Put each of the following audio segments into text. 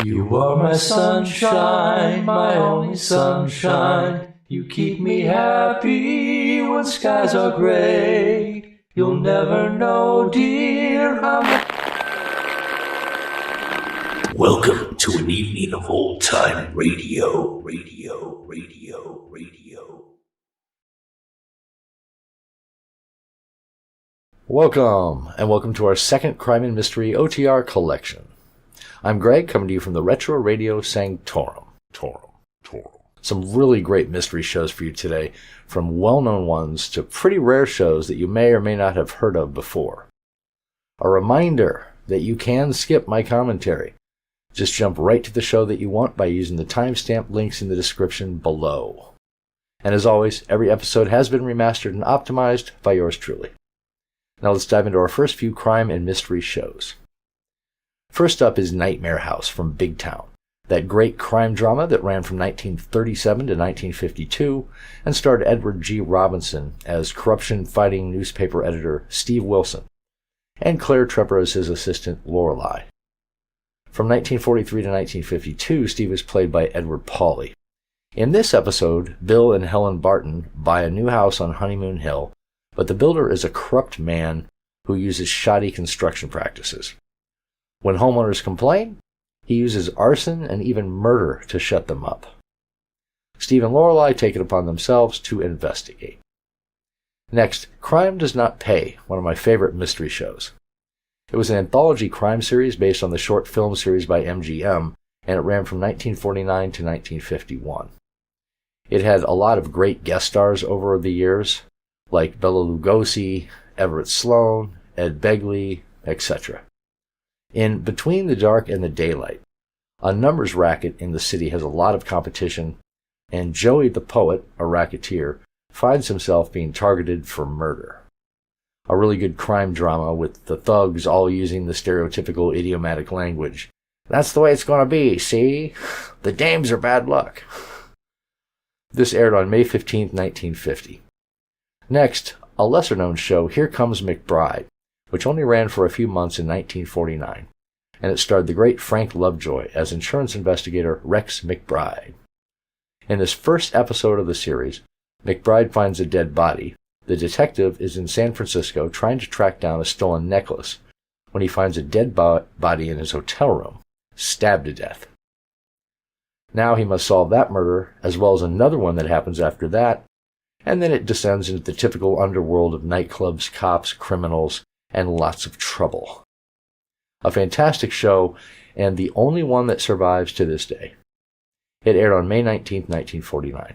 You are my sunshine, my only sunshine. You keep me happy when skies are gray. You'll never know, dear, how. Welcome to an evening of old-time radio. Welcome, and welcome to our second Crime and Mystery OTR collection. I'm Greg, coming to you from the Retro Radio Sanctorum. Some really great mystery shows for you today, from well-known ones to pretty rare shows that you may or may not have heard of before. A reminder that you can skip my commentary. Just jump right to the show that you want by using the timestamp links in the description below. And as always, every episode has been remastered and optimized by yours truly. Now let's dive into our first few crime and mystery shows. First up is Nightmare House from Big Town, that great crime drama that ran from 1937 to 1952 and starred Edward G. Robinson as corruption-fighting newspaper editor Steve Wilson and Claire Trepper as his assistant Lorelei. From 1943 to 1952, Steve was played by Edward Pauley. In this episode, Bill and Helen Barton buy a new house on Honeymoon Hill, but the builder is a corrupt man who uses shoddy construction practices. When homeowners complain, he uses arson and even murder to shut them up. Steve and Lorelei take it upon themselves to investigate. Next, Crime Does Not Pay, one of my favorite mystery shows. It was an anthology crime series based on the short film series by MGM, and it ran from 1949 to 1951. It had a lot of great guest stars over the years, like Bela Lugosi, Everett Sloan, Ed Begley, etc. In Between the Dark and the Daylight, a numbers racket in the city has a lot of competition, and Joey the Poet, a racketeer, finds himself being targeted for murder. A really good crime drama with the thugs all using the stereotypical idiomatic language. That's the way it's going to be, see? The dames are bad luck. This aired on May 15, 1950. Next, a lesser-known show, Here Comes McBride, which only ran for a few months in 1949, and it starred the great Frank Lovejoy as insurance investigator Rex McBride. In this first episode of the series, McBride finds a dead body. The detective is in San Francisco trying to track down a stolen necklace when he finds a dead body in his hotel room, stabbed to death. Now he must solve that murder, as well as another one that happens after that, and then it descends into the typical underworld of nightclubs, cops, criminals, and lots of trouble. A fantastic show, and the only one that survives to this day. It aired on May 19, 1949.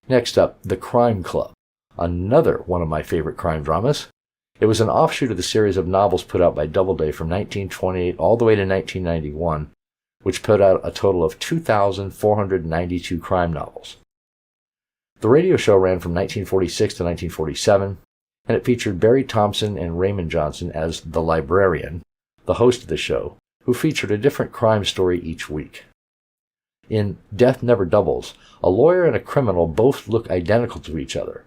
Next up, The Crime Club, another one of my favorite crime dramas. It was an offshoot of the series of novels put out by Doubleday from 1928 all the way to 1991, which put out a total of 2,492 crime novels. The radio show ran from 1946 to 1947, and it featured Barry Thompson and Raymond Johnson as the librarian, the host of the show, who featured a different crime story each week. In Death Never Doubles, a lawyer and a criminal both look identical to each other,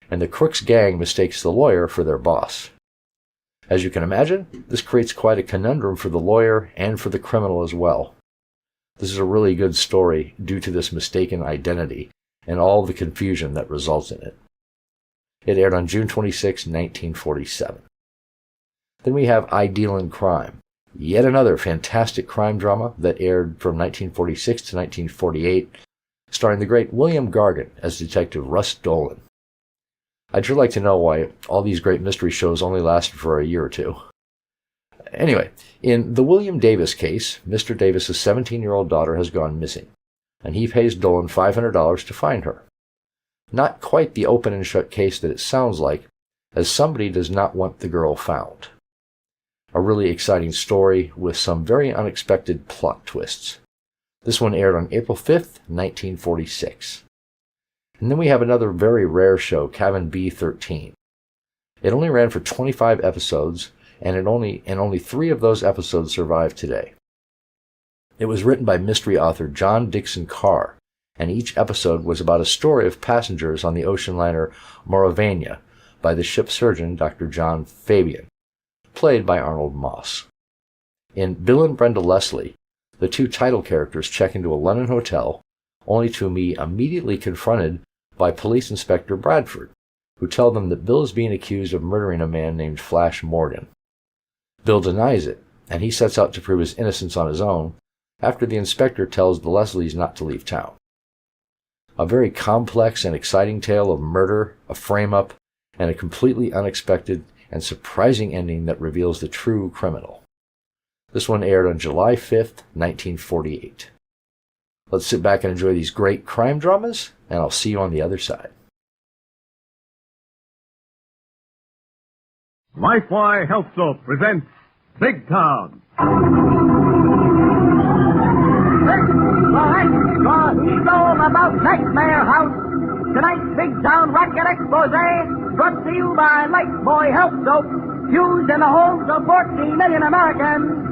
and the crook's gang mistakes the lawyer for their boss. As you can imagine, this creates quite a conundrum for the lawyer and for the criminal as well. This is a really good story due to this mistaken identity and all the confusion that results in it. It aired on June 26, 1947. Then we have I Deal in Crime, yet another fantastic crime drama that aired from 1946 to 1948, starring the great William Gargan as Detective Russ Dolan. I'd sure like to know why all these great mystery shows only lasted for a year or two. Anyway, in the William Davis case, Mr. Davis's 17-year-old daughter has gone missing, and he pays Dolan $500 to find her. Not quite the open and shut case that it sounds like, as somebody does not want the girl found. A really exciting story with some very unexpected plot twists. This one aired on April 5th, 1946. And then we have another very rare show, Cabin B13. It only ran for 25 episodes, and only 3 of those episodes survive today. It was written by mystery author John Dixon Carr, and each episode was about a story of passengers on the ocean liner Mauravania by the ship's surgeon, Dr. John Fabian, played by Arnold Moss. In Bill and Brenda Leslie, the two title characters check into a London hotel, only to be immediately confronted by Police Inspector Bradford, who tell them that Bill is being accused of murdering a man named Flash Morgan. Bill denies it, and he sets out to prove his innocence on his own after the inspector tells the Leslies not to leave town. A very complex and exciting tale of murder, a frame-up, and a completely unexpected and surprising ending that reveals the true criminal. This one aired on July 5th, 1948. Let's sit back and enjoy these great crime dramas, and I'll see you on the other side. Lifeway Health Soap presents Big Town. He's all about Nightmare House. Tonight's Big Town Racket Expose brought to you by Lifeway Health Soap, used in the homes of 14 million Americans.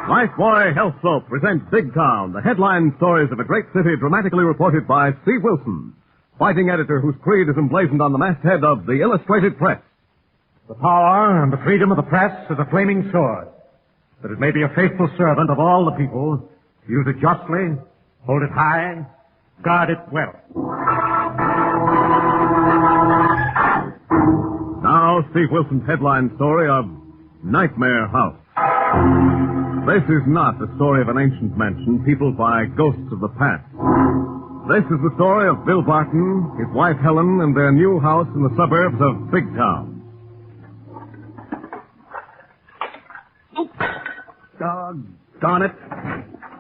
Lifeway Health Soap presents Big Town, the headline stories of a great city dramatically reported by Steve Wilson, fighting editor whose creed is emblazoned on the masthead of the Illustrated Press. The power and the freedom of the press is a flaming sword, that it may be a faithful servant of all the people, use it justly, hold it high, guard it well. Now, Steve Wilson's headline story of Nightmare House. This is not the story of an ancient mansion peopled by ghosts of the past. This is the story of Bill Barton, his wife Helen, and their new house in the suburbs of Big Town. Doggone it.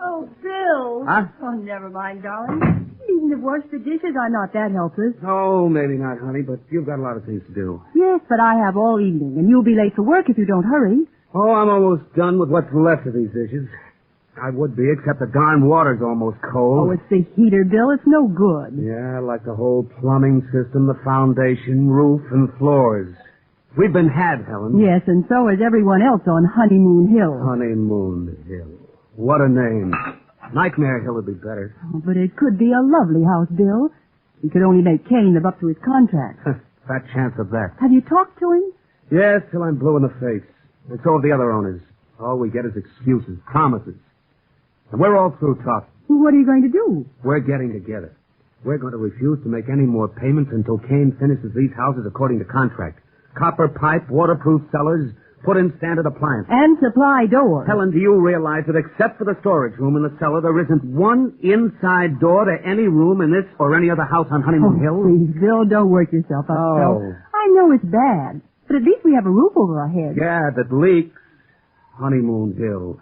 Oh, Bill. Huh? Oh, never mind, darling. You needn't have washed the dishes. I'm not that helpless. Oh, maybe not, honey, but you've got a lot of things to do. Yes, but I have all evening, and you'll be late for work if you don't hurry. Oh, I'm almost done with what's left of these dishes. I would be, except the darn water's almost cold. Oh, it's the heater, Bill. It's no good. Yeah, like the whole plumbing system, the foundation, roof, and floors. We've been had, Helen. Yes, and so is everyone else on Honeymoon Hill. Honeymoon Hill. What a name. Nightmare Hill would be better. Oh, but it could be a lovely house, Bill. You could only make Kane live up to his contract. Fat chance of that. Have you talked to him? Yes, till I'm blue in the face. And so have the other owners. All we get is excuses, promises. And we're all through talking. What are you going to do? We're getting together. We're going to refuse to make any more payments until Kane finishes these houses according to contract. Copper pipe, waterproof cellars, put in standard appliances. And supply doors. Helen, do you realize that except for the storage room in the cellar, there isn't one inside door to any room in this or any other house on Honeymoon Hill? Please, Bill, don't work yourself up, so. I know it's bad, but at least we have a roof over our heads. Yeah, that leaks. Honeymoon Hill.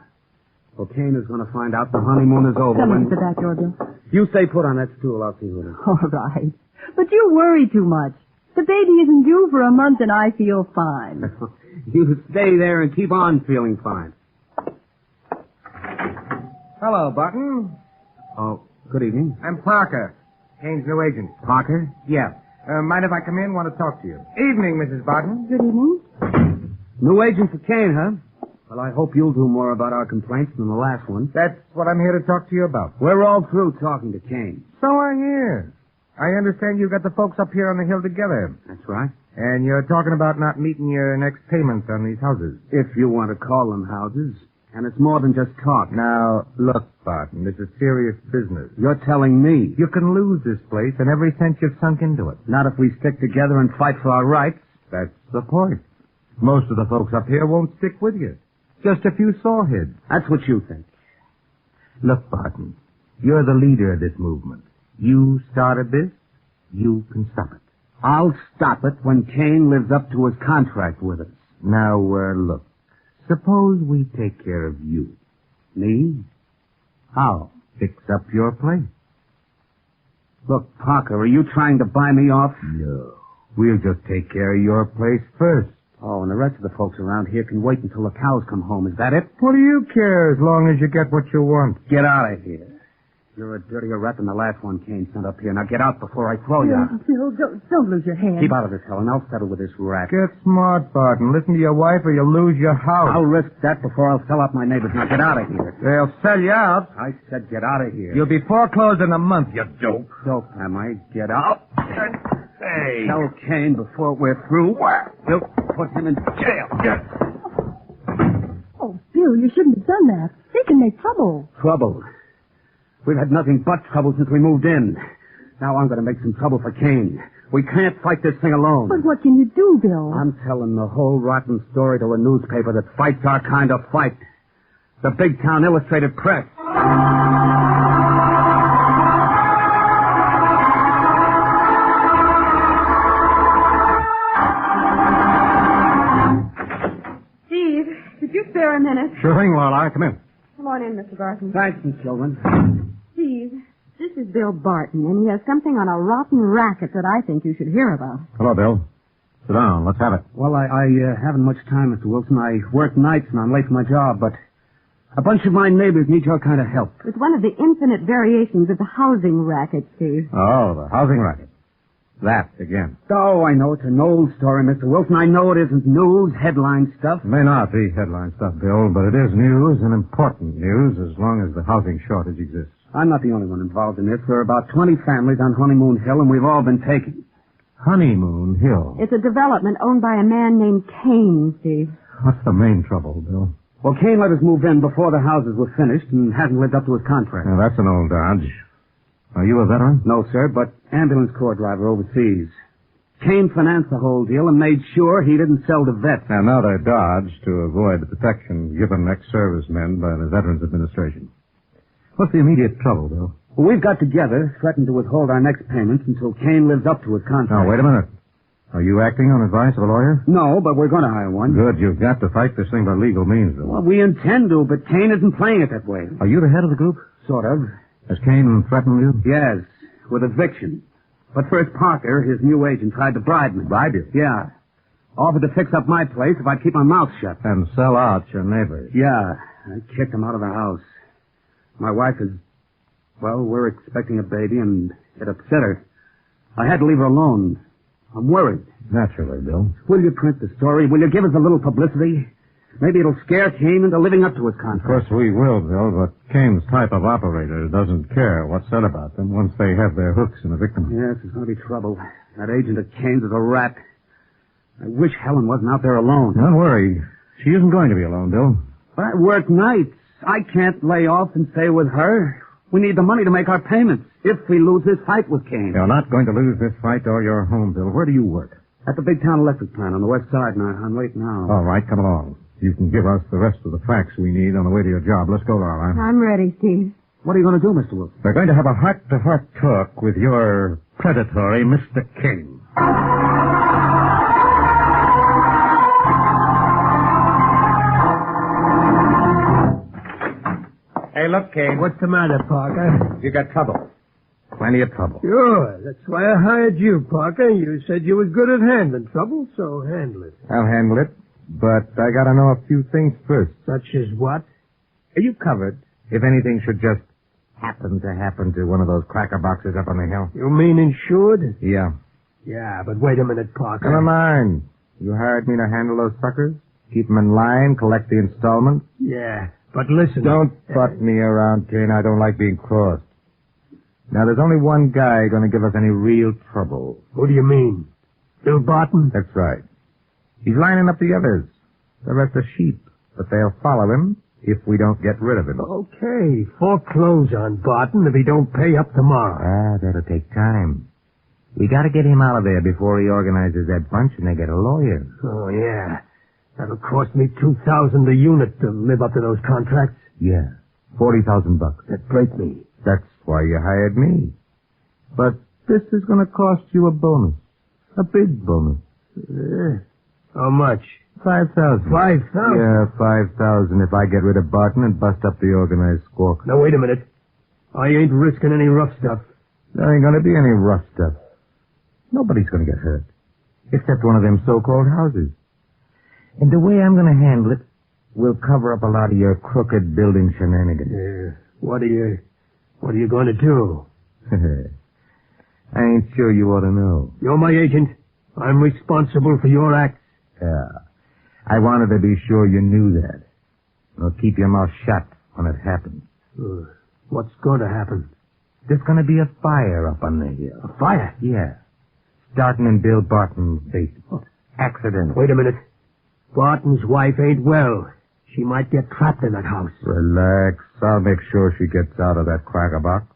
Well, Kane is going to find out the honeymoon is over. Someone at the back door, Bill. You stay put on that stool. I'll see who it is. All right. But you worry too much. The baby isn't due for a month, and I feel fine. You stay there and keep on feeling fine. Hello, Button. Oh, good evening. I'm Parker, Kane's new agent. Parker? Yeah. Mind if I come in? Want to talk to you. Evening, Mrs. Button. Good evening. New agent for Kane, huh? Well, I hope you'll do more about our complaints than the last one. That's what I'm here to talk to you about. We're all through talking to Kane. So I hear. I understand you got the folks up here on the hill together. That's right. And you're talking about not meeting your next payments on these houses. If you want to call them houses. And it's more than just talk. Now, look, Barton, this is serious business. You're telling me. You can lose this place and every cent you've sunk into it. Not if we stick together and fight for our rights. That's the point. Most of the folks up here won't stick with you. Just a few sawheads. That's what you think. Look, Barton, you're the leader of this movement. You started this, you can stop it. I'll stop it when Kane lives up to his contract with us. Now, look. Suppose we take care of you. Me? How? Fix up your place. Look, Parker, are you trying to buy me off? No. We'll just take care of your place first. Oh, and the rest of the folks around here can wait until the cows come home. Is that it? What do you care as long as you get what you want? Get out of here. You're a dirtier rat than the last one Kane sent up here. Now get out before I throw you out. Bill, don't lose your head. Keep out of this, Helen. I'll settle with this rat. Get smart, Barton. Listen to your wife or you'll lose your house. I'll risk that before I'll sell out my neighbors. Now get out of here. They'll sell you out. I said get out of here. You'll be foreclosed in a month, you dope. Dope, am I? Get out. Hey. Tell Kane before we're through. We'll put him in jail. Oh, Bill, you shouldn't have done that. They can make trouble. Trouble? We've had nothing but trouble since we moved in. Now I'm going to make some trouble for Kane. We can't fight this thing alone. But what can you do, Bill? I'm telling the whole rotten story to a newspaper that fights our kind of fight. The Big Town Illustrated Press. Steve, could you spare a minute? Sure thing, Lorelei. Come in. Come on in, Mr. Barton. Thanks, Miss Sheldon. Steve, this is Bill Barton, and he has something on a rotten racket that I think you should hear about. Hello, Bill. Sit down. Let's have it. Well, I haven't much time, Mr. Wilson. I work nights and I'm late for my job, but a bunch of my neighbors need your kind of help. It's one of the infinite variations of the housing racket, Steve. Oh, the housing racket. That again. Oh, I know it's an old story, Mr. Wilson. I know it isn't news, headline stuff. It may not be headline stuff, Bill, but it is news, and important news, as long as the housing shortage exists. I'm not the only one involved in this. There are about 20 families on Honeymoon Hill, and we've all been taken. Honeymoon Hill. It's a development owned by a man named Kane, Steve. What's the main trouble, Bill? Well, Kane let us move in before the houses were finished and hasn't lived up to his contract. Now, that's an old dodge. Are you a veteran? No, sir, but ambulance corps driver overseas. Kane financed the whole deal and made sure he didn't sell to vets. Now, another dodge to avoid the protection given ex-servicemen by the Veterans Administration. What's the immediate trouble, Bill? Well, we've got together, threatened to withhold our next payments until Kane lives up to his contract. Now, wait a minute. Are you acting on advice of a lawyer? No, but we're going to hire one. Good. You've got to fight this thing by legal means, Bill. Well, we intend to, but Kane isn't playing it that way. Are you the head of the group? Sort of. Has Kane threatened you? Yes, with eviction. But first Parker, his new agent, tried to bribe me. Bribe you? Yeah. Offered to fix up my place if I'd keep my mouth shut. And sell out your neighbors. Yeah. I kicked him out of the house. My wife is... Well, we're expecting a baby, and it upset her. I had to leave her alone. I'm worried. Naturally, Bill. Will you print the story? Will you give us a little publicity? Maybe it'll scare Kane into living up to his contract. Of course we will, Bill, but Kane's type of operator doesn't care what's said about them once they have their hooks in a victim. Yes, there's going to be trouble. That agent of Kane's is a rat. I wish Helen wasn't out there alone. Don't worry. She isn't going to be alone, Bill. But I work nights. I can't lay off and stay with her. We need the money to make our payments if we lose this fight with Kane. You're not going to lose this fight or your home, Bill. Where do you work? At the Big Town Electric Plant on the west side, and I'm late now. All right, come along. You can give us the rest of the facts we need on the way to your job. Let's go, Laura. I'm ready, Steve. What are you going to do, Mr. Wilson? We're going to have a heart-to-heart talk with your predatory Mr. Kane. Hey, look, Kane. What's the matter, Parker? You got trouble. Plenty of trouble. Sure. That's why I hired you, Parker. You said you was good at handling trouble, so handle it. I'll handle it, but I gotta know a few things first. Such as what? Are you covered if anything should just happen to one of those cracker boxes up on the hill? You mean insured? Yeah. Yeah, but wait a minute, Parker. Never mind. You hired me to handle those suckers? Keep them in line, collect the installments? Yeah, but listen. Don't butt me around, Kane. I don't like being crossed. Now, there's only one guy going to give us any real trouble. Who do you mean? Bill Barton? That's right. He's lining up the others. The rest are sheep, but they'll follow him if we don't get rid of him. Okay, foreclose on Barton if he don't pay up tomorrow. Ah, that'll take time. We got to get him out of there before he organizes that bunch and they get a lawyer. Oh, yeah. That'll cost me $2,000 a unit to live up to those contracts. Yeah, $40,000. That break me. That's why you hired me. But this is going to cost you a bonus. A big bonus. How much? $5,000. $5,000? Yeah, $5,000 if I get rid of Barton and bust up the organized squawk. Now, wait a minute. I ain't risking any rough stuff. There ain't going to be any rough stuff. Nobody's going to get hurt. Except one of them so-called houses. And the way I'm going to handle it will cover up a lot of your crooked building shenanigans. Yeah. What are you going to do? I ain't sure you ought to know. You're my agent. I'm responsible for your acts. Yeah. I wanted to be sure you knew that. Now keep your mouth shut when it happens. What's going to happen? There's going to be a fire up on the hill. A fire? Yeah. starting in Bill Barton's basement. Accident. Wait a minute. Barton's wife ain't well. She might get trapped in that house. Relax. I'll make sure she gets out of that cracker box.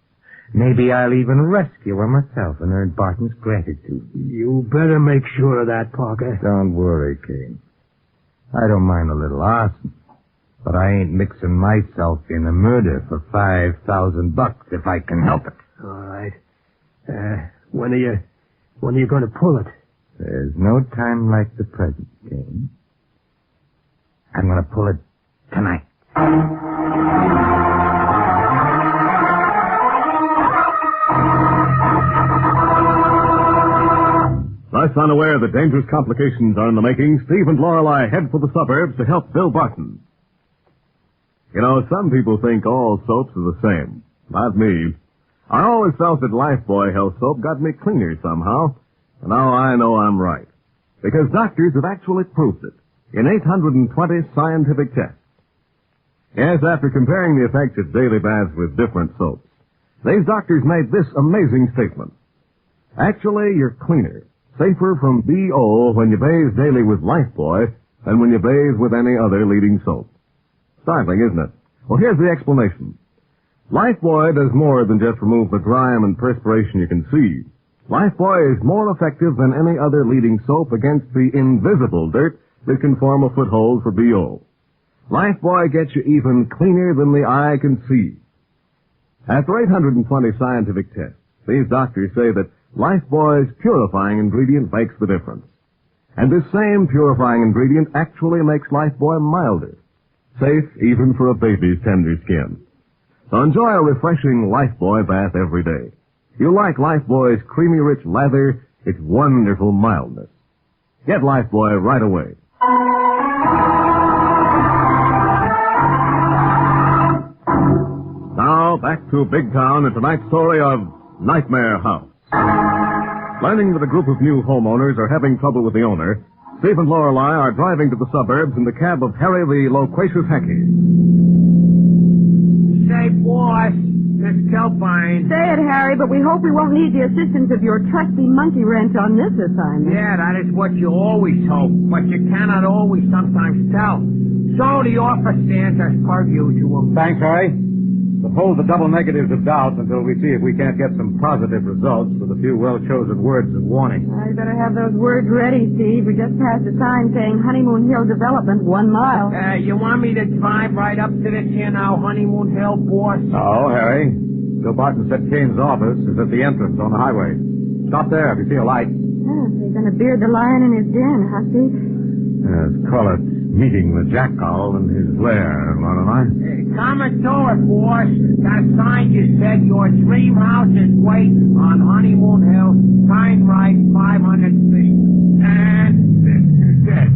Maybe I'll even rescue her myself and earn Barton's gratitude. You better make sure of that, Parker. Don't worry, Kane. I don't mind a little arson, but I ain't mixing myself in a murder for $5,000 if I can help it. All right. When are you going to pull it? There's no time like the present, Kane. I'm going to pull it tonight. Thus unaware that dangerous complications are in the making, Steve and Lorelei head for the suburbs to help Bill Barton. You know, some people think all soaps are the same. Not me. I always felt that Lifebuoy Health Soap got me cleaner somehow, and now I know I'm right. Because doctors have actually proved it in 820 scientific tests. Yes, after comparing the effects of daily baths with different soaps, these doctors made this amazing statement. Actually, you're cleaner, safer from BO when you bathe daily with Lifebuoy than when you bathe with any other leading soap. Startling, isn't it? Well, here's the explanation. Lifebuoy does more than just remove the grime and perspiration you can see. Lifebuoy is more effective than any other leading soap against the invisible dirt that can form a foothold for BO. Lifebuoy gets you even cleaner than the eye can see. After 820 scientific tests, these doctors say that Lifebuoy's purifying ingredient makes the difference. And this same purifying ingredient actually makes Lifebuoy milder, safe even for a baby's tender skin. So enjoy a refreshing Lifebuoy bath every day. You'll like Lifebuoy's creamy rich lather, its wonderful mildness. Get Lifebuoy right away. Now, back to Big Town and tonight's story of Nightmare House. Learning that a group of new homeowners are having trouble with the owner, Steve and Lorelei are driving to the suburbs in the cab of Harry the loquacious Hackey. Say, boss, this Kelpine. Say it, Harry, but we hope we won't need the assistance of your trusty monkey wrench on this assignment. Yeah, that is what you always hope, but you cannot always sometimes tell. So the offer stands as per usual. Thanks, Harry. We'll hold the double negatives of doubt until we see if we can't get some positive results with a few well-chosen words of warning. You better have those words ready, Steve. We just passed a sign saying Honeymoon Hill Development, 1 mile. You want me to drive right up to this here now, Honeymoon Hill, boss? No, Harry. Bill Barton said Kane's office is at the entrance on the highway. Stop there if you see a light. Yes, he's going to beard the lion in his den, huh, Steve? Yes, call it meeting the jackal in his lair, Lorelei. Coming to it, boss. That sign just said your dream house is waiting on Honeymoon Hill, sign right, 500 feet. And this is it.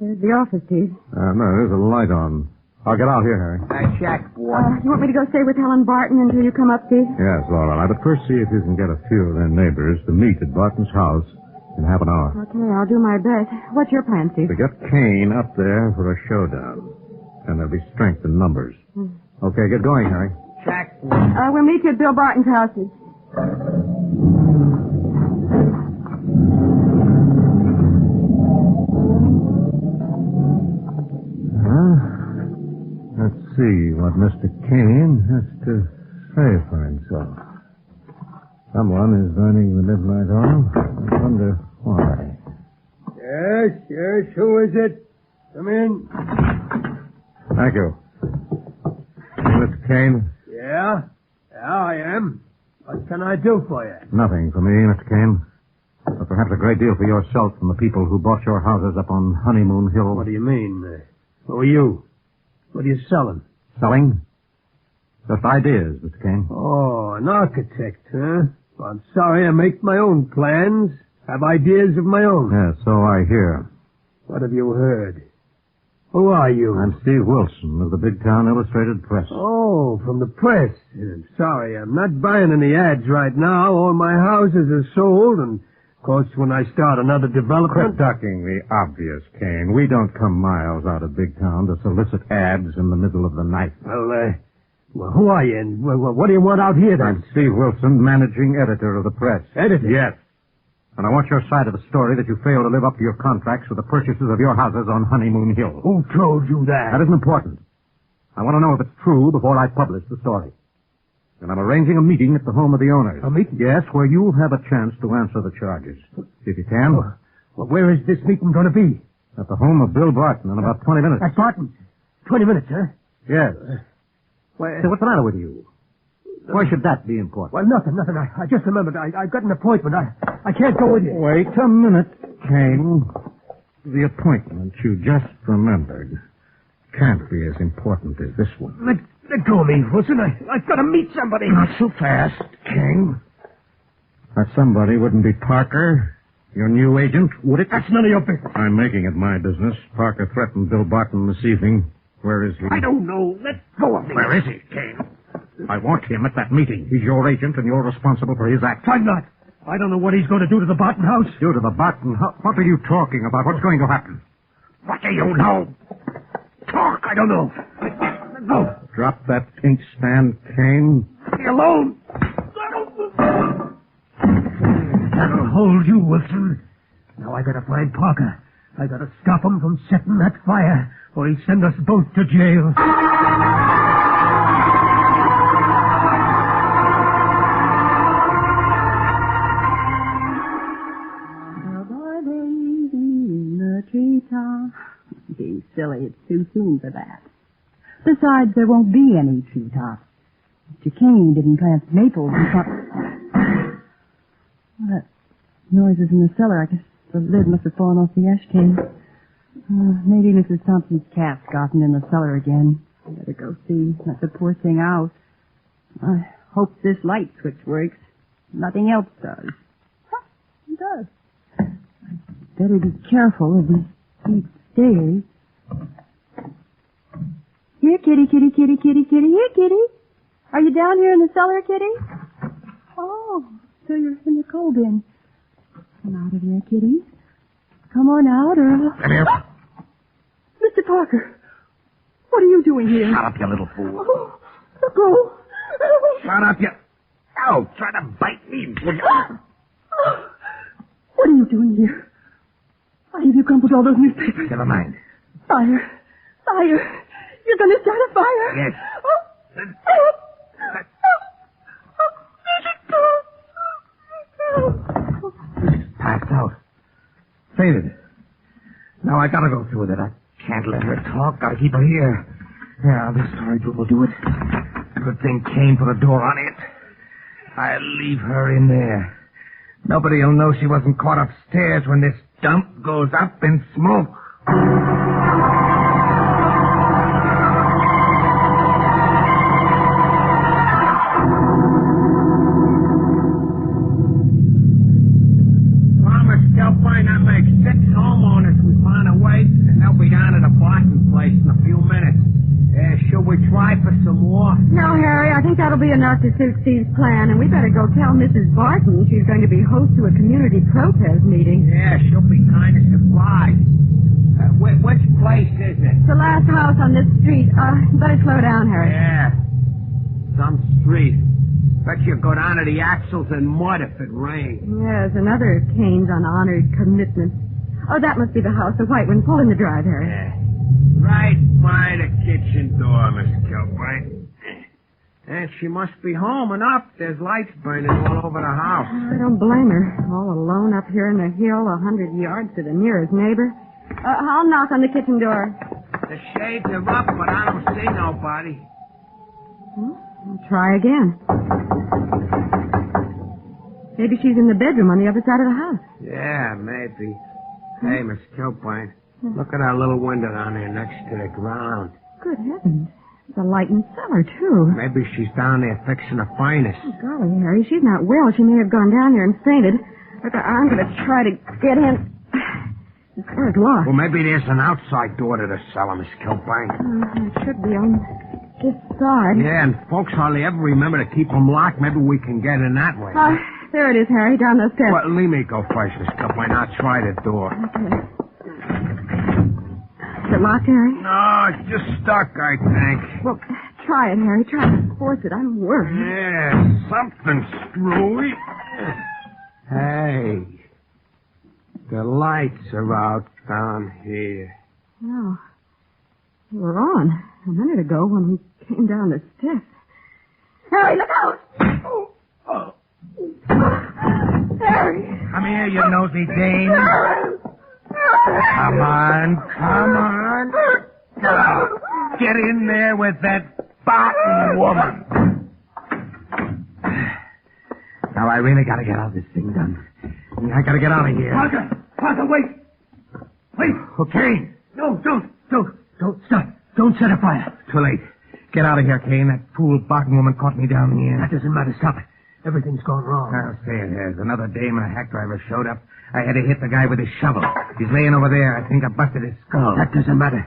There's the office, Steve. No, there's a light on. I'll get out here, Harry. Check, boss. You want me to go stay with Helen Barton until you come up, Steve? Yes, Lorelei, but first see if you can get a few of their neighbors to meet at Barton's house in half an hour. Okay, I'll do my best. What's your plan, Steve? To get Kane up there for a showdown. And there'll be strength in numbers. Okay, get going, Harry. Check. We'll meet you at Bill Barton's house, Steve. Let's see what Mr. Kane has to say for himself. Someone is burning the midnight oil. I wonder why. Yes, who is it? Come in. Thank you. Mr. Kane? Yeah, I am. What can I do for you? Nothing for me, Mr. Kane. But perhaps a great deal for yourself and the people who bought your houses up on Honeymoon Hill. What do you mean? Who are you? What are you selling? Selling? Just ideas, Mr. Kane. Oh, an architect, huh? I'm sorry, I make my own plans. Have ideas of my own. Yes, so I hear. What have you heard? Who are you? I'm Steve Wilson of the Big Town Illustrated Press. Oh, from the press. Sorry, I'm not buying any ads right now. All my houses are sold, and of course, when I start another development... Quit ducking the obvious, Kane. We don't come miles out of Big Town to solicit ads in the middle of the night. Well, who are you, and what do you want out here, then? I'm Steve Wilson, managing editor of the press. Editor? Yes. And I want your side of the story that you failed to live up to your contracts with the purchasers of your houses on Honeymoon Hill. Who told you that? That isn't important. I want to know if it's true before I publish the story. And I'm arranging a meeting at the home of the owners. A meeting? Yes, where you'll have a chance to answer the charges. If you can. Well, where is this meeting going to be? At the home of Bill Barton in about 20 minutes. At Barton? 20 minutes, huh? Yes. Why, Say, what's the matter with you? Why should that be important? well, nothing. I just remembered. I've got an appointment. I can't go with you. Wait a minute, Kane. The appointment you just remembered can't be as important as this one. Let go of me, Wilson. I've got to meet somebody. Not so fast, King. That somebody wouldn't be Parker, your new agent, would it? That's none of your business. I'm making it my business. Parker threatened Bill Barton this evening. Where is he? I don't know. Let go of me. Where is he, Kane? I want him at that meeting. He's your agent, and you're responsible for his acts. I'm not. I don't know what he's going to do to the Barton house. You to the Barton house? What are you talking about? What's going to happen? What do you know? Talk, I don't know. Let go. Drop that inkstand, Kane. Be alone. That'll hold you, Wilson. Now I gotta find Parker. I gotta stop him from setting that fire, or he'll send us both to jail. Being silly, it's too soon for that. Besides, there won't be any treetops. Mr. Kane didn't plant maples and Well, that noise is in the cellar. I guess the lid must have fallen off the ashtray. Maybe Mrs. Thompson's cat's gotten in the cellar again. I better go see. Let the poor thing out. I hope this light switch works. Nothing else does. Huh, it does. I'd better be careful of these steep stairs. Here, kitty, kitty, kitty, kitty, kitty. Here, kitty. Are you down here in the cellar, kitty? Oh, so you're in the coal bin. Come out of there, kitty. Come on out, or... Come here. Mr. Parker, what are you doing here? Shut up, you little fool. Oh, go. Shut up, you... Oh, try to bite me, will you? What are you doing here? Why have you crumpled all those newspapers? Never mind. Fire. Fire. You're going to start a fire. Yes. Passed out. Faded. Now I gotta go through with it. I can't let her talk. Gotta keep her here. Yeah, this storage room will do it. Good thing Kane put a door on it. I'll leave her in there. Nobody'll know she wasn't caught upstairs when this dump goes up in smoke. No, Harry, I think that'll be enough to suit Steve's plan, and we better go tell Mrs. Barton she's going to be host to a community protest meeting. Yeah, she'll be kind of surprised. Which place is it? The last house on this street. Better slow down, Harry. Yeah, some street. Bet you go down to the axles in mud if it rains. Yes, another Kane's unhonored commitment. Oh, that must be the house, the white one. Pull in the drive, Harry. Yeah. Right by the kitchen door, Miss Kilbride. And she must be home enough. There's lights burning all over the house. I don't blame her. All alone up here in the hill, 100 yards to the nearest neighbor. I'll knock on the kitchen door. The shades are up, but I don't see nobody. I'll try again. Maybe she's in the bedroom on the other side of the house. Yeah, maybe. Hey, Miss Kilbride, look at that little window down there next to the ground. Good heavens. There's a light in the cellar, too. Maybe she's down there fixing a furnace. Oh, golly, Harry, she's not well. She may have gone down there and fainted. Look, I'm going to try to get in. The door's locked. Well, maybe there's an outside door to the cellar, Miss Kilbride. It should be on this side. Yeah, and folks hardly ever remember to keep them locked. Maybe we can get in that way. There it is, Harry, down those steps. Well, let me go first, Miss Kilbride. I'll try the door. Okay. Is it locked, Harry? No, it's just stuck, I think. Well, try it, Harry. Try to force it. I'm worried. Yeah, something's screwy. Hey, The lights are out down here. No. They were on a minute ago when we came down the steps. Harry, look out! Harry! Come here, you nosy dame. Come on. Get in there with that Barton woman. Now, I really gotta get out this thing done. I gotta get out of here. Parker, wait! Wait! Okay. No, don't stop. Don't set a fire. Too late. Get out of here, Kane. That fool Barton woman caught me down here. That doesn't matter. Stop it. Everything's gone wrong. I'll say it has. Another dame and a hack driver showed up. I had to hit the guy with his shovel. He's laying over there. I think I busted his skull. That doesn't matter.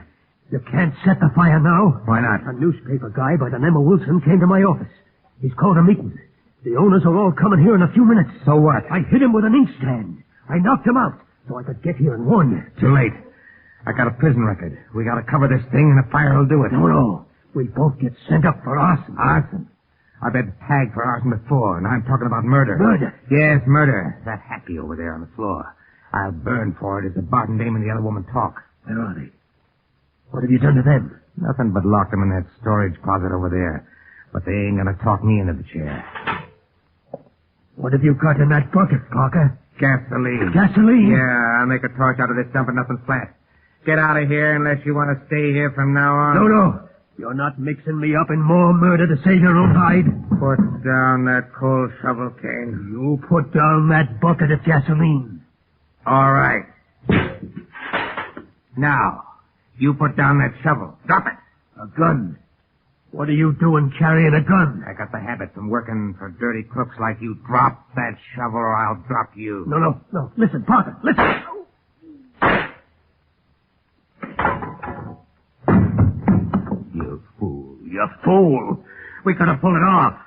You can't set the fire now. Why not? A newspaper guy by the name of Wilson came to my office. He's called a meeting. The owners are all coming here in a few minutes. So what? I hit him with an inkstand. I knocked him out so I could get here and warn you. Too late. I got a prison record. We gotta cover this thing and the fire will do it. No. We both get sent up for arson. Arson? I've been tagged for arson before, and I'm talking about murder. Murder? Yes, murder. That happy over there on the floor. I'll burn for it as the Barton dame and the other woman talk. Where are they? What have you done to them? Nothing but locked them in that storage closet over there. But they ain't gonna talk me into the chair. What have you got in that bucket, Parker? Gasoline. Gasoline? Yeah, I'll make a torch out of this dump and nothing flat. Get out of here unless you want to stay here from now on. No. You're not mixing me up in more murder to save your own hide. Put down that coal shovel, Kane. You put down that bucket of gasoline. All right. Now, you put down that shovel. Drop it. A gun. What are you doing carrying a gun? I got the habit from working for dirty crooks like you. Drop that shovel or I'll drop you. No. Listen, Parker, listen. You fool. We could have pulled it off.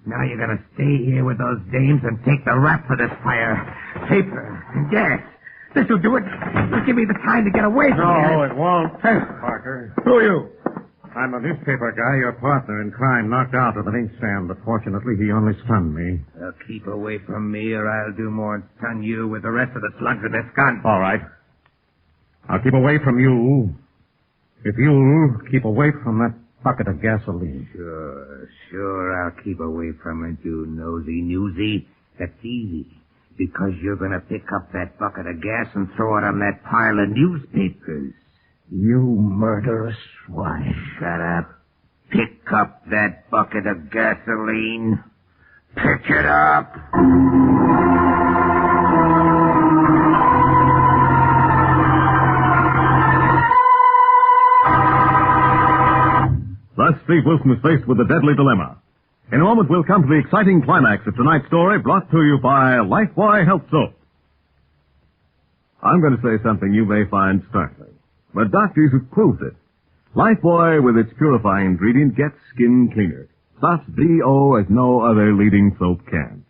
Now you're going to stay here with those dames and take the rap for this fire. Paper and gas. This'll do it. It'll give me the time to get away from here. No, it won't, Parker. Who are you? I'm a newspaper guy, your partner in crime, knocked out with an inkstand, but fortunately he only stunned me. Keep away from me or I'll do more than stun you with the rest of the slugs of this gun. All right. I'll keep away from you if you'll keep away from that bucket of gasoline. Sure, I'll keep away from it, you nosy newsy. That's easy, because you're going to pick up that bucket of gas and throw it on that pile of newspapers. You murderous swine. Shut up. Pick up that bucket of gasoline. Pick it up. Thus, Steve Wilson is faced with a deadly dilemma. In a moment, we'll come to the exciting climax of tonight's story, brought to you by Lifebuoy Health Soap. I'm going to say something you may find startling, but doctors have proved it. Lifebuoy, with its purifying ingredient, gets skin cleaner. Stops BO as no other leading soap can.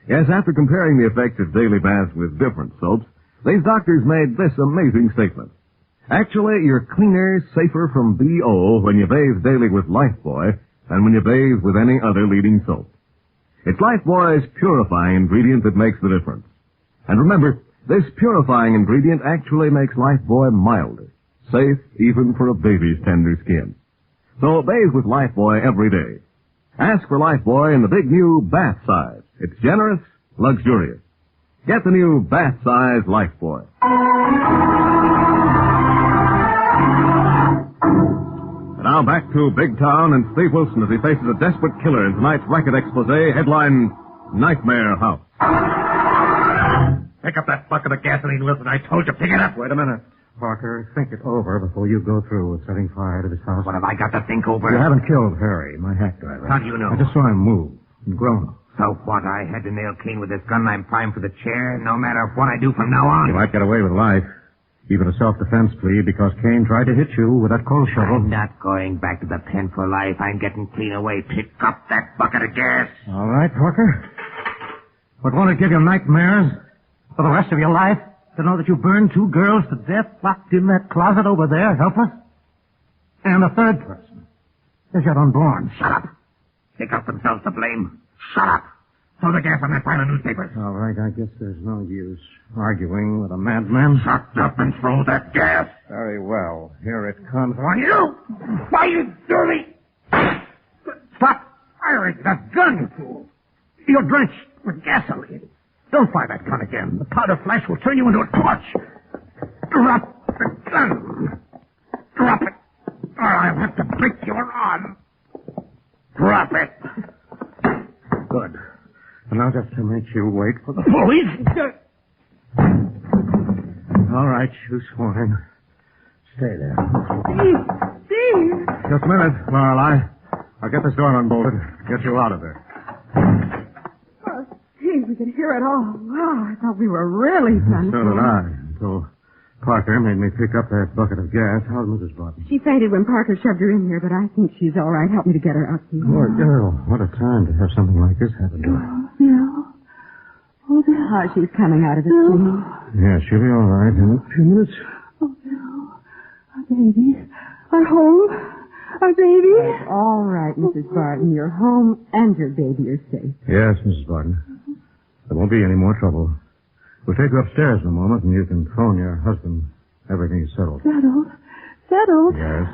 Yes, after comparing the effects of daily baths with different soaps, these doctors made this amazing statement. Actually, you're cleaner, safer from BO when you bathe daily with Lifebuoy than when you bathe with any other leading soap. It's Lifebuoy's purifying ingredient that makes the difference. And remember, this purifying ingredient actually makes Lifebuoy milder, safe even for a baby's tender skin. So bathe with Lifebuoy every day. Ask for Lifebuoy in the big new bath size. It's generous, luxurious. Get the new bath size Lifebuoy. Now back to Big Town and Steve Wilson as he faces a desperate killer in tonight's racket expose, headline Nightmare House. Pick up that bucket of gasoline, Wilson. I told you, pick it up. Wait a minute, Parker. Think it over before you go through with setting fire to this house. What have I got to think over? You haven't killed Harry, my hack driver. How do you know? I just saw him move and groan. So what? I had to nail Kane with this gun. I'm primed for the chair, no matter what I do from now on. You might get away with life. Even a self-defense plea because Kane tried to hit you with that coal shovel. I'm not going back to the pen for life. I'm getting clean away. Pick up that bucket of gas. All right, Parker. But won't it give you nightmares for the rest of your life to know that you burned 2 girls to death locked in that closet over there, helpless? And a third person is yet unborn. Shut up. They got themselves to blame. Shut up. Throw the gas on that pile of newspapers. All right, I guess there's no use arguing with a madman. Shut up and throw that gas. Very well. Here it comes. Why, you dirty... Stop firing that gun, you fool. You're drenched with gasoline. Don't fire that gun again. The powder flash will turn you into a torch. Drop the gun. Drop it, or I'll have to break your arm. Drop it. Good. And now just to make you wait for the... Police? All right, you swine. Stay there. Steve! Just a minute, Lorelei. I'll get this door unbolted. Get you out of there. Oh, Steve, we could hear it all. Wow, I thought we were really done. So did I, until Parker made me pick up that bucket of gas. How's Mrs. Barton? She fainted when Parker shoved her in here, but I think she's all right. Help me to get her out, Steve. Poor girl. What a time to have something like this happen to her. Oh, Bill, she's coming out of it, Steve. Yeah, she'll be all right in a few minutes. Oh, Bill. Our baby. Our home. Our baby. That's all right, Mrs. Barton. Your home and your baby are safe. Yes, Mrs. Barton. There won't be any more trouble. We'll take you upstairs in a moment, and you can phone your husband. Everything's settled. Settled? Yes.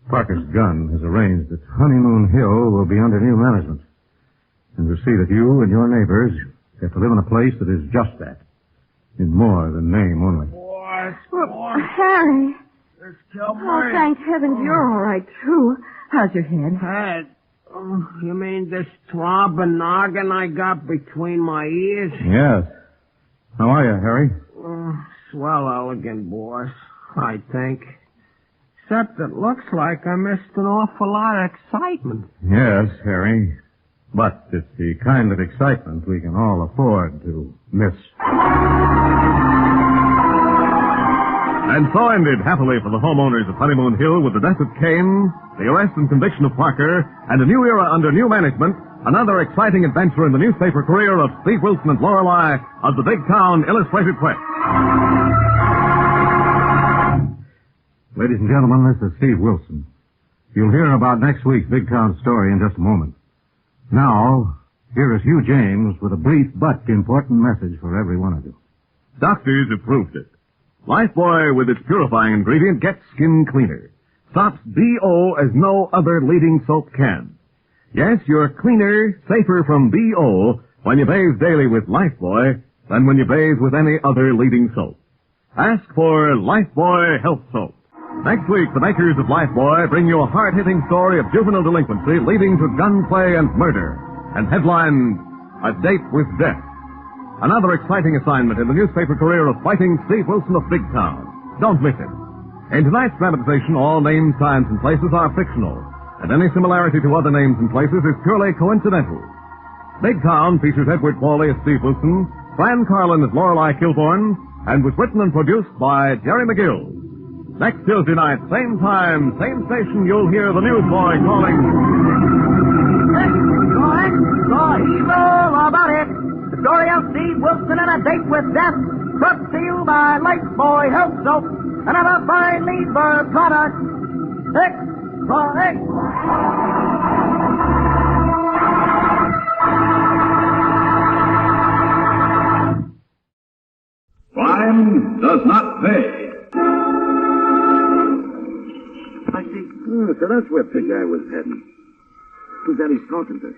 Parker's gun has arranged that Honeymoon Hill will be under new management. And to see that you and your neighbors get to live in a place that is just that. In more than name only. Harry. Let's kill Oh, thank heavens you're all right, too. How's your head? Head? Oh, you mean this throbbing noggin I got between my ears? Yes. How are you, Harry? Swell elegant, boss, I think. Except it looks like I missed an awful lot of excitement. Yes, Harry. But it's the kind of excitement we can all afford to miss. And so ended happily for the homeowners of Honeymoon Hill with the death of Cain, the arrest and conviction of Parker, and a new era under new management, another exciting adventure in the newspaper career of Steve Wilson and Lorelei of the Big Town Illustrated Press. Ladies and gentlemen, this is Steve Wilson. You'll hear about next week's Big Town story in just a moment. Now, here is Hugh James with a brief but important message for every one of you. Doctors have proved it. Lifebuoy with its purifying ingredient gets skin cleaner. Stops BO as no other leading soap can. Yes, you're cleaner, safer from BO when you bathe daily with Lifebuoy than when you bathe with any other leading soap. Ask for Lifebuoy Health Soap. Next week, the makers of Lifebuoy bring you a hard-hitting story of juvenile delinquency leading to gunplay and murder, and headlined, A Date with Death. Another exciting assignment in the newspaper career of fighting Steve Wilson of Big Town. Don't miss it. In tonight's dramatization, all names, times, and places are fictional, and any similarity to other names and places is purely coincidental. Big Town features Edward Pauly as Steve Wilson, Fran Carlin as Lorelei Kilborn, and was written and produced by Jerry McGill. Next Tuesday night, same time, same station, you'll hear the newsboy calling... Evil about it. The story of Steve Wilson and A Date with Death, brought to you by Lifebuoy Health Soap, another fine Leadbird product. X. Crime does not pay. I see. So that's where Pig Eye was heading. Who's that he's talking to?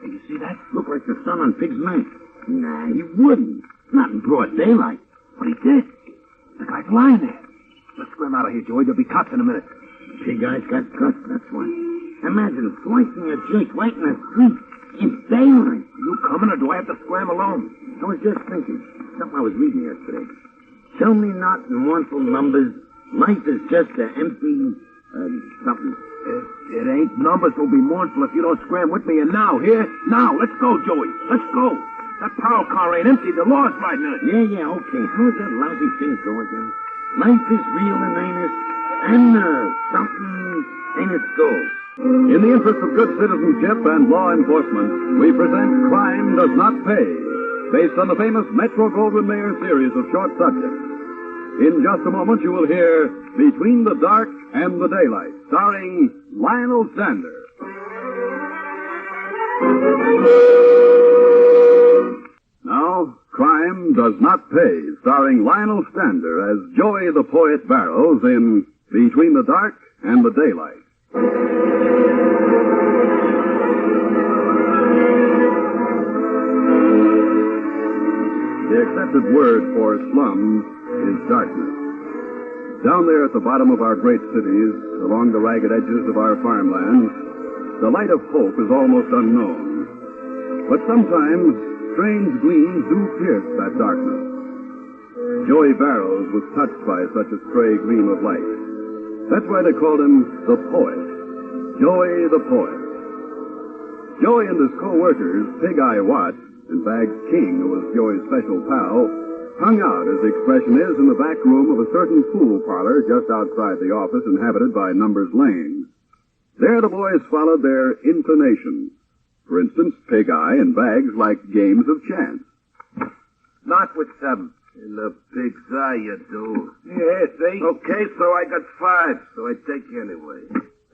Hey, you see that? Looked like the sun on Pig's mouth. Nah, he wouldn't. Not in broad daylight. But he did. The guy's lying there. Let's swim out of here, Joey. There'll be cops in a minute. Pig Eye's got guts, that's why. Imagine slicing a joint right in the street. In daylight. You coming, or do I have to scram alone? I was just thinking. Something I was reading yesterday. Tell me not in mournful numbers. Life is just an empty... something. It ain't numbers will be mournful if you don't scram with me. And now, here? Now, let's go, Joey. Let's go. That power car ain't empty. The law's riding on it. Yeah, okay. How's that lousy thing go again? Life is real and ain't it? And, something ain't it go? In the interest of good citizenship and law enforcement, we present Crime Does Not Pay, based on the famous Metro-Goldwyn-Mayer series of short subjects. In just a moment, you will hear Between the Dark and the Daylight, starring Lionel Sander. Now, Crime Does Not Pay, starring Lionel Stander as Joey the Poet Barrows in Between the Dark and the Daylight. The accepted word for slums is darkness. Down there at the bottom of our great cities, along the ragged edges of our farmlands, the light of hope is almost unknown. But sometimes strange gleams do pierce that darkness. Joey Barrows was touched by such a stray gleam of light. That's why they called him the Poet. Joey the Poet. Joey and his co-workers, Pig-Eye Watt and Bags King, who was Joey's special pal, hung out, as the expression is, in the back room of a certain pool parlor just outside the office inhabited by Numbers Lane. There the boys followed their inclinations. For instance, Pig-Eye and Bags liked games of chance. Not with 7. In the pig's eye, you do. Yeah, see? Okay, so I got 5, so I take you anyway.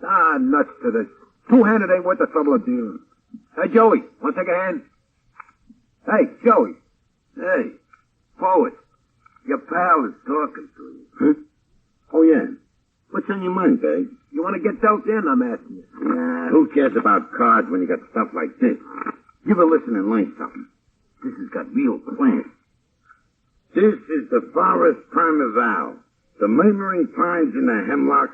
Ah, nuts to this. Two-handed ain't worth the trouble of dealing. Hey, Joey, want to take a hand? Hey, Joey. Hey, Poet, your pal is talking to you. Huh? Oh, yeah. What's on your mind, Dave? You want to get dealt in, I'm asking you. Nah, who cares about cards when you got stuff like this? Give a listen and learn something. This has got real class. This is the forest primeval. The murmuring pines in the hemlock,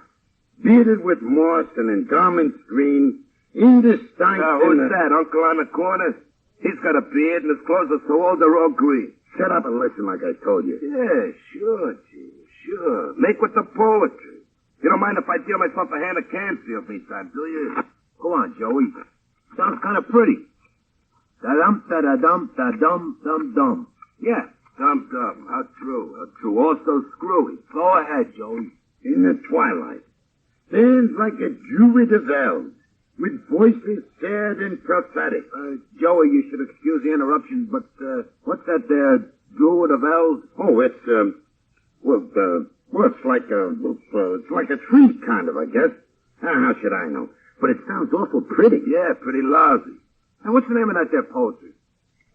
bearded with moss and endowments green, indistinct. Who's that, Uncle on the corner? He's got a beard and his clothes are so old they're all green. Shut up and listen like I told you. Yeah, sure, G, sure. Make with the poetry. You don't mind if I deal myself a hand of Canfield meantime, do you? Go on, Joey. Sounds kind of pretty. Da-dum, da-da-dum, da-dum, dum-dum. Yeah, dum-dum. How true, how true. Also screwy. Go ahead, Joey. In the twilight, stands like a druid of elves, with voices sad and prophetic. Joey, you should excuse the interruption, but, what's that there, druid of elves? Oh, it's like a tree, kind of, I guess. How should I know? But it sounds awful pretty. Yeah, pretty lousy. And what's the name of that there poetry?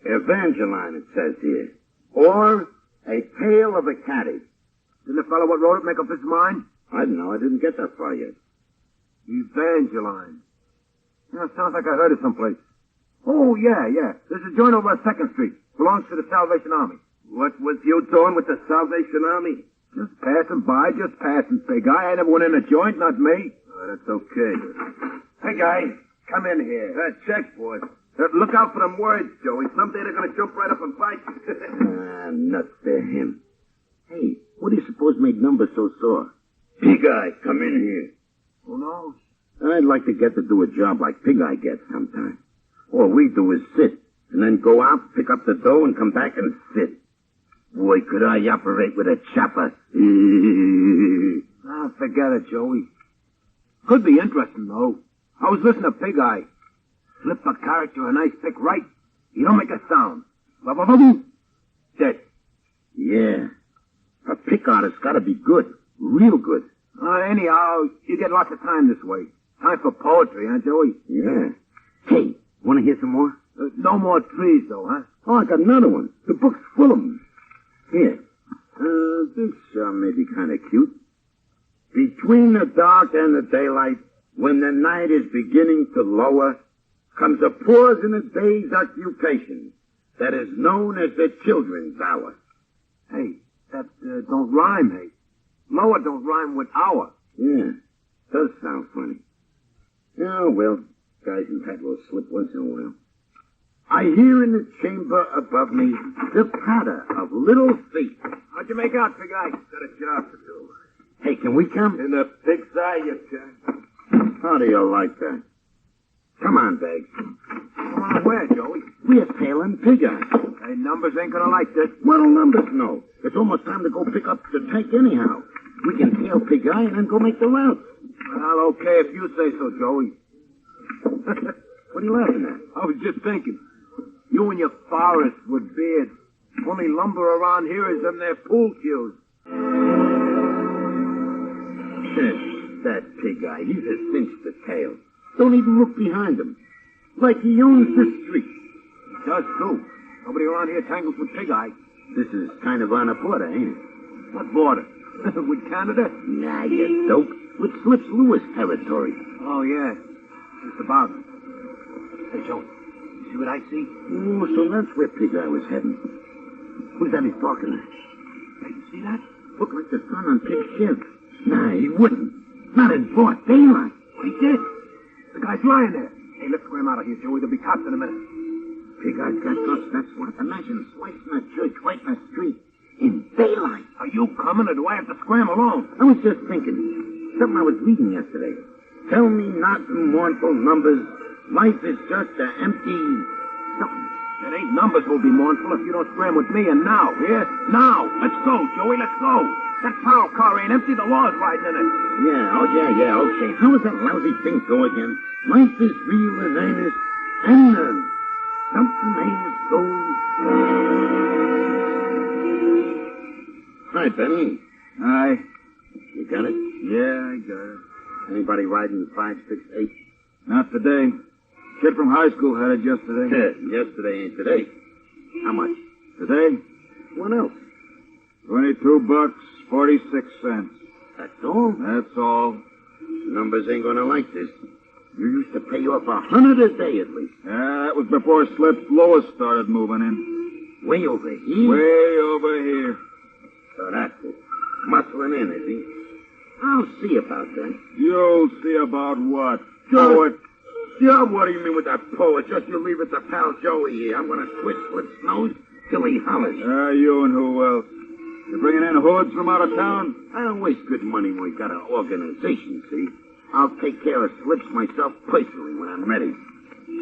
Evangeline, it says here. Or, A Tale of a Caddy. Didn't the fellow what wrote it make up his mind? I don't know. I didn't get that far yet. Evangeline. Yeah, sounds like I heard it someplace. Oh, yeah. There's a joint over on 2nd Street. Belongs to the Salvation Army. What was you doing with the Salvation Army? Just passing by, just passing, big guy. I never went in a joint, not me. Oh, that's okay. Hey, guy, come in here. Check, boy. Look out for them words, Joey. Someday they're going to jump right up and bite you. Nuts, they're him. Hey, what do you suppose made Numbers so sore? Pig-Eye, come in here. Who knows? I'd like to get to do a job like Pig-Eye gets sometime. All we do is sit, and then go out, pick up the dough, and come back and sit. Boy, could I operate with a chopper. Forget it, Joey. Could be interesting, though. I was listening to Pig-Eye. Slip a character a nice pick right. You don't make a sound. Dead. Yeah. A pick artist's got to be good. Real good. Anyhow, you get lots of time this way. Time for poetry, huh, Joey? Yeah. Hey, want to hear some more? No more trees, though, huh? Oh, I got another one. The book's full of them. Here. This may be kind of cute. Between the dark and the daylight, when the night is beginning to lower, comes a pause in a day's occupation that is known as the children's hour. Hey, that don't rhyme, hey. Lower don't rhyme with hour. Yeah, does sound funny. Oh, well, guys entitled to slip once in a while. I hear in the chamber above me the patter of little feet. How'd you make out, Big Eye? Got a job to do. Hey, can we come? In the pig's eye, you can. How do you like that? Come on, Bags. Come on, where, Joey? We're tailing Pig-Eye. Hey, Numbers ain't gonna like this. What'll Numbers know? It's almost time to go pick up the tank anyhow. We can tail Pig-Eye and then go make the route. Well, okay if you say so, Joey. What are you laughing at? I was just thinking. You and your forest with beard. Only lumber around here is them there pool cues. That Pig-Eye, he's a cinch to tail. Don't even look behind him. Like he owns the street. He does, too. Nobody around here tangles with Pig Eye. This is kind of on a border, ain't it? What border? With Canada? Nah, you dope. With Slips Lewis territory. Oh, yeah. Just about. Hey, Joe. You see what I see? Oh, so that's where Pig Eye was heading. Who's that he's talking to? Hey, you see that? Looked like the sun on Pig's shift. Nah, he wouldn't. Not in broad daylight. Well, he did. The guy's lying there. Hey, let's scram out of here, Joey. There'll be cops in a minute. Pig Eye's got guts, that's what. Imagine slicing a church right in the street. In daylight. Are you coming, or do I have to scram alone? I was just thinking. Something I was reading yesterday. Tell me not in mournful numbers. Life is just an empty something. It ain't numbers will be mournful if you don't scram with me, and now, here? Now! Let's go, Joey, let's go! That power car ain't empty, the law's riding in it. Yeah, okay. How does that lousy thing go again? Life is real and earnest, and something ain't gold. Hi, Benny. Hi. You got it? Yeah, I got it. Anybody riding 568? Not today. Kid from high school had it yesterday. Yesterday ain't today. How much? Today? What else? $22.46. That's all? That's all. Numbers ain't gonna like this. You used to pay off $100 a day at least. Yeah, that was before Slips Lewis started moving in. Way over here? Way over here. So that's it. Muscling in, is he? I'll see about that. You'll see about what? Poet? Yeah, what do you mean with that poet? Just you leave it to pal Joey here. I'm gonna twist Slips' nose till he hollers. You and who else? You bringing in hoods from out of town? I don't waste good money when we got an organization, see? I'll take care of Slips myself personally when I'm ready.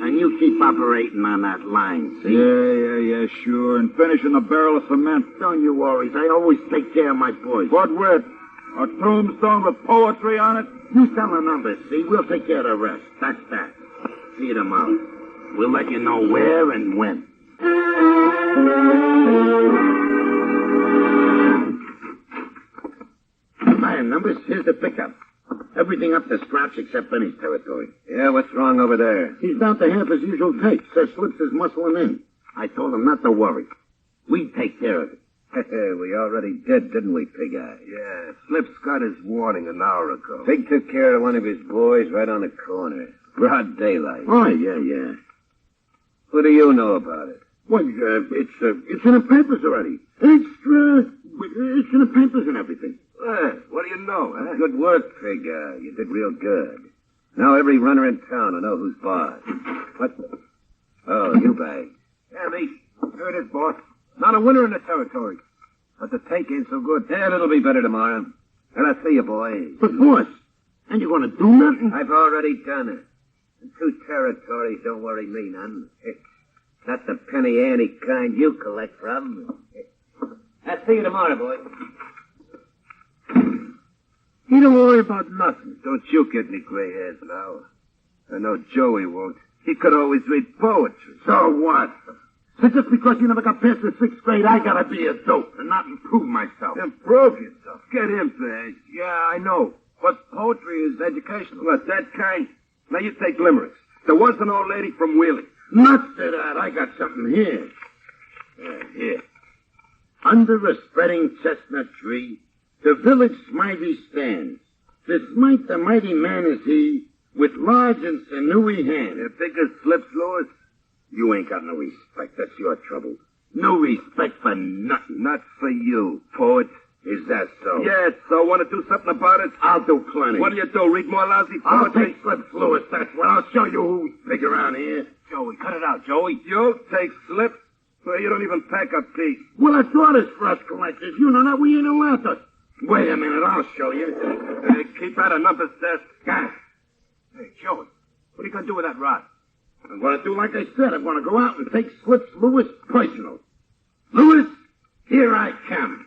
And you keep operating on that line, see? Yeah, sure. And finishing the barrel of cement. Don't you worry. I always take care of my boys. What with? A tombstone with poetry on it? You sell the numbers, see? We'll take care of the rest. That's that. See you tomorrow. We'll let you know where and when. Hiya, numbers. Here's the pickup. Everything up to scratch except Benny's territory. Yeah, what's wrong over there? He's down to half his usual take. Says Slips is muscling in. I told him not to worry. We take care of it. We already did, didn't we, Pig Eye? Yeah, Slips got his warning an hour ago. Pig took care of one of his boys right on the corner. Broad daylight. Oh, yeah. What do you know about it? Well, it's in the papers already. It's in the papers and everything. What do you know, huh? Good work, Pig Eye. You did real good. Now every runner in town will know who's boss. What? Oh, you bag. Yeah, me. Here it is, boss. Not a winner in the territory. But the take ain't so good. Yeah, it'll be better tomorrow. And I'll see you, boys. But, boss, and you gonna do nothing? I've already done it. In 2 territories don't worry me none. Not the penny ante kind you collect from. I'll see you tomorrow, boys. He don't worry about nothing. Don't you get any gray hairs now. I know Joey won't. He could always read poetry. So what? So just because you never got past the 6th grade, I gotta be a dope and not improve myself. Improve yourself. Get him first. Yeah, I know. But poetry is educational. What, that kind? Now you take limericks. There was an old lady from Wheeling. Nuts to that. I got something here. Here. Under a spreading chestnut tree, the village smithy stands. To smite the mighty man is he, with large and sinewy hands. The biggest Slips Lewis? You ain't got no respect. That's your trouble. No respect for nothing. Not for you, poet. Is that so? Yes, so want to do something about it? I'll do plenty. What do you do, read more lousy I'll poetry? take Slips Lewis, that's what. I'll show you who's big around here. Joey, cut it out, Joey. You take Slips? Well, you don't even pack a piece. Well, I thought it's for us collectors. You know that we ain't allowed to. Wait a minute, I'll show you. Keep out of numbers, Seth. Hey, Joey, what are you gonna do with that rod? I'm gonna do like I said. I'm gonna go out and take Slips Lewis personal. Lewis, here I come.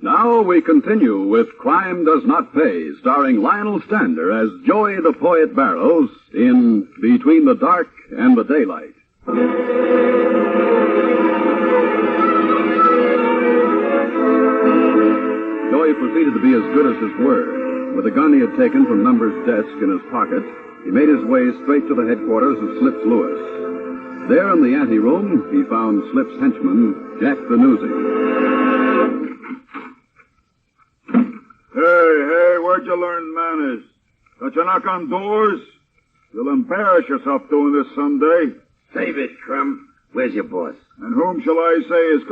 Now we continue with Crime Does Not Pay, starring Lionel Stander as Joey the Poet Barrows in Between the Dark and the Daylight. Joey proceeded to be as good as his word. With the gun he had taken from Number's desk in his pocket, he made his way straight to the headquarters of Slips Lewis. There in the anteroom, he found Slip's henchman, Jack the Newsy. Hey, where'd you learn manners? Don't you knock on doors? You'll embarrass yourself doing this someday. Save it, Crumb. Where's your boss? And whom shall I say is...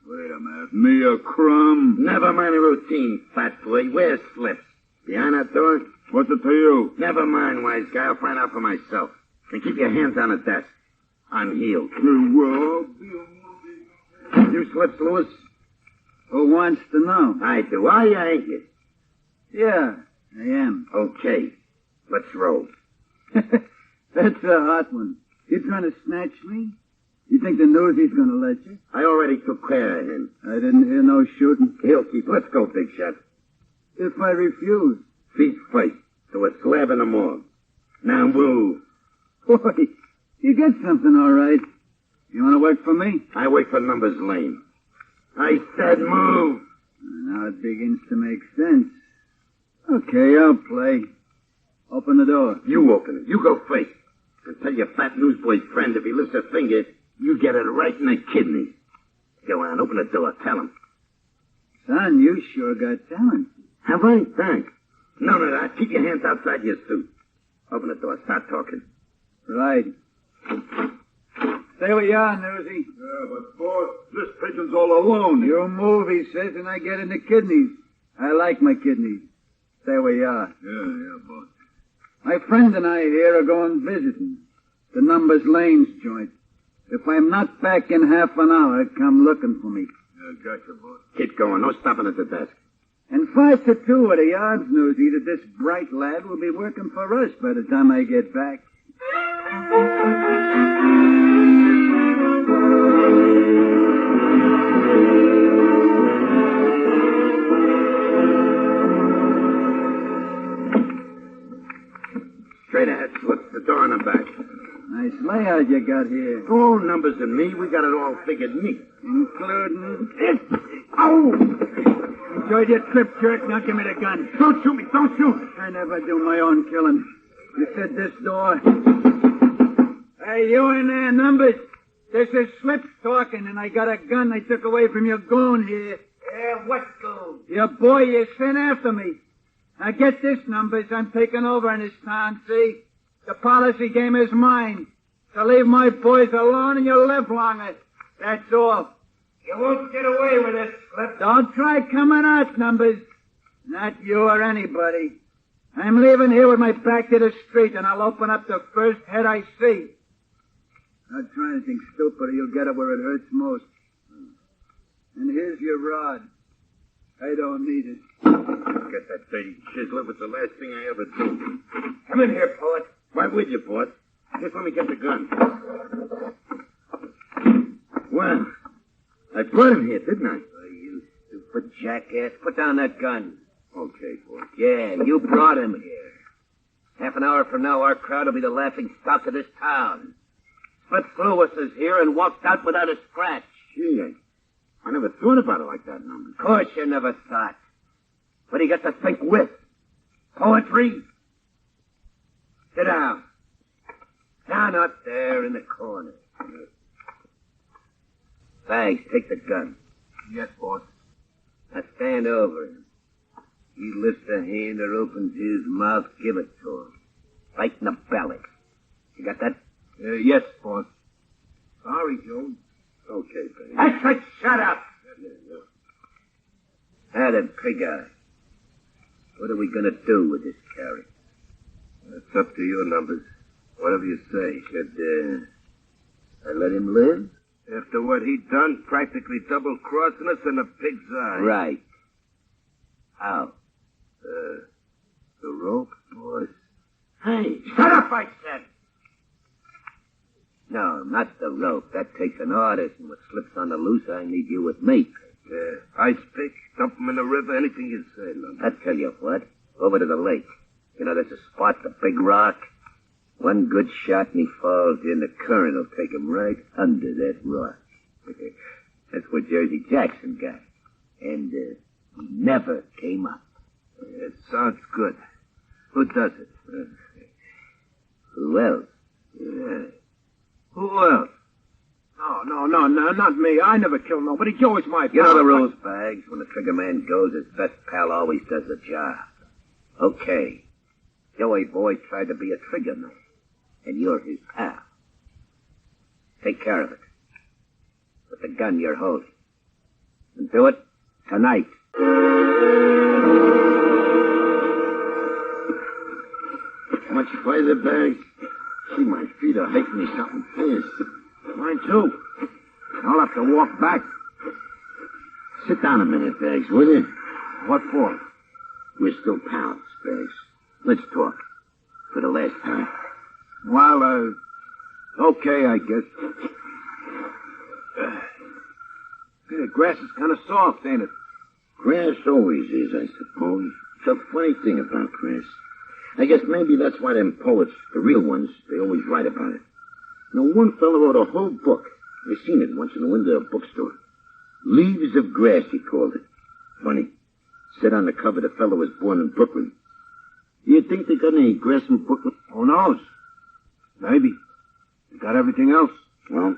Wait a minute. Me a crumb? Never mind the routine, fat boy. Where's Slips? Behind that door? What's it to you? Never mind, wise guy. I'll find out for myself. And keep your hands on the desk. I'm healed. Well, You Slips, Lewis? Who wants to know? I do. Are you, ain't you? Yeah, I am. Okay. Let's roll. That's a hot one. You trying to snatch me? You think the Newsy's gonna let you? I already took care of him. I didn't hear no shooting. He'll keep. Let's go, big shot. If I refuse? Feet first. To a slab in the morgue. Now move. Boy, you get something all right. You want to work for me? I work for Numbers Lane. I said move. Now it begins to make sense. Okay, I'll play. Open the door. You open it. You go first. And tell your fat newsboy friend if he lifts a finger, you get it right in the kidney. Go on, open the door. Tell him. Son, you sure got talent. Have I? Thanks. None of that. Keep your hands outside your suit. Open the door. Start talking. Right. Stay where you are, Newsy. Yeah, but, boss, this pigeon's all alone. You move, he says, and I get in the kidneys. I like my kidneys. Stay where you are. Yeah, boss. My friend and I here are going visiting. The Numbers Lanes joint. If I'm not back in half an hour, come looking for me. Yeah, gotcha, boss. Keep going. No stopping at the desk. And 5 to 2 at the odds, Newsy, that this bright lad will be working for us by the time I get back. Straight ahead, Slips. The door in the back. Nice layout you got here. Oh, Numbers and me, we got it all figured neat. Including... Oh! Enjoyed your trip, jerk. Now give me the gun. Don't shoot me. Don't shoot. I never do my own killing. You said this door. Hey, you in there, Numbers? This is Slips talking, and I got a gun I took away from your goon here. Yeah, what goon? Your boy you sent after me. Now get this, Numbers. I'm taking over in this town, see? The policy game is mine. To leave my boys alone and you live longer. That's all. You won't get away with it, Slips. Don't try coming out, Numbers. Not you or anybody. I'm leaving here with my back to the street, and I'll open up the first head I see. Not try anything stupid, or you'll get it where it hurts most. And here's your rod. I don't need it. Get that dirty chisel. It was the last thing I ever do. Come in here, poet. Why would you, poet? Just let me get the gun. Well, I brought him here, didn't I? Oh, you stupid jackass. Put down that gun. Okay, poet. Yeah, you brought him here. Half an hour from now, our crowd will be the laughing stock of this town. Slips Lewis is here and walked out without a scratch. Gee, I never thought about it like that, Numbers. Of course you never thought. What do you got to think with? Poetry? Sit down. Down up there in the corner. Thanks. Take the gun. Yes, boss. Now stand over him. He lifts a hand or opens his mouth, give it to him. Right in the belly. You got that? Yes, boss. Sorry, Joe. Okay, baby. I said shut up! Now then, Peggy. What are we gonna do with this character? It's up to you, Numbers. Whatever you say. Should, I let him live? After what he done, practically double-crossing us in a pig's eye. Right. How? The rope, boss. Hey, shut up, I said! No, not the rope. That takes an artist, and what slips on the loose, I need you with me. Ice pick, dump him in the river, anything you say, Numbers. I tell you what, over to the lake. You know, there's a spot, the big rock. One good shot and he falls in. The current will take him right under that rock. That's what Jersey Jackson got. And, never came up. It sounds good. Who does it? Who else? Who else? No, not me. I never killed nobody. Joey's my pal. You know the rules, Bags. When the trigger man goes, his best pal always does the job. Okay. Joey Boy tried to be a trigger man, and you're his pal. Take care of it. With the gun you're holding. And do it tonight. Much further, Bags? See, my feet are hurting me something fierce. Mine too. I'll have to walk back. Sit down a minute, Bags, will you? What for? We're still pals, Bags. Let's talk. For the last time. Well, okay, I guess. The grass is kind of soft, ain't it? Grass always is, I suppose. It's a funny thing about grass. I guess maybe that's why them poets, the real ones, they always write about it. You know, one fella wrote a whole book. I seen it once in the window of a bookstore. Leaves of Grass, he called it. Funny. Said on the cover the fella was born in Brooklyn. You think they got any grass in Brooklyn? Who knows? Maybe. They got everything else. Well,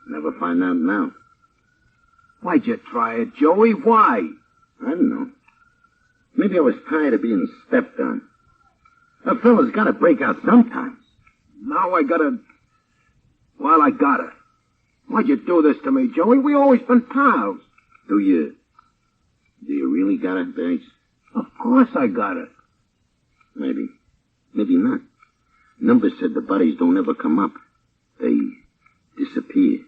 never find out now. Why'd you try it, Joey? Why? I don't know. Maybe I was tired of being stepped on. A fella's got to break out sometimes. Now I gotta... Well, I gotta. Why'd you do this to me, Joey? We always been pals. Do you really got it, Bags? Of course I got it. Maybe. Maybe not. Numbers said the bodies don't ever come up. They disappear.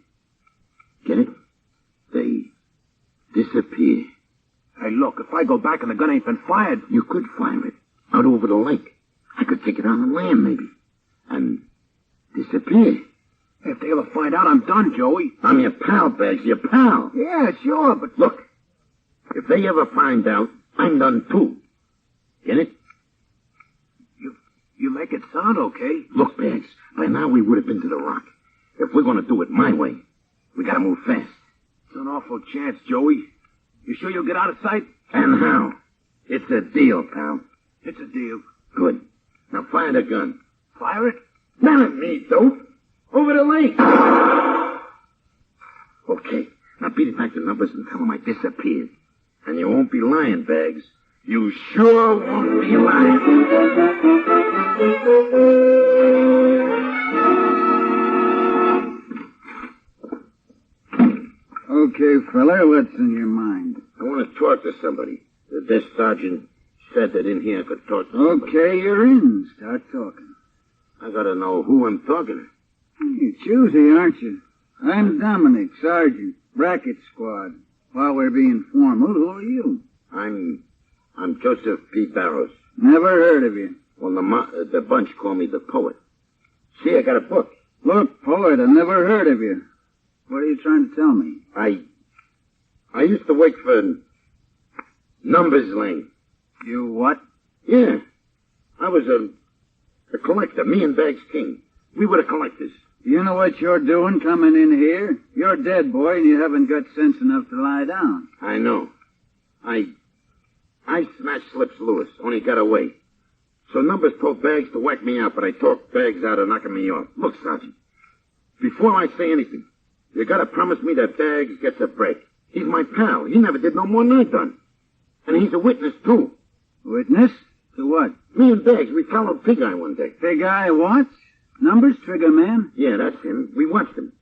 Get it? They disappear. Hey, look, if I go back and the gun ain't been fired... You could fire it. Out over the lake. I could take it on the land, maybe. And disappear. If they ever find out, I'm done, Joey. I'm your pal, Bags, your pal. Yeah, sure, but... Look, if they ever find out, I'm done too. Get it? You make it sound okay. Look, Bags, by now we would have been to the Rock. If we're going to do it my way, we got to move fast. It's an awful chance, Joey. You sure you'll get out of sight? And how? It's a deal, pal. It's a deal. Good. Now fire the gun. Fire it? Not at me, dope. Over the lake. Okay. Now beat it back to Numbers and tell them I disappeared. And you won't be lying, Bags. You sure won't be lying. Okay, fella, what's in your mind? I want to talk to somebody. The desk sergeant said that in here I could talk to somebody. Okay, you're in. Start talking. I gotta know who I'm talking to. You're choosy, aren't you? I'm Dominic, Sergeant, Bracket Squad. While we're being formal, who are you? I'm Joseph P. Barrows. Never heard of you. Well, the bunch call me the poet. See, I got a book. Look, poet, I never heard of you. What are you trying to tell me? I used to work for Numbers Lane. You what? Yeah. I was a collector, me and Bags King. We were the collectors. You know what you're doing coming in here? You're dead, boy, and you haven't got sense enough to lie down. I know. I smashed Slips Lewis, only got away. So Numbers told Bags to whack me out, but I talked Bags out of knocking me off. Look, Sergeant, before I say anything, you gotta promise me that Bags gets a break. He's my pal. He never did no more than I done. And he's a witness, too. Witness? To what? Me and Bags, we followed Pig Eye one day. Pig Eye what? Numbers, Trigger Man? Yeah, that's him. We watched him.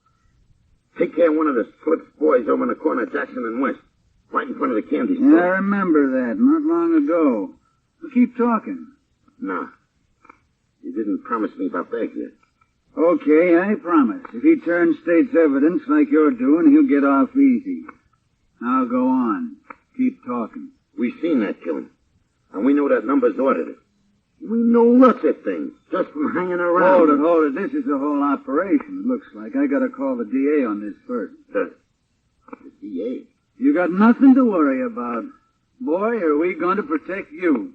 Take care of one of the Slips boys over in the corner of Jackson and West. Right in front of the candy store. Yeah, I remember that. Not long ago. Well, keep talking. No. You didn't promise me about Bags yet. Okay, I promise. If he turns state's evidence like you're doing, he'll get off easy. Now go on. Keep talking. We seen that killing. And we know that Numbers ordered it. We know lots of things, just from hanging around. Hold it. This is the whole operation, it looks like. I gotta call the DA on this first. The DA? You got nothing to worry about. Boy, are we going to protect you.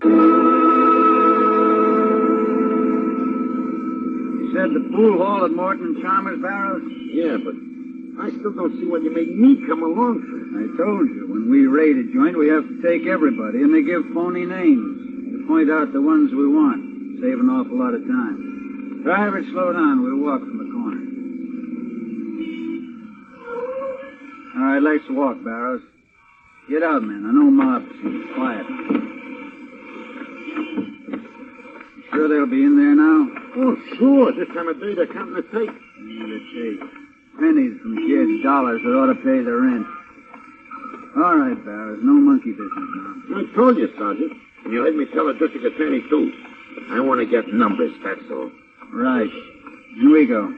You said the pool hall at Morton Chalmers, Barrows? Yeah, but I still don't see what you made me come along for. I told you, when we raid a joint, we have to take everybody, and they give phony names to point out the ones we want. Save an awful lot of time. Driver, slow down. We'll walk from the corner. All right, let's walk, Barrows. Get out, man. I know mobs. Quiet. Sure they'll be in there now? Oh, sure. This time of day, they're counting the tape. The tape. Pennies from kids, dollars that ought to pay the rent. All right, Barrows. No monkey business now. I told you, Sergeant. And you heard me tell the district attorney, too. I want to get numbers, that's all. Right. In we go.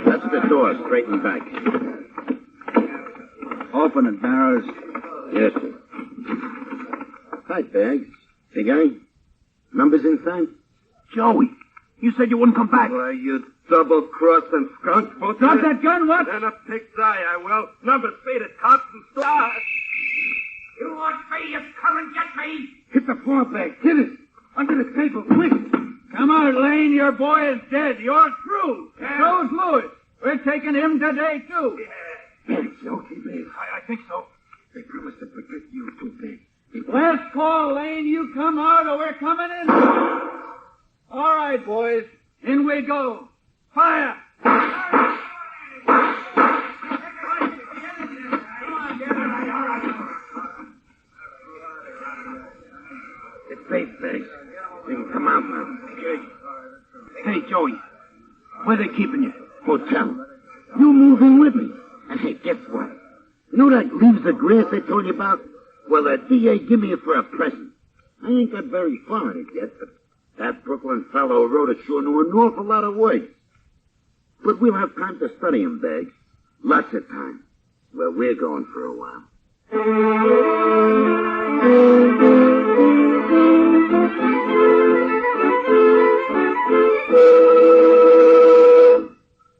That's the door, straight and back. Open it, Barrows. Yes, sir. Hi, Bags. Big guy? Numbers inside? Joey, you said you wouldn't come back. Why, you double-crossing skunk. Drop that gun, what? And a pig's eye, I will. Numbers faded, cops and stars. You want me? You come and get me. Hit the floor, Bags. Hit it. Under the table, quick. Come on, Lane. Your boy is dead. You're through. So's Lewis. We're taking him today, too. Bags, okay, Bags. I think so. They promised to protect you, too, Bags. Last call, Lane. You come out or we're coming in. All right, boys. In we go. Fire! It's safe, Bags. You can come out now. Hey, Joey, where they keeping you? Hotel. You move in with me. And hey, guess what? You know that leaves the grass I told you about? Well, the DA give me it for a present. I ain't got very far in it yet, but that Brooklyn fellow who wrote it sure knew an awful lot of words. But we'll have time to study him, Bags. Lots of time. Well, we're going for a while.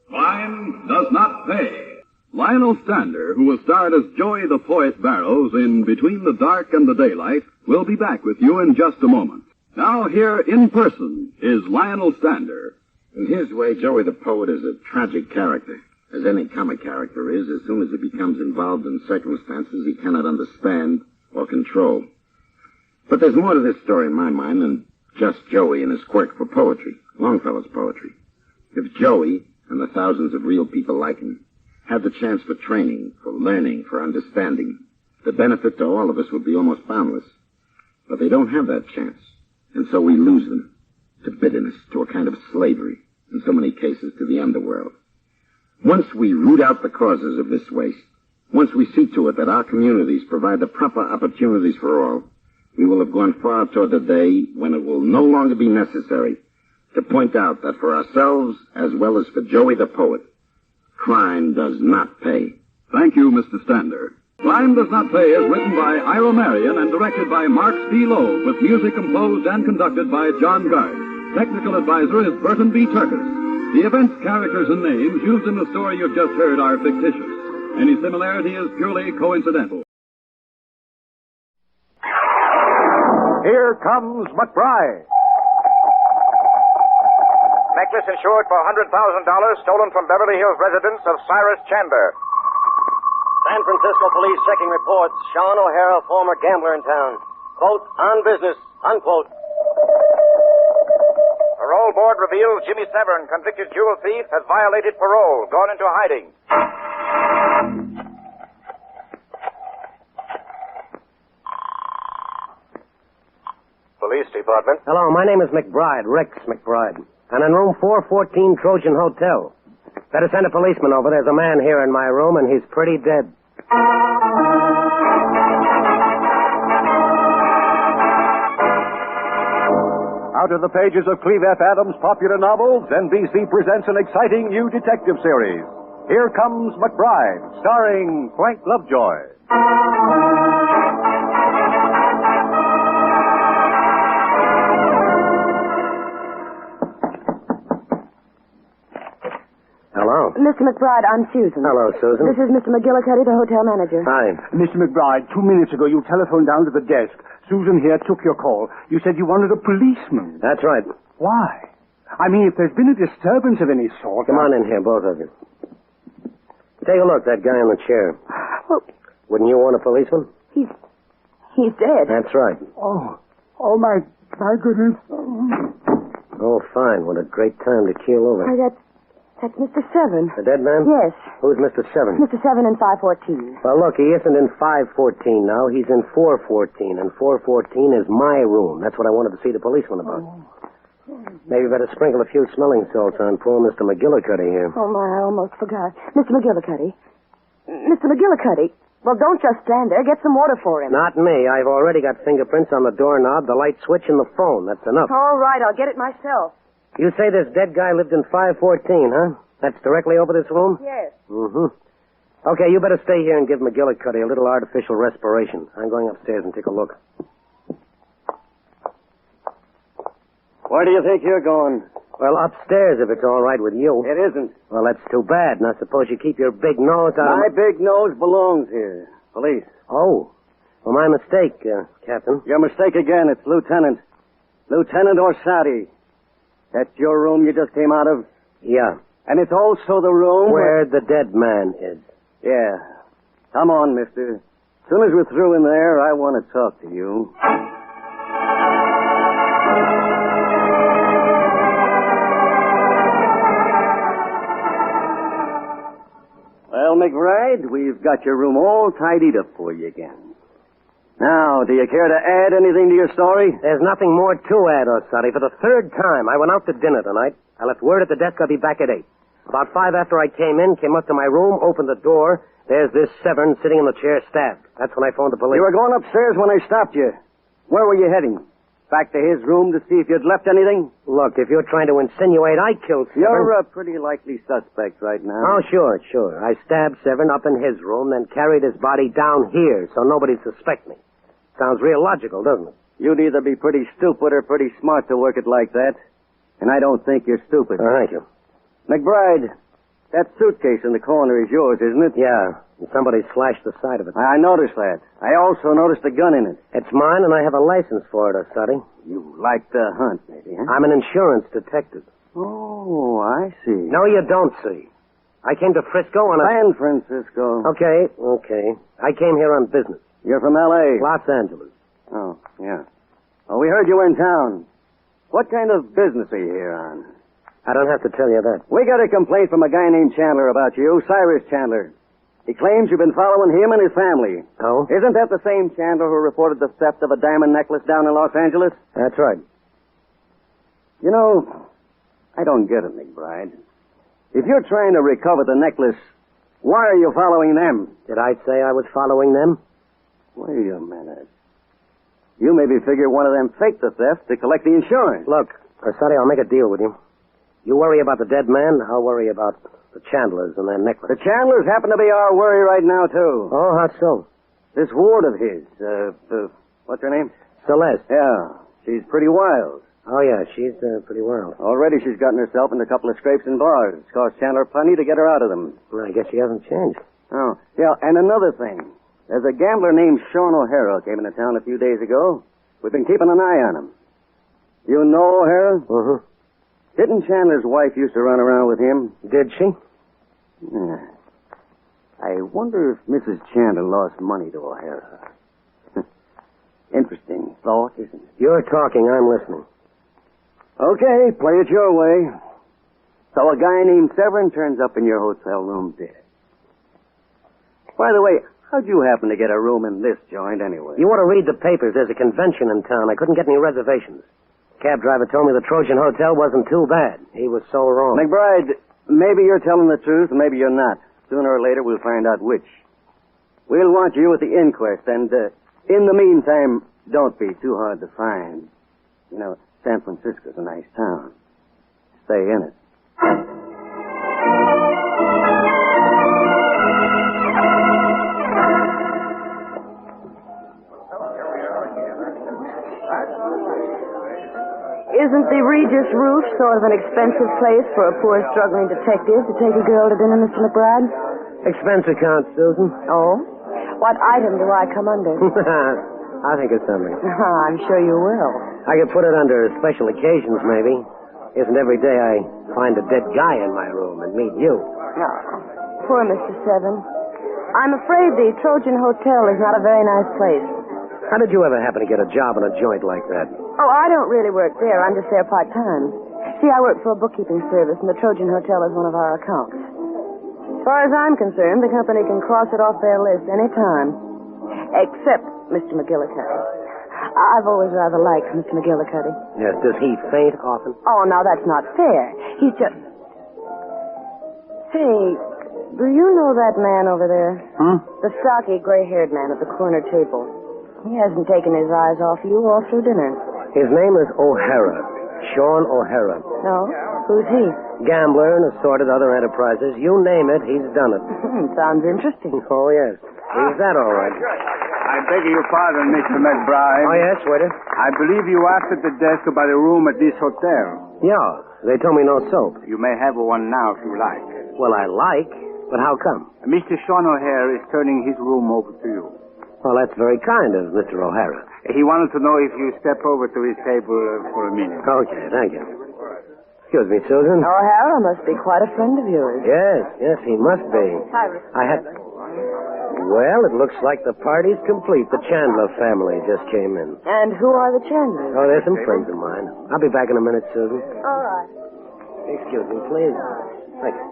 Crime Does Not Pay. Lionel Stander, who was starred as Joey the Poet Barrows in Between the Dark and the Daylight, will be back with you in just a moment. Now here in person is Lionel Stander. In his way, Joey the Poet is a tragic character, as any comic character is as soon as he becomes involved in circumstances he cannot understand or control. But there's more to this story in my mind than just Joey and his quirk for poetry, Longfellow's poetry. If Joey, and the thousands of real people like him, had the chance for training, for learning, for understanding, the benefit to all of us would be almost boundless. But they don't have that chance, and so we lose them to bitterness, to a kind of slavery, in so many cases to the underworld. Once we root out the causes of this waste, once we see to it that our communities provide the proper opportunities for all, we will have gone far toward the day when it will no longer be necessary to point out that for ourselves, as well as for Joey the Poet, crime does not pay. Thank you, Mr. Stander. Crime Does Not Pay is written by Ira Marion and directed by Mark C. Loeb, with music composed and conducted by John Garth. Technical advisor is Burton B. Turkis. The events, characters, and names used in the story you've just heard are fictitious. Any similarity is purely coincidental. Here comes McBride. Necklace insured for $100,000 stolen from Beverly Hills residence of Cyrus Chandler. San Francisco police checking reports. Sean O'Hara, former gambler in town. Quote, on business, unquote. Parole board reveals Jimmy Severn, convicted jewel thief, has violated parole, gone into hiding. Police department. Hello, my name is McBride, Rex McBride. I'm in room 414 Trojan Hotel. Better send a policeman over. There's a man here in my room, and he's pretty dead. Out of the pages of Cleve F. Adams' popular novels, NBC presents an exciting new detective series. Here Comes McBride, starring Frank Lovejoy. Hello. Mr. McBride, I'm Susan. Hello, Susan. This is Mr. McGillicuddy, the hotel manager. Hi. Mr. McBride, 2 minutes ago you telephoned down to the desk. Susan here took your call. You said you wanted a policeman. That's right. Why? I mean, if there's been a disturbance of any sort... Come on in here, both of you. Take a look, that guy in the chair. Well, Wouldn't you want a policeman? he's dead. That's right. Oh, my goodness. Oh, fine. What a great time to keel over. Why, that's Mr. Seven. The dead man? Yes. Who's Mr. Seven? Mr. Seven in 514. Well, look, he isn't in 514 now. He's in 414, and 414 is my room. That's what I wanted to see the policeman about. Maybe better sprinkle a few smelling salts on poor Mr. McGillicuddy here. Oh, my, I almost forgot. Mr. McGillicuddy. Mr. McGillicuddy. Well, don't just stand there. Get some water for him. Not me. I've already got fingerprints on the doorknob, the light switch, and the phone. That's enough. All right, I'll get it myself. You say this dead guy lived in 514, huh? That's directly over this room? Yes. Mm-hmm. Okay, you better stay here and give McGillicuddy a little artificial respiration. I'm going upstairs and take a look. Where do you think you're going? Well, upstairs, if it's all right with you. It isn't. Well, that's too bad. Now, suppose you keep your big nose out My of... big nose belongs here. Police. Oh. Well, my mistake, Captain. Your mistake again. It's Lieutenant. Lieutenant Orsatti. That's your room you just came out of? Yeah. And it's also the room where the dead man is. Yeah. Come on, mister. As soon as we're through in there, I want to talk to you. Well, McBride, we've got your room all tidied up for you again. Now, do you care to add anything to your story? There's nothing more to add, Orsatti. For the third time, I went out to dinner tonight. I left word at the desk I'll be back at 8. About 5 after I came up to my room, opened the door. There's this Severn sitting in the chair stabbed. That's when I phoned the police. You were going upstairs when I stopped you. Where were you heading? Back to his room to see if you'd left anything? Look, if you're trying to insinuate I killed Severn... You're a pretty likely suspect right now. Oh, sure. I stabbed Severn up in his room, then carried his body down here so nobody'd suspect me. Sounds real logical, doesn't it? You'd either be pretty stupid or pretty smart to work it like that. And I don't think you're stupid. Oh, thank you. McBride, that suitcase in the corner is yours, isn't it? Yeah. Somebody slashed the side of it. I noticed that. I also noticed a gun in it. It's mine, and I have a license for it, Orsatti. You like to hunt, maybe, huh? I'm an insurance detective. Oh, I see. No, you don't see. I came to Frisco on a... San Francisco. Okay. I came here on business. You're from L.A.? Los Angeles. Oh, yeah. Oh, we heard you were in town. What kind of business are you here on? I don't have to tell you that. We got a complaint from a guy named Chandler about you, Cyrus Chandler. He claims you've been following him and his family. Oh? Isn't that the same Chandler who reported the theft of a diamond necklace down in Los Angeles? That's right. You know, I don't get it, McBride. If you're trying to recover the necklace, why are you following them? Did I say I was following them? Wait a minute. You maybe figure one of them faked the theft to collect the insurance. Look, Orsatti, I'll make a deal with you. You worry about the dead man, I'll worry about the Chandlers and their necklace. The Chandlers happen to be our worry right now, too. Oh, how so? This ward of his, what's her name? Celeste. Yeah, she's pretty wild. Oh, yeah, she's pretty wild. Already she's gotten herself into a couple of scrapes and bars. It's cost Chandler plenty to get her out of them. Well, I guess she hasn't changed. Oh, yeah, and another thing. There's a gambler named Sean O'Hara came into town a few days ago. We've been keeping an eye on him. You know O'Hara? Uh-huh. Didn't Chandler's wife used to run around with him? Did she? Yeah. I wonder if Mrs. Chandler lost money to O'Hara. Interesting thought, isn't it? You're talking, I'm listening. Okay, play it your way. So a guy named Severn turns up in your hotel room dead. By the way, how'd you happen to get a room in this joint anyway? You want to read the papers. There's a convention in town. I couldn't get any reservations. Cab driver told me the Trojan Hotel wasn't too bad. He was so wrong. McBride, maybe you're telling the truth, maybe you're not. Sooner or later, we'll find out which. We'll want you at the inquest, and in the meantime, don't be too hard to find. You know, San Francisco's a nice town. Stay in it. Isn't the Regis Roof sort of an expensive place for a poor struggling detective to take a girl to dinner, Mr. McBride? Expense account, Susan. Oh? What item do I come under? I think it's something. I'm sure you will. I could put it under special occasions, maybe. Isn't every day I find a dead guy in my room and meet you. No. before, Mr. Seven. I'm afraid the Trojan Hotel is not a very nice place. How did you ever happen to get a job in a joint like that? Oh, I don't really work there. I'm just there part-time. See, I work for a bookkeeping service, and the Trojan Hotel is one of our accounts. As far as I'm concerned, the company can cross it off their list any time. Except Mr. McGillicuddy. I've always rather liked Mr. McGillicuddy. Yes, does he faint often? Oh, now that's not fair. He's just... Say, do you know that man over there? The stocky, gray-haired man at the corner table. He hasn't taken his eyes off you all through dinner. His name is O'Hara. Sean O'Hara. No? Who's he? Gambler and assorted other enterprises. You name it, he's done it. Sounds interesting. Oh, yes. He's that all right. I beg your pardon, Mr. McBride. Oh, yes, waiter? I believe you asked at the desk about a room at this hotel. Yeah, they told me no soap. You may have one now if you like. Well, I like, but how come? Mr. Sean O'Hare is turning his room over to you. Well, that's very kind of Mr. O'Hara. He wanted to know if you step over to his table for a minute. Okay, thank you. Excuse me, Susan. O'Hara must be quite a friend of yours. Yes, he must be. I had... Well, it looks like the party's complete. The Chandler family just came in. And who are the Chandlers? Oh, they're some friends of mine. I'll be back in a minute, Susan. All right. Excuse me, please. Thank you.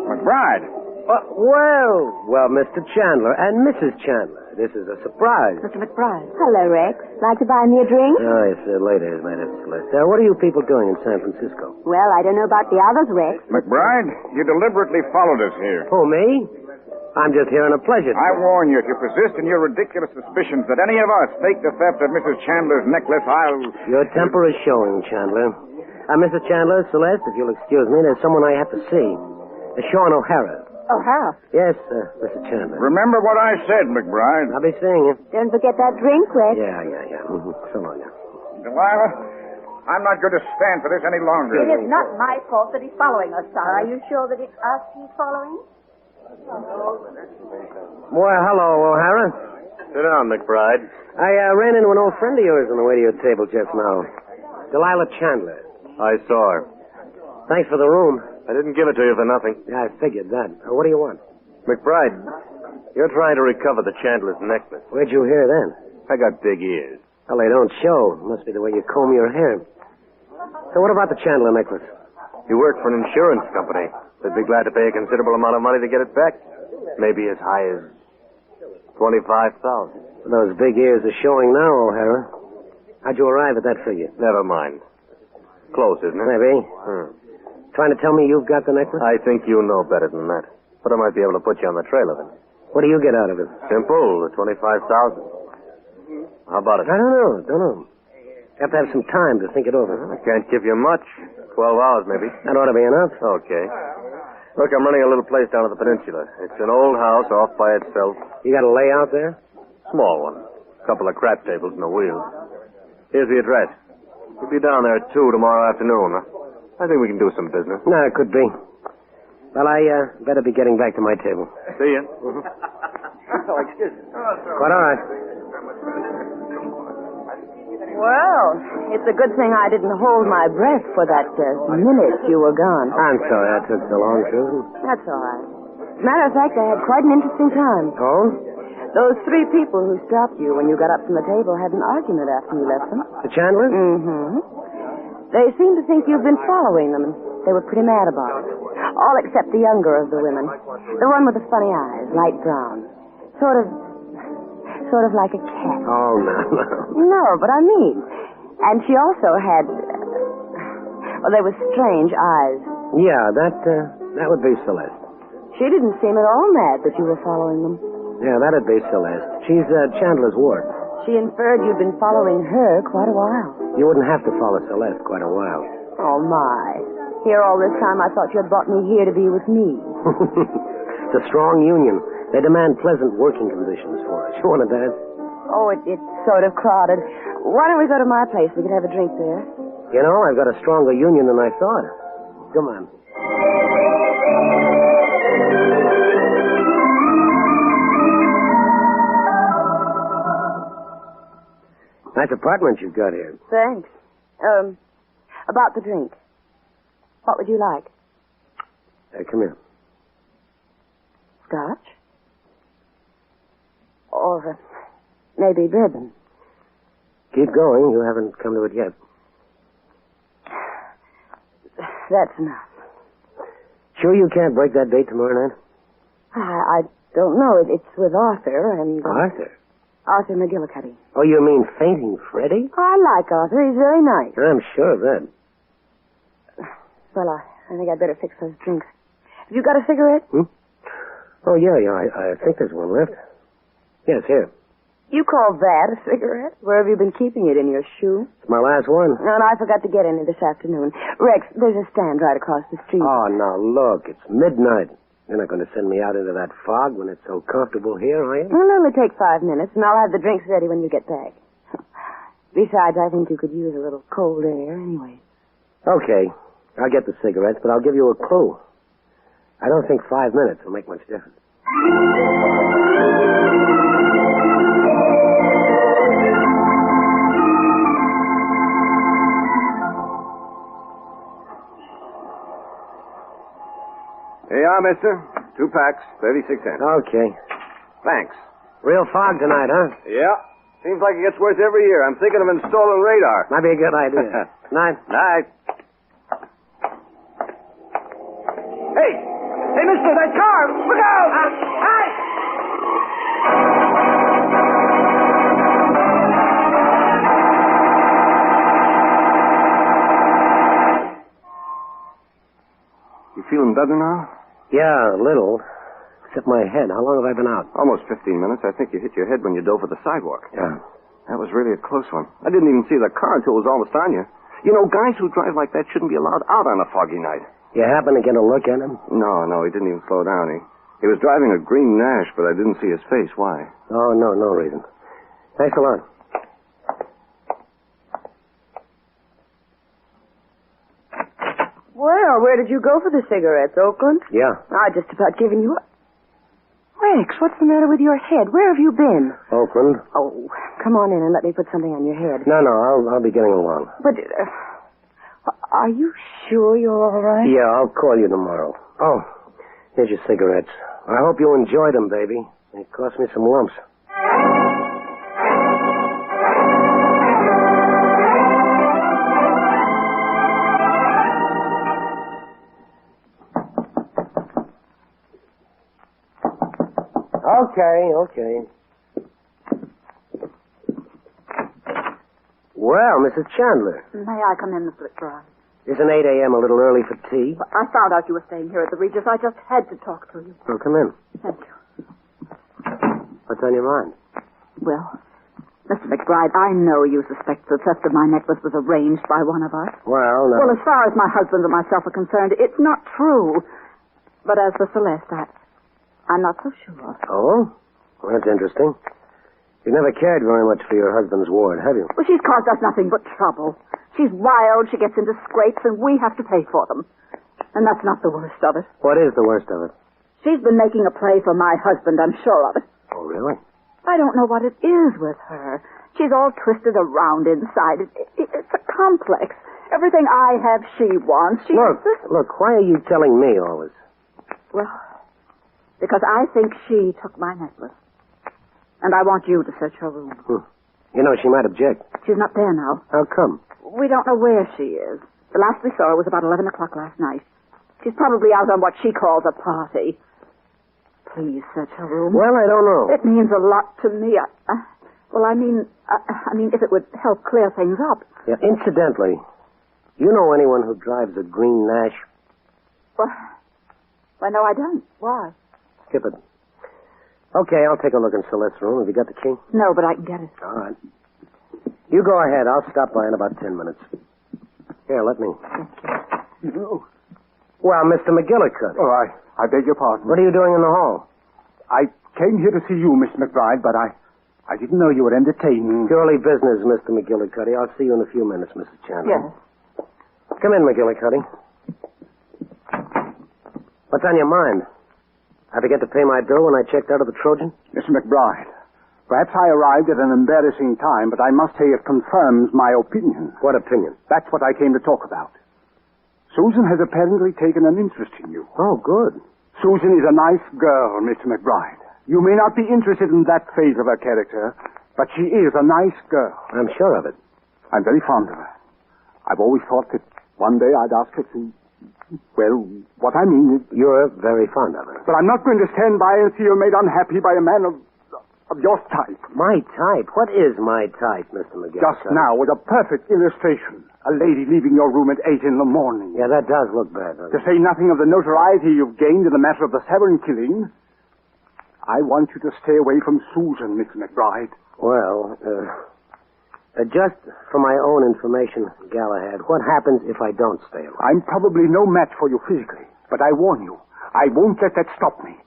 McBride. Well, Mr. Chandler and Mrs. Chandler. This is a surprise. Mr. McBride. Hello, Rex. Like to buy me a drink? Oh, it's later, Celeste. What are you people doing in San Francisco? Well, I don't know about the others, Rex. McBride, you deliberately followed us here. Who, me? I'm just here on a pleasure. I warn you, if you persist in your ridiculous suspicions that any of us faked the theft of Mrs. Chandler's necklace, I'll... Your temper is showing, Chandler. Mrs. Chandler, Celeste, if you'll excuse me, there's someone I have to see. Sean O'Hara. O'Hara? Yes, Mr. Chandler. Remember what I said, McBride. I'll be seeing you. Don't forget that drink, Rex. Yeah. So long, yeah. Delilah, I'm not going to stand for this any longer. It is not my fault that he's following us, sir. Are you sure that it's us he's following? Well, hello, O'Hara. Sit down, McBride. I ran into an old friend of yours on the way to your table just now. Delilah Chandler. I saw her. Thanks for the room. I didn't give it to you for nothing. Yeah, I figured that. What do you want? McBride, you're trying to recover the Chandler's necklace. Where'd you hear then? I got big ears. Well, they don't show. Must be the way you comb your hair. So what about the Chandler necklace? You work for an insurance company. They'd be glad to pay a considerable amount of money to get it back. Maybe as high as $25,000. Those big ears are showing now, O'Hara. How'd you arrive at that figure? Never mind. Close, isn't it? Maybe. Trying to tell me you've got the necklace? I think you know better than that. But I might be able to put you on the trail of it. What do you get out of it? Simple, the $25,000. How about it? I don't know. Have to have some time to think it over. I can't give you much. 12 hours, maybe. That ought to be enough. Okay. Look, I'm running a little place down at the peninsula. It's an old house off by itself. You got a layout there? Small one. A couple of crap tables and a wheel. Here's the address. We'll be down there at 2 tomorrow afternoon. I think we can do some business. No, it could be. Well, I better be getting back to my table. See ya. Excuse me. Quite all right. Well, it's a good thing I didn't hold my breath for that minute you were gone. I'm sorry I took so long, Susan. That's all right. Matter of fact, I had quite an interesting time. Oh? Those 3 people who stopped you when you got up from the table had an argument after you left them. The Chandler? Mm-hmm. They seem to think you've been following them, and they were pretty mad about it. All except the younger of the women. The one with the funny eyes, light brown. Sort of like a cat. Oh, no. No, but I mean. And she also had... they were strange eyes. Yeah, that would be Celeste. She didn't seem at all mad that you were following them. Yeah, that'd be Celeste. She's Chandler's ward. She inferred you'd been following her quite a while. You wouldn't have to follow Celeste quite a while. Oh, my. Here all this time I thought you had brought me here to be with me. It's a strong union. They demand pleasant working conditions for us. You want to dance? Oh, it's sort of crowded. Why don't we go to my place? We could have a drink there. You know, I've got a stronger union than I thought. Come on. Nice apartment you've got here. Thanks. About the drink. What would you like? Come here. Scotch? Or maybe bourbon? Keep going. You haven't come to it yet. That's enough. Sure you can't break that date tomorrow night? I don't know. It's with Arthur and... Arthur? Arthur McGillicuddy. Oh, you mean Fainting Freddy? I like Arthur. He's very nice. I'm sure of that. Well, I think I'd better fix those drinks. Have you got a cigarette? Oh, yeah. I think there's one left. Yes, here. You call that a cigarette? Where have you been keeping it? In your shoe? It's my last one. And I forgot to get any this afternoon. Rex, there's a stand right across the street. Oh, now, look. It's midnight. You're not going to send me out into that fog when it's so comfortable here, are you? It'll only take 5 minutes, and I'll have the drinks ready when you get back. Besides, I think you could use a little cold air anyway. Okay. I'll get the cigarettes, but I'll give you a clue. I don't think 5 minutes will make much difference. Here you are, mister. 2 packs, 36 cents. Okay. Thanks. Real fog tonight, huh? Yeah. Seems like it gets worse every year. I'm thinking of installing radar. Might be a good idea. Night. Night. Hey! Hey, mister, that car! Look out! Hey! You feeling better now? Yeah, a little. Except my head. How long have I been out? Almost 15 minutes. I think you hit your head when you dove for the sidewalk. Yeah. That was really a close one. I didn't even see the car until it was almost on you. You know, guys who drive like that shouldn't be allowed out on a foggy night. You happen to get a look at him? No, he didn't even slow down. He was driving a green Nash, but I didn't see his face. Why? Oh, no reason. Thanks a lot. Well, where did you go for the cigarettes, Oakland? Yeah. I just about given you up. Rex, what's the matter with your head? Where have you been? Oakland. Oh, come on in and let me put something on your head. No, I'll be getting along. But, are you sure you're all right? Yeah, I'll call you tomorrow. Oh, here's your cigarettes. I hope you enjoyed them, baby. They cost me some lumps. Okay. Well, Mrs. Chandler. May I come in, Mr. McBride? Isn't 8 a.m. a little early for tea? I found out you were staying here at the Regis. I just had to talk to you. Oh, come in. Thank you. What's on your mind? Well, Mr. McBride, I know you suspect the theft of my necklace was arranged by one of us. Well, no. Well, as far as my husband and myself are concerned, it's not true. But as for Celeste, I'm not so sure. Oh? Well, that's interesting. You never cared very much for your husband's ward, have you? Well, she's caused us nothing but trouble. She's wild, she gets into scrapes, and we have to pay for them. And that's not the worst of it. What is the worst of it? She's been making a play for my husband, I'm sure of it. Oh, really? I don't know what it is with her. She's all twisted around inside. It's a complex. Everything I have, she wants. Look, why are you telling me all this? Well, because I think she took my necklace. And I want you to search her room. You know, she might object. She's not there now. How come? We don't know where she is. The last we saw her was about 11 o'clock last night. She's probably out on what she calls a party. Please search her room. Well, I don't know. It means a lot to me. I mean, if it would help clear things up. Yeah, incidentally, you know anyone who drives a green Nash? Why, no, I don't. Why? Skip it. Okay, I'll take a look in Celeste's room. Have you got the key? No, but I can get it. All right. You go ahead. I'll stop by in about 10 minutes. Here, let me. Thank you. Well, Mr. McGillicuddy. Oh, I beg your pardon. What are you doing in the hall? I came here to see you, Miss McBride, but I didn't know you were entertaining. Purely business, Mr. McGillicuddy. I'll see you in a few minutes, Mrs. Chandler. Yes. Come in, McGillicuddy. What's on your mind? I forget to pay my bill when I checked out of the Trojan? Mr. McBride, perhaps I arrived at an embarrassing time, but I must say it confirms my opinion. What opinion? That's what I came to talk about. Susan has apparently taken an interest in you. Oh, good. Susan is a nice girl, Mr. McBride. You may not be interested in that phase of her character, but she is a nice girl. I'm sure of it. I'm very fond of her. I've always thought that one day I'd ask her to... Well, what I mean is... You're very fond of her. But I'm not going to stand by and see her made unhappy by a man of your type. My type? What is my type, Mr. McGill? Just now, with a perfect illustration. A lady leaving your room at 8 in the morning. Yeah, that does look bad, doesn't To it? say nothing of the notoriety you've gained in the matter of the Severn killing, I want you to stay away from Susan, Miss McBride. Well, just for my own information, Galahad, what happens if I don't stay away? I'm probably no match for you physically, but I warn you, I won't let that stop me.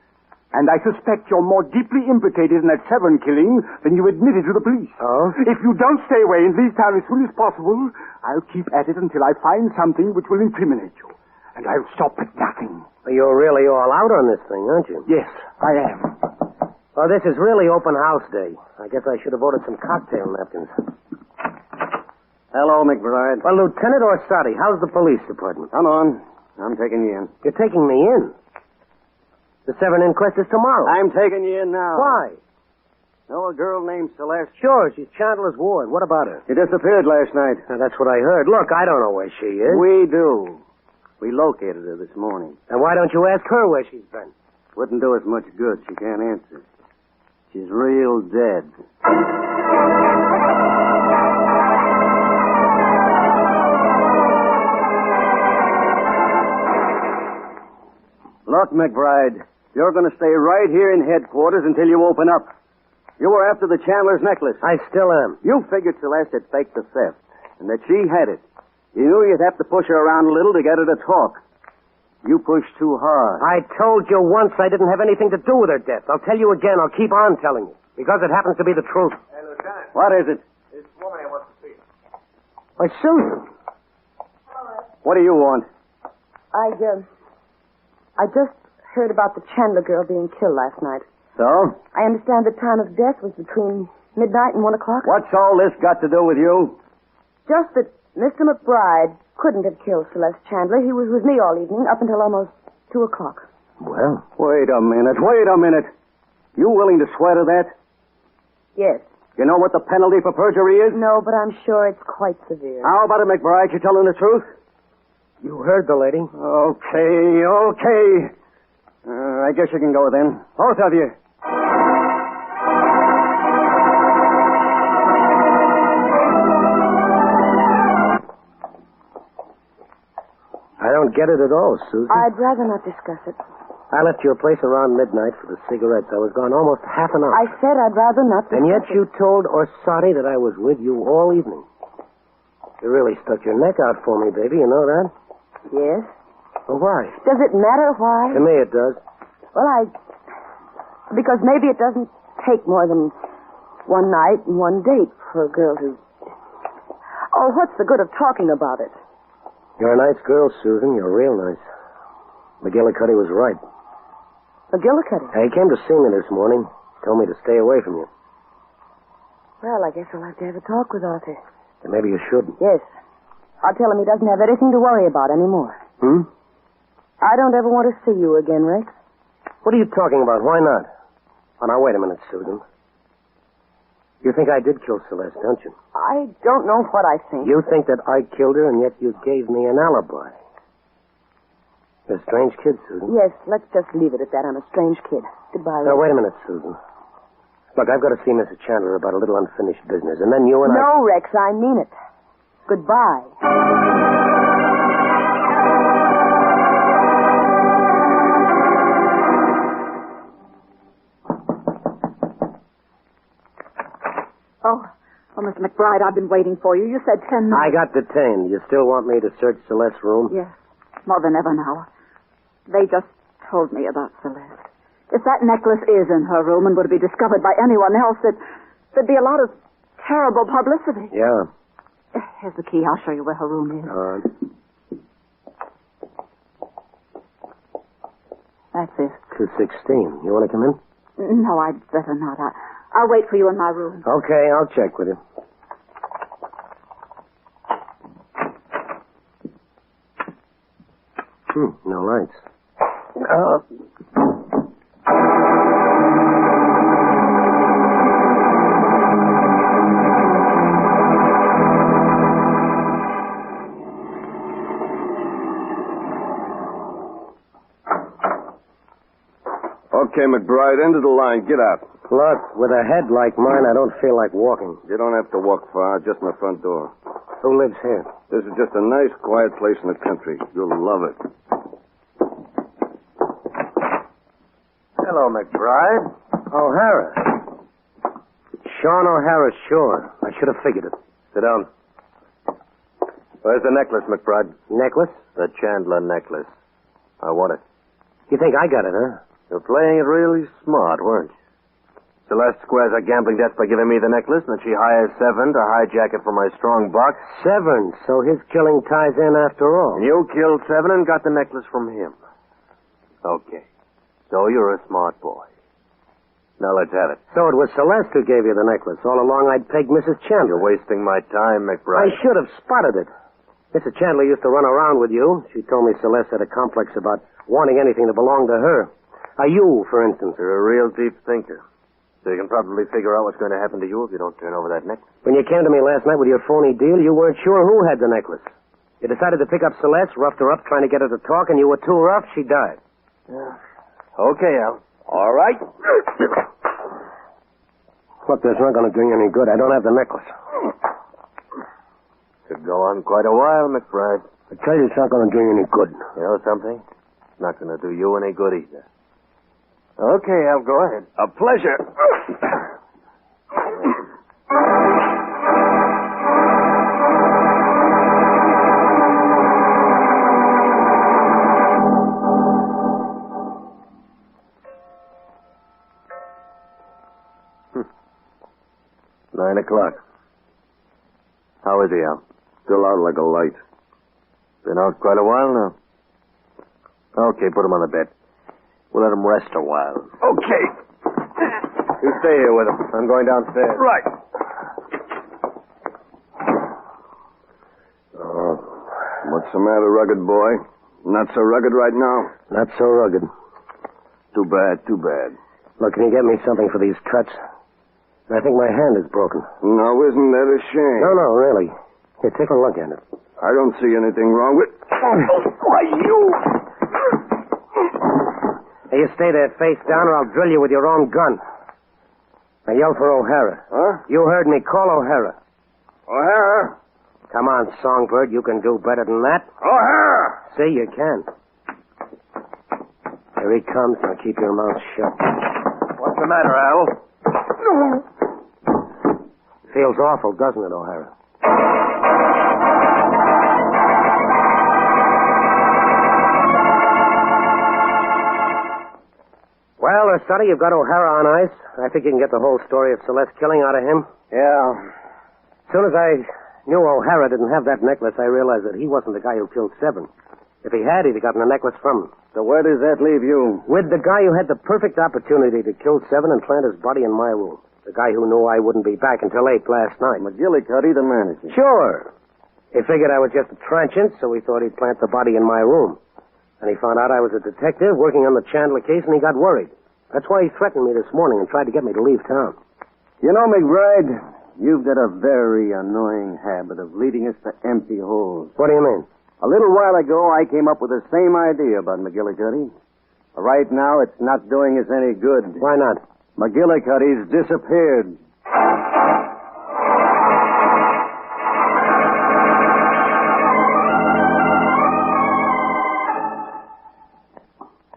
And I suspect you're more deeply implicated in that Severn killing than you admitted to the police. Oh? If you don't stay away and leave town as soon as possible, I'll keep at it until I find something which will incriminate you. And I'll stop at nothing. You're really all out on this thing, aren't you? Yes, I am. Well, this is really open house day. I guess I should have ordered some cocktail napkins. Hello, McBride. Well, Lieutenant Orsatti, how's the police department? Come on. I'm taking you in. You're taking me in? The Severn inquest is tomorrow. I'm taking you in now. Why? Know a girl named Celeste? Sure, she's Chandler's ward. What about her? She disappeared last night. Now, that's what I heard. Look, I don't know where she is. We do. We located her this morning. And why don't you ask her where she's been? Wouldn't do us much good. She can't answer. She's real dead. Look, McBride, you're going to stay right here in headquarters until you open up. You were after the Chandler's necklace. I still am. You figured Celeste had faked the theft, and that she had it. You knew you'd have to push her around a little to get her to talk. You pushed too hard. I told you once I didn't have anything to do with her death. I'll tell you again. I'll keep on telling you. Because it happens to be the truth. Hey, Lieutenant. What is it? This woman here wants to see you. Why, Susan. What do you want? I just heard about the Chandler girl being killed last night. So? I understand the time of death was between midnight and 1 o'clock. What's all this got to do with you? Just that Mr. McBride couldn't have killed Celeste Chandler. He was with me all evening up until almost 2 o'clock. Well? Wait a minute. You willing to swear to that? Yes. You know what the penalty for perjury is? No, but I'm sure it's quite severe. How about it, McBride? You telling the truth? You heard the lady. Okay. I guess you can go then. Both of you. I don't get it at all, Susan. I'd rather not discuss it. I left your place around midnight for the cigarettes. I was gone almost half an hour. I said I'd rather not discuss it. And yet you told Orsatti that I was with you all evening. You really stuck your neck out for me, baby. You know that? Yes. Well, why? Does it matter why? To me, it does. Well, because maybe it doesn't take more than one night and one date for a girl to... Oh, what's the good of talking about it? You're a nice girl, Susan. You're real nice. McGillicuddy was right. McGillicuddy? He came to see me this morning. Told me to stay away from you. Well, I guess I'll have to have a talk with Arthur. And maybe you shouldn't. Yes. I'll tell him he doesn't have anything to worry about anymore. I don't ever want to see you again, Rex. What are you talking about? Why not? Oh, now, wait a minute, Susan. You think I did kill Celeste, don't you? I don't know what I think. You think that I killed her, and yet you gave me an alibi. You're a strange kid, Susan. Yes, let's just leave it at that. I'm a strange kid. Goodbye, Rex. Now, wait a minute, Susan. Look, I've got to see Mrs. Chandler about a little unfinished business, and then you and No, Rex, I mean it. Goodbye. Oh, Miss McBride, I've been waiting for you. You said 10 minutes. I got detained. You still want me to search Celeste's room? Yes, more than ever now. They just told me about Celeste. If that necklace is in her room and were to be discovered by anyone else, there'd be a lot of terrible publicity. Yeah. Here's the key. I'll show you where her room is. All right. That's it. 216. You want to come in? No, I'd better not. I'll wait for you in my room. Okay, I'll check with you. No lights. Okay, McBride, end of the line. Get out. Look, with a head like mine, I don't feel like walking. You don't have to walk far, just in the front door. Who lives here? This is just a nice, quiet place in the country. You'll love it. Hello, McBride. O'Hara. Sean O'Hara, sure. I should have figured it. Sit down. Where's the necklace, McBride? Necklace? The Chandler necklace. I want it. You think I got it, huh? You're playing it really smart, weren't you? Celeste squares her gambling debts by giving me the necklace, and then she hires Severn to hijack it from my strong box. Severn, so his killing ties in after all. And you killed Severn and got the necklace from him. Okay. So you're a smart boy. Now let's have it. So it was Celeste who gave you the necklace. All along I'd pegged Mrs. Chandler. You're wasting my time, McBride. I should have spotted it. Mrs. Chandler used to run around with you. She told me Celeste had a complex about wanting anything that belonged to her. You, for instance. You're a real deep thinker. So you can probably figure out what's going to happen to you if you don't turn over that necklace. When you came to me last night with your phony deal, you weren't sure who had the necklace. You decided to pick up Celeste, roughed her up, trying to get her to talk, and you were too rough, she died. Okay, Al. All right. Look, that's not going to do you any good. I don't have the necklace. Could go on quite a while, McBride. I tell you, it's not going to do you any good. You know something? It's not going to do you any good either. Okay, Al, go ahead. A pleasure. Nine o'clock. How is he, Al? Still out like a light. Been out quite a while now. Okay, put him on the bed. We'll let him rest a while. Okay. You stay here with him. I'm going downstairs. Right. Oh. What's the matter, rugged boy? Not so rugged right now? Not so rugged. Too bad, too bad. Look, can you get me something for these cuts? I think my hand is broken. No, isn't that a shame? No, really. Here, take a look at it. I don't see anything wrong with... Why, you... Hey, you stay there face down or I'll drill you with your own gun. Now yell for O'Hara. Huh? You heard me. Call O'Hara. O'Hara? Come on, Songbird. You can do better than that. O'Hara! See, you can. Here he comes. Now keep your mouth shut. What's the matter, Al? Feels awful, doesn't it, O'Hara? Well, Sonny, you've got O'Hara on ice. I think you can get the whole story of Celeste killing out of him. Yeah. As soon as I knew O'Hara didn't have that necklace, I realized that he wasn't the guy who killed Severn. If he had, he'd have gotten the necklace from him. So where does that leave you? With the guy who had the perfect opportunity to kill Severn and plant his body in my room. The guy who knew I wouldn't be back until 8 last night. McGillicuddy, the manager. Sure. He figured I was just a transient, so he thought he'd plant the body in my room. And he found out I was a detective working on the Chandler case, and he got worried. That's why he threatened me this morning and tried to get me to leave town. You know, McBride, you've got a very annoying habit of leading us to empty holes. What do you mean? A little while ago, I came up with the same idea about McGillicuddy. Right now, it's not doing us any good. Why not? McGillicuddy's disappeared.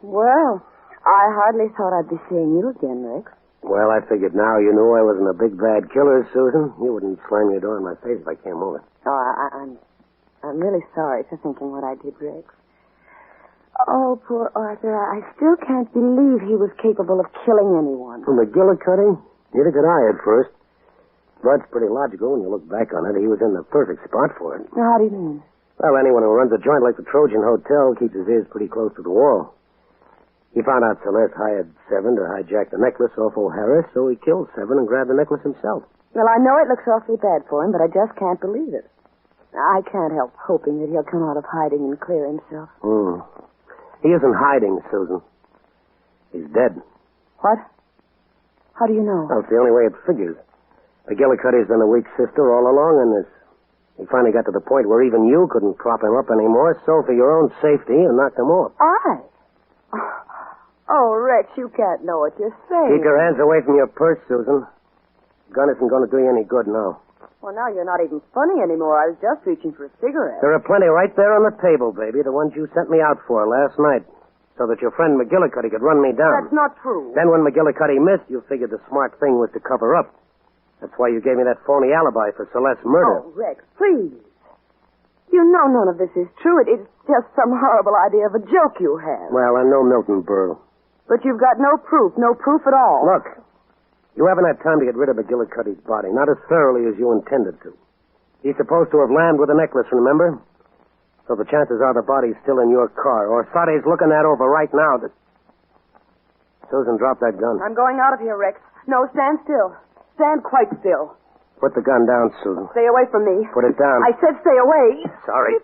Well, I hardly thought I'd be seeing you again, Rick. Well, I figured now you knew I wasn't a big bad killer, Susan. You wouldn't slam your door in my face if I came over. Oh, I'm really sorry for thinking what I did, Rick. Oh, poor Arthur. I still can't believe he was capable of killing anyone. From McGillicuddy? Neither could I at first. But it's pretty logical when you look back on it. He was in the perfect spot for it. How do you mean? Well, anyone who runs a joint like the Trojan Hotel keeps his ears pretty close to the wall. He found out Celeste hired Severn to hijack the necklace off O'Hara, so he killed Severn and grabbed the necklace himself. Well, I know it looks awfully bad for him, but I just can't believe it. I can't help hoping that he'll come out of hiding and clear himself. He isn't hiding, Susan. He's dead. What? How do you know? Well, it's the only way it figures. McGillicuddy's been a weak sister all along in this. He finally got to the point where even you couldn't prop him up anymore, so for your own safety, you knocked him off. I? Oh, Rex, you can't know what you're saying. Keep your hands away from your purse, Susan. The gun isn't going to do you any good now. Well, now you're not even funny anymore. I was just reaching for a cigarette. There are plenty right there on the table, baby, the ones you sent me out for last night, so that your friend McGillicuddy could run me down. That's not true. Then when McGillicuddy missed, you figured the smart thing was to cover up. That's why you gave me that phony alibi for Celeste's murder. Oh, Rex, please. You know none of this is true. It's just some horrible idea of a joke you have. Well, I know Milton Berle. But you've got no proof at all. Look, you haven't had time to get rid of McGillicuddy's body, not as thoroughly as you intended to. He's supposed to have landed with a necklace, remember? So the chances are the body's still in your car, or Sade's looking that over right now. Susan, drop that gun. I'm going out of here, Rex. No, stand still. Stand quite still. Put the gun down, Susan. Stay away from me. Put it down. I said stay away. Sorry.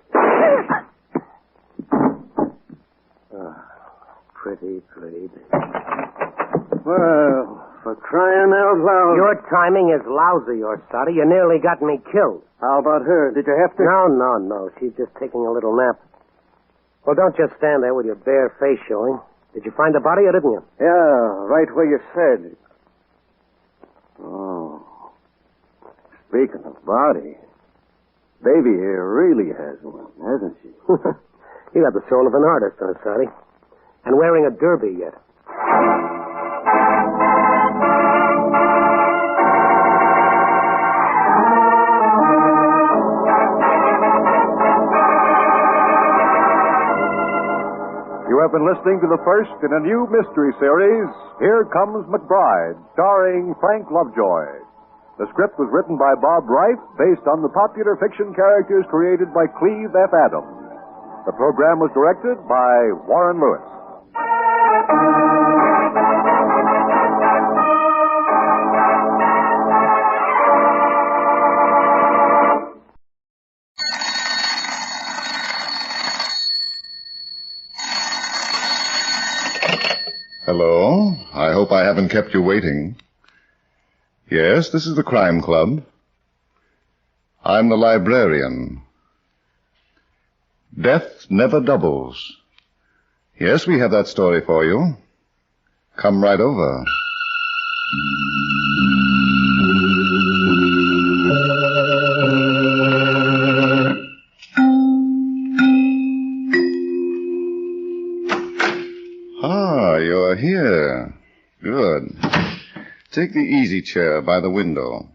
Pretty. Well, for crying out loud. Your timing is lousy, Orsatti. You nearly got me killed. How about her? Did you have to? No. She's just taking a little nap. Well, don't just stand there with your bare face showing. Did you find the body or didn't you? Yeah, right where you said. Oh. Speaking of body, baby here really has one, hasn't she? You got the soul of an artist, Orsatti. And wearing a derby yet. You have been listening to the first in a new mystery series, Here Comes McBride, starring Frank Lovejoy. The script was written by Bob Wright, based on the popular fiction characters created by Cleve F. Adams. The program was directed by Warren Lewis. Hello. I hope I haven't kept you waiting. Yes, this is the Crime Club. I'm the librarian. Death never doubles. Yes, we have that story for you. Come right over. Ah, you're here. Good. Take the easy chair by the window.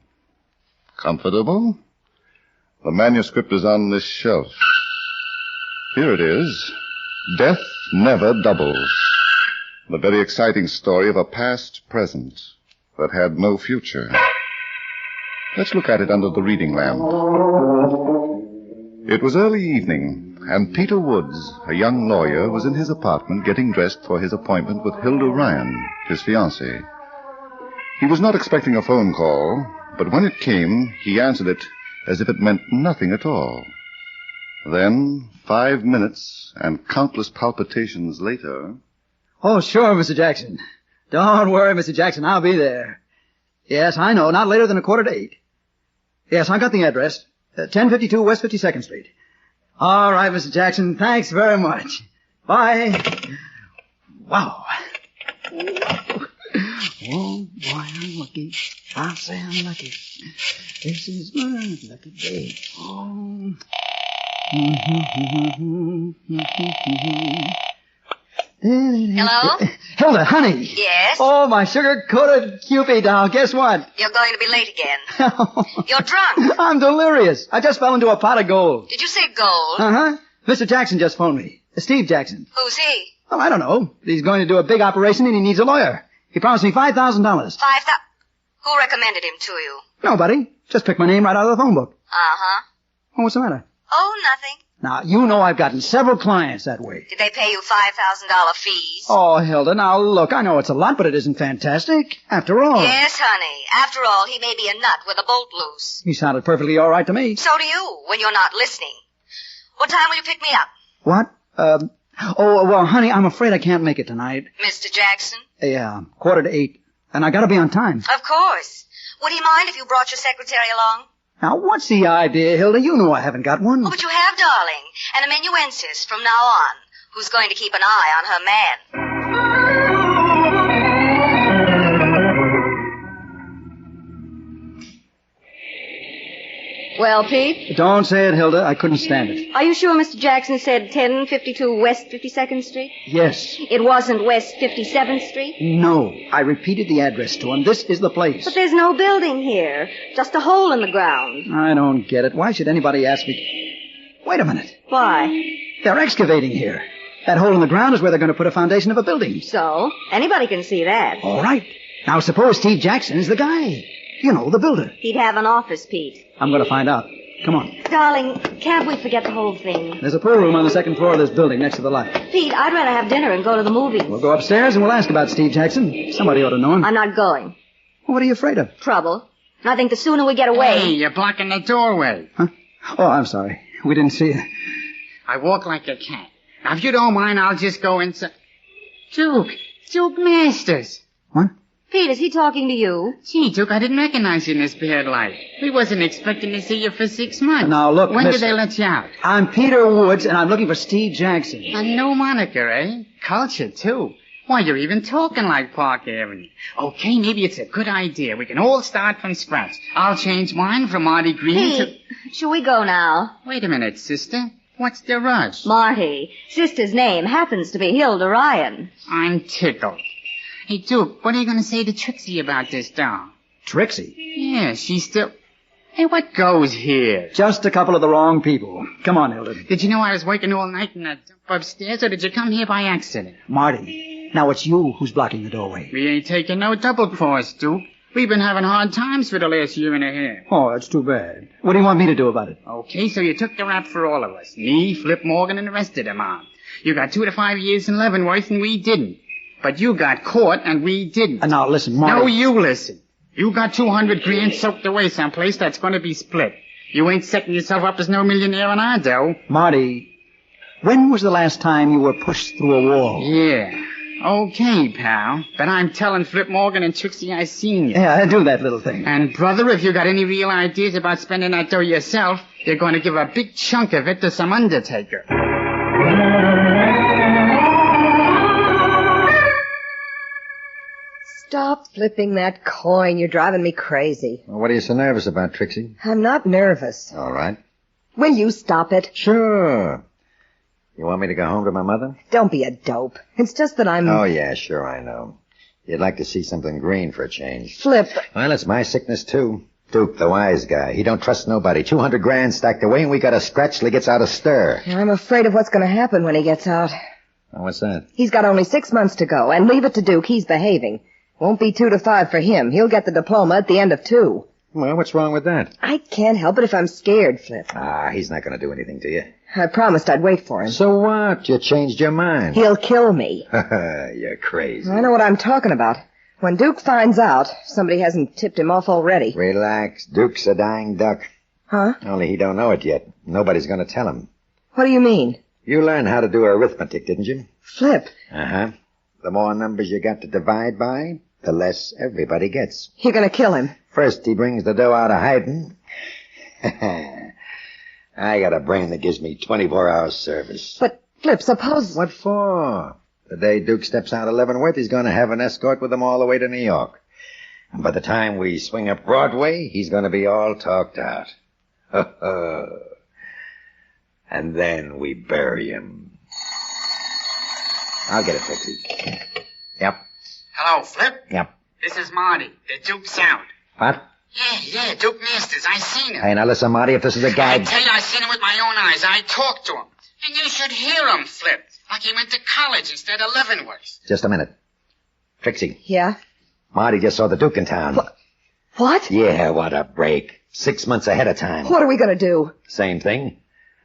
Comfortable? The manuscript is on this shelf. Here it is. Death Never Doubles. The very exciting story of a past present that had no future. Let's look at it under the reading lamp. It was early evening, and Peter Woods, a young lawyer, was in his apartment getting dressed for his appointment with Hilda Ryan, his fiancée. He was not expecting a phone call, but when it came, he answered it as if it meant nothing at all. Then, 5 minutes and countless palpitations later... Oh, sure, Mr. Jackson. Don't worry, Mr. Jackson, I'll be there. Yes, I know, not later than 7:45. Yes, I got the address. 1052 West 52nd Street. All right, Mr. Jackson, thanks very much. Bye. Wow. Oh, boy, I'm lucky. I'll say I'm lucky. This is my lucky day. Oh. Hello? Hilda, honey. Yes? Oh, my sugar-coated Cupid doll. Guess what? You're going to be late again. You're drunk. I'm delirious. I just fell into a pot of gold. Did you say gold? Uh-huh. Mr. Jackson just phoned me. Steve Jackson. Who's he? Well, I don't know. He's going to do a big operation and he needs a lawyer. He promised me $5,000. $5,000? Who recommended him to you? Nobody. Just picked my name right out of the phone book. Uh-huh. Oh, what's the matter? Oh, nothing. Now, you know I've gotten several clients that way. Did they pay you $5,000 fees? Oh, Hilda, now look, I know it's a lot, but it isn't fantastic. After all. Yes, honey. After all, he may be a nut with a bolt loose. He sounded perfectly all right to me. So do you, when you're not listening. What time will you pick me up? What? Oh, well, honey, I'm afraid I can't make it tonight. Mr. Jackson? Yeah, 7:45. And I gotta be on time. Of course. Would he mind if you brought your secretary along? Now, what's the idea, Hilda? You know I haven't got one. Oh, but you have, darling. An amanuensis from now on, who's going to keep an eye on her man. Well, Pete? Don't say it, Hilda. I couldn't stand it. Are you sure Mr. Jackson said 1052 West 52nd Street? Yes. It wasn't West 57th Street? No. I repeated the address to him. This is the place. But there's no building here. Just a hole in the ground. I don't get it. Why should anybody ask me? Wait a minute. Why? They're excavating here. That hole in the ground is where they're going to put a foundation of a building. So? Anybody can see that. All right. Now, suppose Steve Jackson is the guy. You know, the builder. He'd have an office, Pete. I'm going to find out. Come on. Darling, can't we forget the whole thing? There's a pool room on the second floor of this building next to the light. Pete, I'd rather have dinner and go to the movies. We'll go upstairs and we'll ask about Steve Jackson. Somebody ought to know him. I'm not going. What are you afraid of? Trouble. And I think the sooner we get away... Hey, you're blocking the doorway. Huh? Oh, I'm sorry. We didn't see you. I walk like a cat. Now, if you don't mind, I'll just go inside. Duke Masters. What? Pete, is he talking to you? Gee, Duke, I didn't recognize you in this bad light. We wasn't expecting to see you for 6 months. Now, look, when did they let you out? I'm Peter Woods, and I'm looking for Steve Jackson. A new moniker, eh? Culture, too. Why, you're even talking like Park Avenue. Okay, maybe it's a good idea. We can all start from scratch. I'll change mine from Marty Green Pete, shall we go now? Wait a minute, sister. What's the rush? Marty. Sister's name happens to be Hilda Ryan. I'm tickled. Hey, Duke, what are you going to say to Trixie about this doll? Trixie? Yeah, she's still... Hey, what goes here? Just a couple of the wrong people. Come on, Hilda. Did you know I was working all night in that dump upstairs, or did you come here by accident? Marty, now it's you who's blocking the doorway. We ain't taking no double cross, Duke. We've been having hard times for the last year and a half. Oh, that's too bad. What do you want me to do about it? Okay, so you took the rap for all of us. Me, Flip Morgan, and the rest of them on. You got 2 to 5 years in Leavenworth, and we didn't. But you got caught, and we didn't. Now, listen, Marty. No, you listen. You got 200 grand soaked away someplace that's going to be split. You ain't setting yourself up as no millionaire on our dough. Marty, when was the last time you were pushed through a wall? Yeah. Okay, pal. But I'm telling Flip Morgan and Trixie I seen you. Yeah, do that little thing. And, brother, if you got any real ideas about spending that dough yourself, you're going to give a big chunk of it to some undertaker. Stop flipping that coin. You're driving me crazy. Well, what are you so nervous about, Trixie? I'm not nervous. All right. Will you stop it? Sure. You want me to go home to my mother? Don't be a dope. It's just that I'm... Oh, yeah, sure, I know. You'd like to see something green for a change. Flip. Well, it's my sickness, too. Duke, the wise guy. He don't trust nobody. 200 grand stacked away, and we got a scratch till he gets out of stir. I'm afraid of what's going to happen when he gets out. Oh, what's that? He's got only 6 months to go, and leave it to Duke. He's behaving. Won't be 2 to 5 for him. He'll get the diploma at the end of 2. Well, what's wrong with that? I can't help it if I'm scared, Flip. Ah, he's not going to do anything to you. I promised I'd wait for him. So what? You changed your mind. He'll kill me. You're crazy. I know what I'm talking about. When Duke finds out, somebody hasn't tipped him off already. Relax. Duke's a dying duck. Huh? Only he don't know it yet. Nobody's going to tell him. What do you mean? You learned how to do arithmetic, didn't you? Flip. Uh-huh. The more numbers you got to divide by, the less everybody gets. You're going to kill him. First he brings the dough out of hiding. I got a brain that gives me 24 hours service. But, Flip, suppose... What for? The day Duke steps out of Leavenworth, he's going to have an escort with him all the way to New York. And by the time we swing up Broadway, he's going to be all talked out. And then we bury him. I'll get it, Trixie. Yep. Hello, Flip? Yep. This is Marty, the Duke's out. What? Yeah, Duke Masters. I seen him. Hey, now listen, Marty, if this is a guy... I tell you, I seen him with my own eyes. I talked to him. And you should hear him, Flip. Like he went to college instead of Leavenworth. Just a minute. Trixie. Yeah? Marty just saw the Duke in town. What? Yeah, what a break. 6 months ahead of time. What are we going to do? Same thing.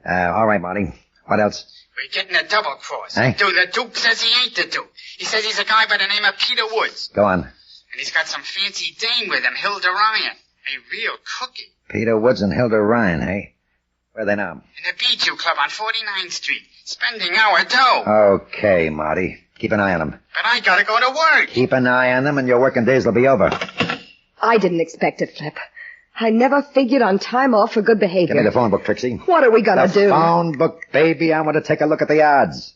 All right, Marty. What else? We're getting a double cross. Hey? Dude, the Duke says he ain't the Duke. He says he's a guy by the name of Peter Woods. Go on. And he's got some fancy dame with him, Hilda Ryan. A real cookie. Peter Woods and Hilda Ryan, hey? Where are they now? In the Bijou Club on 49th Street. Spending our dough. Okay, Marty. Keep an eye on them. But I gotta go to work. Keep an eye on them and your working days will be over. I didn't expect it, Flip. I never figured on time off for good behavior. Give me the phone book, Trixie. What are we gonna do? The phone book, baby. I want to take a look at the odds.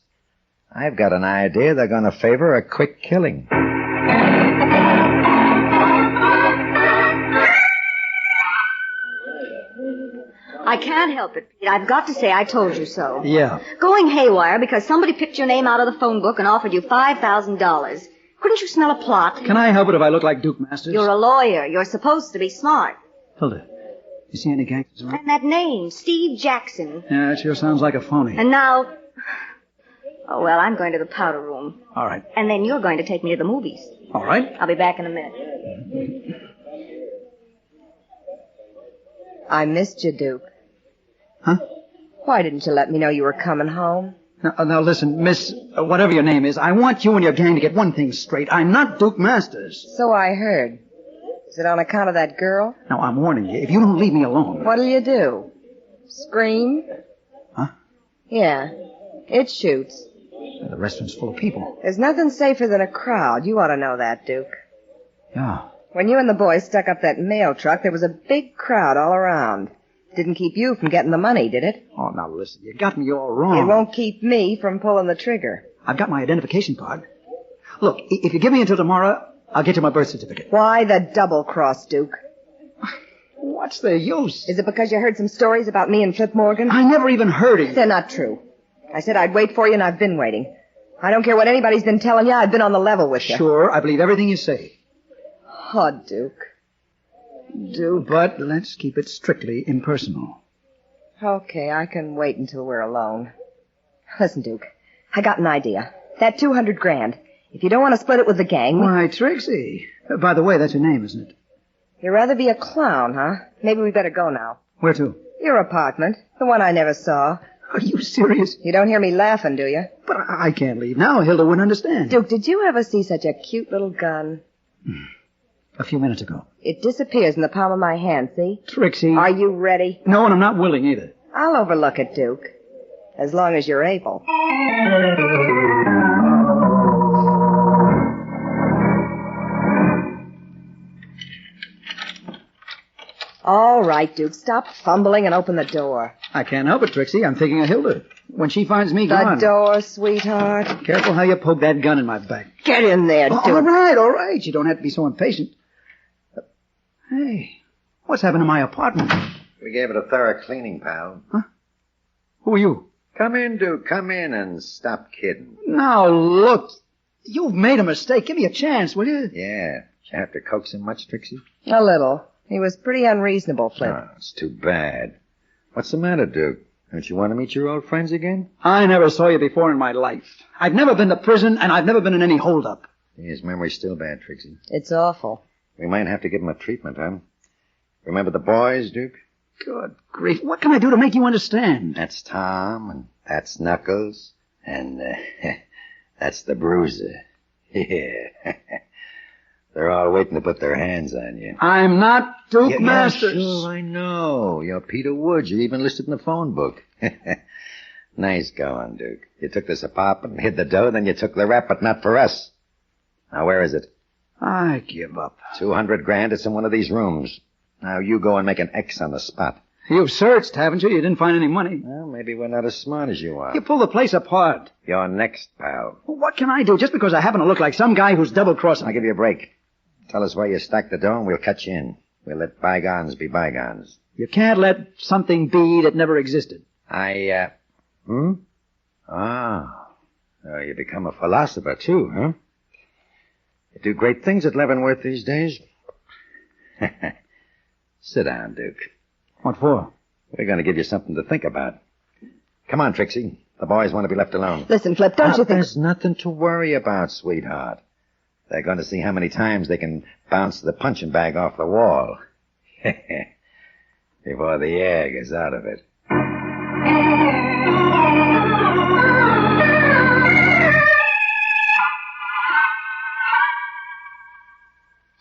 I've got an idea they're going to favor a quick killing. I can't help it, Pete. I've got to say I told you so. Yeah. Going haywire because somebody picked your name out of the phone book and offered you $5,000. Couldn't you smell a plot? Can I help it if I look like Duke Masters? You're a lawyer. You're supposed to be smart. Hilda, you see any gangsters around? And that name, Steve Jackson. Yeah, it sure sounds like a phony. And now... Oh, well, I'm going to the powder room. All right. And then you're going to take me to the movies. All right. I'll be back in a minute. I missed you, Duke. Huh? Why didn't you let me know you were coming home? Now listen, Miss, whatever your name is, I want you and your gang to get one thing straight. I'm not Duke Masters. So I heard. Is it on account of that girl? Now, I'm warning you, if you don't leave me alone... What'll you do? Scream? Huh? Yeah, it shoots. The restaurant's full of people. There's nothing safer than a crowd. You ought to know that, Duke. Yeah. When you and the boys stuck up that mail truck, there was a big crowd all around. Didn't keep you from getting the money, did it? Oh, now listen, you got me all wrong. It won't keep me from pulling the trigger. I've got my identification card. Look, if you give me until tomorrow, I'll get you my birth certificate. Why the double-cross, Duke? What's the use? Is it because you heard some stories about me and Flip Morgan? I never even heard of you. They're not true. I said I'd wait for you, and I've been waiting. I don't care what anybody's been telling you. I've been on the level with you. Sure, I believe everything you say. Oh, Duke. Duke. But let's keep it strictly impersonal. Okay, I can wait until we're alone. Listen, Duke, I got an idea. That $200,000. If you don't want to split it with the gang... Why, Trixie. By the way, that's your name, isn't it? You'd rather be a clown, huh? Maybe we better go now. Where to? Your apartment. The one I never saw. Are you serious? You don't hear me laughing, do you? But I can't leave now. Hilda wouldn't understand. Duke, did you ever see such a cute little gun? A few minutes ago. It disappears in the palm of my hand, see? Trixie. Are you ready? No, and I'm not willing either. I'll overlook it, Duke. As long as you're able. All right, Duke. Stop fumbling and open the door. I can't help it, Trixie. I'm thinking of Hilda. When she finds me gone... The door, sweetheart. Careful how you poke that gun in my back. Get in there, Duke. All right. You don't have to be so impatient. Hey, what's happened to my apartment? We gave it a thorough cleaning, pal. Huh? Who are you? Come in, Duke. Come in and stop kidding. Now, look. You've made a mistake. Give me a chance, will you? Yeah. Did you have to coax him much, Trixie? A little. He was pretty unreasonable, Flip. Oh, it's too bad. What's the matter, Duke? Don't you want to meet your old friends again? I never saw you before in my life. I've never been to prison, and I've never been in any holdup. His memory's still bad, Trixie. It's awful. We might have to give him a treatment, huh? Remember the boys, Duke? Good grief. What can I do to make you understand? That's Tom, and that's Knuckles, and that's the Bruiser. Yeah. They're all waiting to put their hands on you. I'm not Duke Masters. Sure, I know. You're Peter Woods. You're even listed in the phone book. Nice going, Duke. You took this apartment, hid the dough, then you took the rap, but not for us. Now, where is it? I give up. $200,000. It's in one of these rooms. Now, you go and make an X on the spot. You've searched, haven't you? You didn't find any money. Well, maybe we're not as smart as you are. You pull the place apart. You're next, pal. Well, what can I do just because I happen to look like some guy who's double-crossing? I'll give you a break. Tell us where you stacked the dough and we'll cut you in. We'll let bygones be bygones. You can't let something be that never existed. Oh, you become a philosopher, too, huh? You do great things at Leavenworth these days. Sit down, Duke. What for? We're going to give you something to think about. Come on, Trixie. The boys want to be left alone. Listen, Flip, don't you think... There's nothing to worry about, sweetheart. They're going to see how many times they can bounce the punching bag off the wall. Before the air gets out of it.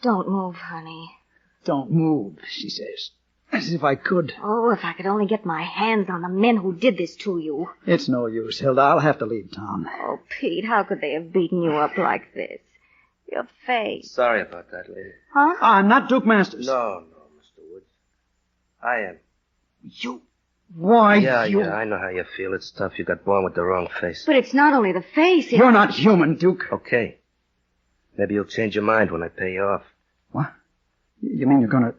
Don't move, honey. Don't move, she says. As if I could. Oh, if I could only get my hands on the men who did this to you. It's no use, Hilda. I'll have to leave town. Oh, Pete, how could they have beaten you up like this? Your face. Sorry about that, lady. Huh? I'm not Duke Masters. No, Mr. Woods. I am. You? Why, Yeah, you... I know how you feel. It's tough. You got born with the wrong face. But it's not only the face. You're not human, Duke. Okay. Maybe you'll change your mind when I pay you off. What? You mean you're gonna...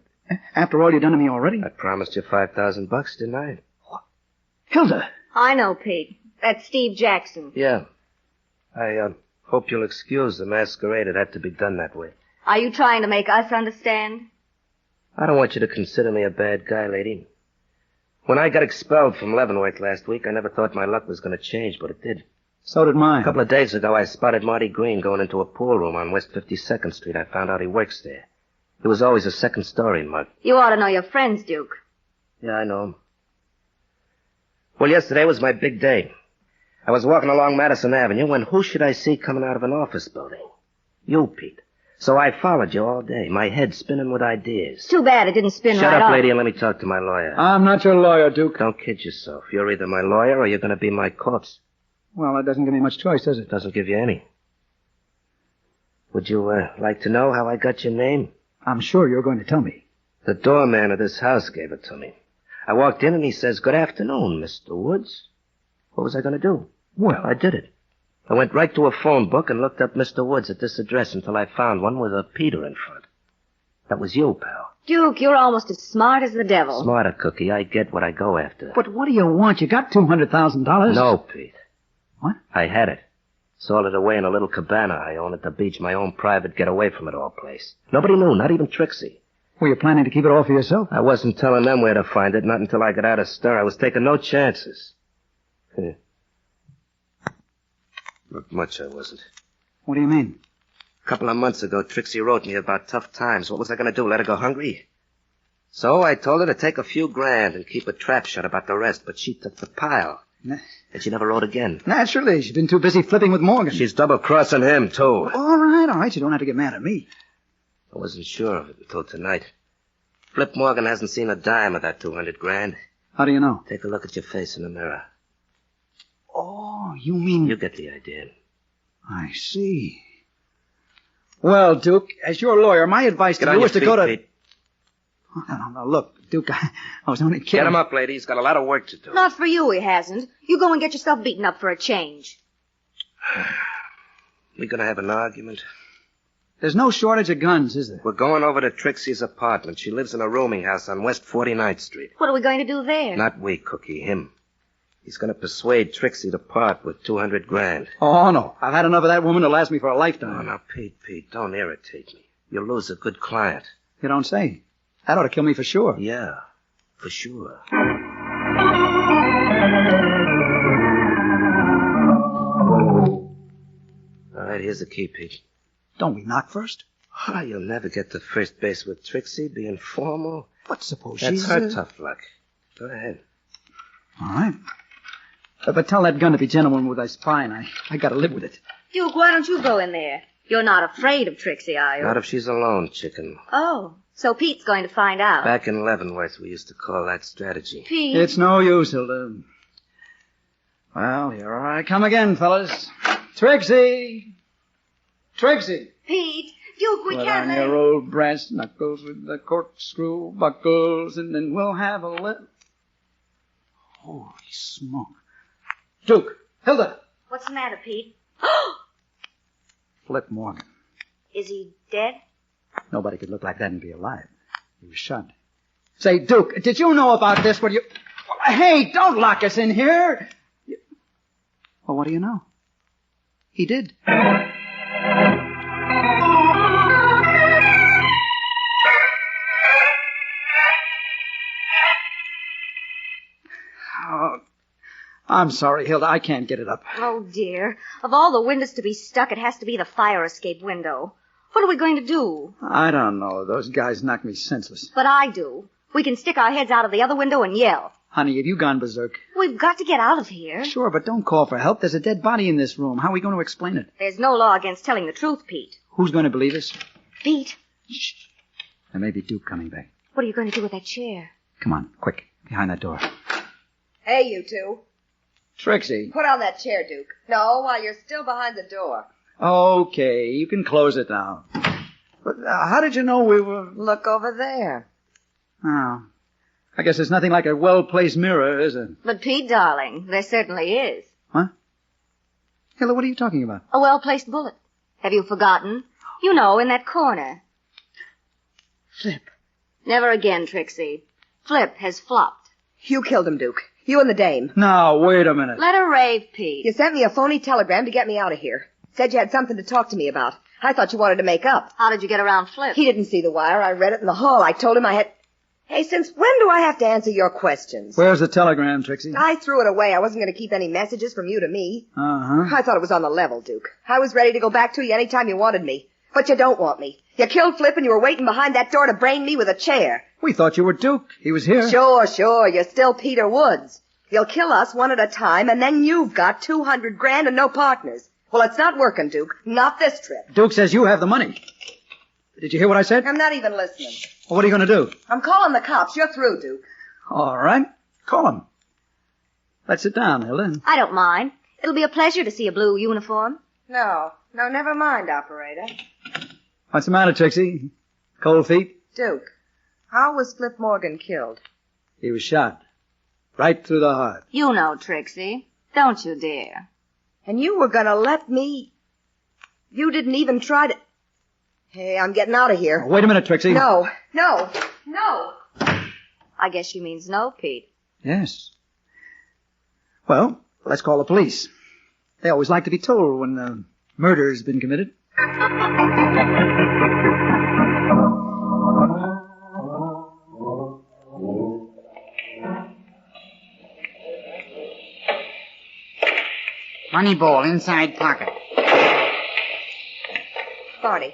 After all you've done to me already? I promised you $5,000, didn't I? What? Hilda! I know, Pete. That's Steve Jackson. Yeah. I hope you'll excuse the masquerade. It had to be done that way. Are you trying to make us understand? I don't want you to consider me a bad guy, lady. When I got expelled from Leavenworth last week, I never thought my luck was going to change, but it did. So did mine. A couple of days ago, I spotted Marty Green going into a pool room on West 52nd Street. I found out he works there. He was always a second-story mug. You ought to know your friends, Duke. Yeah, I know him. Well, yesterday was my big day. I was walking along Madison Avenue when who should I see coming out of an office building? You, Pete. So I followed you all day, my head spinning with ideas. Too bad it didn't spin Shut right up, off. lady, and let me talk to my lawyer. I'm not your lawyer, Duke. Don't kid yourself. You're either my lawyer or you're going to be my corpse. Well, that doesn't give me much choice, does it? Doesn't give you any. Would you like to know how I got your name? I'm sure you're going to tell me. The doorman of this house gave it to me. I walked in and he says, "Good afternoon, Mr. Woods." What was I going to do? Well, I did it. I went right to a phone book and looked up Mr. Woods at this address until I found one with a Peter in front. That was you, pal. Duke, you're almost as smart as the devil. Smarter, Cookie. I get what I go after. But what do you want? You got $200,000. No, Pete. What? I had it. Sold it away in a little cabana I own at the beach, my own private get-away-from-it-all place. Nobody knew, not even Trixie. Were you planning to keep it all for yourself? I wasn't telling them where to find it, not until I got out of stir. I was taking no chances. Not much, I wasn't. What do you mean? A couple of months ago, Trixie wrote me about tough times. What was I going to do, let her go hungry? So I told her to take a few grand and keep a trap shut about the rest, but she took the pile. And she never wrote again. Naturally. She's been too busy flipping with Morgan. She's double-crossing him, too. All right. You don't have to get mad at me. I wasn't sure of it until tonight. Flip Morgan hasn't seen a dime of that 200 grand. How do you know? Take a look at your face in the mirror. Oh, you mean... You get the idea. I see. Well, Duke, as your lawyer, my advice to you is to go to... Pete. No, look, Duke, I was only kidding. Get him up, lady. He's got a lot of work to do. Not for you, he hasn't. You go and get yourself beaten up for a change. We gonna have an argument? There's no shortage of guns, is there? We're going over to Trixie's apartment. She lives in a rooming house on West 49th Street. What are we going to do there? Not we, Cookie, him. He's gonna persuade Trixie to part with 200 grand. Oh, no. I've had enough of that woman to last me for a lifetime. Oh, now, Pete, don't irritate me. You'll lose a good client. You don't say. That ought to kill me for sure. Yeah, for sure. All right, here's the key, Pete. Don't we knock first? Oh, you'll never get to first base with Trixie, being formal. But suppose That's she's... her tough luck. Go ahead. All right. But tell that gun to be gentleman with thy spine. I gotta live with it. Duke, why don't you go in there? You're not afraid of Trixie, are you? Not if she's alone, chicken. Oh, so Pete's going to find out. Back in Leavenworth, we used to call that strategy. Pete. It's no use, Hilda. Well, here I come again, fellas. Trixie! Trixie! Pete, Duke, we Put can't on your old brass knuckles with the corkscrew buckles, and then we'll have a little... Holy smoke. Duke! Hilda! What's the matter, Pete? Flip Morgan. Is he dead? Nobody could look like that and be alive. He was shot. Say, Duke, did you know about this? Well, hey, don't lock us in here! Well, what do you know? He did. Oh, I'm sorry, Hilda. I can't get it up. Oh, dear. Of all the windows to be stuck, it has to be the fire escape window. What are we going to do? I don't know. Those guys knocked me senseless. But I do. We can stick our heads out of the other window and yell. Honey, have you gone berserk? We've got to get out of here. Sure, but don't call for help. There's a dead body in this room. How are we going to explain it? There's no law against telling the truth, Pete. Who's going to believe us? Pete. Shh. There may be Duke coming back. What are you going to do with that chair? Come on, quick. Behind that door. Hey, you two. Trixie. Put on that chair, Duke. No, while you're still behind the door. Okay, you can close it now. But how did you know we were... Look over there. Oh. I guess there's nothing like a well-placed mirror, is it? But, Pete, darling, there certainly is. Huh? Hilla, what are you talking about? A well-placed bullet. Have you forgotten? You know, in that corner. Flip. Never again, Trixie. Flip has flopped. You killed him, Duke. You and the dame. Now, wait a minute. Let her rave, Pete. You sent me a phony telegram to get me out of here. Said you had something to talk to me about. I thought you wanted to make up. How did you get around Flip? He didn't see the wire. I read it in the hall. I told him I had... Hey, since when do I have to answer your questions? Where's the telegram, Trixie? I threw it away. I wasn't going to keep any messages from you to me. Uh-huh. I thought it was on the level, Duke. I was ready to go back to you anytime you wanted me. But you don't want me. You killed Flip and you were waiting behind that door to brain me with a chair. We thought you were Duke. He was here. Sure. You're still Peter Woods. You'll kill us one at a time, and then you've got $200,000 and no partners. Well, it's not working, Duke. Not this trip. Duke says you have the money. Did you hear what I said? I'm not even listening. Well, what are you going to do? I'm calling the cops. You're through, Duke. All right. Call them. Let's sit down, Hilda. I don't mind. It'll be a pleasure to see a blue uniform. No, never mind, operator. What's the matter, Trixie? Cold feet? Duke, how was Flip Morgan killed? He was shot. Right through the heart. You know, Trixie. Don't you dare. And you were gonna let me... You didn't even try to... Hey, I'm getting out of here. Oh, wait a minute, Trixie. No. I guess she means no, Pete. Yes. Well, let's call the police. They always like to be told when a murder's been committed. Moneyball inside pocket. Marty.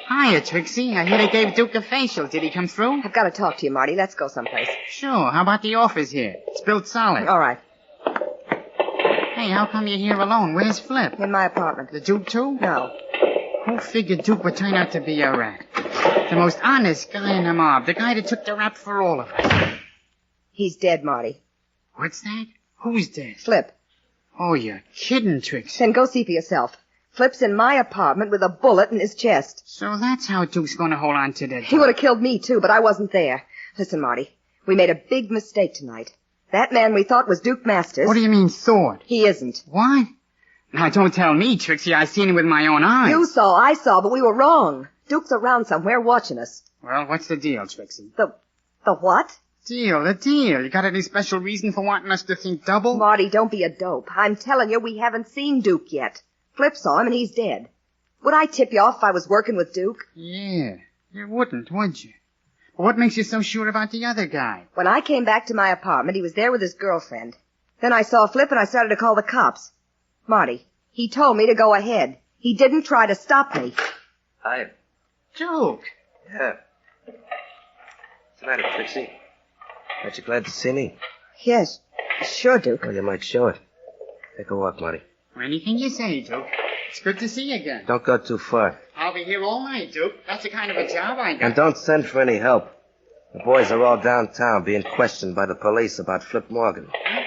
Hiya, Trixie. I hear they gave Duke a facial. Did he come through? I've got to talk to you, Marty. Let's go someplace. Sure. How about the office here? It's built solid. All right. Hey, how come you're here alone? Where's Flip? In my apartment. The Duke, too? No. Who figured Duke would turn out to be a rat? The most honest guy in the mob. The guy that took the rap for all of us. He's dead, Marty. What's that? Who's dead? Flip. Oh, you're kidding, Trixie. Then go see for yourself. Flip's in my apartment with a bullet in his chest. So that's how Duke's going to hold on to the... He would have killed me, too, but I wasn't there. Listen, Marty, we made a big mistake tonight. That man we thought was Duke Masters... What do you mean, thought? He isn't. What? Now, don't tell me, Trixie. I seen him with my own eyes. You saw, I saw, but we were wrong. Duke's around somewhere watching us. Well, what's the deal, Trixie? The what? The deal. You got any special reason for wanting us to think double? Marty, don't be a dope. I'm telling you, we haven't seen Duke yet. Flip saw him and he's dead. Would I tip you off if I was working with Duke? Yeah, you wouldn't, would you? But what makes you so sure about the other guy? When I came back to my apartment, he was there with his girlfriend. Then I saw Flip and I started to call the cops. Marty, he told me to go ahead. He didn't try to stop me. Hi. Duke. Yeah. What's the matter, Trixie? Aren't you glad to see me? Yes, sure, Duke. Well, you might show it. Take a walk, Marty. Anything you say, Duke. It's good to see you again. Don't go too far. I'll be here all night, Duke. That's the kind of a job I got. And don't send for any help. The boys are all downtown being questioned by the police about Flip Morgan. Huh?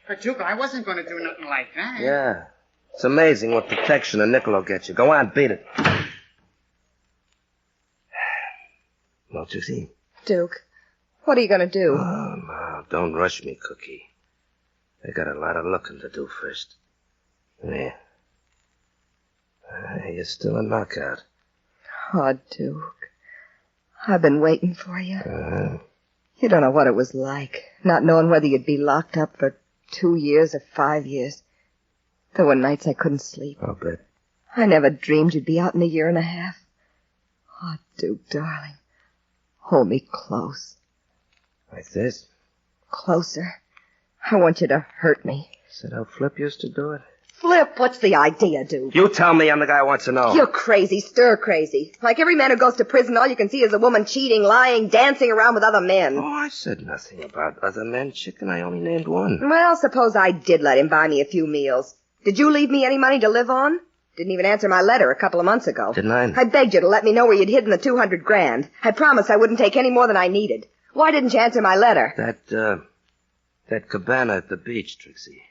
But, Duke, I wasn't going to do nothing like that. Yeah. It's amazing what protection a nickel will get you. Go on, beat it. Well, Trixie. Duke, what are you going to do? Oh, no, don't rush me, Cookie. I got a lot of looking to do first. Yeah. You're still a knockout. Oh, Duke. I've been waiting for you. You don't know what it was like, not knowing whether you'd be locked up for 2 years or 5 years. There were nights I couldn't sleep. I'll bet. I never dreamed you'd be out in a year and a half. Oh, Duke, darling. Hold me close. Like this? Closer. I want you to hurt me. Is that how Flip used to do it? Flip, what's the idea, Duke? You tell me, I'm the guy who wants to know. You're crazy, stir crazy. Like every man who goes to prison, all you can see is a woman cheating, lying, dancing around with other men. Oh, I said nothing about other men, chicken. I only named one. Well, suppose I did let him buy me a few meals. Did you leave me any money to live on? Didn't even answer my letter a couple of months ago. Didn't I? I begged you to let me know where you'd hidden the $200,000. I promised I wouldn't take any more than I needed. Why didn't you answer my letter? That cabana at the beach, Trixie.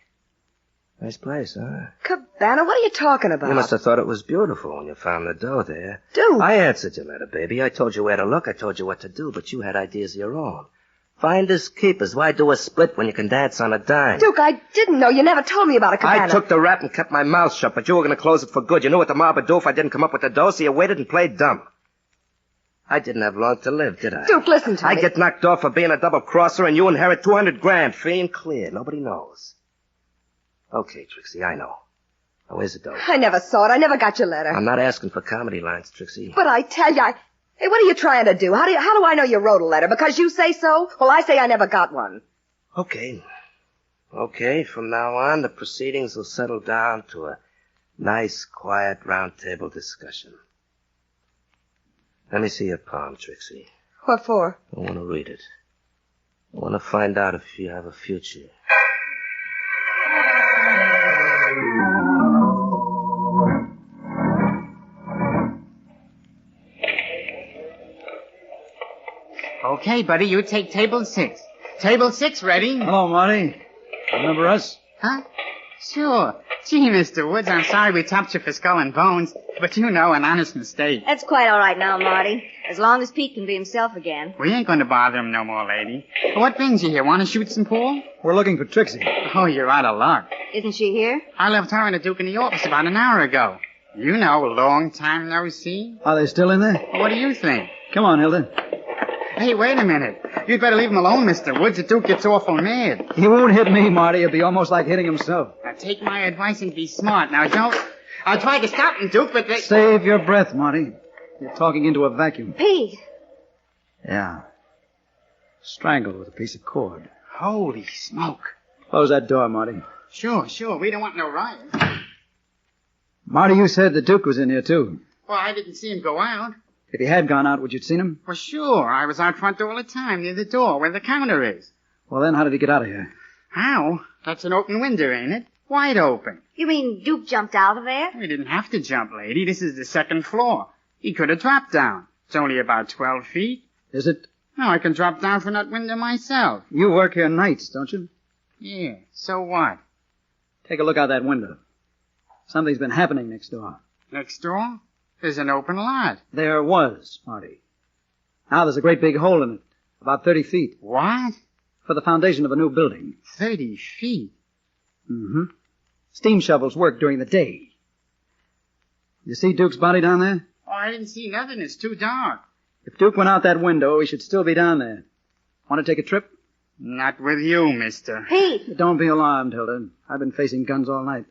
Nice place, huh? Cabana? What are you talking about? You must have thought it was beautiful when you found the dough there. Duke! I answered your letter, baby. I told you where to look. I told you what to do, but you had ideas of your own. Finders keepers. Why do a split when you can dance on a dime? Duke, I didn't know. You never told me about a cabana. I took the rap and kept my mouth shut, but you were going to close it for good. You knew what the mob would do if I didn't come up with the dough, so you waited and played dumb. I didn't have long to live, did I? Duke, listen to me. I get knocked off for being a double-crosser, and you inherit $200,000, free and clear. Nobody knows. Okay, Trixie, I know. Now, where's the dough? I never saw it. I never got your letter. I'm not asking for comedy lines, Trixie. But I tell you, hey, what are you trying to do? How do I know you wrote a letter? Because you say so? Well, I say I never got one. Okay. Okay, from now on, the proceedings will settle down to a nice, quiet, round-table discussion. Let me see your palm, Trixie. What for? I want to read it. I want to find out if you have a future. Okay, buddy, you take table 6. Table 6 ready? Hello, Marty. Remember us? Huh? Sure. Gee, Mr. Woods, I'm sorry we topped you for Skull and Bones, but you know, an honest mistake. That's quite all right now, Marty. As long as Pete can be himself again. We ain't going to bother him no more, lady. What brings you here? Want to shoot some pool? We're looking for Trixie. Oh, you're out of luck. Isn't she here? I left her and the Duke in the office about an hour ago. You know, long time no see. Are they still in there? What do you think? Come on, Hilda. Hey, wait a minute. You'd better leave him alone, Mr. Woods. The Duke gets awful mad. He won't hit me, Marty. It'll be almost like hitting himself. Now, take my advice and be smart. Now, don't... I'll try to stop him, Duke, but they... Save your breath, Marty. You're talking into a vacuum. Pete! Yeah. Strangled with a piece of cord. Holy smoke. Close that door, Marty. Sure. We don't want no riot. Marty, you said the Duke was in here, too. Well, I didn't see him go out. If he had gone out, would you have seen him? Well, sure. I was out front all the time, near the door, where the counter is. Well, then how did he get out of here? How? That's an open window, ain't it? Wide open. You mean Duke jumped out of there? We didn't have to jump, lady. This is the second floor. He could have dropped down. It's only about 12 feet. Is it? No, I can drop down from that window myself. You work here nights, don't you? Yeah, so what? Take a look out that window. Something's been happening next door. Next door? There's an open lot. There was, Marty. Now there's a great big hole in it, about 30 feet. What? For the foundation of a new building. 30 feet? Mm-hmm. Steam shovels work during the day. You see Duke's body down there? Oh, I didn't see nothing. It's too dark. If Duke went out that window, he should still be down there. Want to take a trip? Not with you, mister. Pete! Don't be alarmed, Hilda. I've been facing guns all night.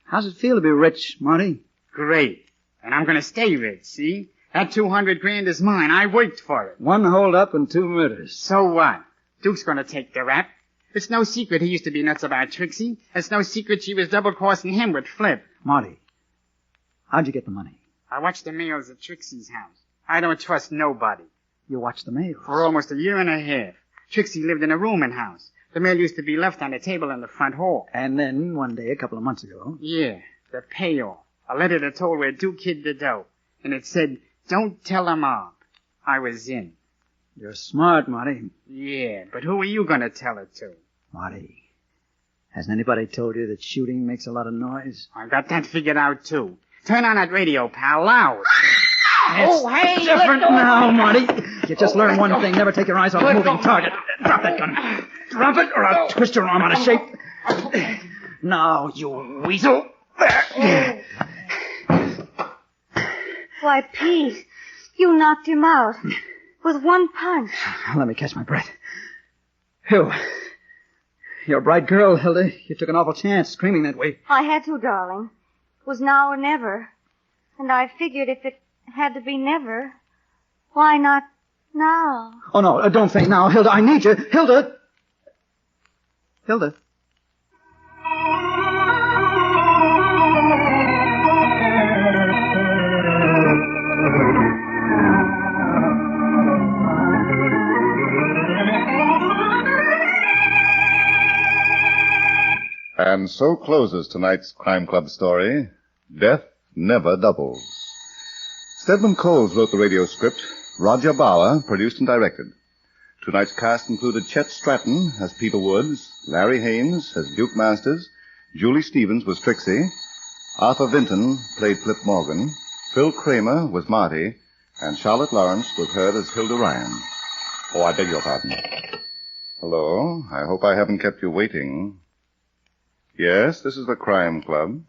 How's it feel to be rich, Marty? Great. And I'm going to stay rich, see? That $200,000 is mine. I worked for it. 1 hold-up and 2 murders. So what? Duke's going to take the rap. It's no secret he used to be nuts about Trixie. It's no secret she was double-crossing him with Flip. Marty, how'd you get the money? I watched the mails at Trixie's house. I don't trust nobody. You watched the mails? For almost a year and a half. Trixie lived in a rooming house. The mail used to be left on the table in the front hall. And then, one day, a couple of months ago... Yeah, the payoff. A letter that told where Duke hid the dough. And it said, don't tell the mob. I was in. You're smart, Marty. Yeah, but who are you going to tell it to? Marty, hasn't anybody told you that shooting makes a lot of noise? I got that figured out, too. Turn on that radio, pal, loud. Oh, hey! Different now, Marty. You just learned one thing. Never take your eyes off a moving target. Drop that gun. Drop it, or I'll twist your arm out of shape. Now, you weasel. There. Why, Pete, you knocked him out. With one punch. Let me catch my breath. Phew. You're a bright girl, Hilda. You took an awful chance screaming that way. I had to, darling. It was now or never. And I figured if it had to be never, why not now? Oh, no, don't faint now, Hilda. I need you. Hilda! Hilda? And so closes tonight's Crime Club story, Death Never Doubles. Stedman Coles wrote the radio script. Roger Bauer produced and directed. Tonight's cast included Chet Stratton as Peter Woods, Larry Haynes as Duke Masters, Julie Stevens was Trixie, Arthur Vinton played Flip Morgan, Phil Kramer was Marty, and Charlotte Lawrence was heard as Hilda Ryan. Oh, I beg your pardon. Hello, I hope I haven't kept you waiting. Yes, this is the Crime Club.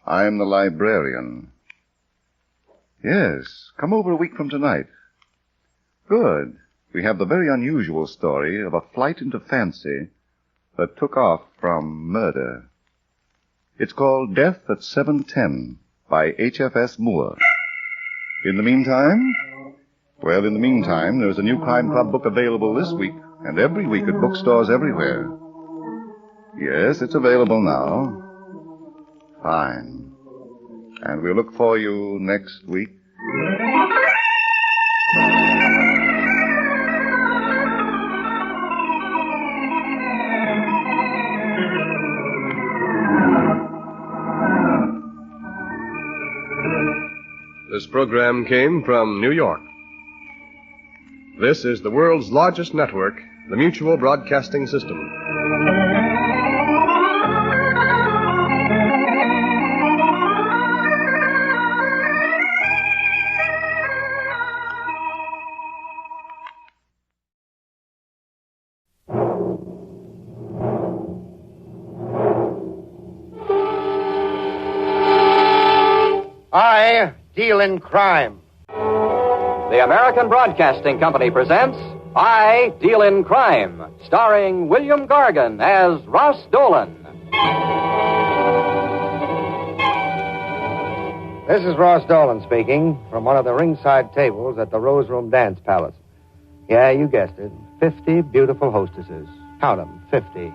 I'm the librarian. Yes, come over a week from tonight. Good. We have the very unusual story of a flight into fancy that took off from murder. It's called Death at 7:10 by H.F.S. Moore. In the meantime, there's a new Crime Club book available this week and every week at bookstores everywhere. Yes, it's available now. Fine. And we'll look for you next week. This program came from New York. This is the world's largest network, the Mutual Broadcasting System. I deal in crime. The American Broadcasting Company presents I Deal in Crime, starring William Gargan as Ross Dolan. This is Ross Dolan speaking from one of the ringside tables at the Rose Room Dance Palace. Yeah, you guessed it. 50 beautiful hostesses. Count them, 50.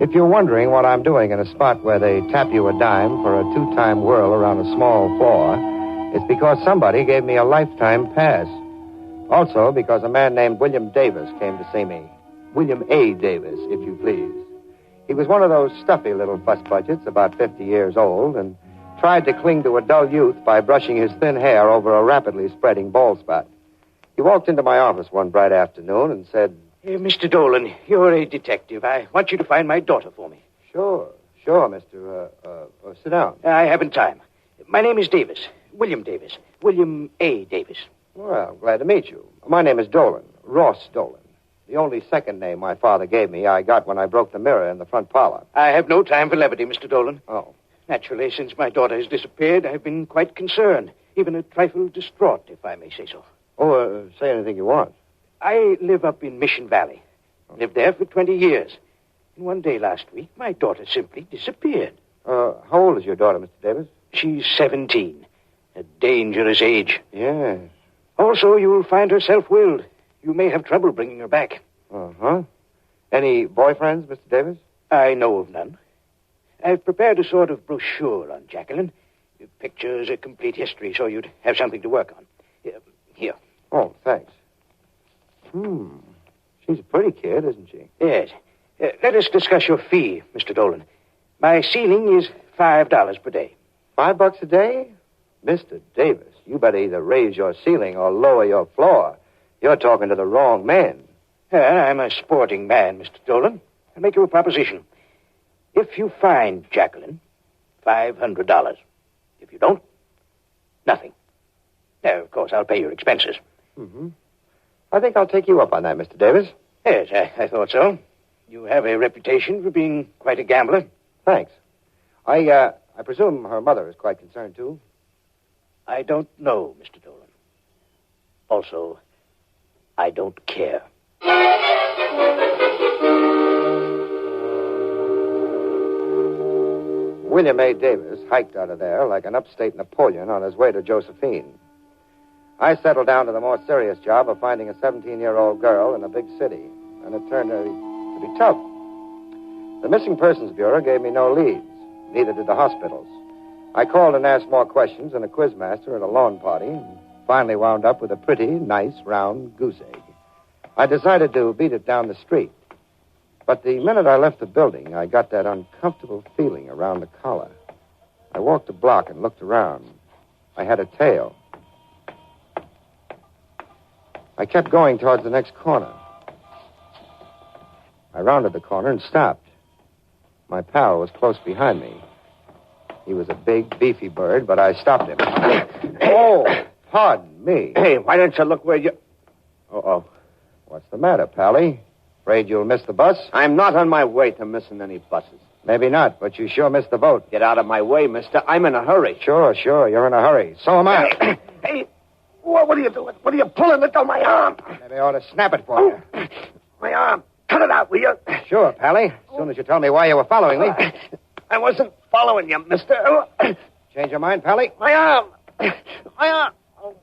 If you're wondering what I'm doing in a spot where they tap you a dime for a 2-time whirl around a small floor, it's because somebody gave me a lifetime pass. Also because a man named William Davis came to see me. William A. Davis, if you please. He was one of those stuffy little fuss budgets, about 50 years old, and tried to cling to a dull youth by brushing his thin hair over a rapidly spreading bald spot. He walked into my office one bright afternoon and said, Mr. Dolan, you're a detective. I want you to find my daughter for me. Sure, Mr. Sit down. I haven't time. My name is Davis. William Davis. William A. Davis. Well, glad to meet you. My name is Dolan. Ross Dolan. The only second name my father gave me I got when I broke the mirror in the front parlor. I have no time for levity, Mr. Dolan. Oh. Naturally, since my daughter has disappeared, I've been quite concerned. Even a trifle distraught, if I may say so. Oh, say anything you want. I live up in Mission Valley. Lived there for 20 years. And one day last week, my daughter simply disappeared. How old is your daughter, Mr. Davis? She's 17. A dangerous age. Yes. Also, you'll find her self-willed. You may have trouble bringing her back. Uh-huh. Any boyfriends, Mr. Davis? I know of none. I've prepared a sort of brochure on Jacqueline. Pictures a complete history, so you'd have something to work on. Here. Oh, thanks. She's a pretty kid, isn't she? Yes. Let us discuss your fee, Mr. Dolan. My ceiling is $5 per day. $5 a day? Mr. Davis, you better either raise your ceiling or lower your floor. You're talking to the wrong man. I'm a sporting man, Mr. Dolan. I'll make you a proposition. If you find Jacqueline, $500. If you don't, nothing. Now, of course, I'll pay your expenses. Mm-hmm. I think I'll take you up on that, Mr. Davis. Yes, I thought so. You have a reputation for being quite a gambler. Thanks. I presume her mother is quite concerned, too? I don't know, Mr. Dolan. Also, I don't care. William A. Davis hiked out of there like an upstate Napoleon on his way to Josephine. I settled down to the more serious job of finding a 17-year-old girl in a big city, and it turned out to be tough. The Missing Persons Bureau gave me no leads. Neither did the hospitals. I called and asked more questions than a quizmaster at a lawn party, and finally wound up with a pretty, nice, round goose egg. I decided to beat it down the street. But the minute I left the building, I got that uncomfortable feeling around the collar. I walked a block and looked around. I had a tail. I kept going towards the next corner. I rounded the corner and stopped. My pal was close behind me. He was a big, beefy bird, but I stopped him. Oh, pardon me. Hey, why don't you look where you... Uh-oh. What's the matter, Pally? Afraid you'll miss the bus? I'm not on my way to missing any buses. Maybe not, but you sure missed the boat. Get out of my way, mister. I'm in a hurry. Sure, you're in a hurry. So am I. Hey, what are you doing? What are you pulling it on my arm? Maybe I ought to snap it for you. My arm. Cut it out, will you? Sure, Pally. As soon as you tell me why you were following me. I wasn't following you, mister. Change your mind, Pally? My arm. My arm. Oh.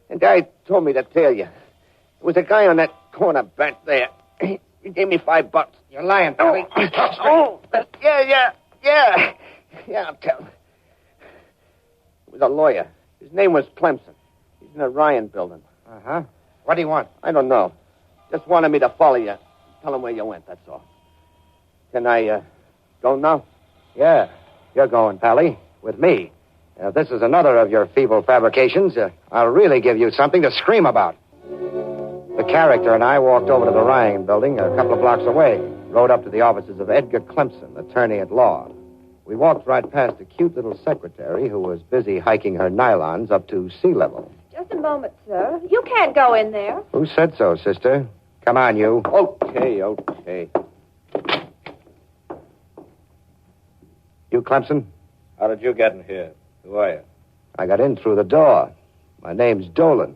The guy told me to tell you. There was a guy on that corner back there. He gave me $5. You're lying, Pally. Oh, yeah. Yeah, I'll tell. He was a lawyer. His name was Clemson. He's in the Ryan building. Uh-huh. What do you want? I don't know. Just wanted me to follow you. Tell him where you went, that's all. Can I, go now? Yeah, you're going, Pally, with me. If this is another of your feeble fabrications, I'll really give you something to scream about. The character and I walked over to the Ryan building a couple of blocks away, rode up to the offices of Edgar Clemson, attorney at law. We walked right past a cute little secretary who was busy hiking her nylons up to sea level. Just a moment, sir. You can't go in there. Who said so, sister? Come on, you. Okay. You, Clemson? How did you get in here? Who are you? I got in through the door. My name's Dolan.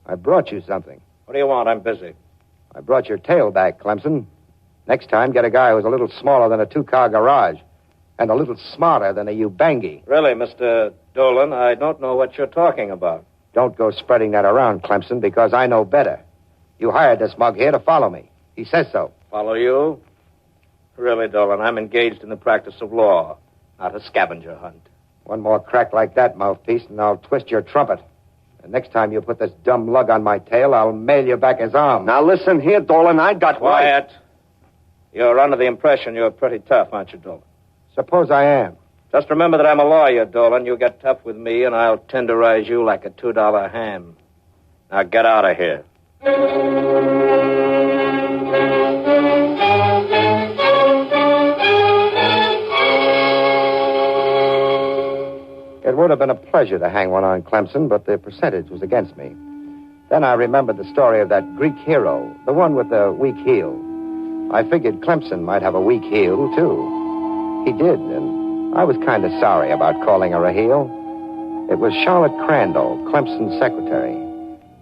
I brought you something. What do you want? I'm busy. I brought your tail back, Clemson. Next time, get a guy who's a little smaller than a two-car garage and a little smarter than a Ubangi. Really, Mr. Dolan, I don't know what you're talking about. Don't go spreading that around, Clemson, because I know better. You hired this mug here to follow me. He says so. Follow you? Really, Dolan, I'm engaged in the practice of law, not a scavenger hunt. One more crack like that, mouthpiece, and I'll twist your trumpet. The next time you put this dumb lug on my tail, I'll mail you back his arm. Now listen here, Dolan, I got... Quiet. You're under the impression you're pretty tough, aren't you, Dolan? Suppose I am. Just remember that I'm a lawyer, Dolan. You get tough with me, and I'll tenderize you like a $2 ham. Now get out of here. It would have been a pleasure to hang one on Clemson, but the percentage was against me. Then I remembered the story of that Greek hero, the one with the weak heel. I figured Clemson might have a weak heel, too. He did, and I was kind of sorry about calling her a heel. It was Charlotte Crandall, Clemson's secretary.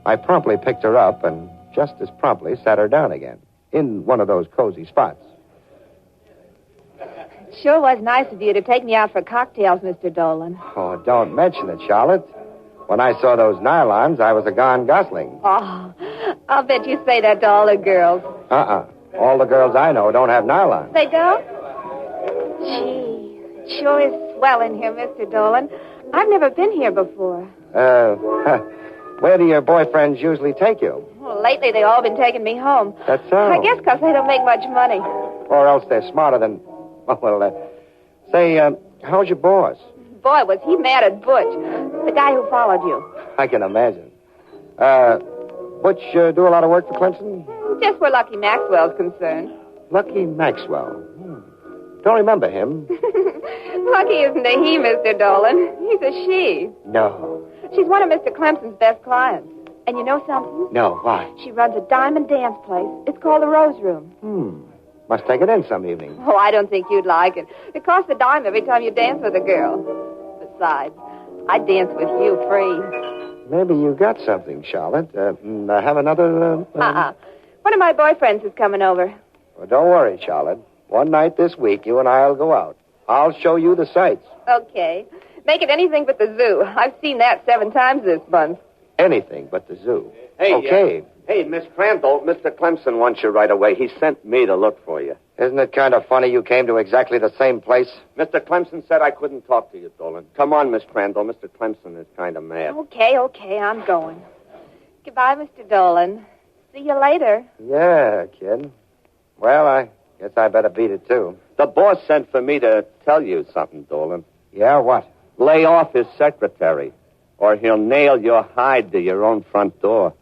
I promptly picked her up and just as promptly sat her down again, in one of those cozy spots. Sure was nice of you to take me out for cocktails, Mr. Dolan. Oh, don't mention it, Charlotte. When I saw those nylons, I was a gone gosling. Oh, I'll bet you say that to all the girls. All the girls I know don't have nylons. They don't? Gee, it sure is swell in here, Mr. Dolan. I've never been here before. Where do your boyfriends usually take you? Well, lately they've all been taking me home. That's so. I guess because they don't make much money. Or else they're smarter than... Say, how's your boss? Boy, was he mad at Butch, the guy who followed you. I can imagine. Butch do a lot of work for Clemson? Just where Lucky Maxwell's concerned. Lucky Maxwell. Don't remember him. Lucky isn't a he, Mr. Dolan. He's a she. No. She's one of Mr. Clemson's best clients. And you know something? No, why? She runs a diamond dance place. It's called the Rose Room. Must take it in some evening. Oh, I don't think you'd like it. It costs a dime every time you dance with a girl. Besides, I dance with you free. Maybe you got something, Charlotte. Have another... One of my boyfriends is coming over. Well, don't worry, Charlotte. One night this week, you and I'll go out. I'll show you the sights. Okay. Make it anything but the zoo. I've seen that 7 times this month. Anything but the zoo. Hey, okay. Hey, Miss Crandall, Mr. Clemson wants you right away. He sent me to look for you. Isn't it kind of funny you came to exactly the same place? Mr. Clemson said I couldn't talk to you, Dolan. Come on, Miss Crandall. Mr. Clemson is kind of mad. Okay, I'm going. Goodbye, Mr. Dolan. See you later. Yeah, kid. Well, I guess I better beat it, too. The boss sent for me to tell you something, Dolan. Yeah, what? Lay off his secretary. or he'll nail your hide to your own front door.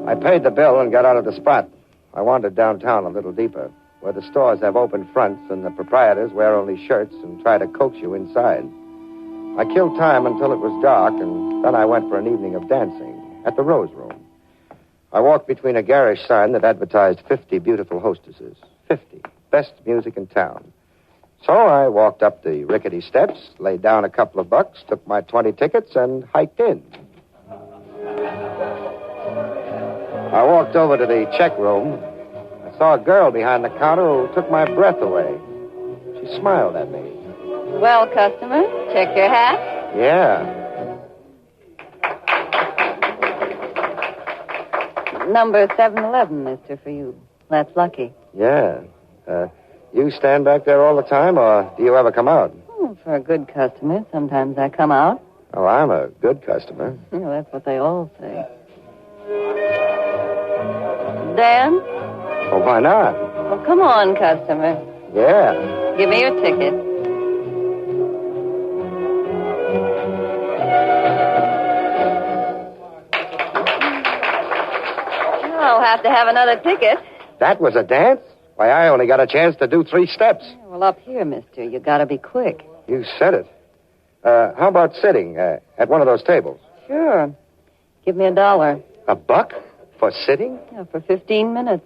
I paid the bill and got out of the spot. I wandered downtown a little deeper, where the stores have open fronts and the proprietors wear only shirts and try to coax you inside. I killed time until it was dark, and then I went for an evening of dancing at the Rose Room. I walked between a garish sign that advertised 50 beautiful hostesses. 50. Best music in town. So I walked up the rickety steps, laid down a couple of bucks, took my 20 tickets, and hiked in. I walked over to the check room. I saw a girl behind the counter who took my breath away. She smiled at me. Well, customer, check your hat. Yeah. Number 711, mister, for you. That's lucky. Yeah. You stand back there all the time, or do you ever come out? Oh, for a good customer, sometimes I come out. Oh, I'm a good customer. Well, that's what they all say. Dan? Well, why not? Well, come on, customer. Yeah. Give me your ticket. I'll have to have another ticket. That was a dance? Why, I only got a chance to do 3 steps. Well, up here, mister, you gotta be quick. You said it. How about sitting at one of those tables? Sure. Give me $1. $1 for sitting? Yeah, for 15 minutes.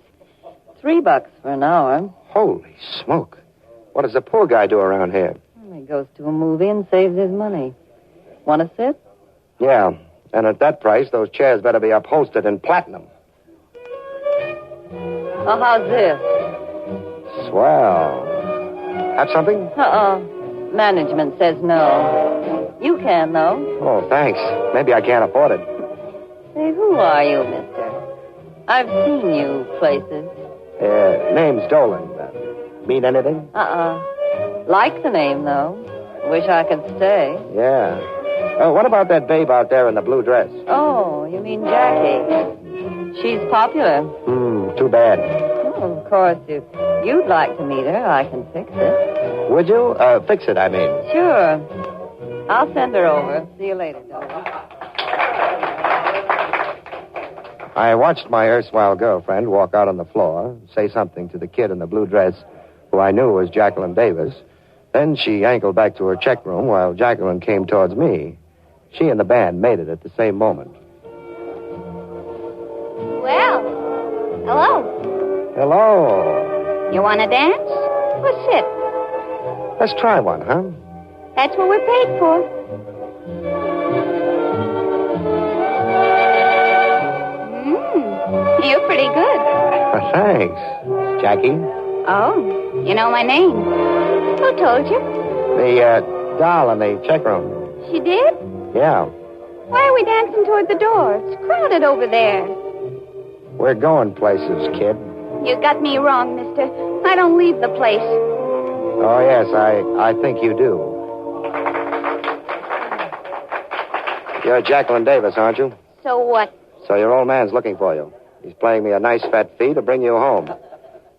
$3 for an hour. Holy smoke. What does a poor guy do around here? Well, he goes to a movie and saves his money. Want to sit? Yeah, and at that price, those chairs better be upholstered in platinum. Oh, how's this? Swell. Have something? Management says no. You can, though. Oh, thanks. Maybe I can't afford it. Say, who are you, mister? I've seen you places. Name's Dolan. Mean anything? Like the name, though. Wish I could stay. Yeah. What about that babe out there in the blue dress? Oh, you mean Jackie. She's popular. Too bad. Oh, of course, if you'd like to meet her, I can fix it. Would you? Fix it, I mean. Sure. I'll send her over. See you later, Dolan. I watched my erstwhile girlfriend walk out on the floor, say something to the kid in the blue dress, who I knew was Jacqueline Davis. Then she angled back to her check room while Jacqueline came towards me. She and the band made it at the same moment. Well, hello. Hello. You want to dance? Or sit? Let's try one, huh? That's what we're paid for. You're pretty good. Thanks. Jackie? Oh, you know my name. Who told you? The doll in the check room. She did? Yeah. Why are we dancing toward the door? It's crowded over there. We're going places, kid. You got me wrong, mister. I don't leave the place. Oh, yes, I think you do. You're Jacqueline Davis, aren't you? So what? So your old man's looking for you. He's playing me a nice fat fee to bring you home.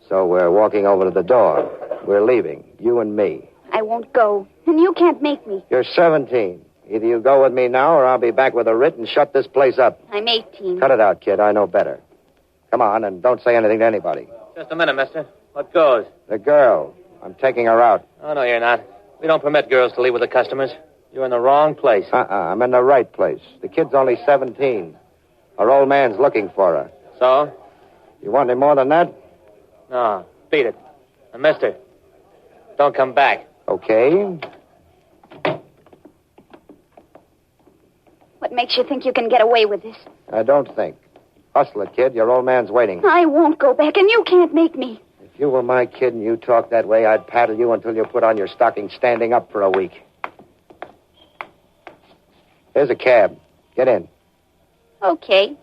So we're walking over to the door. We're leaving, you and me. I won't go, and you can't make me. You're 17. Either you go with me now, or I'll be back with a writ and shut this place up. I'm 18. Cut it out, kid. I know better. Come on, and don't say anything to anybody. Just a minute, mister. What goes? The girl. I'm taking her out. Oh, no, you're not. We don't permit girls to leave with the customers. You're in the wrong place. I'm in the right place. The kid's only 17. Her old man's looking for her. So? You want any more than that? No, beat it. And mister, don't come back. Okay. What makes you think you can get away with this? I don't think. Hustle it, kid. Your old man's waiting. I won't go back, and you can't make me. If you were my kid and you talked that way, I'd paddle you until you put on your stocking standing up for a week. Here's a cab. Get in. Okay.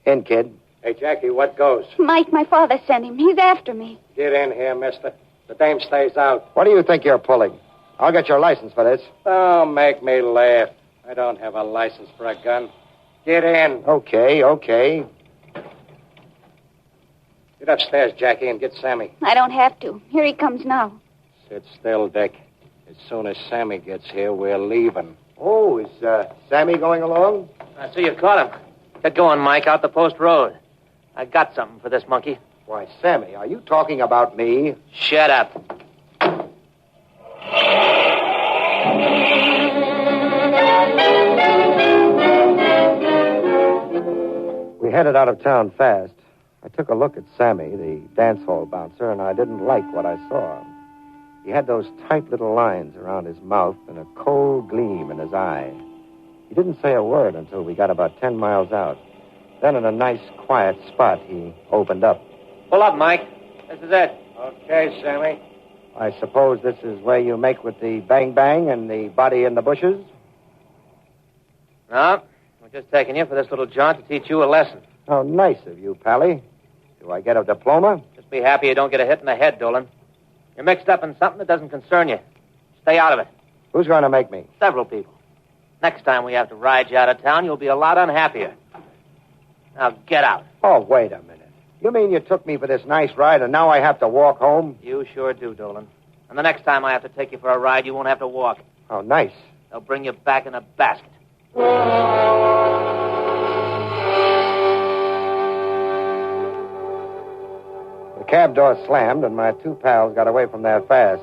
In, kid. Hey, Jackie, what goes? Mike, my father sent him. He's after me. Get in here, mister. The dame stays out. What do you think you're pulling? I'll get your license for this. Don't make me laugh. I don't have a license for a gun. Get in. Okay. Get upstairs, Jackie, and get Sammy. I don't have to. Here he comes now. Sit still, Dick. As soon as Sammy gets here, we're leaving. Oh, is Sammy going along? I see you caught him. Get going, Mike, out the post road. I got something for this monkey. Why, Sammy, are you talking about me? Shut up. We headed out of town fast. I took a look at Sammy, the dance hall bouncer, and I didn't like what I saw. He had those tight little lines around his mouth and a cold gleam in his eye. He didn't say a word until we got about 10 miles out. Then in a nice, quiet spot, he opened up. Pull up, Mike. This is it. Okay, Sammy. I suppose this is where you make with the bang-bang and the body in the bushes? No, we're just taking you for this little jaunt to teach you a lesson. How nice of you, Pally. Do I get a diploma? Just be happy you don't get a hit in the head, Dolan. You're mixed up in something that doesn't concern you. Stay out of it. Who's going to make me? Several people. Next time we have to ride you out of town, you'll be a lot unhappier. Now get out. Oh, wait a minute. You mean you took me for this nice ride and now I have to walk home? You sure do, Dolan. And the next time I have to take you for a ride, you won't have to walk. Oh, nice. They'll bring you back in a basket. The cab door slammed, and my two pals got away from there fast.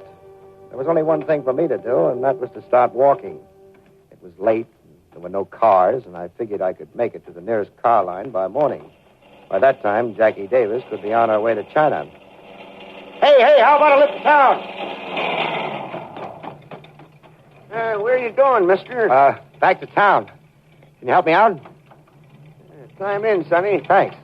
There was only one thing for me to do, and that was to start walking. It was late, there were no cars, and I figured I could make it to the nearest car line by morning. By that time, Jackie Davis could be on her way to China. Hey, how about a lift to town? Where are you going, mister? Back to town. Can you help me out? Climb in, Sonny. Thanks.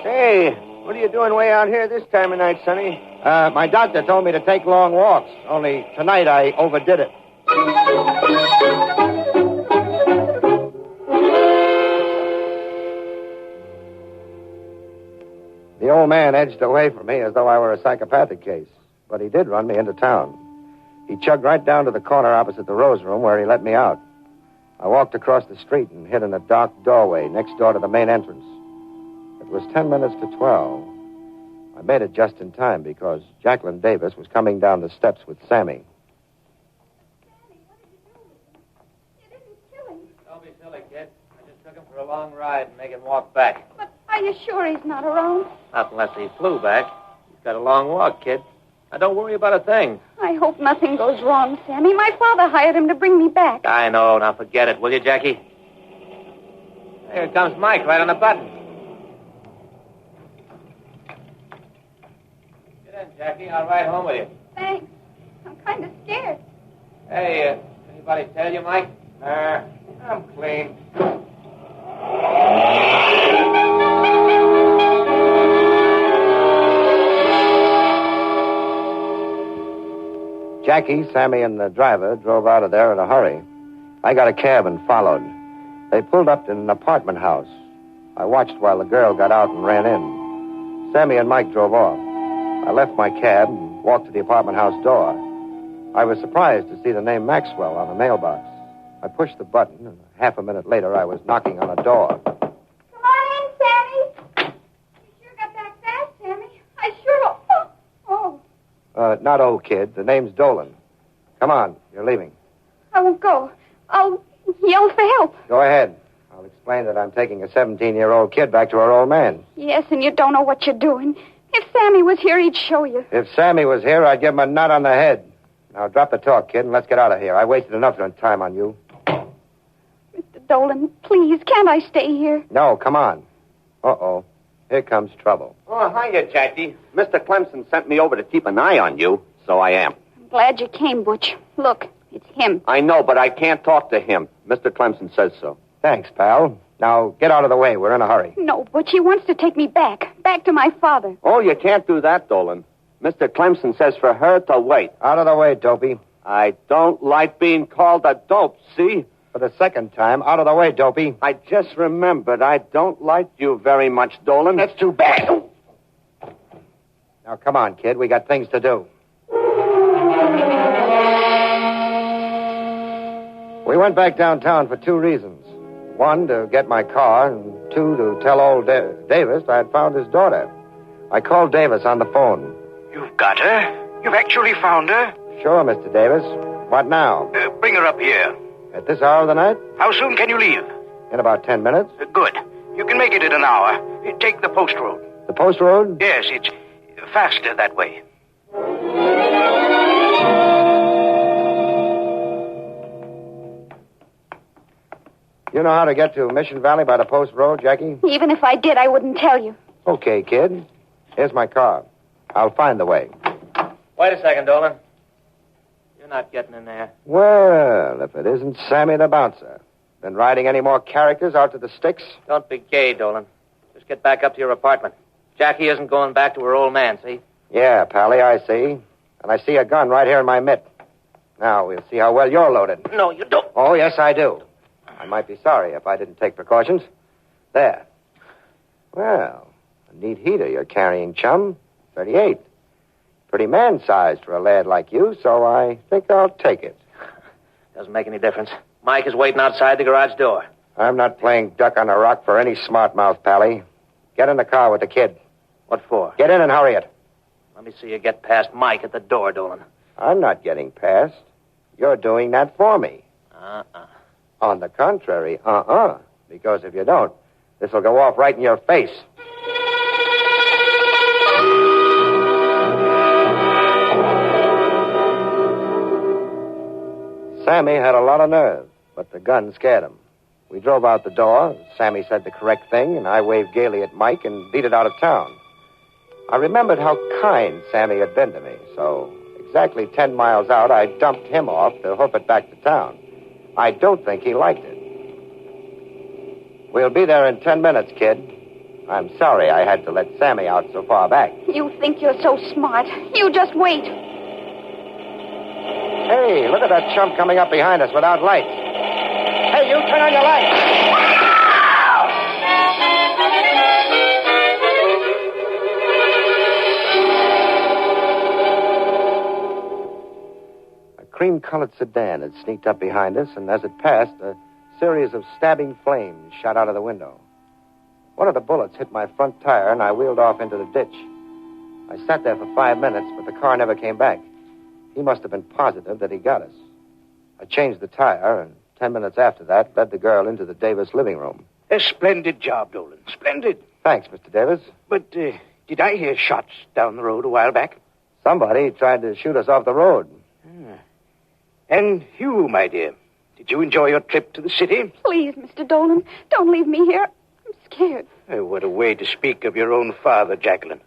Hey, what are you doing way out here this time of night, Sonny? My doctor told me to take long walks, only tonight I overdid it. The old man edged away from me as though I were a psychopathic case, but he did run me into town. He chugged right down to the corner opposite the Rose Room where he let me out. I walked across the street and hid in a dark doorway next door to the main entrance. It was 10 minutes to 12. I made it just in time because Jacqueline Davis was coming down the steps with Sammy. Don't be silly, kid. I just took him for a long ride and make him walk back. But are you sure he's not around? Not unless he flew back. He's got a long walk, kid. Now, don't worry about a thing. I hope nothing goes wrong, Sammy. My father hired him to bring me back. I know. Now, forget it, will you, Jackie? Here comes Mike right on the button. Get in, Jackie. I'll ride home with you. Thanks. I'm kind of scared. Hey, anybody tell you, Mike? Nah, I'm clean. Jackie, Sammy, and the driver drove out of there in a hurry. I got a cab and followed. They pulled up in an apartment house. I watched while the girl got out and ran in. Sammy and Mike drove off. I left my cab and walked to the apartment house door. I was surprised to see the name Maxwell on the mailbox. I pushed the button, and half a minute later, I was knocking on a door. Come on in, Sammy. You sure got back fast, Sammy. I sure... Oh. Not kid. The name's Dolan. Come on, you're leaving. I won't go. I'll yell for help. Go ahead. I'll explain that I'm taking a 17-year-old kid back to her old man. Yes, and you don't know what you're doing. If Sammy was here, he'd show you. If Sammy was here, I'd give him a nut on the head. Now, drop the talk, kid, and let's get out of here. I wasted enough time on you. Mr. Dolan, please, can't I stay here? No, come on. Uh-oh. Here comes trouble. Oh, hiya, Jackie. Mr. Clemson sent me over to keep an eye on you, so I am. I'm glad you came, Butch. Look, it's him. I know, but I can't talk to him. Mr. Clemson says so. Thanks, pal. Now, get out of the way. We're in a hurry. No, Butch, he wants to take me back to my father. Oh, you can't do that, Dolan. Mr. Clemson says for her to wait. Out of the way, dopey. I don't like being called a dope, see? For the second time, out of the way, dopey. I just remembered I don't like you very much, Dolan. That's too bad. Now, come on, kid. We got things to do. We went back downtown for two reasons. One, to get my car, and two, to tell old Davis I'd found his daughter. I called Davis on the phone. You've got her? You've actually found her? Sure, Mr. Davis. What now? Bring her up here. At this hour of the night? How soon can you leave? In about 10 minutes. Good. You can make it in an hour. Take the post road. The post road? Yes, it's faster that way. You know how to get to Mission Valley by the post road, Jackie? Even if I did, I wouldn't tell you. Okay, kid. Here's my car. I'll find the way. Wait a second, Dolan. You're not getting in there. Well, if it isn't Sammy the Bouncer. Been riding any more characters out to the sticks? Don't be gay, Dolan. Just get back up to your apartment. Jackie isn't going back to her old man, see? Yeah, Pally, I see. And I see a gun right here in my mitt. Now, we'll see how well you're loaded. No, you don't. Oh, yes, I do. I might be sorry if I didn't take precautions. There. Well, a neat heater you're carrying, chum. 38. Pretty man-sized for a lad like you, so I think I'll take it. Doesn't make any difference. Mike is waiting outside the garage door. I'm not playing duck on a rock for any smart mouth, Pally. Get in the car with the kid. What for? Get in and hurry it. Let me see you get past Mike at the door, Dolan. I'm not getting past. You're doing that for me. Uh-uh. On the contrary, Because if you don't, this will go off right in your face. Sammy had a lot of nerve, but the gun scared him. We drove out the door. Sammy said the correct thing, and I waved gaily at Mike and beat it out of town. I remembered how kind Sammy had been to me, so exactly 10 miles out, I dumped him off to hoof it back to town. I don't think he liked it. We'll be there in 10 minutes, kid. I'm sorry I had to let Sammy out so far back. You think you're so smart. You just wait. Hey, look at that chump coming up behind us without lights. Hey, you, turn on your lights. A cream-colored sedan had sneaked up behind us, and as it passed, a series of stabbing flames shot out of the window. One of the bullets hit my front tire, and I wheeled off into the ditch. I sat there for 5 minutes, but the car never came back. He must have been positive that he got us. I changed the tire, and 10 minutes after that, led the girl into the Davis living room. A splendid job, Dolan. Splendid. Thanks, Mr. Davis. But did I hear shots down the road a while back? Somebody tried to shoot us off the road. And you, my dear, did you enjoy your trip to the city? Please, Mr. Dolan, don't leave me here. I'm scared. What a way to speak of your own father, Jacqueline.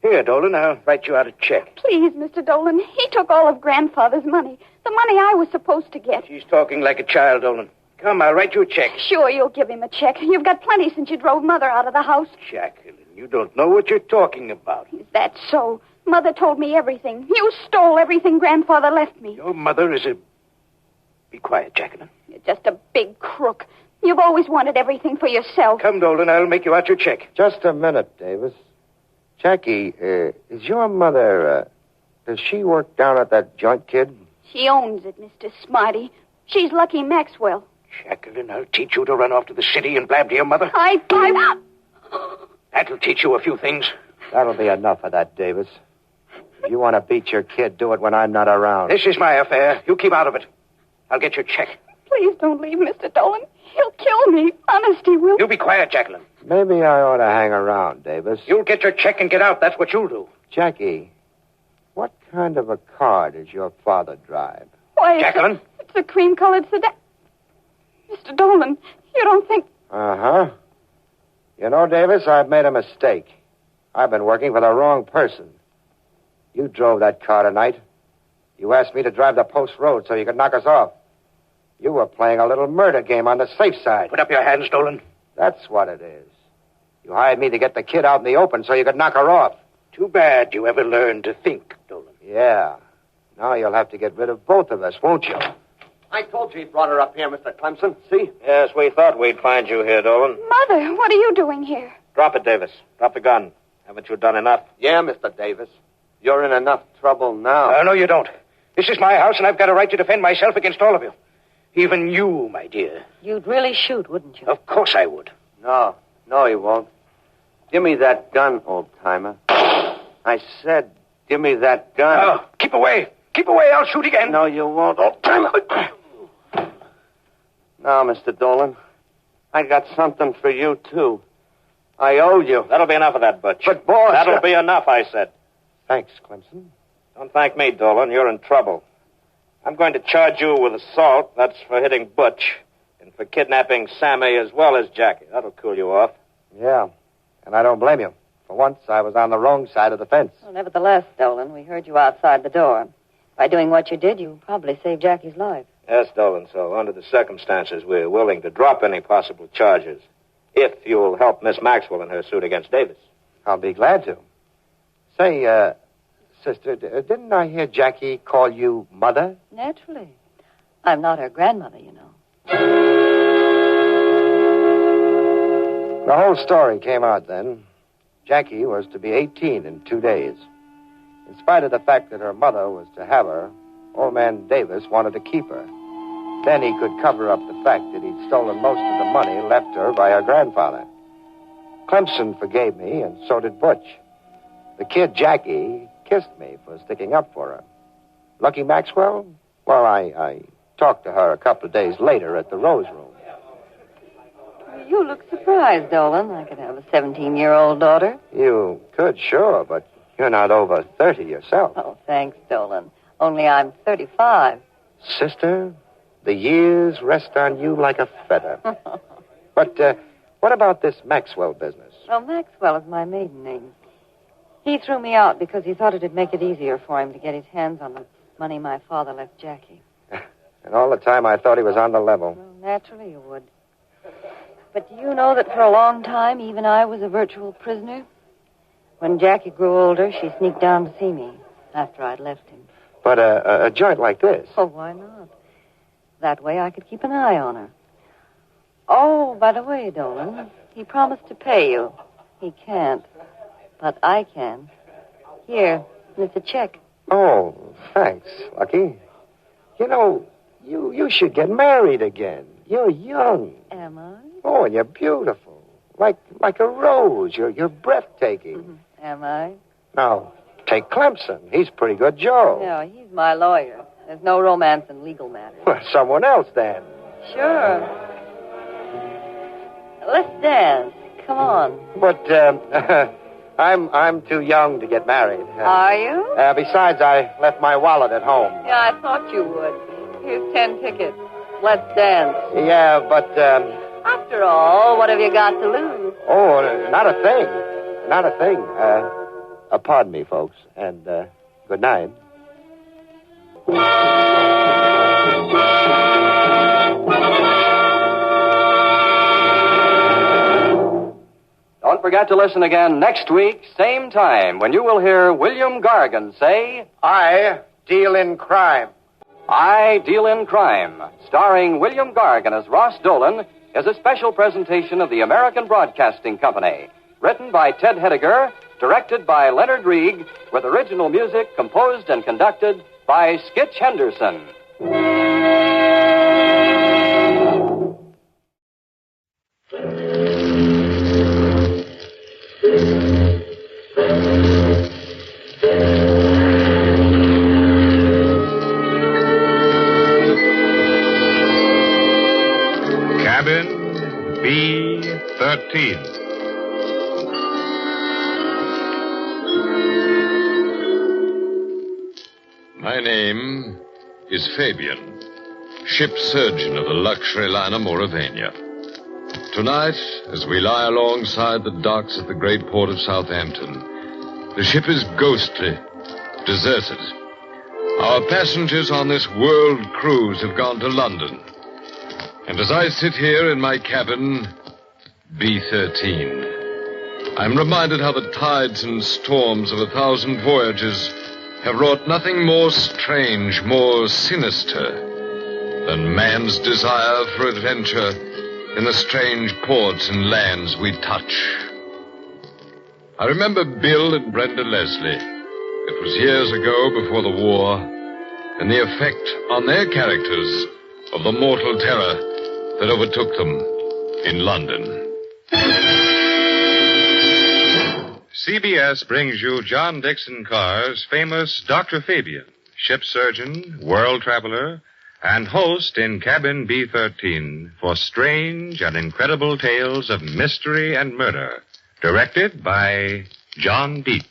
Here, Dolan, I'll write you out a check. Please, Mr. Dolan. He took all of Grandfather's money. The money I was supposed to get. She's talking like a child, Dolan. Come, I'll write you a check. Sure, you'll give him a check. You've got plenty since you drove Mother out of the house. Jacqueline, you don't know what you're talking about. Is that so? Mother told me everything. You stole everything Grandfather left me. Your mother is a... Be quiet, Jacqueline. You're just a big crook. You've always wanted everything for yourself. Come, Dolan, I'll make you out your check. Just a minute, Davis. Jackie, is your mother, does she work down at that joint, kid? She owns it, Mr. Smarty. She's Lucky Maxwell. Jacqueline, I'll teach you to run off to the city and blab to your mother. That'll teach you a few things. That'll be enough of that, Davis. If you want to beat your kid, do it when I'm not around. This is my affair. You keep out of it. I'll get your check. Please don't leave, Mr. Dolan. He'll kill me. Honest, he will. You be quiet, Jacqueline. Maybe I ought to hang around, Davis. You'll get your check and get out. That's what you'll do. Jackie, what kind of a car does your father drive? Why, Jacqueline? It's a cream-colored sedan. Mr. Dolan, you don't think... Uh-huh. You know, Davis, I've made a mistake. I've been working for the wrong person. You drove that car tonight. You asked me to drive the post road so you could knock us off. You were playing a little murder game on the safe side. Put up your hands, Dolan. That's what it is. You hired me to get the kid out in the open so you could knock her off. Too bad you ever learned to think, Dolan. Yeah. Now you'll have to get rid of both of us, won't you? I told you he brought her up here, Mr. Clemson. See? Yes, we thought we'd find you here, Dolan. Mother, what are you doing here? Drop it, Davis. Drop the gun. Haven't you done enough? Yeah, Mr. Davis. You're in enough trouble now. No, you don't. This is my house, and I've got a right to defend myself against all of you. Even you, my dear. You'd really shoot, wouldn't you? Of course I would. No, he won't. Give me that gun, old-timer. I said, give me that gun. Oh, keep away. Keep away. I'll shoot again. No, you won't, old-timer. Now, Mr. Dolan, I got something for you, too. I owe you. That'll be enough of that, Butch. But, boss... That'll be enough, I said. Thanks, Clemson. Don't thank me, Dolan. You're in trouble. I'm going to charge you with assault. That's for hitting Butch. And for kidnapping Sammy as well as Jackie. That'll cool you off. Yeah, and I don't blame you. For once, I was on the wrong side of the fence. Well, nevertheless, Dolan, we heard you outside the door. By doing what you did, you probably saved Jackie's life. Yes, Dolan, so under the circumstances, we're willing to drop any possible charges if you'll help Miss Maxwell in her suit against Davis. I'll be glad to. Say, sister, didn't I hear Jackie call you Mother? Naturally. I'm not her grandmother, you know. The whole story came out then. Jackie was to be 18 in 2 days. In spite of the fact that her mother was to have her, old man Davis wanted to keep her. Then he could cover up the fact that he'd stolen most of the money left her by her grandfather. Clemson forgave me, and so did Butch. The kid, Jackie, kissed me for sticking up for her. Lucky Maxwell? Well, I talked to her a couple of days later at the Rose Room. You look surprised, Dolan. I could have a 17-year-old daughter. You could, sure, but you're not over 30 yourself. Oh, thanks, Dolan. Only I'm 35. Sister, the years rest on you like a feather. But what about this Maxwell business? Well, Maxwell is my maiden name. He threw me out because he thought it'd make it easier for him to get his hands on the money my father left Jackie. And all the time I thought he was on the level. Well, naturally you would. But do you know that for a long time, even I was a virtual prisoner? When Jackie grew older, she sneaked down to see me after I'd left him. But a joint like this? Oh, why not? That way I could keep an eye on her. Oh, by the way, Dolan, he promised to pay you. He can't, but I can. Here, it's a check. Oh, thanks, Lucky. You know, you should get married again. You're young. Am I? Oh, and you're beautiful. Like a rose. You're breathtaking. Mm-hmm. Am I? Now, take Clemson. He's pretty good Joe. No, he's my lawyer. There's no romance in legal matters. Well, someone else, then. Sure. Let's dance. Come on. But, I'm too young to get married. Are you? Besides, I left my wallet at home. Yeah, I thought you would. Here's 10 tickets. Let's dance. Yeah, but, After all, what have you got to lose? Oh, not a thing. Not a thing. Pardon me, folks, and, good night. Don't forget to listen again next week, same time, when you will hear William Gargan say, I deal in crime. I Deal in Crime, starring William Gargan as Ross Dolan, is a special presentation of the American Broadcasting Company. Written by Ted Hediger, directed by Leonard Rieg, with original music composed and conducted by Skitch Henderson. Cabin B-13. My name is Fabian, ship surgeon of the luxury liner Mauravania. Tonight, as we lie alongside the docks at the great port of Southampton, the ship is ghostly, deserted. Our passengers on this world cruise have gone to London. And as I sit here in my cabin, B-13, I'm reminded how the tides and storms of 1,000 voyages have wrought nothing more strange, more sinister than man's desire for adventure in the strange ports and lands we touch. I remember Bill and Brenda Leslie. It was years ago before the war, and the effect on their characters of the mortal terror that overtook them in London. CBS brings you John Dixon Carr's famous Dr. Fabian, ship surgeon, world traveler, and host in Cabin B-13 for strange and incredible tales of mystery and murder, directed by John Dietz.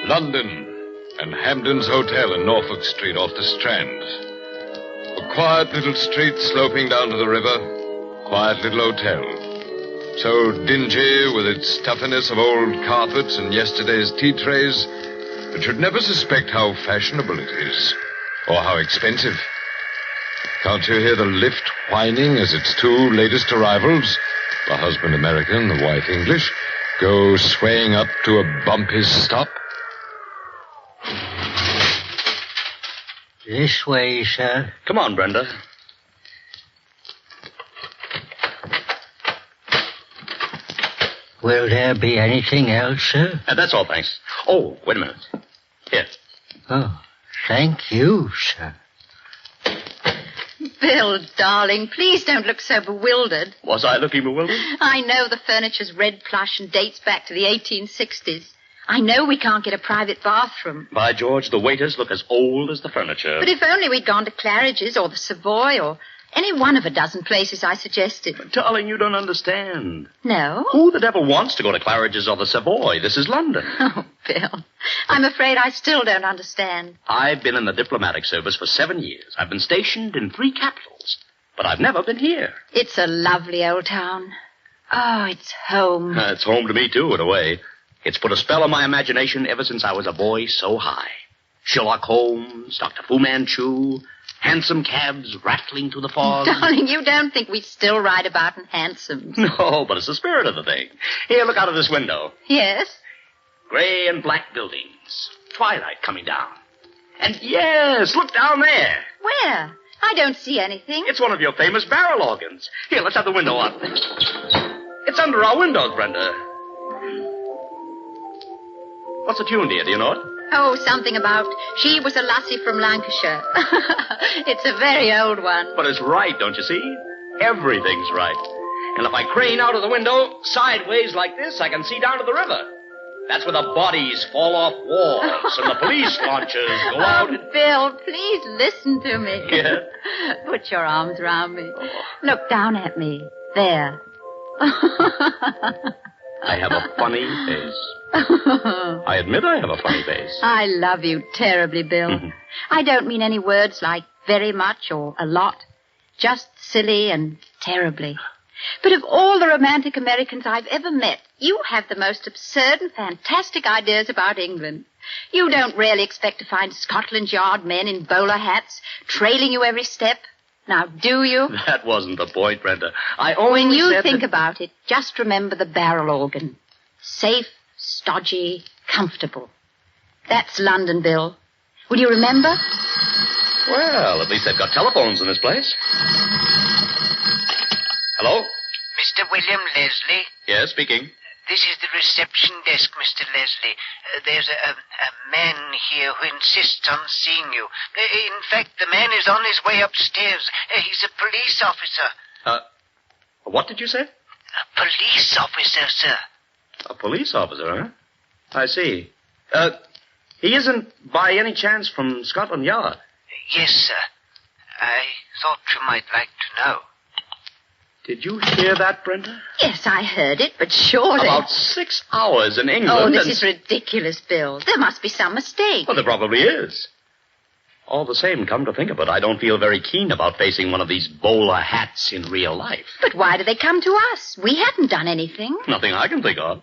London and Hampden's Hotel in Norfolk Street off the Strand. A quiet little street sloping down to the river, quiet little hotel. So dingy with its stuffiness of old carpets and yesterday's tea trays that you'd never suspect how fashionable it is, or how expensive. Can't you hear the lift whining as its two latest arrivals, the husband American, the wife English, go swaying up to a bumpy stop? This way, sir. Come on, Brenda. Will there be anything else, sir? That's all, thanks. Oh, wait a minute. Here. Oh, thank you, sir. Bill, darling, please don't look so bewildered. Was I looking bewildered? I know the furniture's red plush and dates back to the 1860s. I know we can't get a private bathroom. By George, the waiters look as old as the furniture. But if only we'd gone to Claridge's or the Savoy or any one of a dozen places I suggested. But, darling, you don't understand. No? Who the devil wants to go to Claridge's or the Savoy? This is London. Oh, Bill, I'm afraid I still don't understand. I've been in the diplomatic service for 7 years. I've been stationed in 3 capitals. But I've never been here. It's a lovely old town. Oh, it's home. It's home to me, too, in a way. It's put a spell on my imagination ever since I was a boy so high. Sherlock Holmes, Dr. Fu Manchu, hansom cabs rattling through the fog. Darling, you don't think we still ride about in hansoms. No, but it's the spirit of the thing. Here, look out of this window. Yes? Gray and black buildings. Twilight coming down. And yes, look down there. Where? I don't see anything. It's one of your famous barrel organs. Here, let's have the window up. It's under our windows, Brenda. What's the tune, dear? Do you know it? Oh, something about she was a lassie from Lancashire. It's a very old one. But it's right, don't you see? Everything's right. And if I crane out of the window sideways like this, I can see down to the river. That's where the bodies fall off walls and the police launches go out. Oh, Bill, please listen to me. Yeah? Put your arms around me. Look down at me. There. I have a funny face. I admit I have a funny face. I love you terribly, Bill. Mm-hmm. I don't mean any words like very much or a lot. Just silly and terribly. But of all the romantic Americans I've ever met, you have the most absurd and fantastic ideas about England. You don't really expect to find Scotland Yard men in bowler hats trailing you every step. Now, do you? That wasn't the point, Brenda. When you think about it, just remember the barrel organ. Safe, stodgy, comfortable. That's London, Bill. Will you remember? Well, at least they've got telephones in this place. Hello? Mr. William Leslie? Yes, speaking. This is the reception desk, Mr. Leslie. There's a man here who insists on seeing you. In fact, the man is on his way upstairs. He's a police officer. What did you say? A police officer, sir. A police officer, huh? I see. He isn't by any chance from Scotland Yard? Yes, sir. I thought you might like to know. Did you hear that, Brenda? Yes, I heard it, but surely... About 6 hours in England. Oh, this is ridiculous, Bill. There must be some mistake. Well, there probably is. All the same, come to think of it, I don't feel very keen about facing one of these bowler hats in real life. But why do they come to us? We haven't done anything. Nothing I can think of.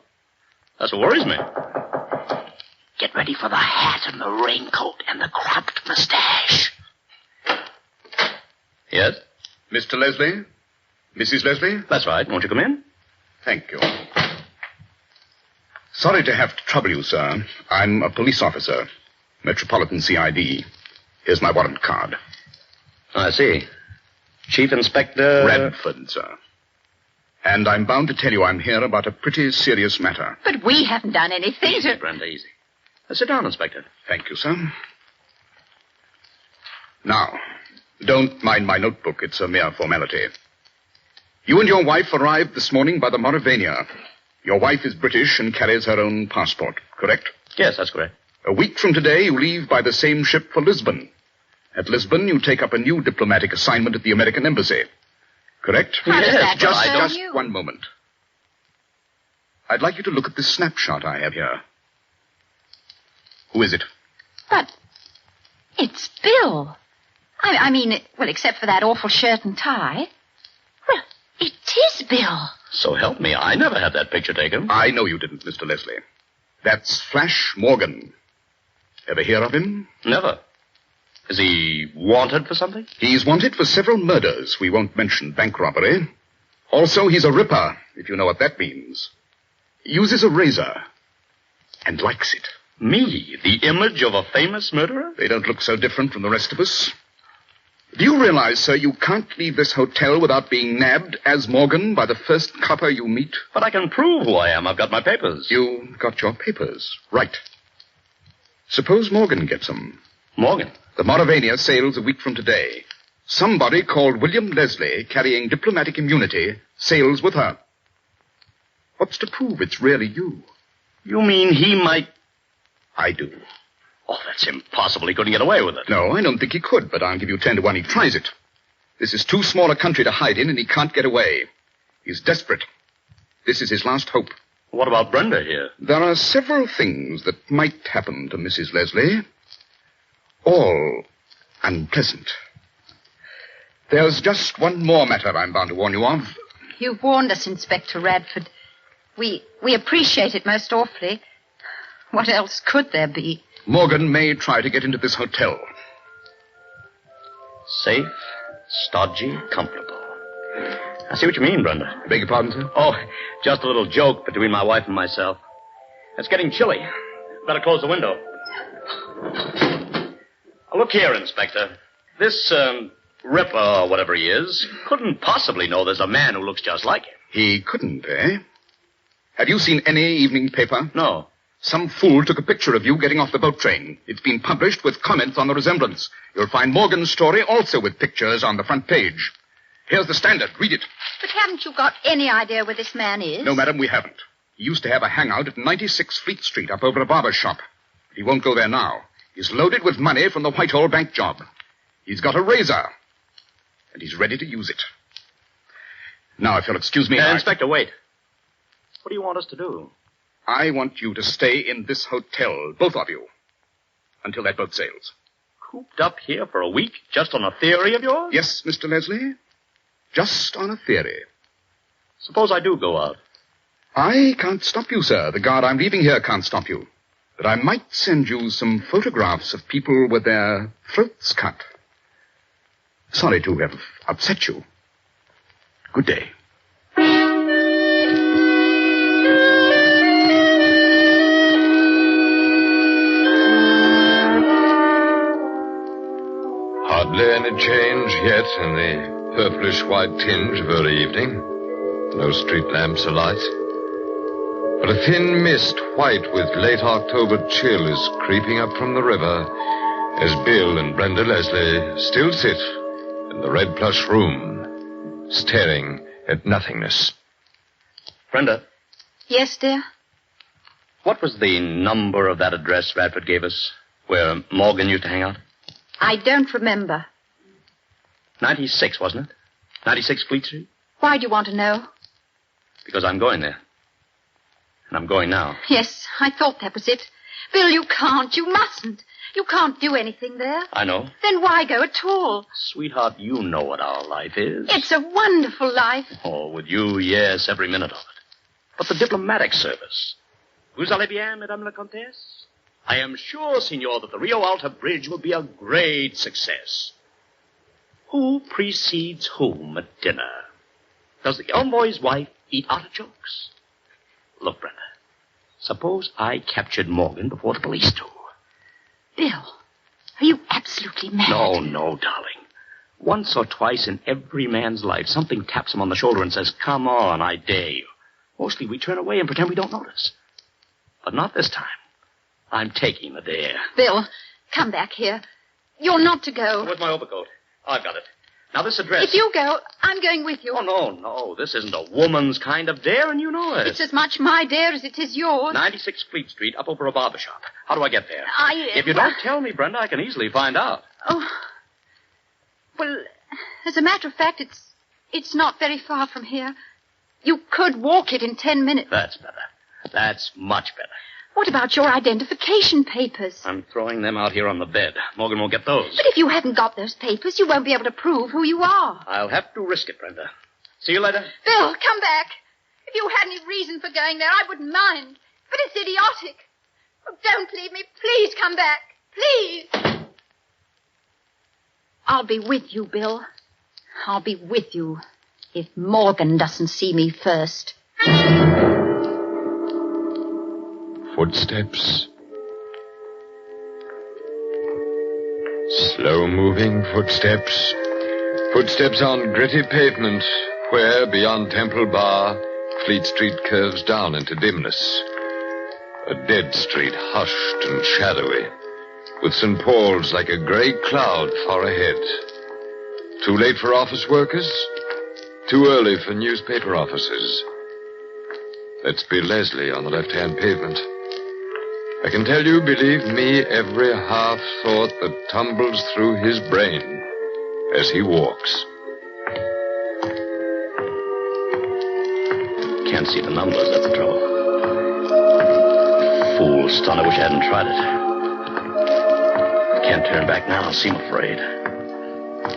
That's what worries me. Get ready for the hat and the raincoat and the cropped mustache. Yes? Mr. Leslie? Mrs. Leslie? That's right. Won't you come in? Thank you. Sorry to have to trouble you, sir. I'm a police officer. Metropolitan CID. Here's my warrant card. I see. Chief Inspector... Radford, sir. And I'm bound to tell you I'm here about a pretty serious matter. But we haven't done anything Easy, Brenda, easy. Sit down, Inspector. Thank you, sir. Now, don't mind my notebook. It's a mere formality. You and your wife arrived this morning by the Mauravania. Your wife is British and carries her own passport, correct? Yes, that's correct. A week from today, you leave by the same ship for Lisbon. At Lisbon, you take up a new diplomatic assignment at the American Embassy. Correct? How does that concern Just you? one moment. I'd like you to look at this snapshot I have here. Who is it? But it's Bill. I mean, well, except for that awful shirt and tie. Well, it is Bill. So help me, I never had that picture taken. I know you didn't, Mr. Leslie. That's Flash Morgan. Ever hear of him? Never. Is he wanted for something? He's wanted for several murders. We won't mention bank robbery. Also, he's a ripper, if you know what that means. He uses a razor and likes it. Me, the image of a famous murderer? They don't look so different from the rest of us. Do you realize, sir, you can't leave this hotel without being nabbed as Morgan by the first copper you meet? But I can prove who I am. I've got my papers. You got your papers. Right. Suppose Morgan gets them. Morgan? The Mauravania sails a week from today. Somebody called William Leslie, carrying diplomatic immunity, sails with her. What's to prove it's really you? You mean he might... I do. Oh, that's impossible. He couldn't get away with it. No, I don't think he could, but I'll give you 10 to 1 he tries it. This is too small a country to hide in, and he can't get away. He's desperate. This is his last hope. What about Brenda here? There are several things that might happen to Mrs. Leslie. All unpleasant. There's just one more matter I'm bound to warn you of. You've warned us, Inspector Radford. We appreciate it most awfully. What else could there be? Morgan may try to get into this hotel. Safe, stodgy, comfortable. I see what you mean, Brenda. Beg your pardon, sir? Oh, just a little joke between my wife and myself. It's getting chilly. Better close the window. Look here, Inspector. This, Ripper, or whatever he is, couldn't possibly know there's a man who looks just like him. He couldn't, eh? Have you seen any evening paper? No. Some fool took a picture of you getting off the boat train. It's been published with comments on the resemblance. You'll find Morgan's story also with pictures on the front page. Here's the Standard. Read it. But haven't you got any idea where this man is? No, madam, we haven't. He used to have a hangout at 96 Fleet Street up over a barber's shop. But he won't go there now. He's loaded with money from the Whitehall bank job. He's got a razor. And he's ready to use it. Now, if you'll excuse me... Inspector, wait. What do you want us to do? I want you to stay in this hotel, both of you, until that boat sails. Cooped up here for a week, just on a theory of yours? Yes, Mr. Leslie. Just on a theory. Suppose I do go out. I can't stop you, sir. The guard I'm leaving here can't stop you. But I might send you some photographs of people with their throats cut. Sorry to have upset you. Good day. Hardly any change yet in the purplish-white tinge of early evening. No street lamps alight. But a thin mist, white with late October chill, is creeping up from the river as Bill and Brenda Leslie still sit in the red plush room, staring at nothingness. Brenda? Yes, dear? What was the number of that address Radford gave us, where Morgan used to hang out? I don't remember. 96, wasn't it? 96 Fleet Street? Why do you want to know? Because I'm going there. And I'm going now. Yes, I thought that was it. Bill, you can't. You mustn't. You can't do anything there. I know. Then why go at all? Sweetheart, you know what our life is. It's a wonderful life. Oh, with you, yes, every minute of it. But the diplomatic service. Vous allez bien, Madame la Comtesse? I am sure, Signor, that the Rio Alta Bridge will be a great success. Who precedes whom at dinner? Does the envoy's wife eat artichokes? Look, Brenda, suppose I captured Morgan before the police do. Bill, are you absolutely mad? No, darling. Once or twice in every man's life, something taps him on the shoulder and says, come on, I dare you. Mostly we turn away and pretend we don't notice. But not this time. I'm taking the dare. Bill, come back here. You're not to go. Where's my overcoat? I've got it. Now, this address... If you go, I'm going with you. Oh, no. This isn't a woman's kind of dare, and you know it. It's as much my dare as it is yours. 96 Fleet Street, up over a barber shop. How do I get there? If you don't tell me, Brenda, I can easily find out. Oh. Well, as a matter of fact, it's not very far from here. You could walk it in 10 minutes. That's better. That's much better. What about your identification papers? I'm throwing them out here on the bed. Morgan won't get those. But if you haven't got those papers, you won't be able to prove who you are. I'll have to risk it, Brenda. See you later. Bill, come back. If you had any reason for going there, I wouldn't mind. But it's idiotic. Oh, don't leave me. Please come back. Please. I'll be with you, Bill. I'll be with you if Morgan doesn't see me first. Footsteps. Slow-moving footsteps. Footsteps on gritty pavement where, beyond Temple Bar, Fleet Street curves down into dimness. A dead street, hushed and shadowy, with St. Paul's like a grey cloud far ahead. Too late for office workers? Too early for newspaper offices. Let's be Leslie on the left-hand pavement. I can tell you, believe me, every half-thought that tumbles through his brain as he walks. Can't see the numbers, that's the trouble. Fool, son, I wish I hadn't tried it. Can't turn back now, I'll seem afraid.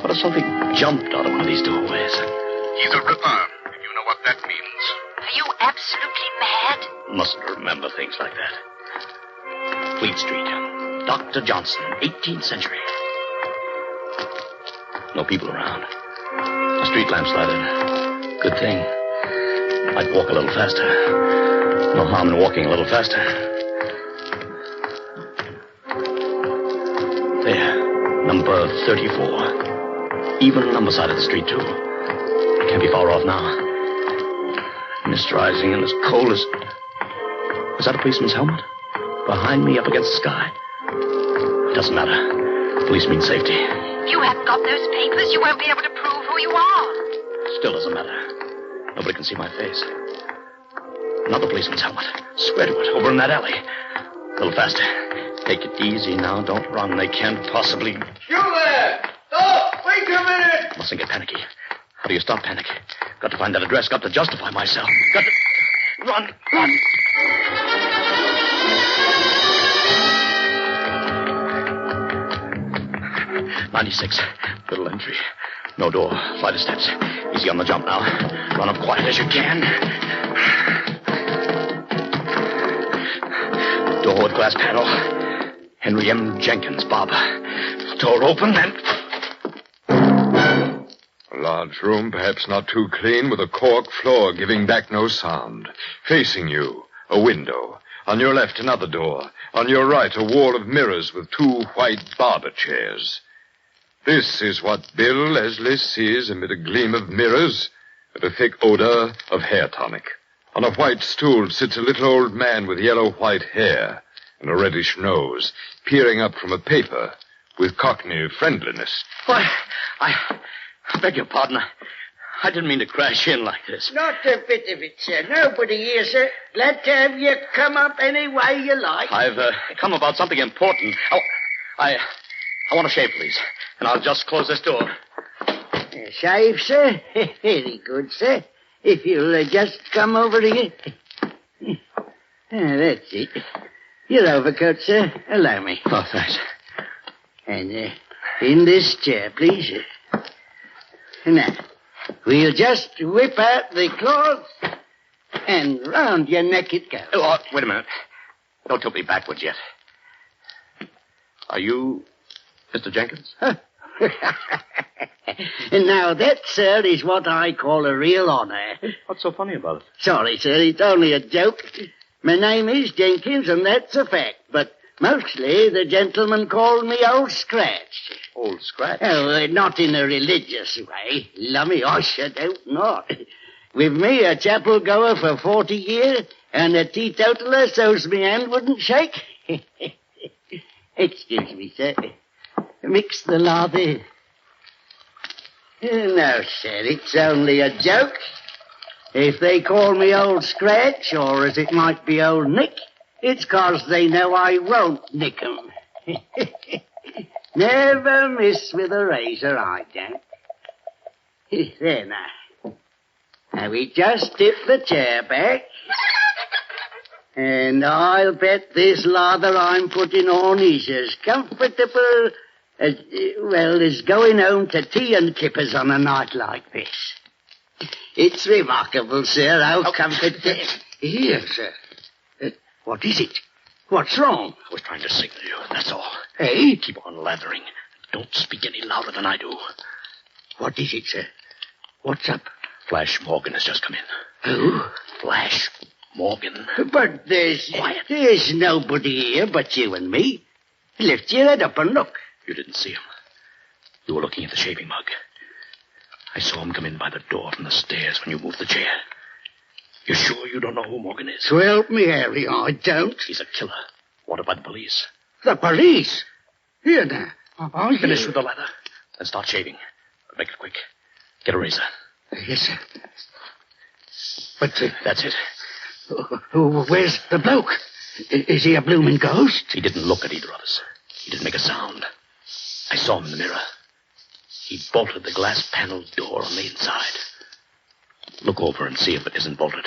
What if something jumped out of one of these doorways? He's a ripper, if you know what that means. Are you absolutely mad? Mustn't remember things like that. Fleet Street. Dr. Johnson, 18th century. No people around. A street lamp's lighted. Good thing. I'd walk a little faster. No harm in walking a little faster. There. Number 34. Even number side of the street, too. Can't be far off now. Mist rising and as cold as... Is that a policeman's helmet? Behind me, up against the sky. Doesn't matter. Police mean safety. If you haven't got those papers, you won't be able to prove who you are. Still doesn't matter. Nobody can see my face. Another policeman's helmet. Swear to it. Over in that alley. A little faster. Take it easy now. Don't run. They can't possibly... You there! Stop! Wait a minute! Mustn't get panicky. How do you stop panic? Got to find that address. Got to justify myself. Got to... Run! 96. Little entry. No door. Flight of steps. Easy on the jump now. Run up quiet as you can. Door with glass panel. Henry M. Jenkins, Bob. Door open and... A large room, perhaps not too clean, with a cork floor giving back no sound. Facing you, a window. On your left, another door. On your right, a wall of mirrors with two white barber chairs. This is what Bill Leslie sees amid a gleam of mirrors and a thick odor of hair tonic. On a white stool sits a little old man with yellow-white hair and a reddish nose, peering up from a paper with Cockney friendliness. Why, I beg your pardon. I didn't mean to crash in like this. Not a bit of it, sir. Nobody here, sir. Glad to have you come up any way you like. I've come about something important. Oh, I want to shave, please. And I'll just close this door. Shave, sir? Very good, sir. If you'll just come over here. That's it. Your overcoat, sir. Allow me. Oh, thanks. And in this chair, please. Now, we'll just whip out the cloth and round your neck it goes. Oh, wait a minute. Don't tilt me backwards yet. Are you Mr. Jenkins? And now that, sir, is what I call a real honor. What's so funny about it? Sorry, sir, it's only a joke. My name is Jenkins, and that's a fact. But mostly the gentlemen call me Old Scratch. Old Scratch? Oh, not in a religious way. Lummy, I should hope not. With me, a chapel goer for 40 years, and a teetotaler so's me hand wouldn't shake. Excuse me, sir. Mix the lather. No, sir, it's only a joke. If they call me Old Scratch, or as it might be Old Nick, it's 'cause they know I won't nick 'em. Never miss with a razor, I don't. There now. Now we just tip the chair back. And I'll bet this lather I'm putting on is as comfortable as going home to tea and kippers on a night like this. It's remarkable, sir, how comfortable... Here, sir. What is it? What's wrong? I was trying to signal you, that's all. Hey? Keep on lathering. Don't speak any louder than I do. What is it, sir? What's up? Flash Morgan has just come in. Who? Flash Morgan. But there's nobody here but you and me. Lift your head up and look. You didn't see him. You were looking at the shaving mug. I saw him come in by the door from the stairs when you moved the chair. You sure you don't know who Morgan is? So help me, Harry, I don't. He's a killer. Wanted by the police. The police? Here now. I'll finish with the lather. Then start shaving. But make it quick. Get a razor. Yes, sir. But... That's it. Where's the bloke? Is he a blooming ghost? He didn't look at either of us. He didn't make a sound. I saw him in the mirror. He bolted the glass-paneled door on the inside. Look over and see if it isn't bolted.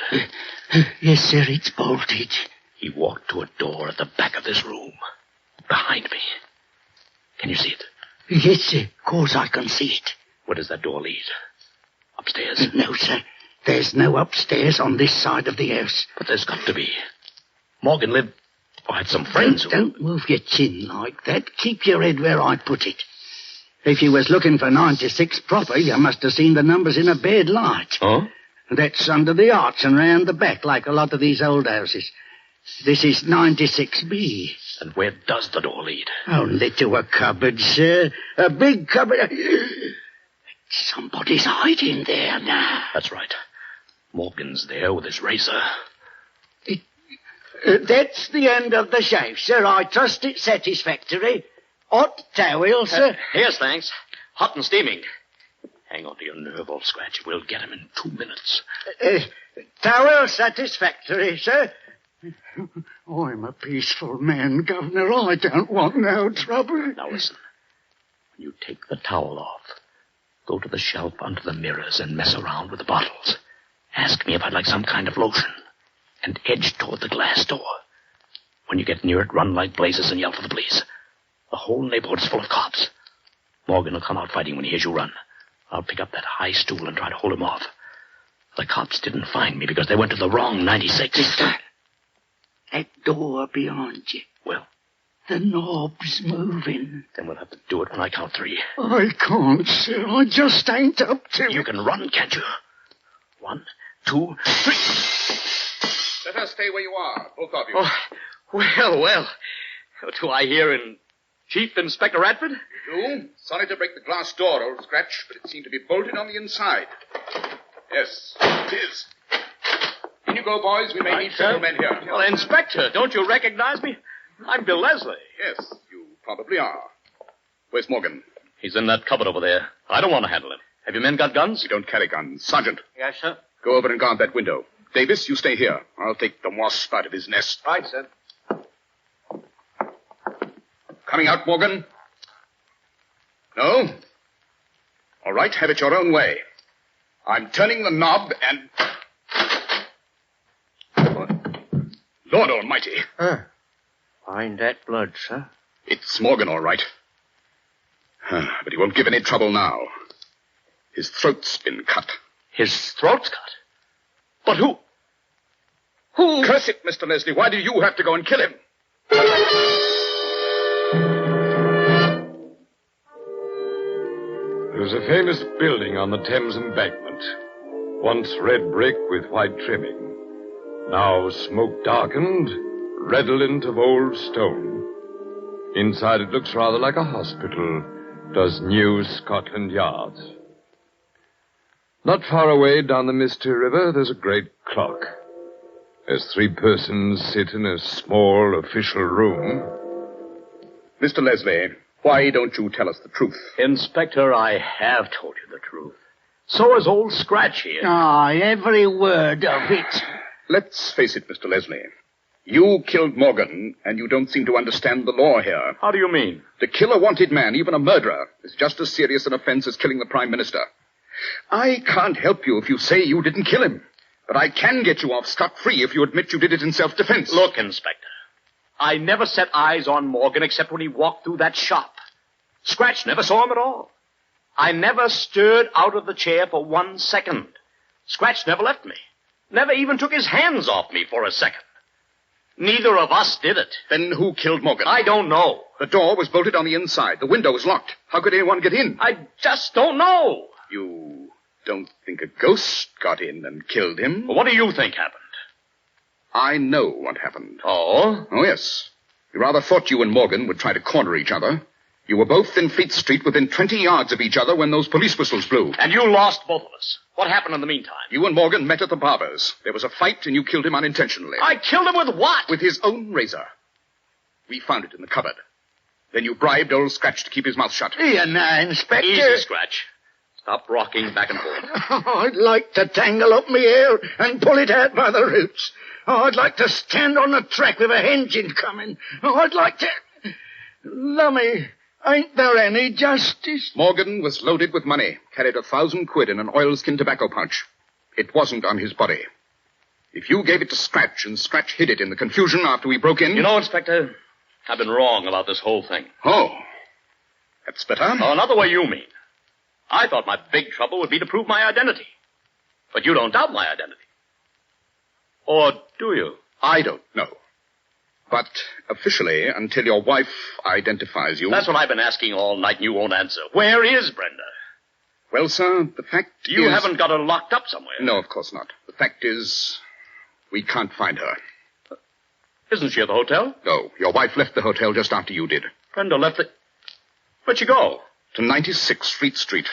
Yes, sir, it's bolted. He walked to a door at the back of this room. Behind me. Can you see it? Yes, sir. Of course I can see it. Where does that door lead? Upstairs? No, sir. There's no upstairs on this side of the house. But there's got to be. Morgan lived... or had some friends who... Don't move your chin like that. Keep your head where I put it. If you was looking for 96 proper, you must have seen the numbers in a bad light. Oh? That's under the arch and round the back, like a lot of these old houses. This is 96B. And where does the door lead? Only to a cupboard, sir. A big cupboard. Somebody's hiding there now. That's right. Morgan's there with his razor. That's the end of the shave, sir. I trust it's satisfactory. Hot towel, sir. Here's thanks. Hot and steaming. Hang on to your nerve, Old Scratch. We'll get him in 2 minutes. Towel satisfactory, sir. I'm a peaceful man, Governor. I don't want no trouble. Now listen. When you take the towel off, go to the shelf under the mirrors and mess around with the bottles. Ask me if I'd like some kind of lotion. And edge toward the glass door. When you get near it, run like blazes and yell for the police. The whole neighborhood's full of cops. Morgan will come out fighting when he hears you run. I'll pick up that high stool and try to hold him off. The cops didn't find me because they went to the wrong 96. That door behind you. Well? The knob's moving. Then we'll have to do it when I count 3. I can't, sir. I just ain't up to it. You can run, can't you? 1, 2, 3. Let her stay where you are, both of you. Oh, well. Do I hear in Chief Inspector Radford? You do? Sorry to break the glass door, Old Scratch, but it seemed to be bolted on the inside. Yes, it is. In you go, boys. We may need several men here. Well, Inspector, don't you recognize me? I'm Bill Leslie. Yes, you probably are. Where's Morgan? He's in that cupboard over there. I don't want to handle him. Have your men got guns? We don't carry guns. Sergeant. Yes, sir. Go over and guard that window. Davis, you stay here. I'll take the wasp out of his nest. Right, sir. Coming out, Morgan? No? All right, have it your own way. I'm turning the knob and... Lord almighty. Find that blood, sir. It's Morgan, all right. But he won't give any trouble now. His throat's been cut. His throat's cut? But who? Who? Curse it, Mr. Leslie. Why do you have to go and kill him? There's a famous building on the Thames embankment. Once red brick with white trimming. Now smoke darkened, redolent of old stone. Inside it looks rather like a hospital, does New Scotland Yard. Not far away down the Misty River, there's a great clock. As 3 persons sit in a small official room. Mr. Leslie, Why don't you tell us the truth? Inspector, I have told you the truth. So is old Scratch here. Ah, every word of it. Let's face it, Mr. Leslie. You killed Morgan, and you don't seem to understand the law here. How do you mean? To kill a wanted man, even a murderer, is just as serious an offense as killing the Prime Minister. I can't help you if you say you didn't kill him, but I can get you off scot-free if you admit you did it in self-defense. Look, Inspector, I never set eyes on Morgan except when he walked through that shop. Scratch never saw him at all. I never stirred out of the chair for 1 second. Scratch never left me. Never even took his hands off me for a second. Neither of us did it. Then who killed Morgan? I don't know. The door was bolted on the inside. The window was locked. How could anyone get in? I just don't know. You don't think a ghost got in and killed him? Well, what do you think happened? I know what happened. Oh? Oh, yes. You rather thought you and Morgan would try to corner each other. You were both in Fleet Street within 20 yards of each other when those police whistles blew. And you lost both of us. What happened in the meantime? You and Morgan met at the barber's. There was a fight, and you killed him unintentionally. I killed him with what? With his own razor. We found it in the cupboard. Then you bribed old Scratch to keep his mouth shut. Here now, Inspector. Easy, Scratch. Stop rocking back and forth. Oh, I'd like to tangle up my hair and pull it out by the roots. Oh, I'd like to stand on the track with a engine coming. Oh, I'd like to... Lummy, ain't there any justice? Morgan was loaded with money, carried 1,000 quid in an oilskin tobacco pouch. It wasn't on his body. If you gave it to Scratch and Scratch hid it in the confusion after we broke in... You know, Inspector, I've been wrong about this whole thing. Oh, that's better. Oh, not the way you mean. I thought my big trouble would be to prove my identity. But you don't doubt my identity. Or do you? I don't know. But officially, until your wife identifies you... That's what I've been asking all night, and you won't answer. Where is Brenda? Well, sir, the fact You is... haven't got her locked up somewhere. No, of course not. The fact is, we can't find her. Isn't she at the hotel? No, your wife left the hotel just after you did. Brenda left the... Where'd she go? To 96 Fleet Street.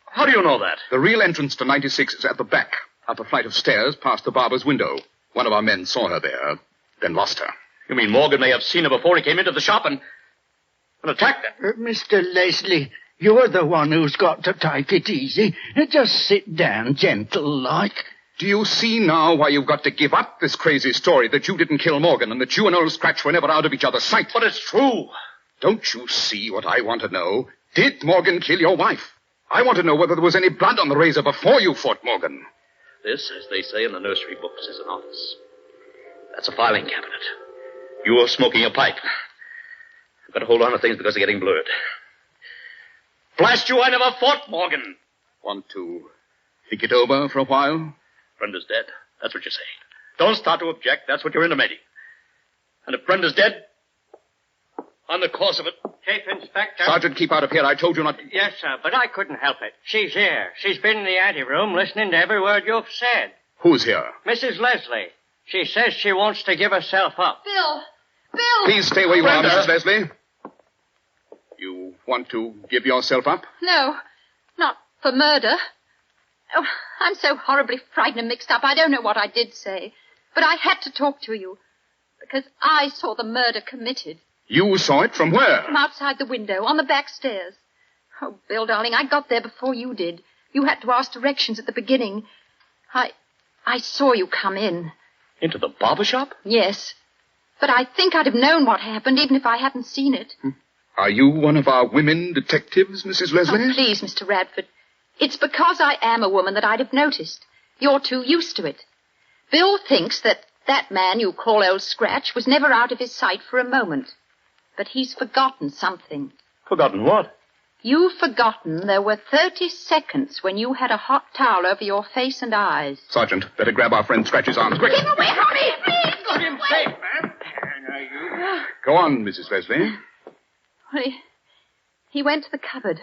How do you know that? The real entrance to 96 is at the back, up a flight of stairs past the barber's window. One of our men saw her there, then lost her. You mean Morgan may have seen her before he came into the shop and attacked her? Mr. Leslie, you're the one who's got to take it easy. Just sit down, gentle-like. Do you see now why you've got to give up this crazy story that you didn't kill Morgan and that you and old Scratch were never out of each other's sight? But it's true. Don't you see what I want to know? Did Morgan kill your wife? I want to know whether there was any blood on the razor before you fought Morgan. This, as they say in the nursery books, is an office. That's a filing cabinet. You're smoking a pipe. I've got to hold on to things because they're getting blurred. Blast you, I never fought Morgan. Want to think it over for a while? Brenda's dead. That's what you're saying. Don't start to object. That's what you're intimating. And if Brenda's dead, on the course of it... Chief Inspector. Sergeant, keep out of here. I told you not to... Yes, sir, but I couldn't help it. She's here. She's been in the anteroom listening to every word you've said. Who's here? Mrs. Leslie. She says she wants to give herself up. Bill! Please stay where you are, Brenda. Mrs. Leslie. You want to give yourself up? No, not for murder. Oh, I'm so horribly frightened and mixed up. I don't know what I did say. But I had to talk to you because I saw the murder committed. You saw it from where? From outside the window, on the back stairs. Oh, Bill, darling, I got there before you did. You had to ask directions at the beginning. I saw you come in. Into the barber shop? Yes. But I think I'd have known what happened even if I hadn't seen it. Are you one of our women detectives, Mrs. Leslie? Oh, please, Mr. Radford. It's because I am a woman that I'd have noticed. You're too used to it. Bill thinks that man you call old Scratch was never out of his sight for a moment. But he's forgotten something. Forgotten what? You've forgotten there were 30 seconds when you had a hot towel over your face and eyes. Sergeant, better grab our friend Scratch's arms, quick. Get away, hurry, please! Got him safe, man. Go on, Mrs. Leslie. Well, he went to the cupboard.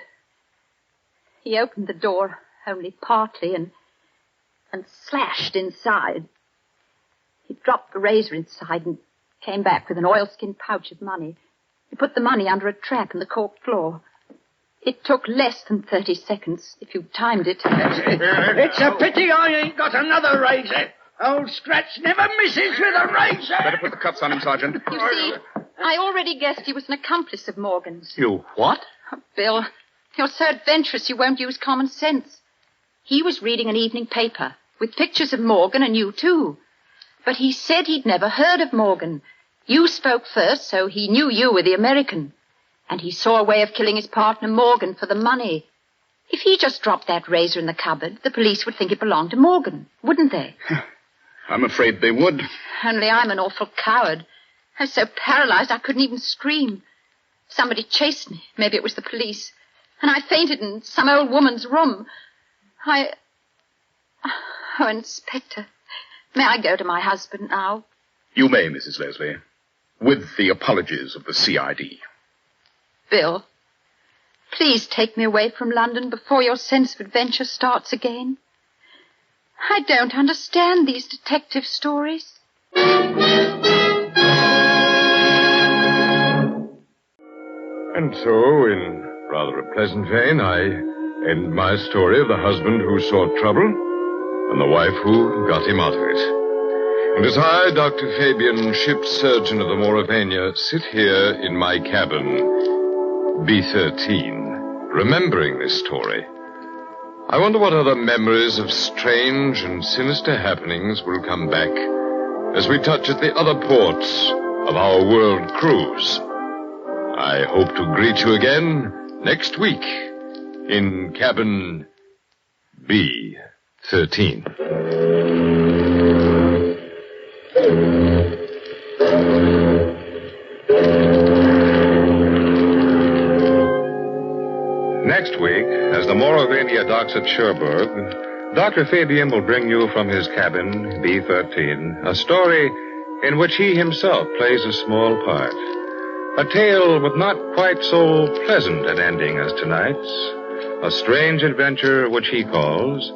He opened the door only partly and slashed inside. He dropped the razor inside and came back with an oilskin pouch of money. He put the money under a trap in the cork floor. It took less than 30 seconds if you timed it. It's a pity I ain't got another razor. Old Scratch never misses with a razor. Better put the cuffs on him, Sergeant. You see, I already guessed he was an accomplice of Morgan's. You what? Oh, Bill, you're so adventurous you won't use common sense. He was reading an evening paper with pictures of Morgan and you, too. But he said he'd never heard of Morgan. You spoke first, so he knew you were the American. And he saw a way of killing his partner, Morgan, for the money. If he just dropped that razor in the cupboard, the police would think it belonged to Morgan, wouldn't they? I'm afraid they would. Only I'm an awful coward. I was so paralyzed I couldn't even scream. Somebody chased me. Maybe it was the police. And I fainted in some old woman's room. Oh, Inspector, may I go to my husband now? You may, Mrs. Leslie, with the apologies of the CID. Bill, please take me away from London before your sense of adventure starts again. I don't understand these detective stories. And so, in rather a pleasant vein, I end my story of the husband who sought trouble and the wife who got him out of it. And as I, Dr. Fabian, ship's surgeon of the Mauravania, sit here in my cabin, B13, remembering this story, I wonder what other memories of strange and sinister happenings will come back as we touch at the other ports of our world cruise. I hope to greet you again next week in cabin B13. Next week, as the Mauravania docks at Cherbourg, Dr. Fabian will bring you from his cabin, B13, a story in which he himself plays a small part. A tale with not quite so pleasant an ending as tonight's. A strange adventure which he calls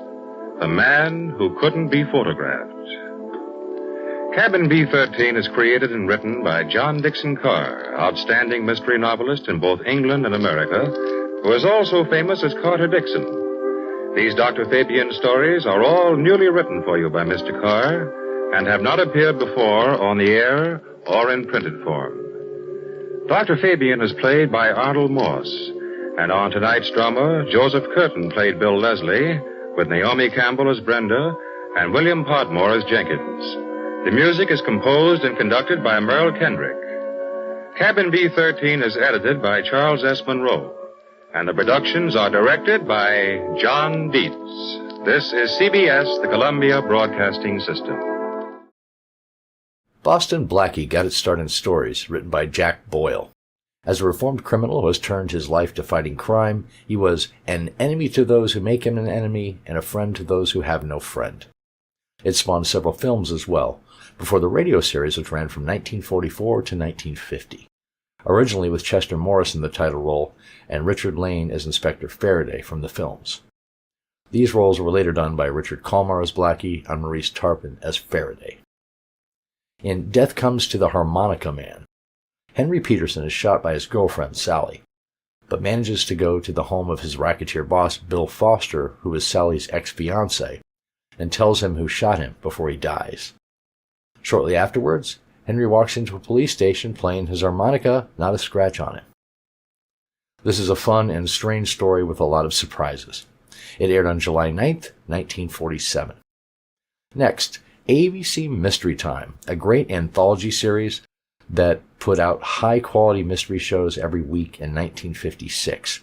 The Man Who Couldn't Be Photographed. Cabin B13 is created and written by John Dixon Carr, outstanding mystery novelist in both England and America, who is also famous as Carter Dixon. These Dr. Fabian stories are all newly written for you by Mr. Carr and have not appeared before on the air or in printed form. Dr. Fabian is played by Arnold Moss, and on tonight's drama, Joseph Curtin played Bill Leslie, with Naomi Campbell as Brenda and William Podmore as Jenkins. The music is composed and conducted by Merle Kendrick. Cabin B13 is edited by Charles S. Monroe, and the productions are directed by John Dietz. This is CBS, the Columbia Broadcasting System. Boston Blackie got its start in stories written by Jack Boyle. As a reformed criminal who has turned his life to fighting crime, he was an enemy to those who make him an enemy and a friend to those who have no friend. It spawned several films as well, before the radio series which ran from 1944 to 1950. Originally with Chester Morris in the title role and Richard Lane as Inspector Faraday from the films. These roles were later done by Richard Kalmar as Blackie and Maurice Tarpon as Faraday. In Death Comes to the Harmonica Man, Henry Peterson is shot by his girlfriend, Sally, but manages to go to the home of his racketeer boss, Bill Foster, who is Sally's ex-fiancé, and tells him who shot him before he dies. Shortly afterwards, Henry walks into a police station playing his harmonica, not a scratch on it. This is a fun and strange story with a lot of surprises. It aired on July 9th, 1947. Next, ABC Mystery Time, a great anthology series that put out high-quality mystery shows every week in 1956,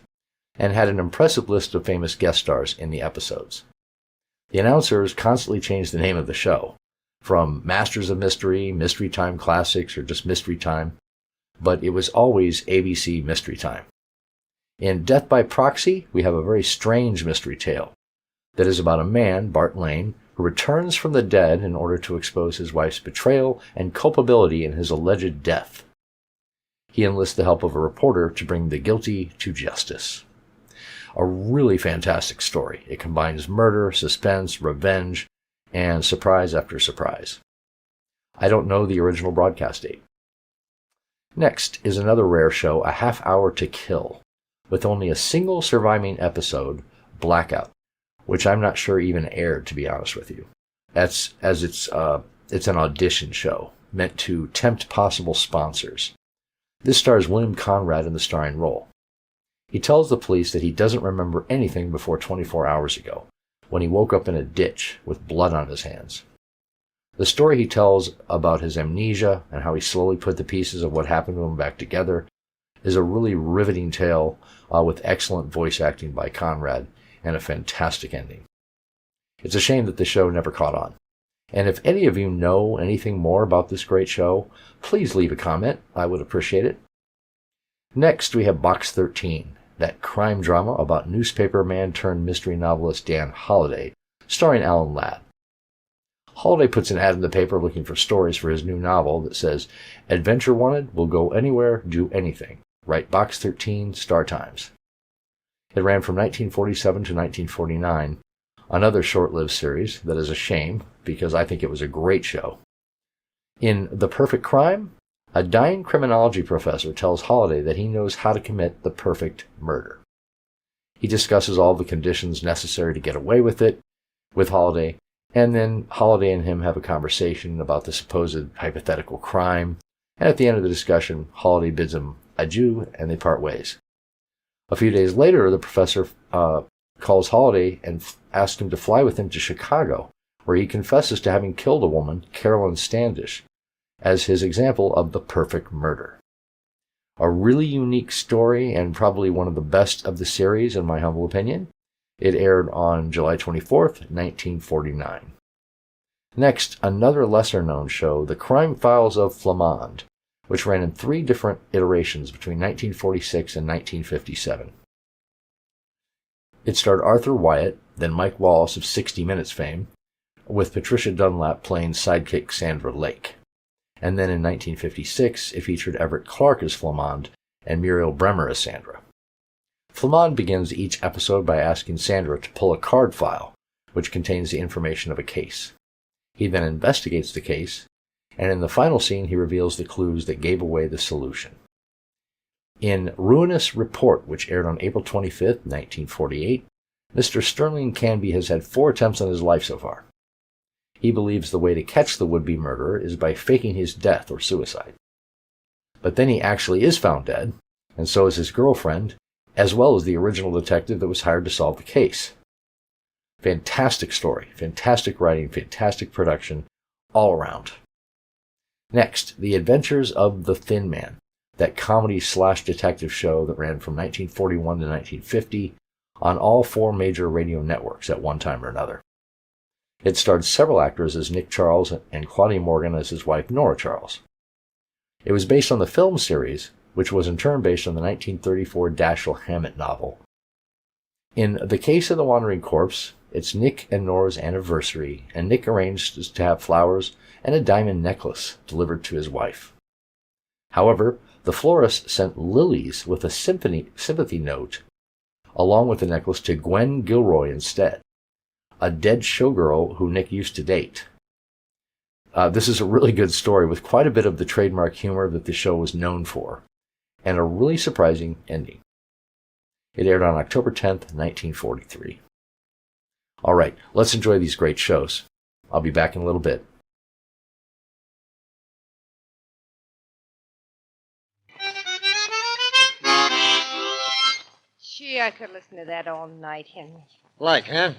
and had an impressive list of famous guest stars in the episodes. The announcers constantly changed the name of the show, from Masters of Mystery, Mystery Time Classics, or just Mystery Time, but it was always ABC Mystery Time. In Death by Proxy, we have a very strange mystery tale that is about a man, Bart Lane, who returns from the dead in order to expose his wife's betrayal and culpability in his alleged death. He enlists the help of a reporter to bring the guilty to justice. A really fantastic story. It combines murder, suspense, revenge, and surprise after surprise. I don't know the original broadcast date. Next is another rare show, A Half Hour to Kill, with only a single surviving episode, Blackout, which I'm not sure even aired, to be honest with you. It's an audition show meant to tempt possible sponsors. This stars William Conrad in the starring role. He tells the police that he doesn't remember anything before 24 hours ago, when he woke up in a ditch with blood on his hands. The story he tells about his amnesia and how he slowly put the pieces of what happened to him back together is a really riveting tale with excellent voice acting by Conrad and a fantastic ending. It's a shame that the show never caught on. And if any of you know anything more about this great show, please leave a comment. I would appreciate it. Next, we have Box 13, that crime drama about newspaper man turned mystery novelist Dan Holliday, starring Alan Ladd. Holliday puts an ad in the paper looking for stories for his new novel that says, "Adventure wanted, will go anywhere, do anything. Write Box 13, Star Times." It ran from 1947 to 1949, another short-lived series that is a shame because I think it was a great show. In The Perfect Crime, a dying criminology professor tells Holliday that he knows how to commit the perfect murder. He discusses all the conditions necessary to get away with it with Holliday, and then Holliday and him have a conversation about the supposed hypothetical crime, and at the end of the discussion, Holliday bids him adieu, and they part ways. A few days later, the professor calls Holliday and asks him to fly with him to Chicago, where he confesses to having killed a woman, Carolyn Standish, as his example of the perfect murder. A really unique story and probably one of the best of the series, in my humble opinion. It aired on July 24th, 1949. Next, another lesser-known show, The Crime Files of Flamond, which ran in 3 different iterations between 1946 and 1957. It starred Arthur Wyatt, then Mike Wallace of 60 Minutes fame, with Patricia Dunlap playing sidekick Sandra Lake. And then in 1956, it featured Everett Clark as Flamond and Muriel Bremer as Sandra. Flamond begins each episode by asking Sandra to pull a card file, which contains the information of a case. He then investigates the case, and in the final scene he reveals the clues that gave away the solution. In Ruinous Report, which aired on April 25th, 1948, Mr. Sterling Canby has had 4 attempts on his life so far. He believes the way to catch the would-be murderer is by faking his death or suicide. But then he actually is found dead, and so is his girlfriend, as well as the original detective that was hired to solve the case. Fantastic story, fantastic writing, fantastic production, all around. Next, The Adventures of the Thin Man, that comedy/detective show that ran from 1941 to 1950 on all 4 major radio networks at one time or another. It starred several actors as Nick Charles and Claudia Morgan as his wife Nora Charles. It was based on the film series, which was in turn based on the 1934 Dashiell Hammett novel. In The Case of the Wandering Corpse, it's Nick and Nora's anniversary, and Nick arranges to have flowers and a diamond necklace delivered to his wife. However, the florist sent lilies with a sympathy note, along with the necklace, to Gwen Gilroy instead, a dead showgirl who Nick used to date. This is a really good story with quite a bit of the trademark humor that the show was known for, and a really surprising ending. It aired on October 10th, 1943. All right, let's enjoy these great shows. I'll be back in a little bit. Gee, I could listen to that all night, Henry. Like, huh?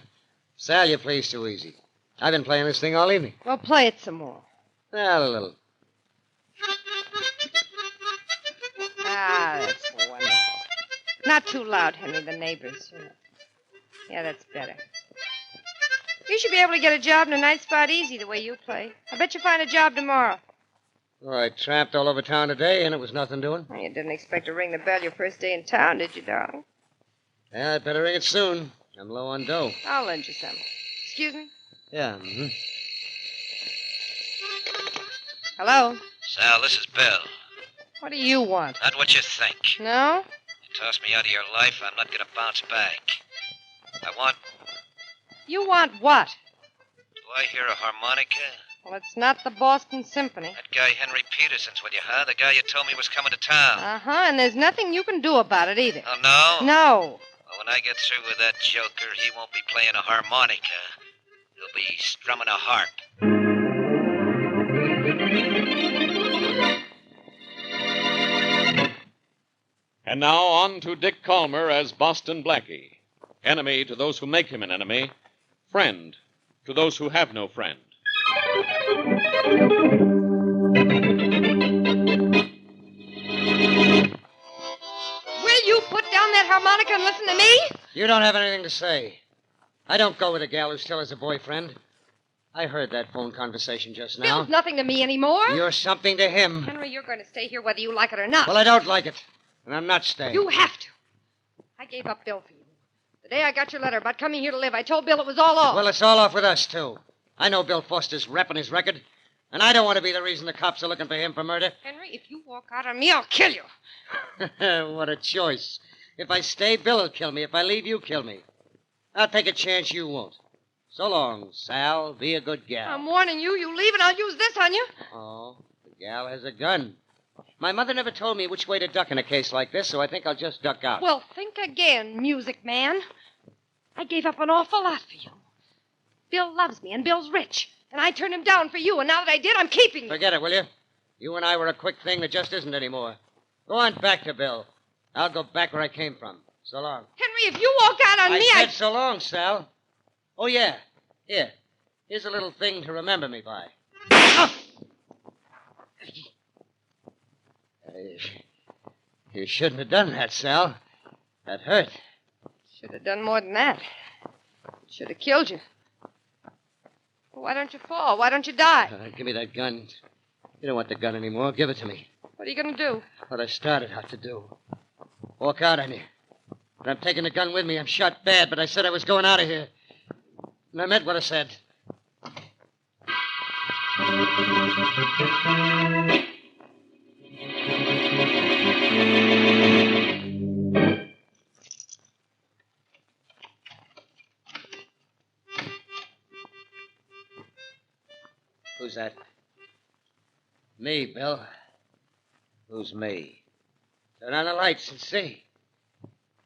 Sal, you play too easy. I've been playing this thing all evening. Well, play it some more. Well, a little. Ah, that's wonderful. Not too loud, Henry, the neighbors. Yeah, that's better. You should be able to get a job in a night spot easy the way you play. I bet you'll find a job tomorrow. Oh, I tramped all over town today, and it was nothing doing. Well, you didn't expect to ring the bell your first day in town, did you, darling? Yeah, I'd better ring it soon. I'm low on dough. I'll lend you some. Excuse me? Yeah, Hello? Sal, this is Bill. What do you want? Not what you think. No? You tossed me out of your life, I'm not going to bounce back. I want... You want what? Do I hear a harmonica? Well, it's not the Boston Symphony. That guy Henry Peterson's with you, huh? The guy you told me was coming to town. Uh-huh, and there's nothing you can do about it either. Oh, no? No. Well, when I get through with that joker, he won't be playing a harmonica. He'll be strumming a harp. And now on to Dick Calmer as Boston Blackie. Enemy to those who make him an enemy. Friend to those who have no friend. Will you put down that harmonica and listen to me? You don't have anything to say. I don't go with a gal who still has a boyfriend. I heard that phone conversation just now. Bill's nothing to me anymore. You're something to him. Henry, you're going to stay here whether you like it or not. Well, I don't like it, and I'm not staying. You have to. I gave up Bill for you. The day I got your letter about coming here to live, I told Bill it was all off. Well, it's all off with us, too. I know Bill Foster's rep on his record, and I don't want to be the reason the cops are looking for him for murder. Henry, if you walk out on me, I'll kill you. What a choice. If I stay, Bill will kill me. If I leave, you kill me. I'll take a chance you won't. So long, Sal. Be a good gal. I'm warning you. You leave and I'll use this on you. Oh, the gal has a gun. My mother never told me which way to duck in a case like this, so I think I'll just duck out. Well, think again, music man. I gave up an awful lot for you. Bill loves me, and Bill's rich. And I turned him down for you, and now that I did, I'm keeping you. Forget it, will you? You and I were a quick thing that just isn't anymore. Go on back to Bill. I'll go back where I came from. So long. Henry, if you walk out on me, I said so long, Sal. Oh, yeah. Here. Here's a little thing to remember me by. You shouldn't have done that, Sal. That hurt. Should have done more than that. Should have killed you. Well, why don't you fall? Why don't you die? Give me that gun. You don't want the gun anymore. Give it to me. What are you going to do? What I started out to do. Walk out on you. But I'm taking the gun with me. I'm shot bad, but I said I was going out of here. And I meant what I said. Who's that? Me, Bill. Who's me? Turn on the lights and see.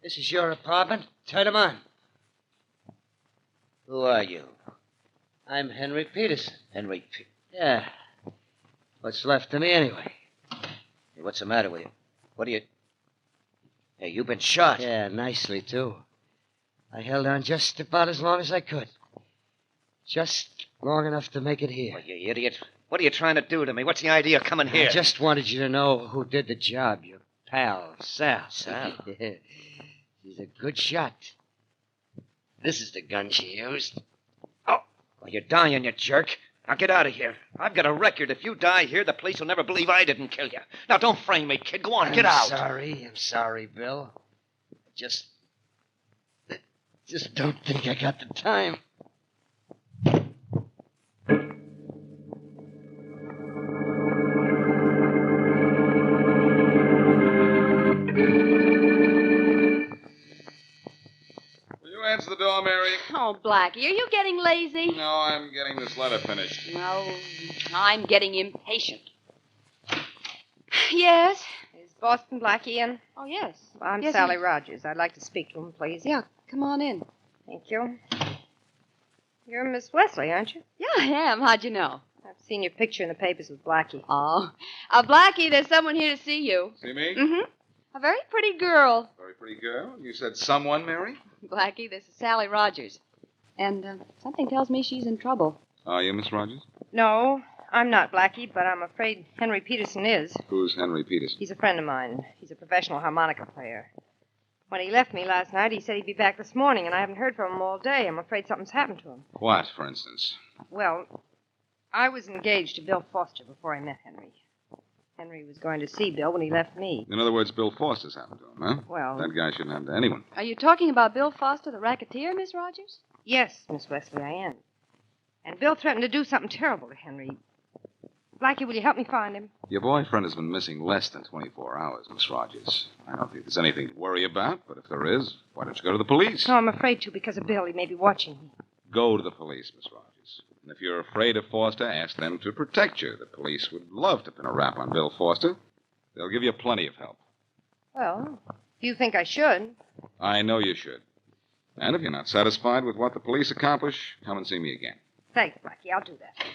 This is your apartment. Turn them on. Who are you? I'm Henry Peterson. Yeah. What's left of me, anyway? Hey, what's the matter with you? What are you... Hey, you've been shot. Yeah, nicely, too. I held on just about as long as I could. Just long enough to make it here. Well, you idiot. What are you trying to do to me? What's the idea of coming here? I just wanted you to know who did the job. Your pal, Sal. Sal? Yeah. She's a good shot. This is the gun she used. Oh, well, you're dying, you jerk. Now get out of here. I've got a record. If you die here, the police will never believe I didn't kill you. Now, don't frame me, kid. Go on, get out. I'm sorry, Bill. Just don't think I got the time. Answer the door, Mary. Oh, Blackie, are you getting lazy? No, I'm getting this letter finished. No, I'm getting impatient. Yes? Is Boston Blackie in? Oh, yes. I'm Yes, Sally Rogers. I'd like to speak to him, please. Yeah, come on in. Thank you. You're Miss Wesley, aren't you? Yeah, I am. How'd you know? I've seen your picture in the papers with Blackie. Oh. Blackie, there's someone here to see you. See me? Mm-hmm. A very pretty girl. Very pretty girl. You said someone, Mary? Blackie, this is Sally Rogers. And something tells me she's in trouble. Are you, Miss Rogers? No, I'm not Blackie, but I'm afraid Henry Peterson is. Who's Henry Peterson? He's a friend of mine. He's a professional harmonica player. When he left me last night, he said he'd be back this morning, and I haven't heard from him all day. I'm afraid something's happened to him. What, for instance? Well, I was engaged to Bill Foster before I met Henry. Henry was going to see Bill when he left me. In other words, Bill Foster's happened to him, huh? Well... That guy shouldn't happen to anyone. Are you talking about Bill Foster, the racketeer, Miss Rogers? Yes, Miss Wesley, I am. And Bill threatened to do something terrible to Henry. Blackie, will you help me find him? Your boyfriend has been missing less than 24 hours, Miss Rogers. I don't think there's anything to worry about, but if there is, why don't you go to the police? No, I'm afraid to because of Bill. He may be watching me. Go to the police, Miss Rogers. And if you're afraid of Foster, ask them to protect you. The police would love to pin a rap on Bill Foster. They'll give you plenty of help. Well, if you think I should. I know you should. And if you're not satisfied with what the police accomplish, come and see me again. Thanks, Blackie. I'll do that.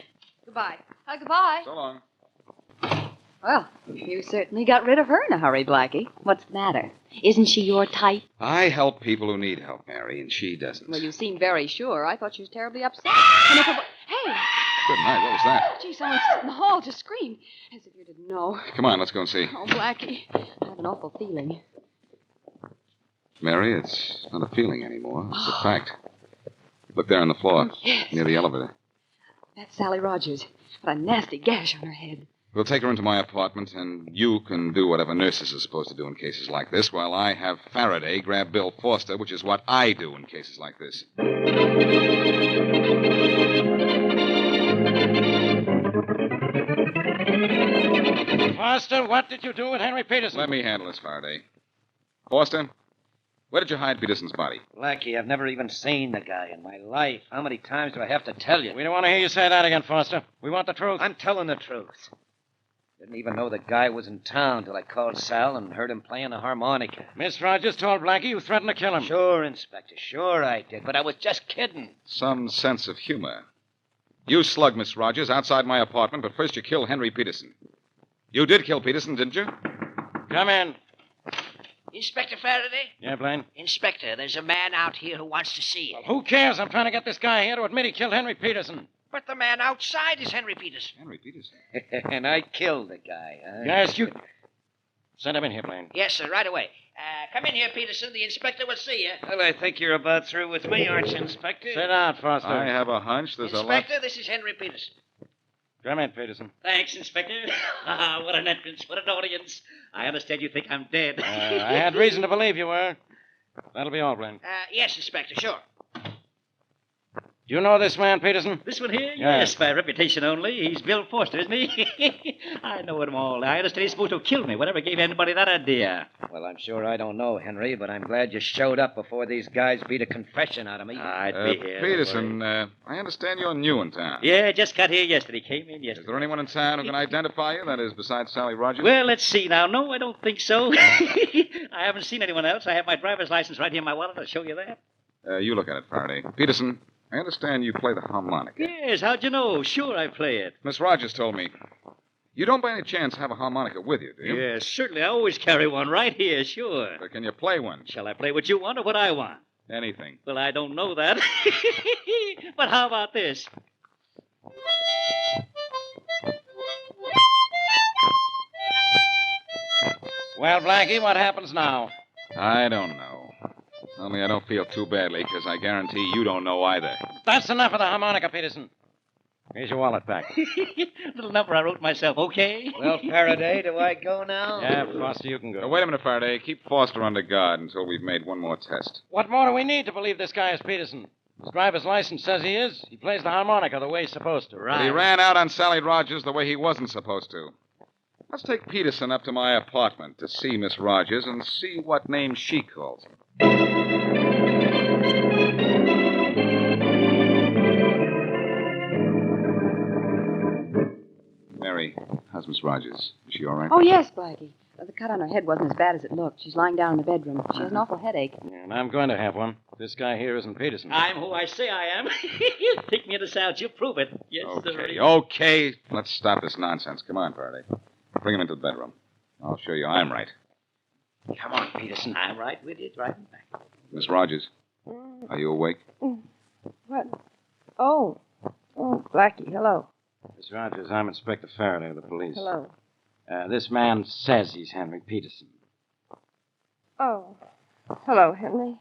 Goodbye. Goodbye. So long. Well, you certainly got rid of her in a hurry, Blackie. What's the matter? Isn't she your type? I help people who need help, Mary, and she doesn't. Well, you seem very sure. I thought she was terribly upset. And if Hey! Good night. What was that? Gee, someone in the hall just screamed. As if you didn't know. Come on, let's go and see. Oh, Blackie, I have an awful feeling. Mary, it's not a feeling anymore. It's a fact. Look there on the floor. Yes. Near the elevator. That's Sally Rogers. What a nasty gash on her head. We'll take her into my apartment, and you can do whatever nurses are supposed to do in cases like this, while I have Faraday grab Bill Foster, which is what I do in cases like this. Foster, what did you do with Henry Peterson? Let me handle this, Faraday. Foster, where did you hide Peterson's body? Blackie, I've never even seen the guy in my life. How many times do I have to tell you? We don't want to hear you say that again, Foster. We want the truth. I'm telling the truth. Didn't even know the guy was in town till I called Sal and heard him playing the harmonica. Miss Rogers told Blackie you threatened to kill him. Sure, Inspector, sure I did, but I was just kidding. Some sense of humor. You slugged Miss Rogers outside my apartment, but first you killed Henry Peterson. You did kill Peterson, didn't you? Come in. Inspector Faraday? Yeah, Blaine? Inspector, there's a man out here who wants to see you. Who cares? I'm trying to get this guy here to admit he killed Henry Peterson. But the man outside is Henry Peterson. Henry Peterson? And I killed the guy, huh? Yes, you... Send him in here, Blaine. Yes, sir, right away. Come in here, Peterson. The inspector will see you. Well, I think you're about through with me, aren't you, Inspector? Sit down, Foster. I have a hunch there's a lot... Inspector, this is Henry Peterson. Come in, Peterson. Thanks, Inspector. What an entrance. What an audience. I understand you think I'm dead. I had reason to believe you were. That'll be all, Blaine. Yes, Inspector, sure. Do you know this man, Peterson? This one here? Yeah. Yes, by reputation only. He's Bill Foster, isn't he? I know him all. I understand he's supposed to have killed me. Whatever gave anybody that idea? Well, I'm sure I don't know, Henry, but I'm glad you showed up before these guys beat a confession out of me. I'd be here. Peterson, I understand you're new in town. Yeah, just got here yesterday. Came in yesterday. Is there anyone in town who can identify you, that is, besides Sally Rogers? Well, let's see now. No, I don't think so. I haven't seen anyone else. I have my driver's license right here in my wallet. I'll show you that. You look at it, Faraday. Peterson, I understand you play the harmonica. Yes, how'd you know? Sure, I play it. Miss Rogers told me. You don't by any chance have a harmonica with you, do you? Yes, certainly. I always carry one right here, sure. But can you play one? Shall I play what you want or what I want? Anything. Well, I don't know that. But how about this? Well, Blackie, what happens now? I don't know. Only I don't feel too badly, because I guarantee you don't know either. That's enough of the harmonica, Peterson. Here's your wallet back. Little number I wrote myself, okay? Well, Faraday, do I go now? Yeah, Foster, you can go. Wait a minute, Faraday. Keep Foster under guard until we've made one more test. What more do we need to believe this guy is Peterson? His driver's license says he is. He plays the harmonica the way he's supposed to. But he ran out on Sally Rogers the way he wasn't supposed to. Let's take Peterson up to my apartment to see Miss Rogers and see what name she calls him. Mary, how's Miss Rogers? Is she all right? Oh, yes, Blackie. The cut on her head wasn't as bad as it looked. She's lying down in the bedroom. She has an awful headache. Yeah, and I'm going to have one. This guy here isn't Peterson. I'm who I say I am. Take me into sound. You prove it. Yes, sir. Okay. Let's stop this nonsense. Come on, Faraday. Bring him into the bedroom. I'll show you I'm right. Come on, Peterson. I'm right with you. Driving back. Miss Rogers, are you awake? What? Oh, Blackie, hello. Miss Rogers, I'm Inspector Faraday of the police. Hello. This man says he's Henry Peterson. Oh, hello, Henry.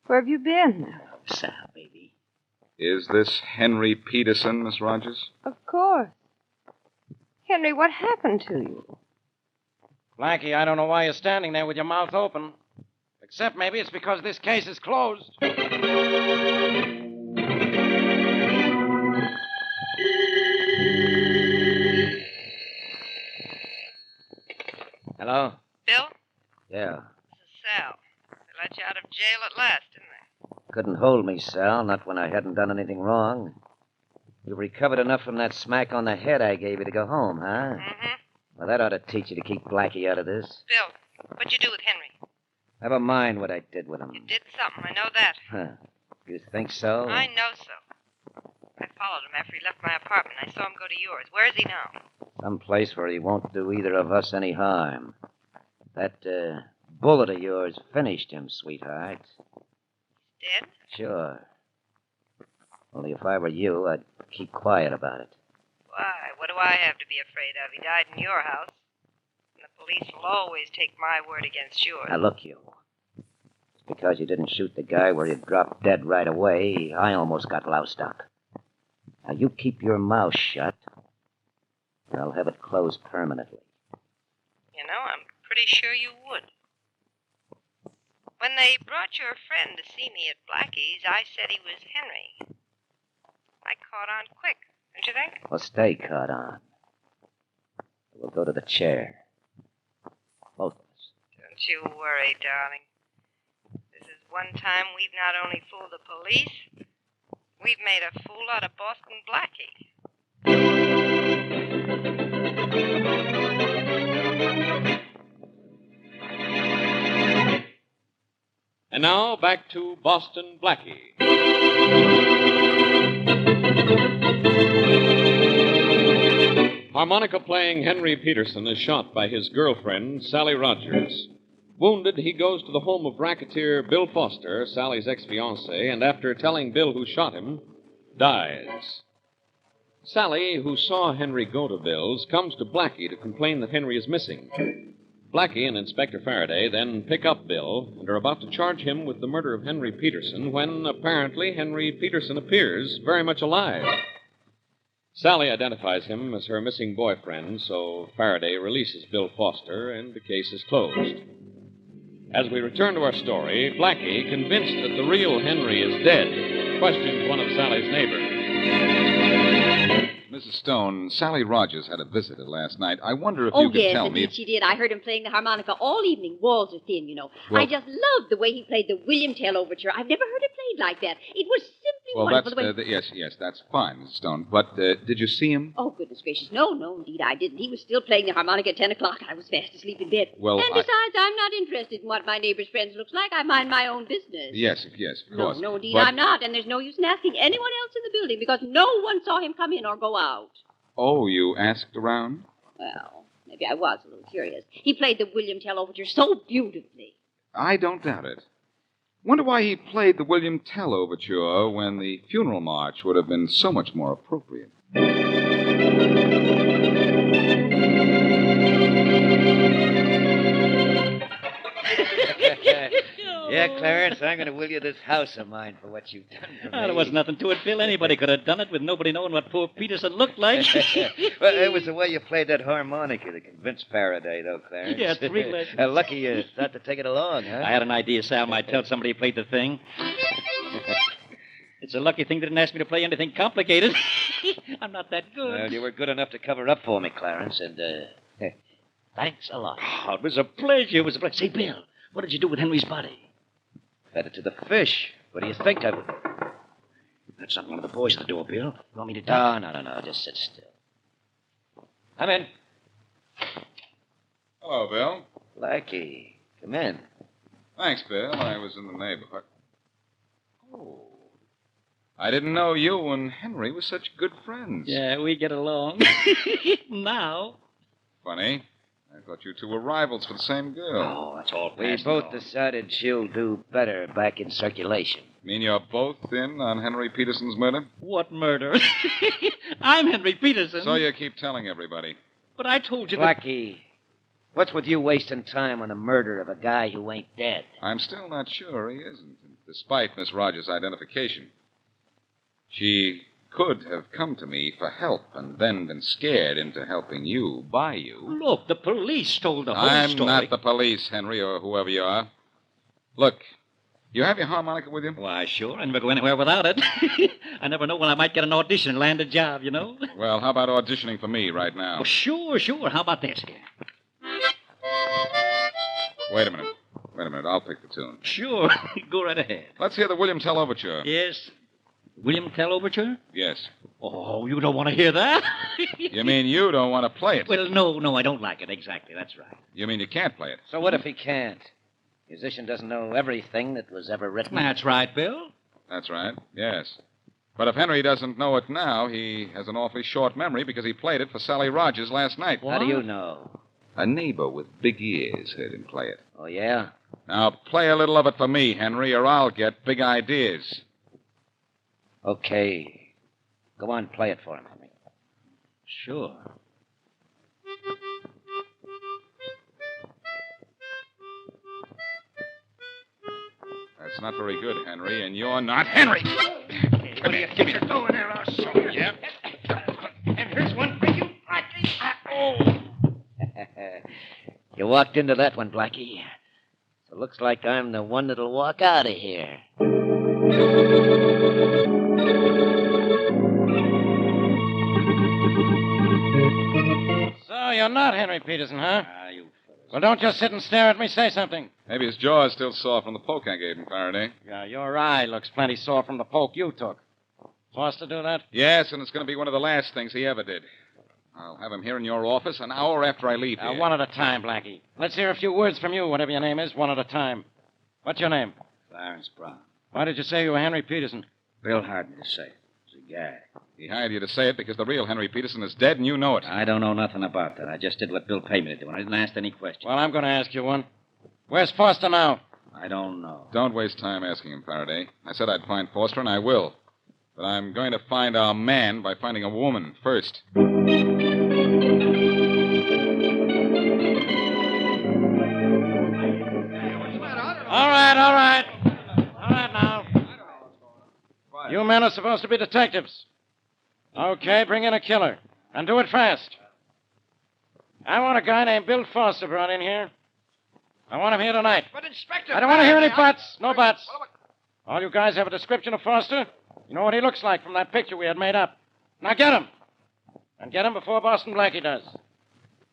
Where have you been? Sal, baby. Is this Henry Peterson, Miss Rogers? Of course. Henry, what happened to you? Blackie, I don't know why you're standing there with your mouth open. Except maybe it's because this case is closed. Hello? Bill? Yeah. This is Sal. They let you out of jail at last, didn't they? Couldn't hold me, Sal, not when I hadn't done anything wrong. You recovered enough from that smack on the head I gave you to go home, huh? Mm-hmm. Well, that ought to teach you to keep Blackie out of this. Bill, what'd you do with Henry? Never mind what I did with him. You did something, I know that. Huh. You think so? I know so. I followed him after he left my apartment. I saw him go to yours. Where is he now? Some place where he won't do either of us any harm. That bullet of yours finished him, sweetheart. Dead? Sure. Only if I were you, I'd keep quiet about it. Why? What do I have to be afraid of? He died in your house. And the police will always take my word against yours. Now, look, you. It's because you didn't shoot the guy where he dropped dead right away, I almost got loused up. Now, you keep your mouth shut, or I'll have it closed permanently. You know, I'm pretty sure you would. When they brought your friend to see me at Blackie's, I said he was Henry. I caught on quick, don't you think? Well, stay caught on. We'll go to the chair. Both of us. Don't you worry, darling. This is one time we've not only fooled the police, we've made a fool out of Boston Blackie. And now, back to Boston Blackie. Harmonica playing Henry Peterson is shot by his girlfriend, Sally Rogers. Wounded, he goes to the home of racketeer Bill Foster, Sally's ex-fiancé, and after telling Bill who shot him, dies. Sally, who saw Henry go to Bill's, comes to Blackie to complain that Henry is missing. Blackie and Inspector Faraday then pick up Bill and are about to charge him with the murder of Henry Peterson when, apparently, Henry Peterson appears very much alive. Sally identifies him as her missing boyfriend, so Faraday releases Bill Foster and the case is closed. As we return to our story, Blackie, convinced that the real Henry is dead, questions one of Sally's neighbors. Mrs. Stone, Sally Rogers had a visitor last night. I wonder if Oh, you could yes, tell me... indeed she did. I heard him playing the harmonica all evening. Walls are thin, you know. Well- I just loved the way he played the William Tell Overture. I've never heard it played like that. It was simply Well, wonderful. that's... the way... yes, that's fine, Mrs. Stone. But did you see him? Oh, goodness gracious. No, indeed I didn't. He was still playing the harmonica at 10 o'clock. I was fast asleep in bed. Well, and I- besides, I'm not interested in what my neighbor's friends looks like. I mind my own business. Yes, of course. No, indeed But- I'm not. And there's no use in asking anyone else in the building because no one saw him come in or go out. Oh, you asked around? Well, maybe I was a little curious. He played the William Tell Overture so beautifully. I don't doubt it. Wonder why he played the William Tell Overture when the funeral march would have been so much more appropriate. Yeah, Clarence, I'm going to will you this house of mine for what you've done for me. There was nothing to it, Bill. Anybody could have done it with nobody knowing what poor Peterson looked like. Well, it was the way you played that harmonica that convinced Faraday, though, Clarence. Yeah, it's real. Lucky you thought to take it along, huh? I had an idea Sal might tell somebody he played the thing. It's a lucky thing they didn't ask me to play anything complicated. I'm not that good. Well, you were good enough to cover up for me, Clarence, and, thanks a lot. Oh, it was a pleasure. It was a pleasure. Say, Bill, what did you do with Henry's body? Fed it to the fish. What do you think of it? That's not one of the boys at the door, Bill. You want me to die? No. Just sit still. Come in. Hello, Bill. Blackie, come in. Thanks, Bill. I was in the neighborhood. Oh. I didn't know you and Henry were such good friends. Yeah, we get along. Now. Funny. I thought you two were rivals for the same girl. Oh, that's all We both decided she'll do better back in circulation. Mean you're both in on Henry Peterson's murder? What murder? I'm Henry Peterson. So you keep telling everybody. But I told you that... Blackie, what's with you wasting time on the murder of a guy who ain't dead? I'm still not sure he isn't, despite Miss Rogers' identification. She could have come to me for help and then been scared into helping you by you. Look, the police told the whole I'm story. not the police, Henry, or whoever you are. Look, you have your harmonica with you? Why, sure. I never go anywhere without it. I never know when I might get an audition and land a job, you know? Well, how about auditioning for me right now? Oh, sure. How about this? Wait a minute. I'll pick the tune. Sure. Go right ahead. Let's hear the William Tell Overture. Yes. William Tell Overture? Yes. Oh, you don't want to hear that? You mean you don't want to play it? Well, no, I don't like it. Exactly, that's right. You mean you can't play it? So what if he can't? Musician doesn't know everything that was ever written. That's right, Bill. That's right, yes. But if Henry doesn't know it now, he has an awfully short memory because he played it for Sally Rogers last night. How do you know? A neighbor with big ears heard him play it. Oh, yeah? Now, play a little of it for me, Henry, or I'll get big ideas. Okay. Go on, play it for him, Henry. Sure. That's not very good, Henry, and you're not Henry. What do you think you're doing there, our soldier? And here's one for you, Blackie. You walked into that one, Blackie. So it looks like I'm the one that'll walk out of here. So you're not Henry Peterson, huh? Well, don't just sit and stare at me. Say something. Maybe his jaw is still sore from the poke I gave him, Faraday. Yeah, your eye looks plenty sore from the poke you took. Forced to do that? Yes, and it's going to be one of the last things he ever did. I'll have him here in your office an hour after I leave here. One at a time, Blackie. Let's hear a few words from you, whatever your name is, one at a time. What's your name? Clarence Brown. Why did you say you were Henry Peterson? Bill hired me to say it. It's a gag. He hired you to say it because the real Henry Peterson is dead and you know it. I don't know nothing about that. I just did what Bill paid me to do, and I didn't ask any questions. Well, I'm going to ask you one. Where's Foster now? I don't know. Don't waste time asking him, Faraday. I said I'd find Foster, and I will. But I'm going to find our man by finding a woman first. All right now. You men are supposed to be detectives. Okay, bring in a killer. And do it fast. I want a guy named Bill Foster brought in here. I want him here tonight. But, Inspector... I don't want to hear any buts. No buts. All you guys have a description of Foster? You know what he looks like from that picture we had made up. Now get him. And get him before Boston Blackie does.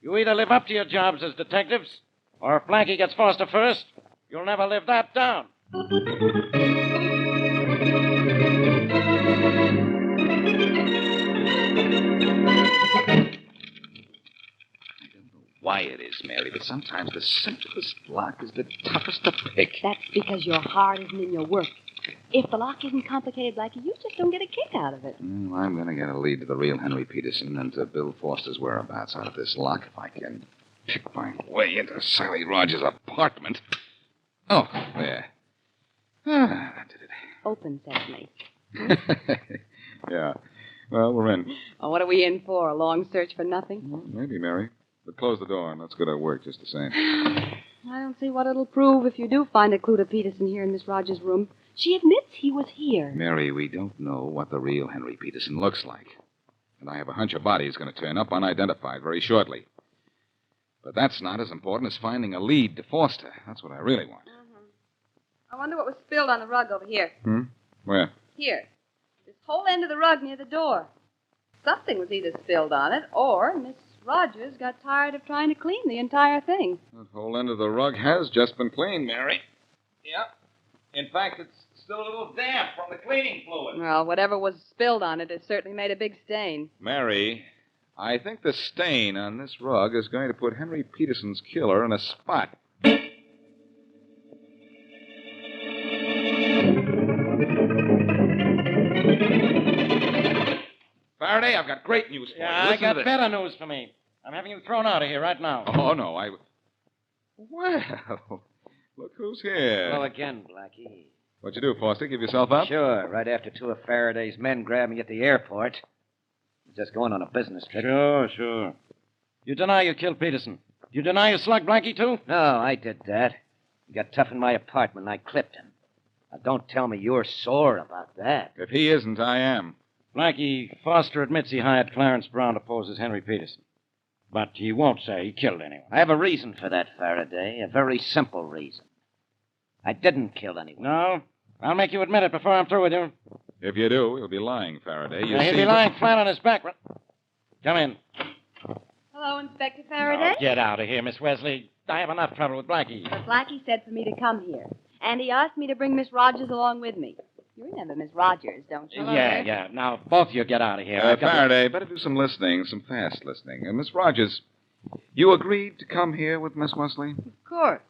You either live up to your jobs as detectives, or if Blackie gets Foster first, you'll never live that down. Why it is, Mary, but sometimes the simplest lock is the toughest to pick. That's because your heart isn't in your work. If the lock isn't complicated, Blackie, you just don't get a kick out of it. Well, I'm going to get a lead to the real Henry Peterson and to Bill Foster's whereabouts out of this lock if I can pick my way into Sally Rogers' apartment. Oh, there. That did it. Open sesame. Yeah. Well, we're in. Oh, what are we in for? A long search for nothing? Well, maybe, Mary. But close the door, and let's go to work just the same. I don't see what it'll prove if you do find a clue to Peterson here in Miss Rogers' room. She admits he was here. Mary, we don't know what the real Henry Peterson looks like. And I have a hunch a body is going to turn up unidentified very shortly. But that's not as important as finding a lead to Foster. That's what I really want. I wonder what was spilled on the rug over here. Where? Here. This whole end of the rug near the door. Something was either spilled on it, or Miss Rogers got tired of trying to clean the entire thing. That whole end of the rug has just been cleaned, Mary. Yeah. In fact, it's still a little damp from the cleaning fluid. Well, whatever was spilled on it has certainly made a big stain. Mary, I think the stain on this rug is going to put Henry Peterson's killer in a spot. Faraday, I've got great news for you. I Listen got to this. better news for me. I'm having you thrown out of here right now. Oh, no, Well, look who's here. Hello again, Blackie. What'd you do, Foster? Give yourself up? Sure, right after two of Faraday's men grabbed me at the airport. Just going on a business trip. Sure. You deny you killed Peterson. You deny you slugged Blackie, too? No, I did that. He got tough in my apartment, and I clipped him. Now, don't tell me you're sore about that. If he isn't, I am. Blackie, Foster admits he hired Clarence Brown to pose as Henry Peterson. But he won't say he killed anyone. I have a reason for that, Faraday. A very simple reason. I didn't kill anyone. No? I'll make you admit it before I'm through with you. If you do, you'll be lying, Faraday. He'll be lying flat on his back. Come in. Hello, Inspector Faraday. Oh, get out of here, Miss Wesley. I have enough trouble with Blackie. But Blackie said for me to come here. And he asked me to bring Miss Rogers along with me. You remember Miss Rogers, don't you? Yeah. Now, both of you get out of here. Faraday, better do some listening, some fast listening. Miss Rogers, you agreed to come here with Miss Wesley? Of course.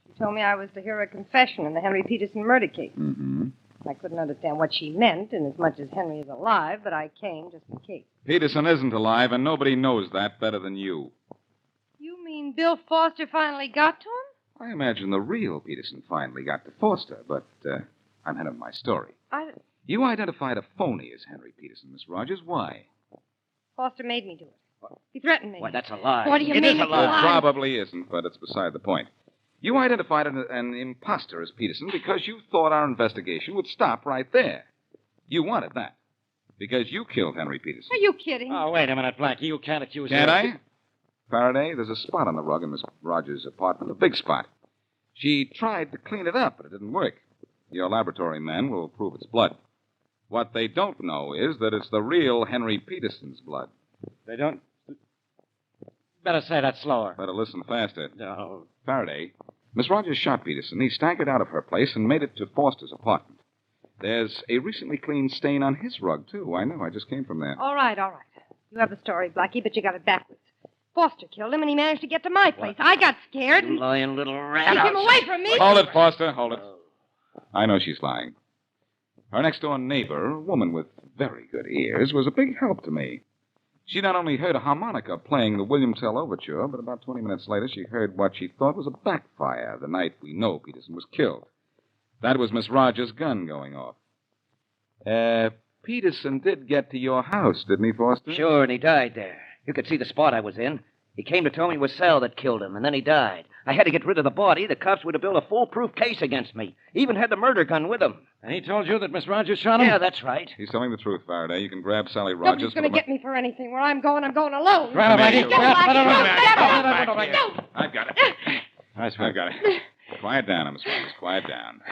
She told me I was to hear a confession in the Henry Peterson murder case. Mm-hmm. I couldn't understand what she meant, inasmuch as Henry is alive, but I came just in case. Peterson isn't alive, and nobody knows that better than you. You mean Bill Foster finally got to him? I imagine the real Peterson finally got to Foster, but I'm ahead of my story. You identified a phony as Henry Peterson, Miss Rogers. Why? Foster made me do it. He threatened me. Why, that's a lie. What do you mean? It is a lie. It probably isn't, but it's beside the point. You identified an imposter as Peterson because you thought our investigation would stop right there. You wanted that. Because you killed Henry Peterson. Are you kidding? Oh, wait a minute, Blackie. You can't accuse Can't her. I? Faraday, there's a spot on the rug in Miss Rogers' apartment, a big spot. She tried to clean it up, but it didn't work. Your laboratory men will prove it's blood. What they don't know is that it's the real Henry Peterson's blood. They don't... Better say that slower. Better listen faster. No. Faraday, Miss Rogers shot Peterson. He staggered out of her place and made it to Foster's apartment. There's a recently cleaned stain on his rug, too. I know. I just came from there. All right. You have the story, Blackie, but you got it backwards. Foster killed him, and he managed to get to my place. I got scared. You lying little rat. Take him away from me. Hold it, Foster. Hold it. I know she's lying. Her next-door neighbor, a woman with very good ears, was a big help to me. She not only heard a harmonica playing the William Tell Overture, but about 20 minutes later she heard what she thought was a backfire the night we know Peterson was killed. That was Miss Rogers' gun going off. Peterson did get to your house, didn't he, Foster? Sure, and he died there. You could see the spot I was in. He came to tell me it was Sal that killed him, and then he died. I had to get rid of the body. The cops would have built a foolproof case against me. Even had the murder gun with him. And he told you that Miss Rogers shot him? Yeah, that's right. He's telling the truth, Faraday. You can grab Sally Rogers. Nobody's going to get me for anything. Where I'm going alone. Grab him, Blackie. I've got it. I've got it. Quiet down, Miss Rogers. Quiet down.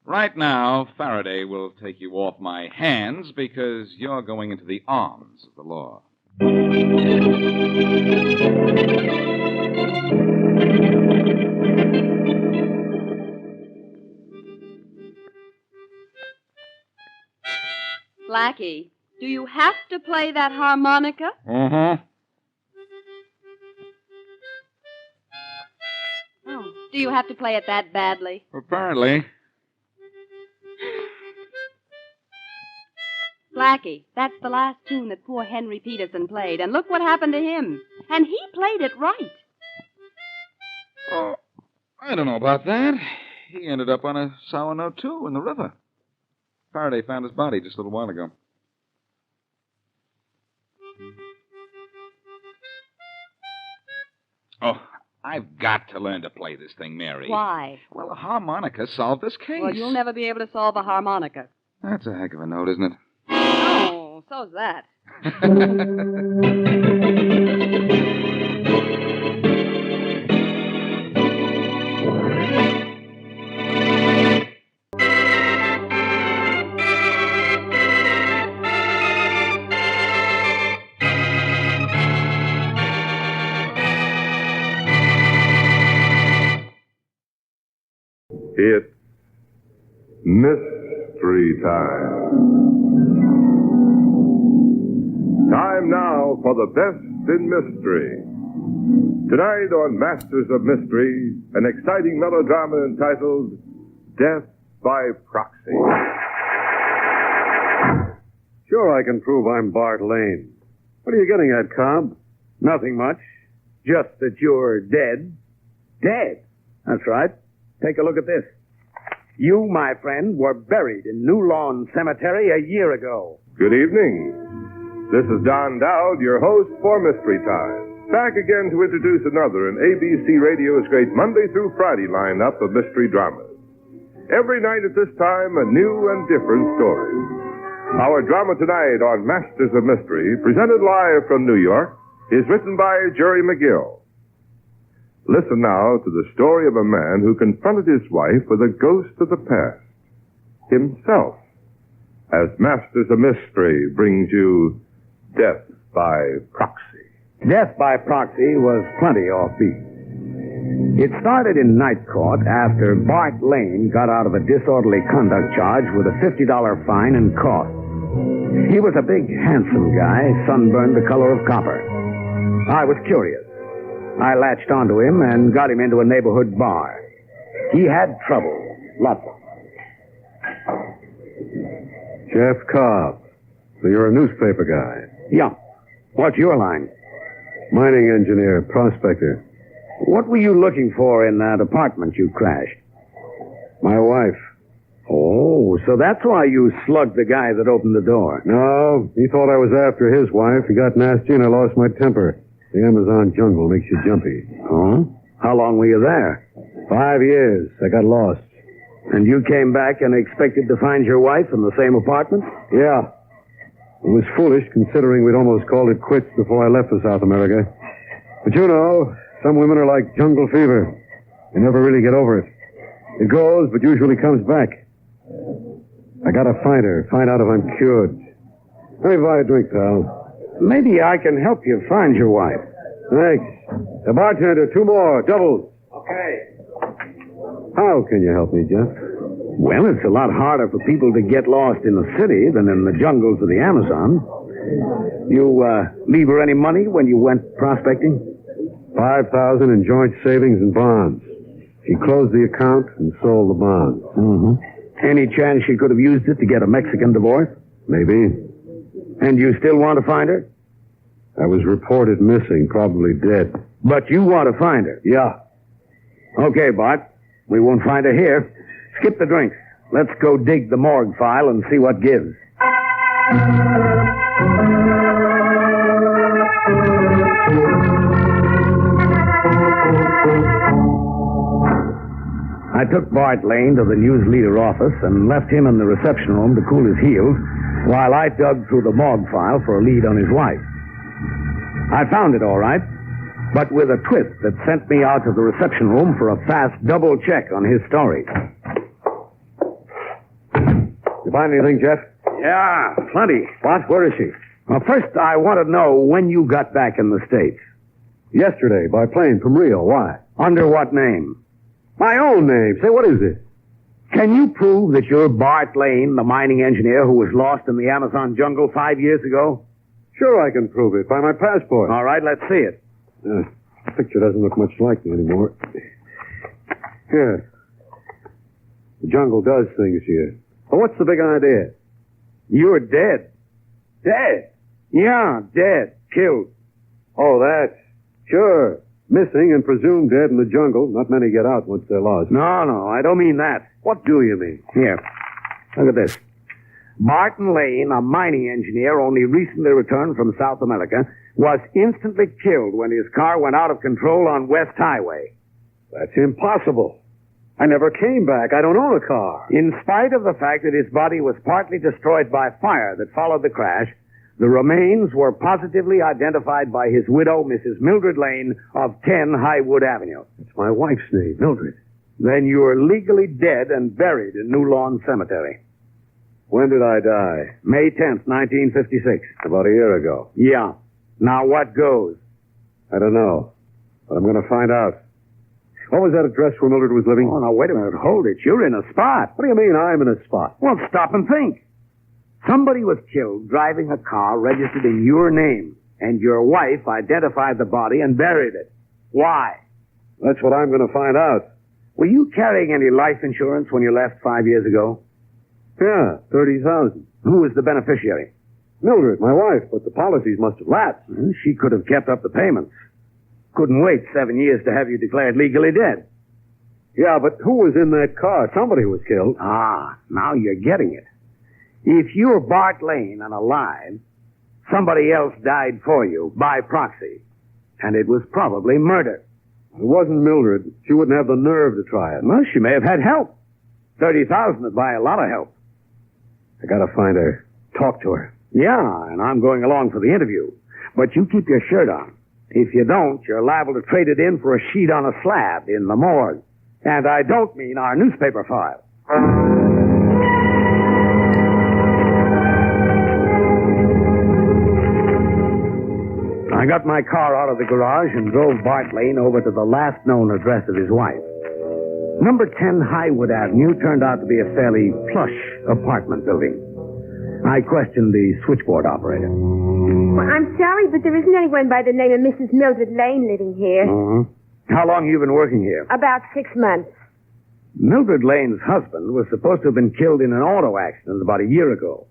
Right now, Faraday will take you off my hands because you're going into the arms of the law. Blackie, do you have to play that harmonica? Mm-hmm. Oh, do you have to play it that badly? Apparently. Blackie, that's the last tune that poor Henry Peterson played, and look what happened to him. And he played it right. Oh, I don't know about that. He ended up on a sour note, too, in the river. Faraday found his body just a little while ago. Oh, I've got to learn to play this thing, Mary. Why? Well, a harmonica solved this case. Well, you'll never be able to solve a harmonica. That's a heck of a note, isn't it? Oh, so's that. It's mystery time. Time now for the best in mystery. Tonight on Masters of Mystery, an exciting melodrama entitled Death by Proxy. Sure, I can prove I'm Bart Lane. What are you getting at, Cobb? Nothing much. Just that you're dead. Dead? That's right. Take a look at this. You, my friend, were buried in New Lawn Cemetery a year ago. Good evening. This is Don Dowd, your host for Mystery Time. Back again to introduce another in ABC Radio's great Monday through Friday lineup of mystery dramas. Every night at this time, a new and different story. Our drama tonight on Masters of Mystery, presented live from New York, is written by Jerry McGill. Listen now to the story of a man who confronted his wife with a ghost of the past. Himself. As Masters of Mystery brings you Death by Proxy. Death by Proxy was plenty offbeat. It started in night court after Bart Lane got out of a disorderly conduct charge with a $50 fine and caught. He was a big, handsome guy, sunburned the color of copper. I was curious. I latched onto him and got him into a neighborhood bar. He had trouble, lots of them. Jeff Cobb. So you're a newspaper guy. Yeah. What's your line? Mining engineer, prospector. What were you looking for in that apartment you crashed? My wife. Oh, so that's why you slugged the guy that opened the door. No, he thought I was after his wife. He got nasty and I lost my temper. The Amazon jungle makes you jumpy. Oh? How long were you there? 5 years. I got lost. And you came back and expected to find your wife in the same apartment? Yeah. It was foolish considering we'd almost called it quits before I left for South America. But you know, some women are like jungle fever. They never really get over it. It goes, but usually comes back. I gotta find her, find out if I'm cured. Let me buy a drink, pal. Maybe I can help you find your wife. Thanks. The bartender, 2 more, doubles. Okay. How can you help me, Jeff? Well, it's a lot harder for people to get lost in the city than in the jungles of the Amazon. You leave her any money when you went prospecting? $5,000 in joint savings and bonds. She closed the account and sold the bonds. Mm-hmm. Any chance she could have used it to get a Mexican divorce? Maybe. And you still want to find her? I was reported missing, probably dead. But you want to find her? Yeah. Okay, Bart. We won't find her here. Skip the drinks. Let's go dig the morgue file and see what gives. I took Bart Lane to the news leader office and left him in the reception room to cool his heels while I dug through the morgue file for a lead on his wife. I found it all right, but with a twist that sent me out to the reception room for a fast double check on his story. You find anything, Jeff? Yeah, plenty. What? Where is she? Well, first, I want to know when you got back in the States. Yesterday, by plane from Rio. Why? Under what name? My own name. Say, what is it? Can you prove that you're Bart Lane, the mining engineer who was lost in the Amazon jungle 5 years ago? Sure I can prove it. By my passport. All right, let's see it. The picture doesn't look much like me anymore. Here. The jungle does things here. Well, what's the big idea? You're dead. Dead? Yeah, dead. Killed. Oh, that. Sure. Missing and presumed dead in the jungle. Not many get out once they're lost. No, I don't mean that. What do you mean? Here. Look at this. Barton Lane, a mining engineer only recently returned from South America, was instantly killed when his car went out of control on West Highway. That's impossible. I never came back. I don't own a car. In spite of the fact that his body was partly destroyed by fire that followed the crash, the remains were positively identified by his widow, Mrs. Mildred Lane, of 10 Highwood Avenue. It's my wife's name, Mildred. Then you are legally dead and buried in New Lawn Cemetery. When did I die? May 10th, 1956. About a year ago. Yeah. Now what goes? I don't know. But I'm going to find out. What was that address where Mildred was living? Oh, now, wait a minute. Hold it. You're in a spot. What do you mean I'm in a spot? Well, stop and think. Somebody was killed driving a car registered in your name, and your wife identified the body and buried it. Why? That's what I'm going to find out. Were you carrying any life insurance when you left 5 years ago? Yeah, $30,000. Who was the beneficiary? Mildred, my wife, but the policies must have lapsed. Well, she could have kept up the payments. Couldn't wait 7 years to have you declared legally dead. Yeah, but who was in that car? Somebody was killed. Ah, now you're getting it. If you're Bart Lane and alive, somebody else died for you by proxy. And it was probably murder. It wasn't Mildred. She wouldn't have the nerve to try it. Well, she may have had help. 30,000 would buy a lot of help. I gotta find her. Talk to her. Yeah, and I'm going along for the interview. But you keep your shirt on. If you don't, you're liable to trade it in for a sheet on a slab in the morgue. And I don't mean our newspaper file. I got my car out of the garage and drove Bart Lane over to the last known address of his wife. Number 10 Highwood Avenue turned out to be a fairly plush apartment building. I questioned the switchboard operator. Well, I'm sorry, but there isn't anyone by the name of Mrs. Mildred Lane living here. Uh-huh. How long have you been working here? About 6 months. Mildred Lane's husband was supposed to have been killed in an auto accident about a year ago.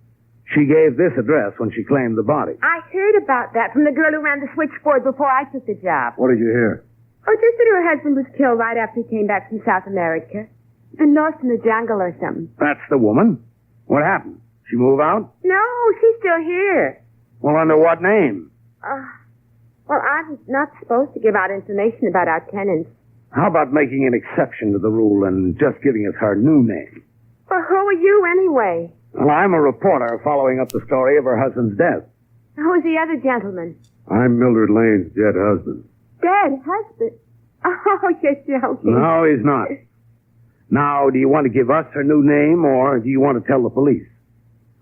She gave this address when she claimed the body. I heard about that from the girl who ran the switchboard before I took the job. What did you hear? Oh, just that her husband was killed right after he came back from South America. Been lost in the jungle or something. That's the woman. What happened? She move out? No, she's still here. Well, under what name? Well, I'm not supposed to give out information about our tenants. How about making an exception to the rule and just giving us her new name? Well, who are you anyway? Well, I'm a reporter following up the story of her husband's death. Who's the other gentleman? I'm Mildred Lane's dead husband. Dead husband? Oh, you're joking. No, he's not. Now, do you want to give us her new name, or do you want to tell the police?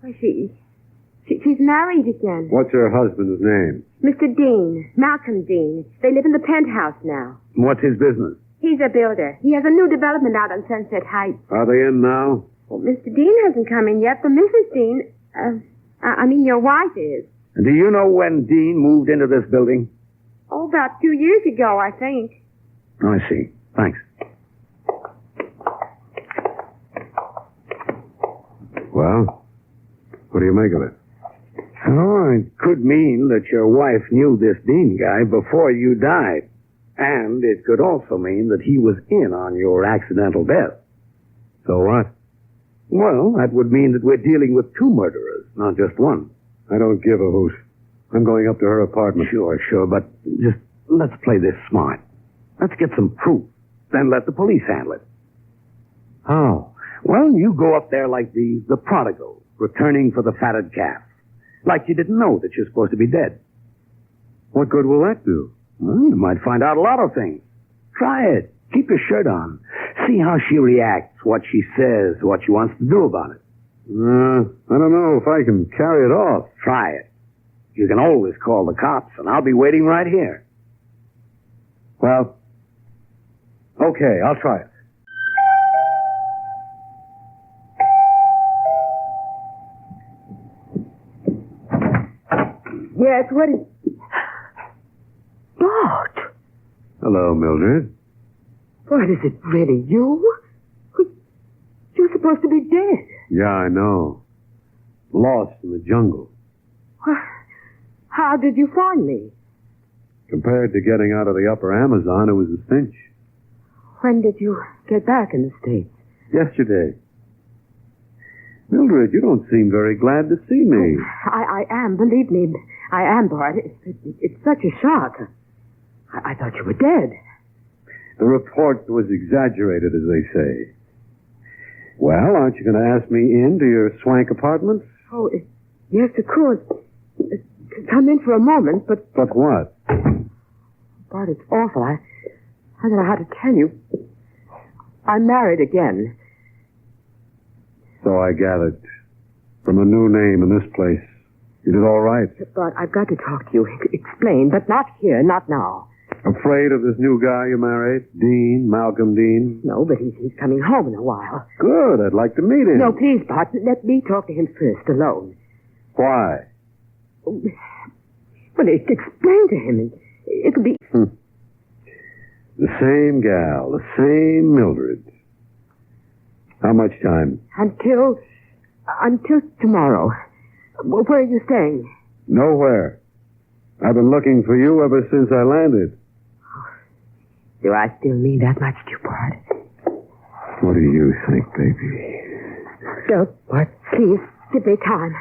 Well, she's married again. What's her husband's name? Mr. Dean, Malcolm Dean. They live in the penthouse now. What's his business? He's a builder. He has a new development out on Sunset Heights. Are they in now? Well, Mr. Dean hasn't come in yet, but Mrs. Dean, I mean your wife is. And do you know when Dean moved into this building? Oh, about 2 years ago, I think. I see. Thanks. Well, what do you make of it? Oh, it could mean that your wife knew this Dean guy before you died. And it could also mean that he was in on your accidental death. So what? Well, that would mean that we're dealing with two murderers, not just one. I don't give a hoot. I'm going up to her apartment. Sure, but just let's play this smart. Let's get some proof, then let the police handle it. How? Well, you go up there like the prodigal, returning for the fatted calf. Like you didn't know that you're supposed to be dead. What good will that do? Well, you might find out a lot of things. Try it. Keep your shirt on. See how she reacts, what she says, what she wants to do about it. I don't know if I can carry it off. Try it. You can always call the cops, and I'll be waiting right here. Well, okay, I'll try it. Yes, what is... Bart! Hello, Mildred. What, is it really you? You're supposed to be dead. Yeah, I know. Lost in the jungle. How did you find me? Compared to getting out of the upper Amazon, it was a cinch. When did you get back in the States? Yesterday. Mildred, you don't seem very glad to see me. Oh, I am, believe me. I am, Bart. It's such a shock. I thought you were dead. The report was exaggerated, as they say. Well, aren't you going to ask me into your swank apartment? Oh, yes, of course. Come in for a moment, but... But what? Bart, it's awful. I don't know how to tell you. I'm married again. So I gathered. From a new name in this place. You did all right. But I've got to talk to you. Explain, but not here, not now. Afraid of this new guy you married? Dean, Malcolm Dean? No, but he's coming home in a while. Good, I'd like to meet him. No, please, Bart, let me talk to him first, alone. Why? Well, explain to him. It'll be... The same gal, the same Mildred. How much time? Until tomorrow. Where are you staying? Nowhere. I've been looking for you ever since I landed. Do I still mean that much to you, Bart? What do you think, baby? No, Bart, please, give me time.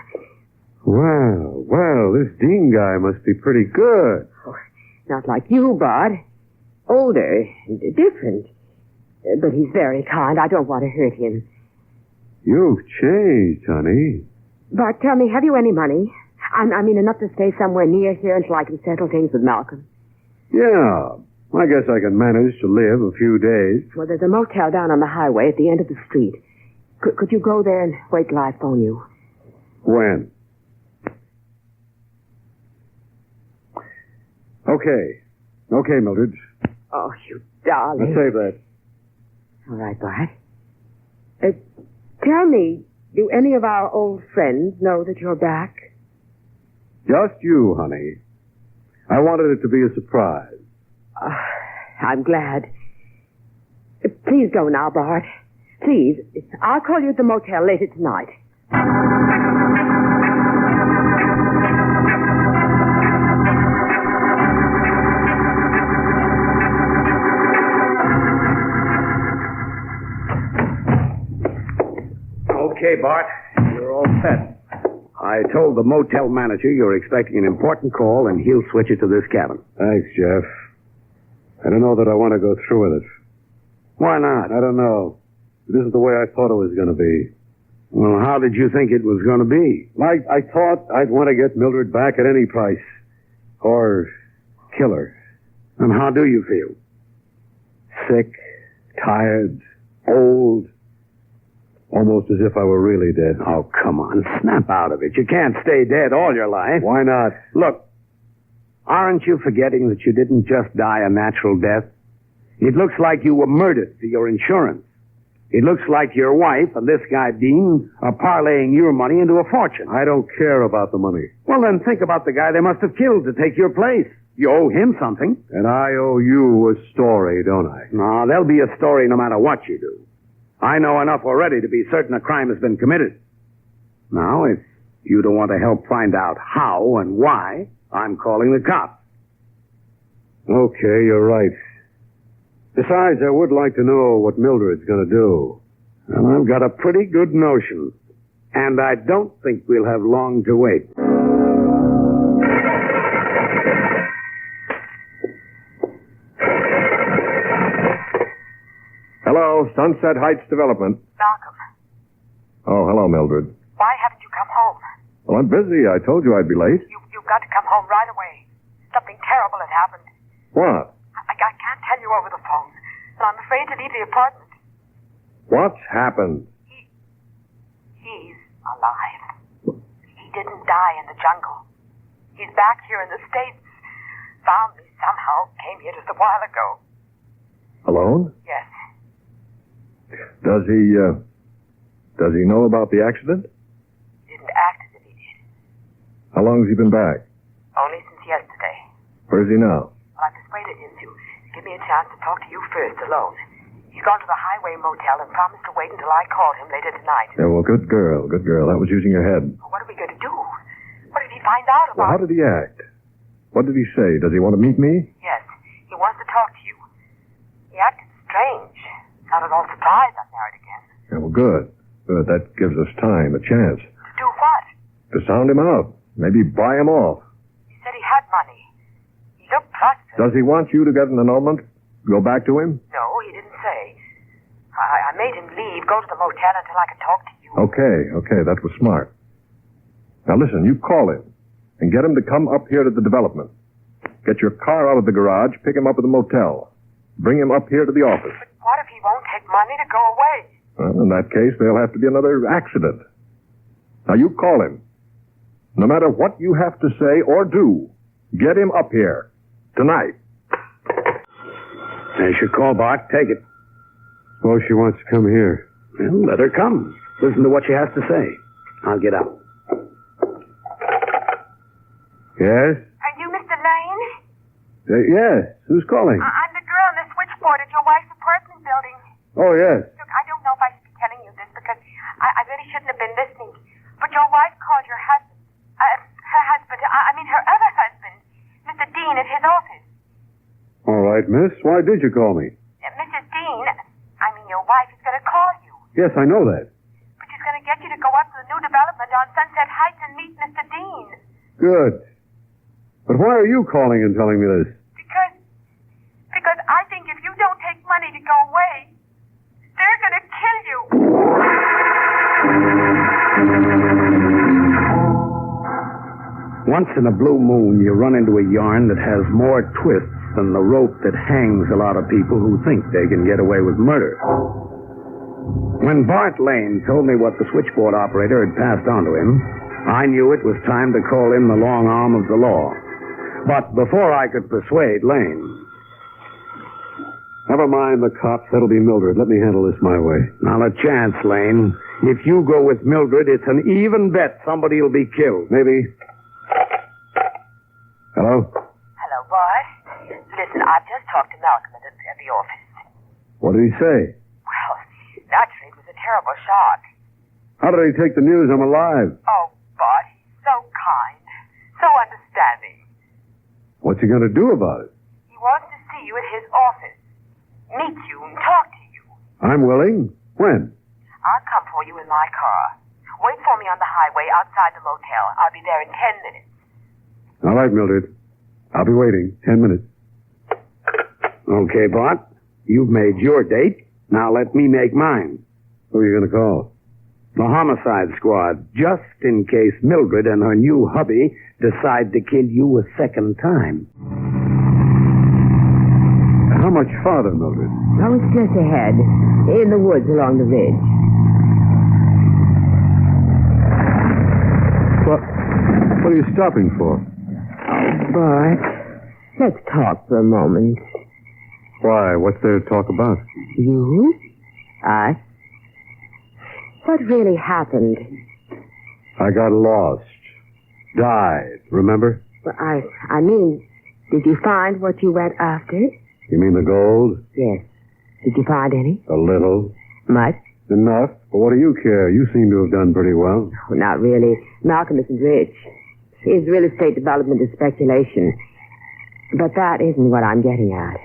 Well, this Dean guy must be pretty good. Oh, not like you, Bart. Older, different. But he's very kind. I don't want to hurt him. You've changed, honey. Bart, tell me, have you any money? I mean, enough to stay somewhere near here until I can settle things with Malcolm. Yeah, I guess I can manage to live a few days. Well, there's a motel down on the highway at the end of the street. Could you go there and wait till I phone you? When? Okay, Mildred. Oh, you darling. I'll save that. All right, Bart. Tell me, do any of our old friends know that you're back? Just you, honey. I wanted it to be a surprise. I'm glad. Please go now, Bart. Please. I'll call you at the motel later tonight. I told the motel manager you're expecting an important call, and he'll switch it to this cabin. Thanks, Jeff. I don't know that I want to go through with it. Why not? I don't know. It isn't the way I thought it was going to be. Well, how did you think it was going to be? I thought I'd want to get Mildred back at any price. Or kill her. And how do you feel? Sick, tired, old. Almost as if I were really dead. Oh, come on. Snap out of it. You can't stay dead all your life. Why not? Look, aren't you forgetting that you didn't just die a natural death? It looks like you were murdered for your insurance. It looks like your wife and this guy, Dean, are parlaying your money into a fortune. I don't care about the money. Well, then think about the guy they must have killed to take your place. You owe him something. And I owe you a story, don't I? No, there'll be a story no matter what you do. I know enough already to be certain a crime has been committed. Now, if you don't want to help find out how and why, I'm calling the cops. Okay, you're right. Besides, I would like to know what Mildred's going to do. Well, I've got a pretty good notion. And I don't think we'll have long to wait. Hello, Sunset Heights Development. Malcolm, Oh, hello, Mildred. why haven't you come home? Well, I'm busy. I told you I'd be late. You've got to come home right away. Something terrible had happened. What? I can't tell you over the phone, and I'm afraid to leave the apartment. What's happened? He's alive. He didn't die in the jungle. He's back here in the States. Found me somehow. Came here just a while ago. Alone? Yes. Does he know about the accident? Didn't act as if he did. How long has he been back? Only since yesterday. Where is he now? Well, I persuaded him to give me a chance to talk to you first, alone. He's gone to the Highway Motel and promised to wait until I called him later tonight. Yeah, well, good girl, good girl. That was using your head. Well, what are we going to do? What did he find out Well, about? how did he act? What did he say? Does he want to meet me? Yes, he wants to talk to you. He acted strange. Not at all surprised I'm married again. Yeah, well, good. Good. That gives us time, a chance. To do what? To sound him out. Maybe buy him off. He said he had money. He looked prosperous. Does he want you to get an annulment? Go back to him? No, he didn't say. I made him leave, go to the motel until I could talk to you. Okay. That was smart. Now listen, you call him and get him to come up here to the development. Get your car out of the garage, pick him up at the motel. Bring him up here to the office. But what if he won't take money to go away? Well, in that case, there'll have to be another accident. Now, you call him. No matter what you have to say or do, get him up here. Tonight. There's your call, Bart. Take it. Suppose she wants to come here. Well, let her come. Listen to what she has to say. I'll get out. Yes? Are you Mr. Lane? Yes. Who's calling? I'm the girl in the switchboard at your wife's apartment building. Oh, yes. Look, I don't know if I should be telling you this because I really shouldn't have been listening. But your wife called your husband, her other husband, Mr. Dean, at his office. All right, miss. Why did you call me? Mrs. Dean, your wife is going to call you. Yes, I know that. But she's going to get you to go up to the new development on Sunset Heights and meet Mr. Dean. Good. But why are you calling and telling me this? Because I think if you don't take money to go away, they're going to kill you. Once in a blue moon, you run into a yarn that has more twists than the rope that hangs a lot of people who think they can get away with murder. When Bart Lane told me what the switchboard operator had passed on to him, I knew it was time to call in the long arm of the law. But before I could persuade Lane... Never mind the cops. That'll be Mildred. Let me handle this my way. Not a chance, Lane. If you go with Mildred, it's an even bet somebody will be killed. Maybe. Hello? Hello, Bart. Listen, I've just talked to Malcolm at the office. What did he say? Well, naturally, it was a terrible shock. How did he take the news I'm alive? Oh, Bart, he's so kind, so understanding. What's he going to do about it? He wants to see you at his office, meet you and talk to you. I'm willing. When? I'll come for you in my car. wait for me on the highway outside the motel. I'll be there in 10 minutes. All right, Mildred. I'll be waiting. 10 minutes. Okay, Bart. You've made your date. Now let me make mine. Who are you going to call? The homicide squad, just in case Mildred and her new hubby decide to kill you a second time. How much farther, Mildred? Oh, it's just ahead, in the woods along the ridge. What are you stopping for? Oh, Bart, let's talk for a moment. Why? What's there to talk about? You? Us? What really happened? I got lost. Died, remember? Well, I mean, did you find what you went after? You mean the gold? Yes. Did you find any? A little. Much? Enough. But what do you care? You seem to have done pretty well. Oh, not really. Malcolm isn't rich. His real estate development is speculation. But that isn't what I'm getting at.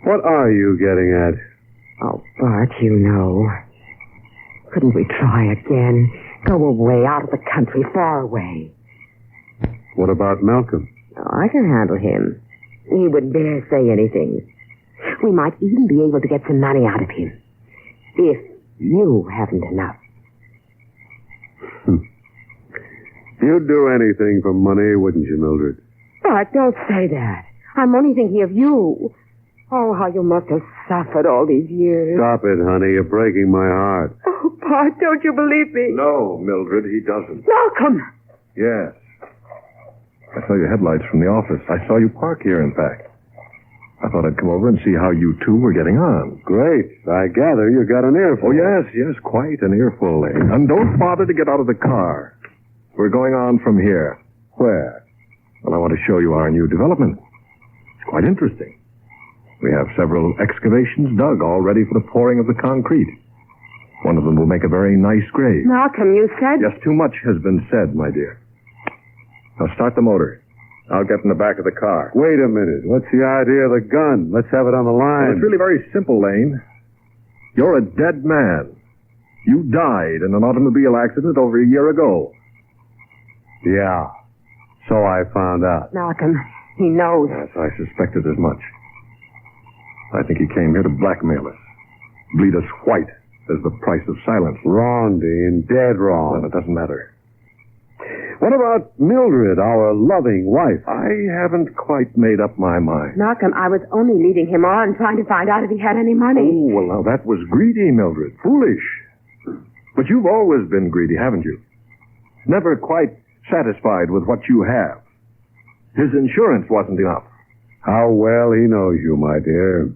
What are you getting at? Oh, Bart, you know. Couldn't we try again? Go away, out of the country, far away. What about Malcolm? Oh, I can handle him. He wouldn't dare say anything. We might even be able to get some money out of him. If you haven't enough. You'd do anything for money, wouldn't you, Mildred? Bart, don't say that. I'm only thinking of you. Oh, how you must have suffered all these years. Stop it, honey. You're breaking my heart. Oh, Bart, don't you believe me? No, Mildred, he doesn't. Malcolm! Yes. I saw your headlights from the office. I saw you park here, in fact. I thought I'd come over and see how you two were getting on. Great. I gather you got an earful. Oh, yes, quite an earful, Lane. And don't bother to get out of the car. We're going on from here. Where? Well, I want to show you our new development. It's quite interesting. We have several excavations dug all ready for the pouring of the concrete. One of them will make a very nice grave. Malcolm, you said... Just too much has been said, my dear. Now start the motor. I'll get in the back of the car. Wait a minute. What's the idea of the gun? Let's have it on the line. Well, it's really very simple, Lane. You're a dead man. You died in an automobile accident over a year ago. Yeah. So I found out. Malcolm, he knows. Yes, I suspected as much. I think he came here to blackmail us. Bleed us white as the price of silence. Wrong, Dean. Dead wrong. Well, it doesn't matter. What about Mildred, our loving wife? I haven't quite made up my mind. Malcolm, I was only leading him on, trying to find out if he had any money. Oh, well, now that was greedy, Mildred. Foolish. But you've always been greedy, haven't you? Never quite satisfied with what you have. His insurance wasn't enough. How well he knows you, my dear.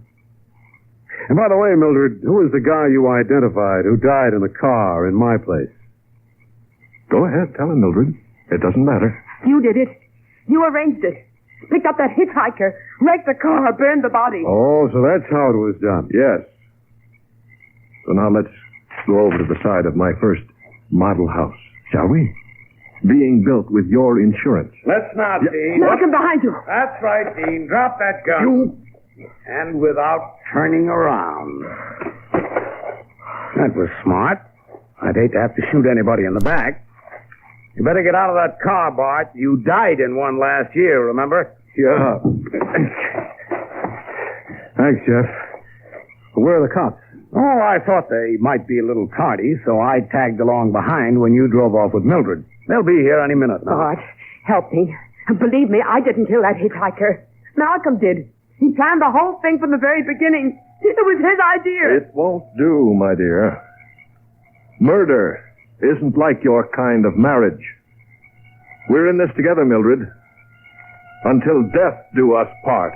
And by the way, Mildred, who is the guy you identified who died in the car in my place? Go ahead, tell him, Mildred. It doesn't matter. You did it. You arranged it. Picked up that hitchhiker, wrecked the car, burned the body. Oh, so that's how it was done. Yes. So now let's go over to the side of my first model house, shall we? Being built with your insurance. Let's not, Dean. Malcolm, behind you. That's right, Dean. Drop that gun. And without turning around. That was smart. I'd hate to have to shoot anybody in the back. You better get out of that car, Bart. You died in one last year, remember? Yeah. Thanks, Jeff. Where are the cops? Oh, I thought they might be a little tardy, so I tagged along behind when you drove off with Mildred. They'll be here any minute now. Bart, help me. Believe me, I didn't kill that hitchhiker. Malcolm did. He planned the whole thing from the very beginning. It was his idea. It won't do, my dear. Murder isn't like your kind of marriage. We're in this together, Mildred. Until death do us part.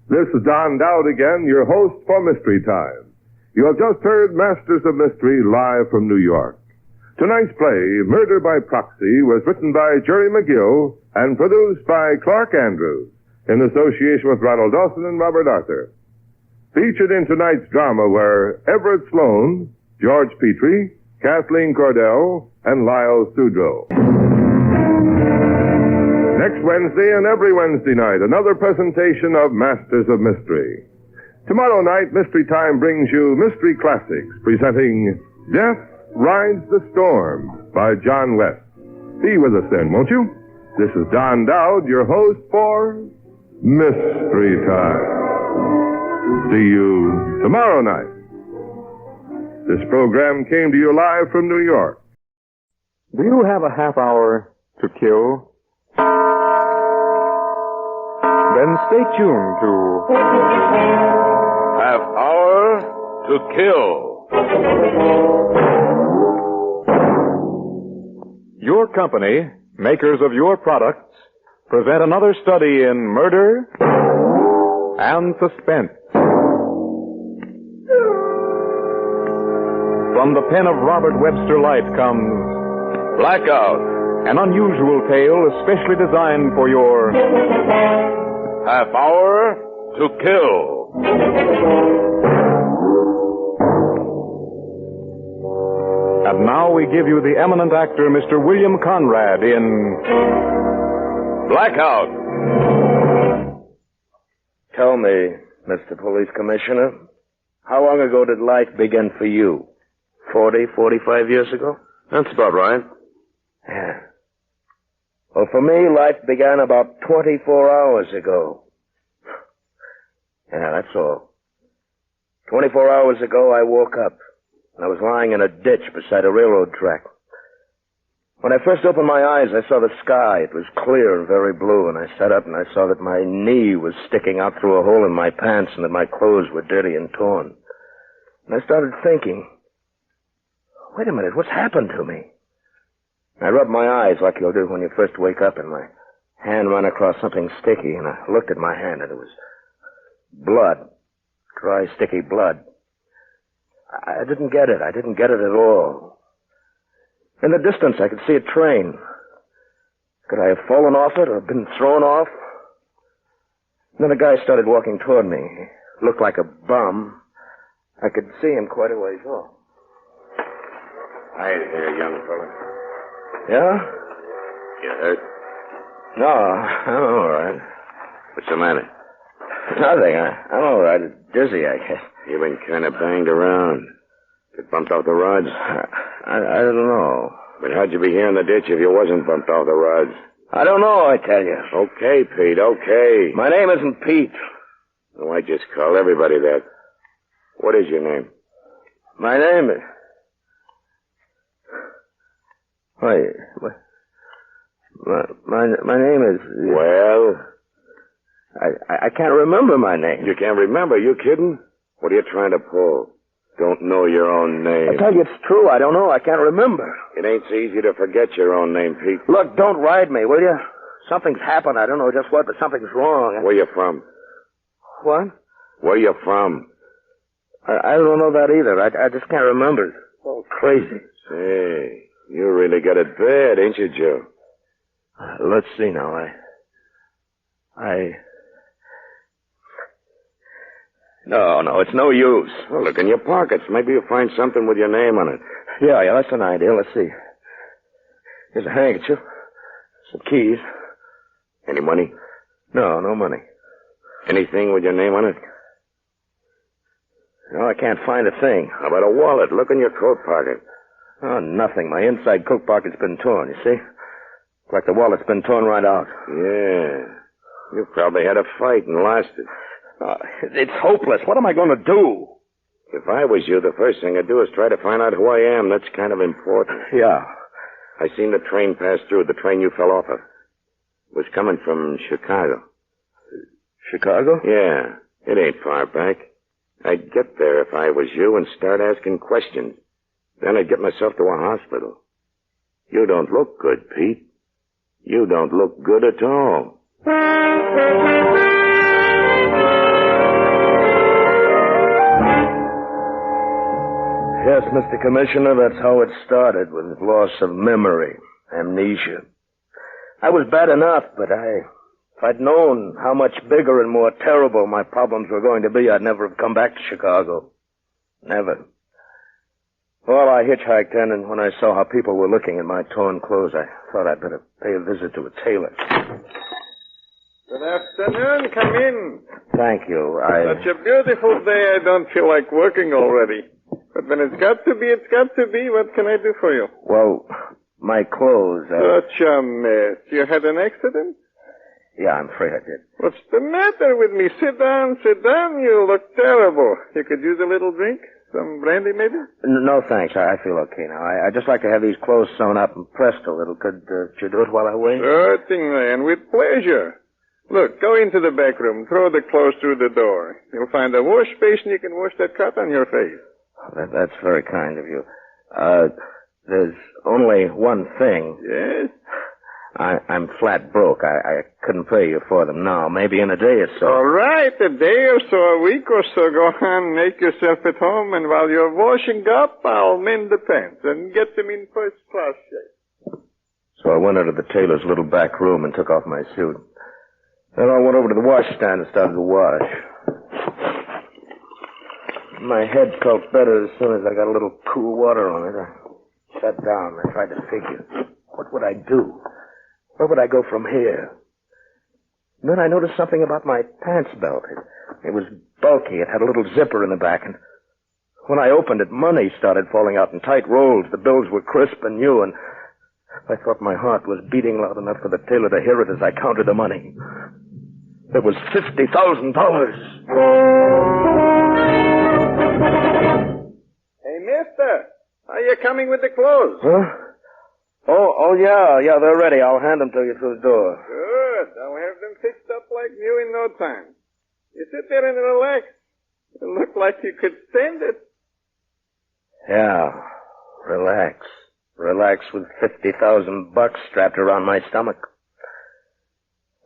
This is Don Dowd again, your host for Mystery Time. You have just heard Masters of Mystery live from New York. Tonight's play, Murder by Proxy, was written by Jerry McGill and produced by Clark Andrews in association with Ronald Dawson and Robert Arthur. Featured in tonight's drama were Everett Sloan, George Petrie, Kathleen Cordell, and Lyle Sudrow. Next Wednesday and every Wednesday night, another presentation of Masters of Mystery. Tomorrow night, Mystery Time brings you Mystery Classics, presenting Death Rides the Storm by John West. Be with us then, won't you? This is Don Dowd, your host for Mystery Time. See you tomorrow night. This program came to you live from New York. Do you have a half hour to kill? Then stay tuned to Half Hour to Kill. Your company, makers of your products, present another study in murder and suspense. From the pen of Robert Webster Light comes Blackout, an unusual tale especially designed for your Half Hour to Kill. And now we give you the eminent actor, Mr. William Conrad, in Blackout. Tell me, Mr. Police Commissioner, how long ago did life begin for you? 40, 45 years ago? That's about right. Yeah. Well, for me, life began about 24 hours ago. Yeah, that's all. 24 hours ago, I woke up. I was lying in a ditch beside a railroad track. When I first opened my eyes, I saw the sky. It was clear and very blue, and I sat up and I saw that my knee was sticking out through a hole in my pants and that my clothes were dirty and torn. And I started thinking, wait a minute, what's happened to me? I rubbed my eyes like you'll do when you first wake up, and my hand ran across something sticky, and I looked at my hand, and it was blood. Dry, sticky blood. I didn't get it. I didn't get it at all. In the distance, I could see a train. Could I have fallen off it or been thrown off? And then a guy started walking toward me. He looked like a bum. I could see him quite a ways off. Hi there, young fella. Yeah? You hurt? No, I'm all right. What's the matter? Nothing. I'm all right. It's dizzy, I guess. You've been kind of banged around. Get bumped off the rods? I don't know. But how'd you be here in the ditch if you wasn't bumped off the rods? I don't know, I tell you. Okay, Pete, okay. My name isn't Pete. Oh, I just call everybody that. What is your name? My name is... Wait, my name is... Well? I can't remember my name. You can't remember? You kidding? What are you trying to pull? Don't know your own name. I tell you, it's true. I don't know. I can't remember. It ain't so easy to forget your own name, Pete. Look, don't ride me, will you? Something's happened. I don't know just what, but something's wrong. Where you from? What? Where you from? I don't know that either. I just can't remember. It's all crazy. Say, you really got it bad, ain't you, Joe? Let's see now. No, it's no use. Well, look in your pockets. Maybe you'll find something with your name on it. Yeah, that's an idea. Let's see. Here's a handkerchief. Some keys. Any money? No money. Anything with your name on it? No, I can't find a thing. How about a wallet? Look in your coat pocket. Oh, nothing. My inside coat pocket's been torn, you see? Like the wallet's been torn right out. Yeah. You probably had a fight and lost it. It's hopeless. What am I going to do? If I was you, the first thing I'd do is try to find out who I am. That's kind of important. Yeah. I seen the train pass through, the train you fell off of. It was coming from Chicago. Chicago? Yeah. It ain't far back. I'd get there if I was you and start asking questions. Then I'd get myself to a hospital. You don't look good, Pete. You don't look good at all. Yes, Mr. Commissioner, that's how it started, with loss of memory, amnesia. I was bad enough, but if I'd known how much bigger and more terrible my problems were going to be, I'd never have come back to Chicago. Never. Well, I hitchhiked in, and when I saw how people were looking at my torn clothes, I thought I'd better pay a visit to a tailor. Good afternoon. Come in. Thank you. Such a beautiful day, I don't feel like working already. But when it's got to be, it's got to be. What can I do for you? Well, my clothes... Such a mess. You had an accident? Yeah, I'm afraid I did. What's the matter with me? Sit down, sit down. You look terrible. You could use a little drink? Some brandy, maybe? No, thanks. I feel okay now. I'd just like to have these clothes sewn up and pressed a little. Could you do it while I wait? Certainly, and with pleasure. Look, go into the back room. Throw the clothes through the door. You'll find a wash basin. You can wash that cut on your face. That's very kind of you. There's only one thing. Yes? I'm flat broke. I couldn't pay you for them now. Maybe in a day or so. All right, a day or so, a week or so. Go on, make yourself at home, and while you're washing up, I'll mend the pants and get them in first-class shape. So I went into the tailor's little back room and took off my suit. Then I went over to the washstand and started to wash. My head felt better as soon as I got a little cool water on it. I sat down and I tried to figure, what would I do? Where would I go from here? And then I noticed something about my pants belt. It was bulky. It had a little zipper in the back, and when I opened it, money started falling out in tight rolls. The bills were crisp and new, and I thought my heart was beating loud enough for the tailor to hear it as I counted the money. There was $50,000. Hey, mister, are you coming with the clothes? Huh? Oh, yeah, they're ready. I'll hand them to you through the door. Good. I'll have them fixed up like new in no time. You sit there and relax. You look like you could stand it. Yeah, relax. Relax with $50,000 strapped around my stomach.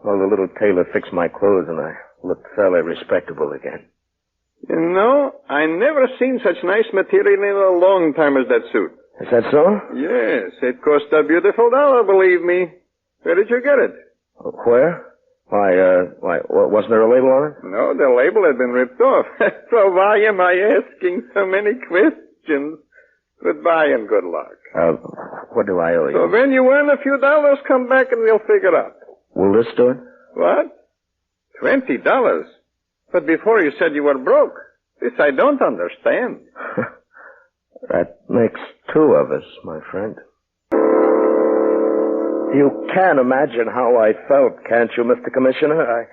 Well, the little tailor fixed my clothes, and I looked fairly respectable again. You know, I never seen such nice material in a long time as that suit. Is that so? Yes, it cost a beautiful dollar, believe me. Where did you get it? Where? Why, wasn't there a label on it? No, the label had been ripped off. So why am I asking so many questions? Goodbye and good luck. What do I owe you? So when you earn a few dollars, come back and we'll figure out. Will this do it? What? $20? But before you said you were broke. This I don't understand. That makes two of us, my friend. You can imagine how I felt, can't you, Mr. Commissioner? I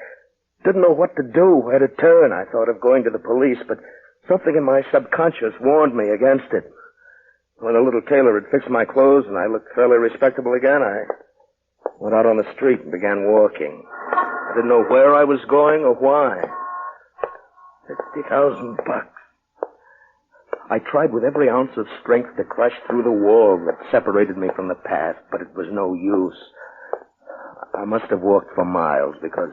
didn't know what to do, where to turn. I thought of going to the police, but something in my subconscious warned me against it. When the little tailor had fixed my clothes and I looked fairly respectable again, I went out on the street and began walking. I didn't know where I was going or why. $50,000. I tried with every ounce of strength to crush through the wall that separated me from the path, but it was no use. I must have walked for miles because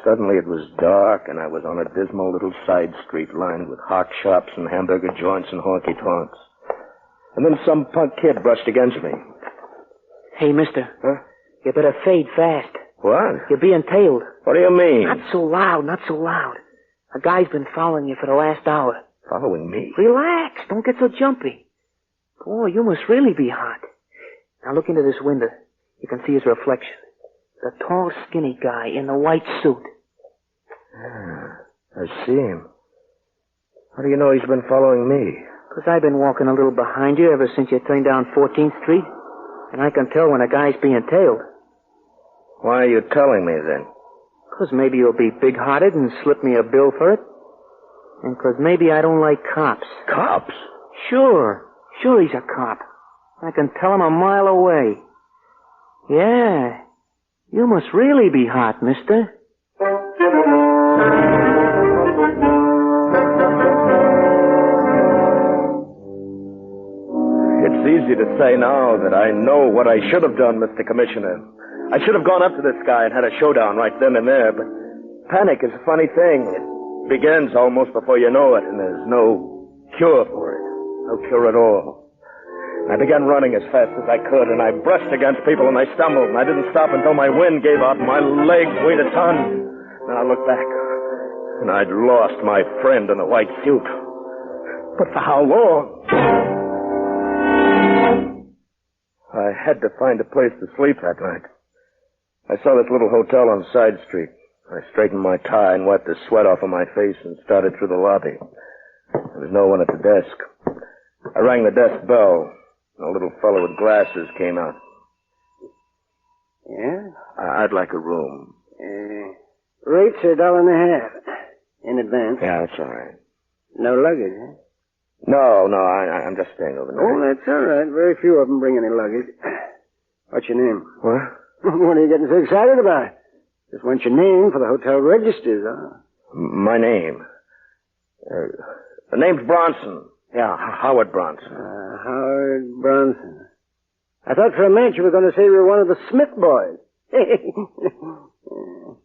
suddenly it was dark and I was on a dismal little side street lined with hock shops and hamburger joints and honky-tonks. And then some punk kid brushed against me. Hey, mister. Huh? You better fade fast. What? You're being tailed. What do you mean? Not so loud, not so loud. A guy's been following you for the last hour. Following me? Relax. Don't get so jumpy. Boy, you must really be hot. Now look into this window. You can see his reflection. The tall, skinny guy in the white suit. I see him. How do you know he's been following me? 'Cause I've been walking a little behind you ever since you turned down 14th Street. And I can tell when a guy's being tailed. Why are you telling me then? 'Cause maybe you'll be big-hearted and slip me a bill for it. And 'cause maybe I don't like cops. Cops? Sure he's a cop. I can tell him a mile away. Yeah, you must really be hot, mister. It's easy to say now that I know what I should have done, Mr. Commissioner. I should have gone up to this guy and had a showdown right then and there, but panic is a funny thing. It begins almost before you know it, and there's no cure for it. No cure at all. I began running as fast as I could, and I brushed against people, and I stumbled, and I didn't stop until my wind gave out and my legs weighed a ton. Then I looked back, and I'd lost my friend in the white suit. But for how long? I had to find a place to sleep that night. I saw this little hotel on Side Street. I straightened my tie and wiped the sweat off of my face and started through the lobby. There was no one at the desk. I rang the desk bell, and a little fellow with glasses came out. Yeah? I'd like a room. Rates are $1.50 in advance. Yeah, that's all right. No luggage, huh? No, I'm just staying overnight. Oh, that's all right. Very few of them bring any luggage. What's your name? What? What are you getting so excited about? Just want your name for the hotel registers, huh? My name? The name's Bronson. Yeah, Howard Bronson. Howard Bronson. I thought for a minute you were going to say you were one of the Smith boys.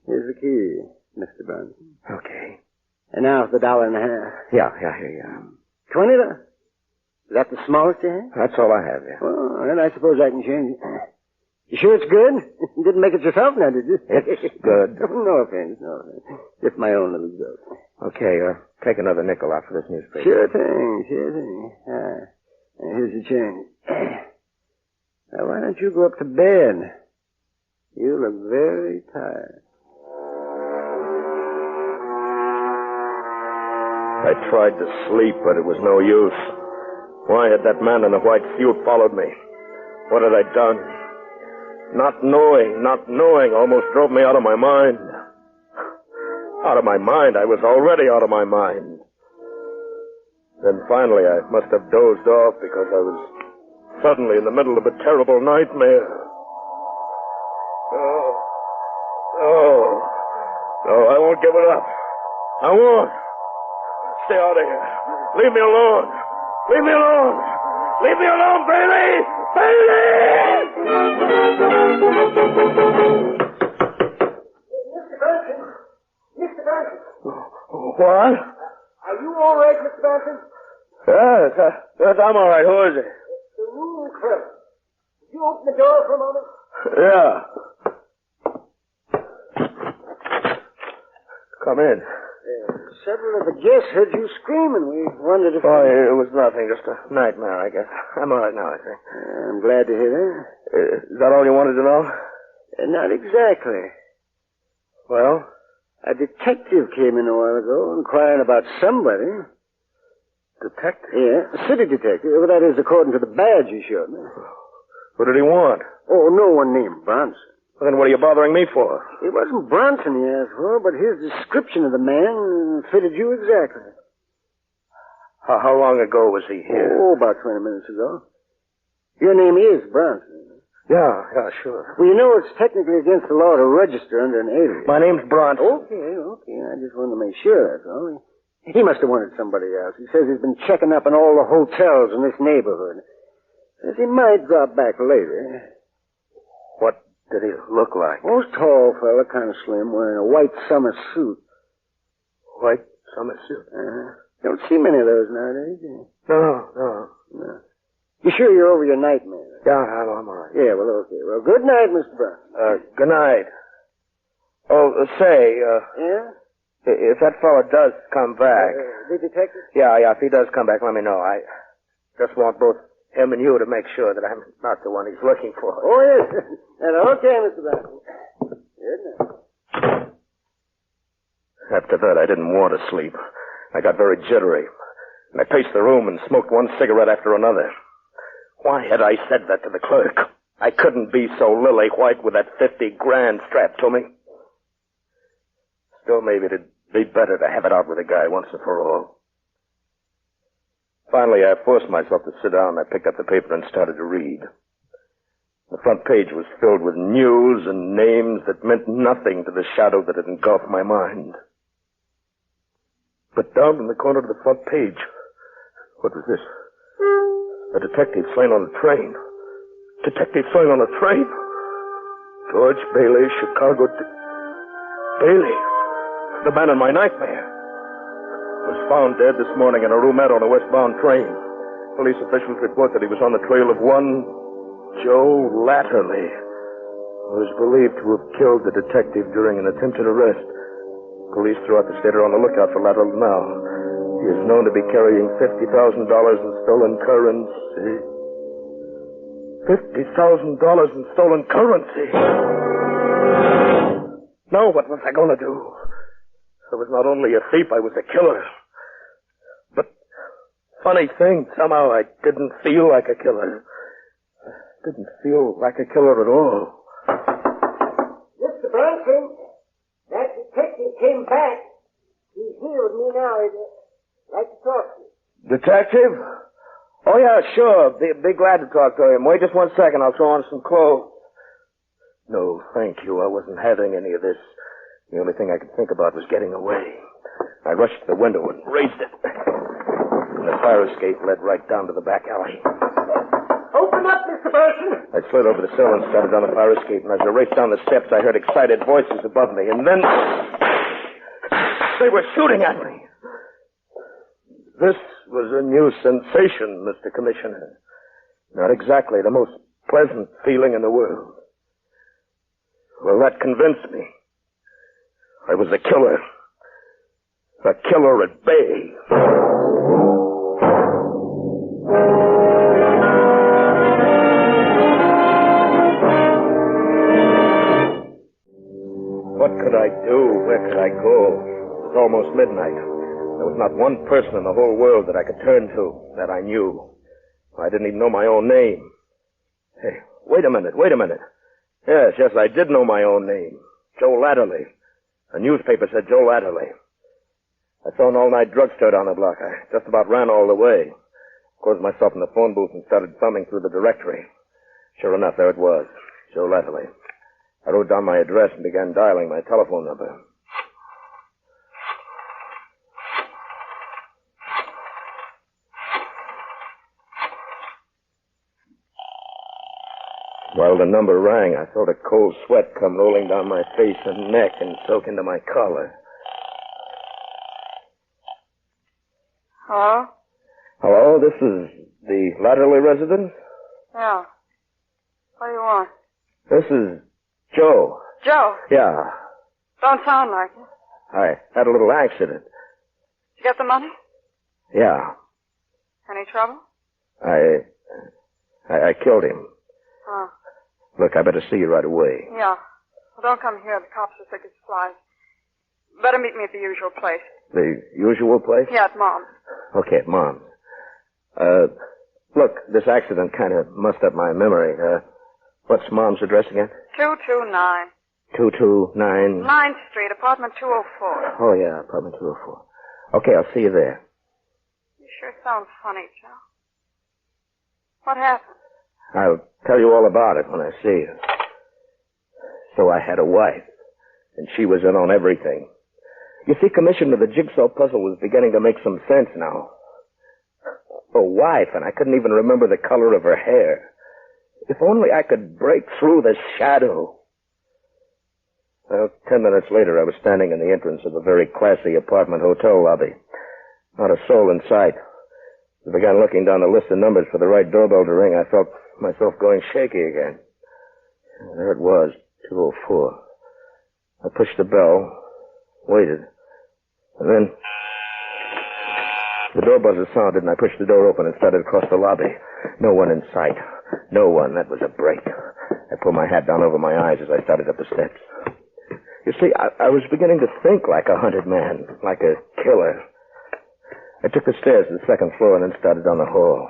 Here's the key, Mr. Bronson. Okay. And now for the $1.50. Yeah, here you are. $20? Is that the smallest you have? That's all I have, yeah. Well, then I suppose I can change it. You sure it's good? You didn't make it yourself now, did you? It's good. No offense. Just my own little joke. Okay, take another nickel out for this newspaper. Sure thing. Here's your change. Now, why don't you go up to bed? You look very tired. I tried to sleep, but it was no use. Why had that man in the white suit followed me? What had I done? Not knowing almost drove me out of my mind. Out of my mind? I was already out of my mind. Then finally I must have dozed off because I was suddenly in the middle of a terrible nightmare. No, I won't give it up. I won't. Stay out of here. Leave me alone. Leave me alone. Leave me alone, Bailey! Mr. Benson! What? Are you all right, Mr. Benson? Yes, I'm all right. Who is it? The room clerk. Would you open the door for a moment? Yeah. Come in. Several of the guests heard you screaming. We wondered if... Oh, it was nothing. Just a nightmare, I guess. I'm all right now, I think. I'm glad to hear that. Is that all you wanted to know? Not exactly. Well? A detective came in a while ago inquiring about somebody. Detective? Yeah, a city detective. Well, that is according to the badge you showed me. What did he want? Oh, no one named Bronson. Well, then what are you bothering me for? It wasn't Bronson he asked for, but his description of the man fitted you exactly. How long ago was he here? Oh, about 20 minutes ago. Your name is Bronson. Yeah, sure. Well, you know it's technically against the law to register under an alias. My name's Bronson. Okay. I just wanted to make sure, that's all. He must have wanted somebody else. He says he's been checking up in all the hotels in this neighborhood. Says he might drop back later. What did he look like? Oh, tall fella, kind of slim, wearing a white summer suit. White summer suit? Don't see many of those nowadays, do you? No. You sure you're over your nightmare? Yeah, I'm all right. Yeah, well, okay. Well, good night, Mr. Brown. Good night. Oh, say, Yeah? If that fella does come back... The detective? Yeah, if he does come back, let me know. I just want both him and you to make sure that I'm not the one he's looking for. Oh, yes. Okay, Mr. Brown. Good night. After that, I didn't want to sleep. I got very jittery. And I paced the room and smoked one cigarette after another. Why had I said that to the clerk? I couldn't be so lily white with that $50,000 strapped to me. Still, maybe it'd be better to have it out with a guy once and for all. Finally, I forced myself to sit down. I picked up the paper and started to read. The front page was filled with news and names that meant nothing to the shadow that had engulfed my mind. But down in the corner of the front page, what was this? A detective slain on a train. Detective slain on a train? George Bailey, Chicago. Bailey, the man in my nightmare, was found dead this morning in a roomette on a westbound train. Police officials report that he was on the trail of one Joe Latterly, who is believed to have killed the detective during an attempted arrest. Police throughout the state are on the lookout for Latterly now. He is known to be carrying $50,000 in stolen currency. $50,000 in stolen currency! No, what was I going to do? I was not only a thief, I was a killer. But, funny thing, somehow I didn't feel like a killer. Didn't feel like a killer at all. Mr. Branson, that detective came back. He's here with me now. He'd like to talk to you. Detective? Oh, yeah, sure. Be glad to talk to him. Wait just 1 second. I'll throw on some clothes. No, thank you. I wasn't having any of this. The only thing I could think about was getting away. I rushed to the window and raised it. And the fire escape led right down to the back alley. Open up, Mr. Branson. I slid over the sill and started down the fire escape, and as I raced down the steps, I heard excited voices above me, and then they were shooting at me. This was a new sensation, Mr. Commissioner. Not exactly the most pleasant feeling in the world. Well, that convinced me. I was a killer. A killer at bay. What could I do? Where could I go? It was almost midnight. There was not one person in the whole world that I could turn to, that I knew. I didn't even know my own name. Hey, wait a minute. Yes, I did know my own name. Joe Latterly. The newspaper said Joe Latterly. I saw an all-night drugstore down the block. I just about ran all the way. Closed myself in the phone booth and started thumbing through the directory. Sure enough, there it was. Joe Latterly. I wrote down my address and began dialing my telephone number. While the number rang, I felt a cold sweat come rolling down my face and neck and soak into my collar. Hello? Hello, this is the Latterly residence? Yeah. What do you want? This is Joe. Joe? Yeah. Don't sound like it. I had a little accident. Did you get the money? Yeah. Any trouble? I killed him. Oh. Look, I better see you right away. Yeah. Well, don't come here. The cops will think it's flies. Better meet me at the usual place. The usual place? Yeah, at Mom's. Okay, at Mom's. Look, this accident kind of mussed up my memory. What's Mom's address again? 229. 229... 9th Street, apartment 204. Oh, yeah, apartment 204. Okay, I'll see you there. You sure sound funny, Joe. What happened? I'll tell you all about it when I see you. So I had a wife, and she was in on everything. You see, Commissioner, the jigsaw puzzle was beginning to make some sense now. A wife, and I couldn't even remember the color of her hair. If only I could break through the shadow. Well, 10 minutes later, I was standing in the entrance of a very classy apartment hotel lobby. Not a soul in sight. As I began looking down the list of numbers for the right doorbell to ring, I felt myself going shaky again. There it was, 204. I pushed the bell, waited, and then the door buzzer sounded, and I pushed the door open and started across the lobby. No one in sight. No one. That was a break. I pulled my hat down over my eyes as I started up the steps. You see, I was beginning to think like a hunted man, like a killer. I took the stairs to the second floor and then started down the hall.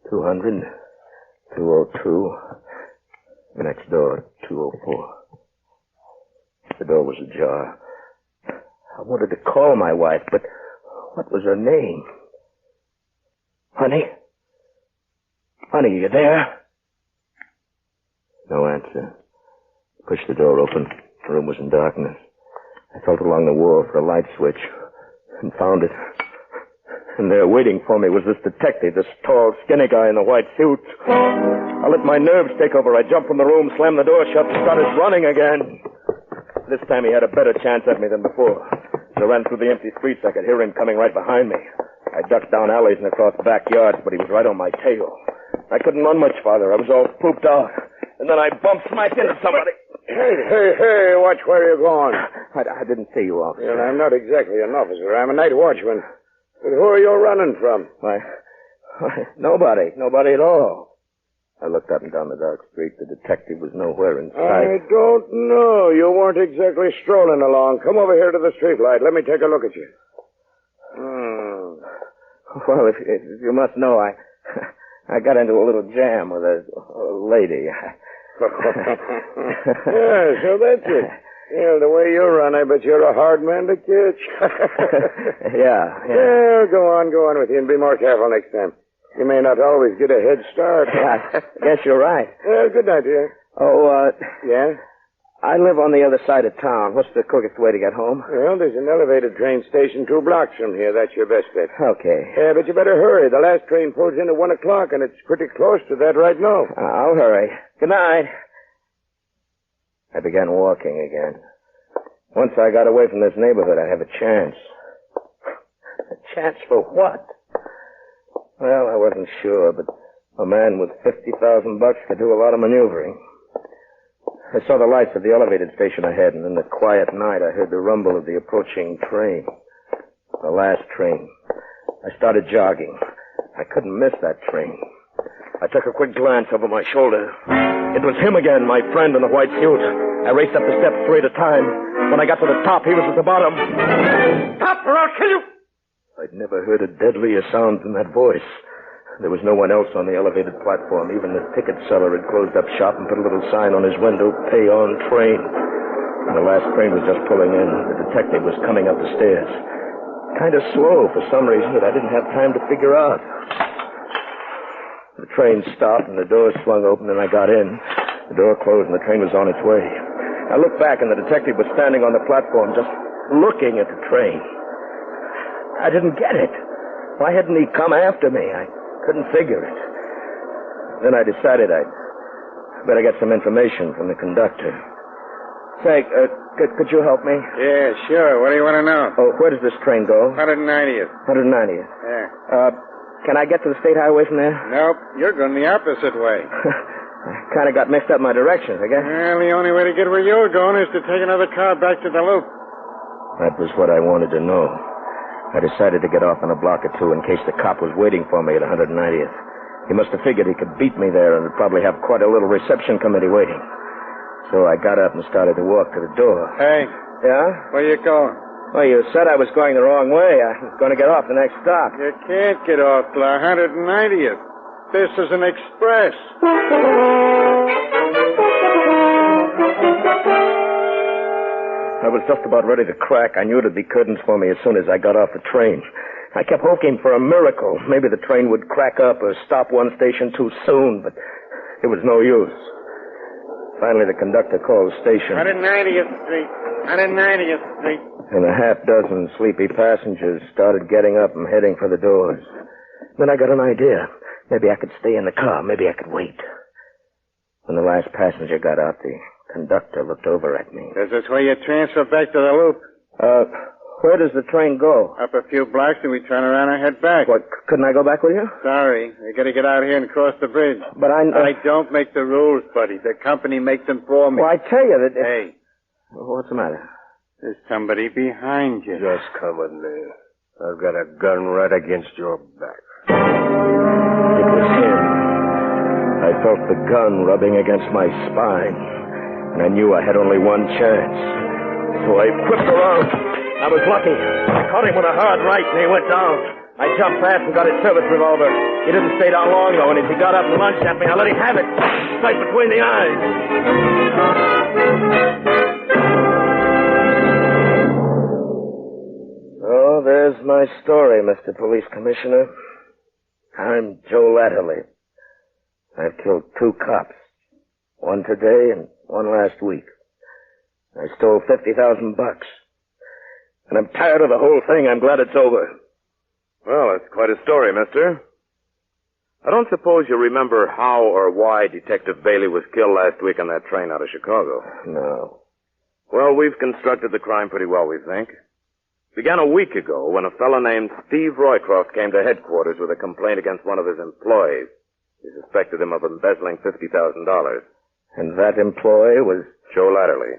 200, 202, the next door, 204. The door was ajar. I wanted to call my wife, but what was her name? Honey? Honey, are you there? No answer. I pushed the door open. The room was in darkness. I felt along the wall for a light switch and found it. And there waiting for me was this detective, this tall, skinny guy in the white suit. I let my nerves take over. I jumped from the room, slammed the door shut, and started running again. This time he had a better chance at me than before. As I ran through the empty streets, I could hear him coming right behind me. I ducked down alleys and across backyards, but he was right on my tail. I couldn't run much farther. I was all pooped out. And then I bumped smack into somebody. Hey, watch where you're going. I didn't see you, officer. I'm not exactly an officer. I'm a night watchman. But who are you running from? Why, nobody. Nobody at all. I looked up and down the dark street. The detective was nowhere in I sight. don't know. You weren't exactly strolling along. Come over here to the streetlight. Let me take a look at you. Well, if you must know, I got into a little jam with a lady. Yeah, so that's it. Yeah, the way you run, I bet you're a hard man to catch. Yeah. Yeah, go on with you and be more careful next time. You may not always get a head start. Yeah, guess you're right. Well, good night, dear. Oh, Yeah? I live on the other side of town. What's the quickest way to get home? Well, there's an elevated train station 2 blocks from here. That's your best bet. Okay. Yeah, but you better hurry. The last train pulls in at 1 o'clock, and it's pretty close to that right now. I'll hurry. Good night. I began walking again. Once I got away from this neighborhood, I'd have a chance. A chance for what? Well, I wasn't sure, but a man with $50,000 could do a lot of maneuvering. I saw the lights of the elevated station ahead, and in the quiet night, I heard the rumble of the approaching train. The last train. I started jogging. I couldn't miss that train. I took a quick glance over my shoulder. It was him again, my friend in the white suit. I raced up the steps 3 at a time. When I got to the top, he was at the bottom. Stop or I'll kill you! I'd never heard a deadlier sound than that voice. There was no one else on the elevated platform. Even the ticket seller had closed up shop and put a little sign on his window, "Pay on train." And the last train was just pulling in. The detective was coming up the stairs. Kind of slow for some reason that I didn't have time to figure out. The train stopped and the doors swung open and I got in. The door closed and the train was on its way. I looked back and the detective was standing on the platform just looking at the train. I didn't get it. Why hadn't he come after me? I couldn't figure it. Then I decided I'd better get some information from the conductor. Say, could you help me? Yeah, sure. What do you want to know? Oh, where does this train go? 190th. 190th. Yeah. Can I get to the state highway from there? Nope. You're going the opposite way. I kind of got mixed up in my directions, I guess. Well, the only way to get where you're going is to take another car back to the loop. That was what I wanted to know. I decided to get off on a block or two in case the cop was waiting for me at 190th. He must have figured he could beat me there and would probably have quite a little reception committee waiting. So I got up and started to walk to the door. Hey. Yeah? Where you going? Well, you said I was going the wrong way. I was going to get off the next stop. You can't get off till 190th. This is an express. I was just about ready to crack. I knew it'd be curtains for me as soon as I got off the train. I kept hoping for a miracle. Maybe the train would crack up or stop one station too soon, but it was no use. Finally, the conductor called the station. 190th Street. 190th Street. And a half dozen sleepy passengers started getting up and heading for the doors. Then I got an idea. Maybe I could stay in the car. Maybe I could wait. When the last passenger got out, the conductor looked over at me. Is this where you transfer back to the loop? Where does the train go? Up a few blocks and we turn around and head back. What, couldn't I go back with you? Sorry. You gotta get out here and cross the bridge. But I don't make the rules, buddy. The company makes them for me. Well, I tell you that... Hey. What's the matter? There's somebody behind you. Just come in there. I've got a gun right against your back. It was him. I felt the gun rubbing against my spine, and I knew I had only one chance. So I whipped around. I was lucky. I caught him with a hard right, and he went down. I jumped fast and got his service revolver. He didn't stay down long, though, and as he got up and lunged at me, I let him have it. Right between the eyes. Oh, there's my story, Mr. Police Commissioner. I'm Joe Latterly. I've killed 2 cops. One today and one last week. I stole $50,000. And I'm tired of the whole thing. I'm glad it's over. Well, it's quite a story, mister. I don't suppose you remember how or why Detective Bailey was killed last week on that train out of Chicago. No. Well, we've constructed the crime pretty well, we think. It began a week ago when a fellow named Steve Roycroft came to headquarters with a complaint against one of his employees. He suspected him of embezzling $50,000. And that employee was... Joe Latterly.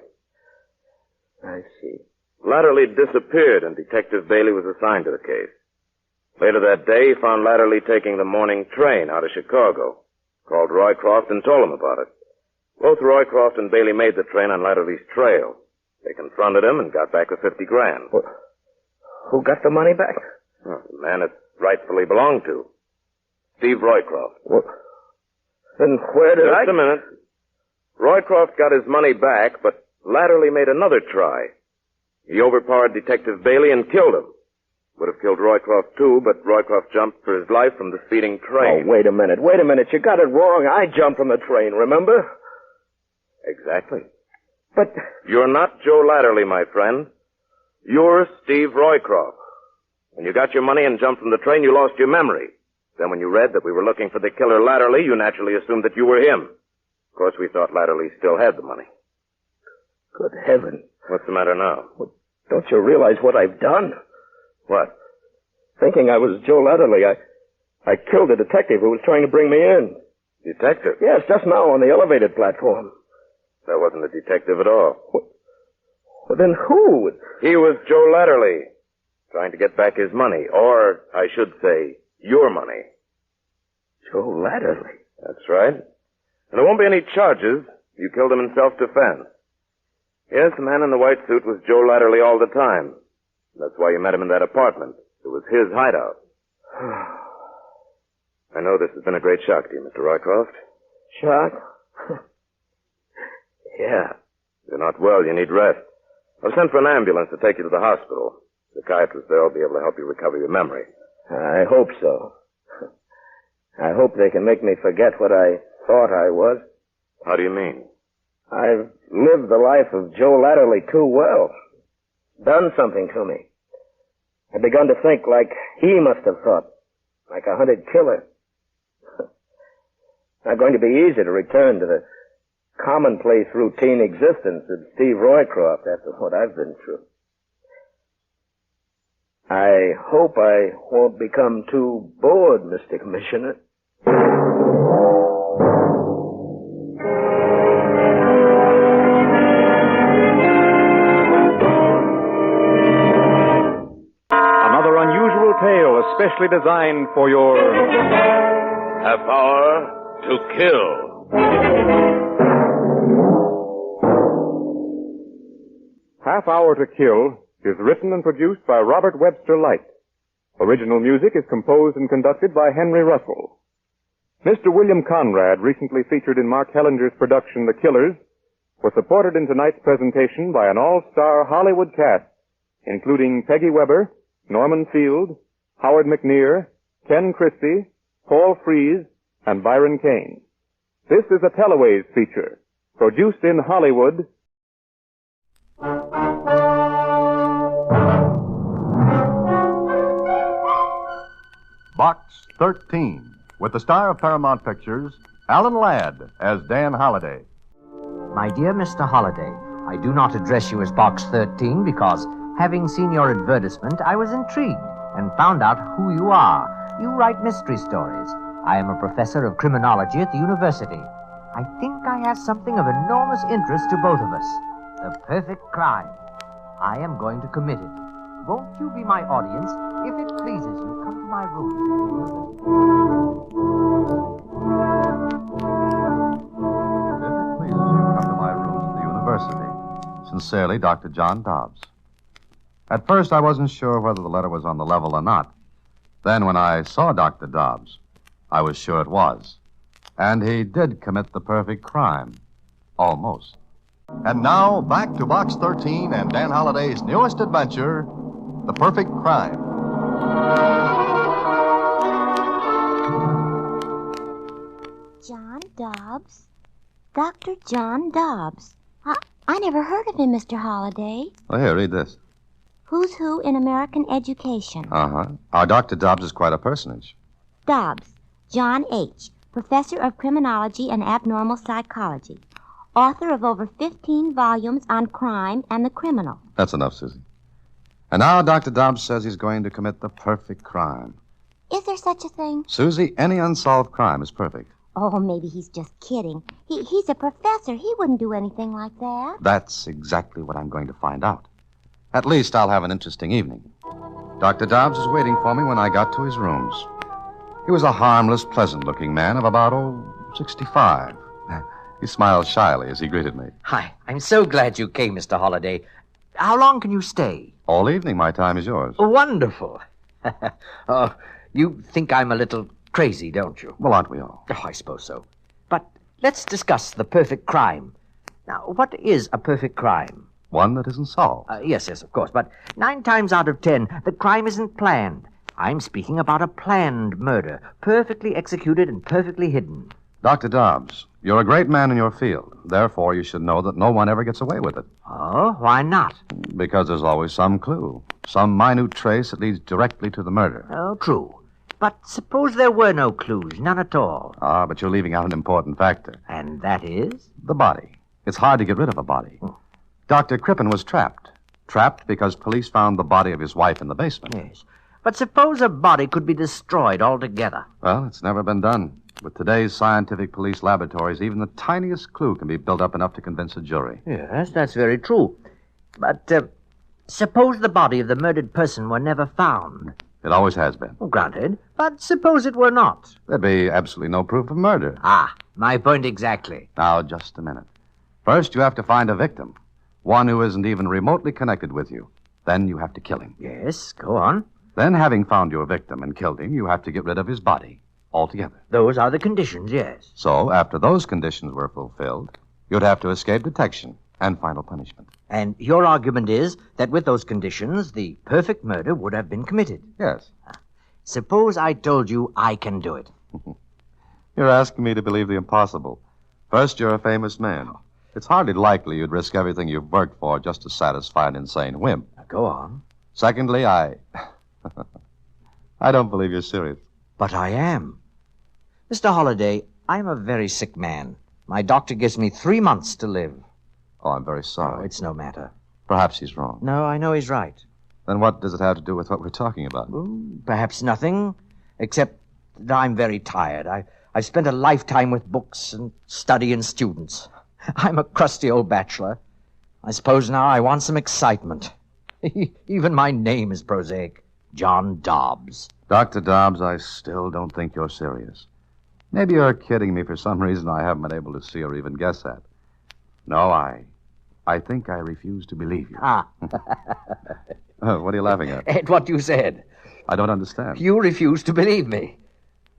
I see. Latterly disappeared, and Detective Bailey was assigned to the case. Later that day, he found Latterly taking the morning train out of Chicago. Of Called Roycroft and told him about it. Both Roycroft and Bailey made the train on Latterly's trail. They confronted him and got back the $50,000. Who got the money back? Well, the man it rightfully belonged to. Steve Roycroft. What? Then where did Just a minute. Roycroft got his money back, but Latterly made another try. He overpowered Detective Bailey and killed him. Would have killed Roycroft, too, but Roycroft jumped for his life from the speeding train. Oh, wait a minute. You got it wrong. I jumped from the train, remember? Exactly. But you're not Joe Latterly, my friend. You're Steve Roycroft. When you got your money and jumped from the train, you lost your memory. Then when you read that we were looking for the killer Latterly, you naturally assumed that you were him. Of course, we thought Latterly still had the money. Good heaven. What's the matter now? Don't you realize what I've done? What? Thinking I was Joe Latterly, I killed a detective who was trying to bring me in. Detective? Yes, just now on the elevated platform. That wasn't a detective at all. Well, then who? He was Joe Latterly, trying to get back his money. Or, I should say, your money. Joe Latterly? That's right. And there won't be any charges. You killed him in self-defense. Yes, the man in the white suit was Joe Latterly all the time. That's why you met him in that apartment. It was his hideout. I know this has been a great shock to you, Mr. Roycroft. Shock? Yeah. You're not well. You need rest. I've sent for an ambulance to take you to the hospital. The psychiatrist there will be able to help you recover your memory. I hope so. I hope they can make me forget what I thought I was. How do you mean? I've lived the life of Joe Latterly too well. Done something to me. I've begun to think like he must have thought. Like a hunted killer. Not going to be easy to return to the commonplace routine existence of Steve Roycroft after what I've been through. I hope I won't become too bored, Mr. Commissioner. Another unusual tale especially designed for your half hour to kill. Half Hour to Kill is written and produced by Robert Webster Light. Original music is composed and conducted by Henry Russell. Mr. William Conrad, recently featured in Mark Hellinger's production The Killers, was supported in tonight's presentation by an all-star Hollywood cast, including Peggy Weber, Norman Field, Howard McNear, Ken Christie, Paul Frees, and Byron Kane. This is a Teleways feature, produced in Hollywood. Box 13, with the star of Paramount Pictures, Alan Ladd, as Dan Holliday. My dear Mr. Holliday, I do not address you as Box 13 because, having seen your advertisement, I was intrigued and found out who you are. You write mystery stories. I am a professor of criminology at the university. I think I have something of enormous interest to both of us. The perfect crime. I am going to commit it. Won't you be my audience? If it pleases you, come to my room. If it pleases you, come to my rooms at the university. Sincerely, Dr. John Dobbs. At first, I wasn't sure whether the letter was on the level or not. Then, when I saw Dr. Dobbs, I was sure it was. And he did commit the perfect crime. Almost. And now, back to Box 13 and Dan Holliday's newest adventure, The Perfect Crime. John Dobbs? Dr. John Dobbs. I never heard of him, Mr. Holliday. Well, here, read this. Who's Who in American Education. Uh-huh. Our Dr. Dobbs is quite a personage. Dobbs, John H., Professor of Criminology and Abnormal Psychology. Author of over 15 volumes on crime and the criminal. That's enough, Susie. And now Dr. Dobbs says he's going to commit the perfect crime. Is there such a thing? Susie, any unsolved crime is perfect. Oh, maybe he's just kidding. He's a professor. He wouldn't do anything like that. That's exactly what I'm going to find out. At least I'll have an interesting evening. Dr. Dobbs was waiting for me when I got to his rooms. He was a harmless, pleasant-looking man of about, 65. He smiled shyly as he greeted me. Hi, I'm so glad you came, Mr. Holliday. How long can you stay? All evening, my time is yours. Wonderful. Oh, you think I'm a little crazy, don't you? Well, aren't we all? Oh, I suppose so. But let's discuss the perfect crime. Now, what is a perfect crime? One that isn't solved. Yes, of course. But 9 times out of 10, the crime isn't planned. I'm speaking about a planned murder, perfectly executed and perfectly hidden. Dr. Dobbs, you're a great man in your field. Therefore, you should know that no one ever gets away with it. Oh, why not? Because there's always some clue, some minute trace that leads directly to the murder. Oh, true. But suppose there were no clues, none at all. Ah, but you're leaving out an important factor. And that is? The body. It's hard to get rid of a body. Dr. Crippen was trapped. Trapped because police found the body of his wife in the basement. Yes. But suppose a body could be destroyed altogether. Well, it's never been done. With today's scientific police laboratories, even the tiniest clue can be built up enough to convince a jury. Yes, that's very true. But suppose the body of the murdered person were never found. It always has been. Granted. But suppose it were not. There'd be absolutely no proof of murder. Ah, my point exactly. Now, just a minute. First, you have to find a victim. One who isn't even remotely connected with you. Then you have to kill him. Yes, go on. Then, having found your victim and killed him, you have to get rid of his body. Altogether. Those are the conditions, yes. So, after those conditions were fulfilled, you'd have to escape detection and final punishment. And your argument is that with those conditions, the perfect murder would have been committed. Yes. Suppose I told you I can do it. You're asking me to believe the impossible. First, you're a famous man. It's hardly likely you'd risk everything you've worked for just to satisfy an insane whim. Now, go on. Secondly, I don't believe you're serious. But I am. Mr. Holliday, I'm a very sick man. My doctor gives me 3 months to live. Oh, I'm very sorry. Oh, it's no matter. Perhaps he's wrong. No, I know he's right. Then what does it have to do with what we're talking about? Perhaps nothing, except that I'm very tired. I've spent a lifetime with books and study and students. I'm a crusty old bachelor. I suppose now I want some excitement. Even my name is prosaic. John Dobbs. Dr. Dobbs, I still don't think you're serious. Maybe you're kidding me for some reason I haven't been able to see or even guess at. No, I think I refuse to believe you. Ah. What are you laughing at? At what you said. I don't understand. You refuse to believe me.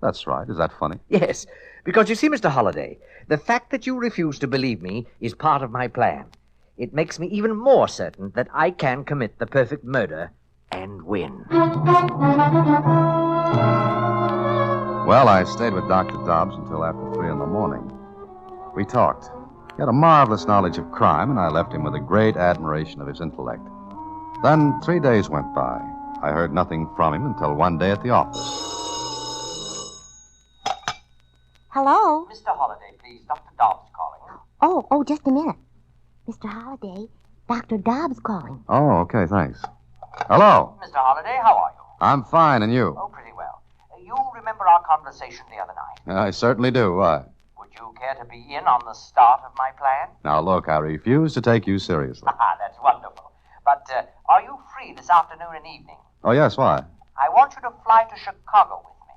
That's right. Is that funny? Yes. Because you see, Mr. Holliday, the fact that you refuse to believe me is part of my plan. It makes me even more certain that I can commit the perfect murder and win. Well, I stayed with Dr. Dobbs until after 3 a.m. We talked. He had a marvelous knowledge of crime, and I left him with a great admiration of his intellect. Then 3 days went by. I heard nothing from him until one day at the office. Hello? Mr. Holliday, please. Dr. Dobbs calling. Oh, just a minute. Mr. Holliday, Dr. Dobbs calling. Oh, okay, thanks. Hello. Mr. Holliday, how are you? I'm fine, and you? Oh, pretty well. You remember our conversation the other night? I certainly do. Why? Would you care to be in on the start of my plan? Now, look, I refuse to take you seriously. That's wonderful. But are you free this afternoon and evening? Oh, yes, why? I want you to fly to Chicago with me.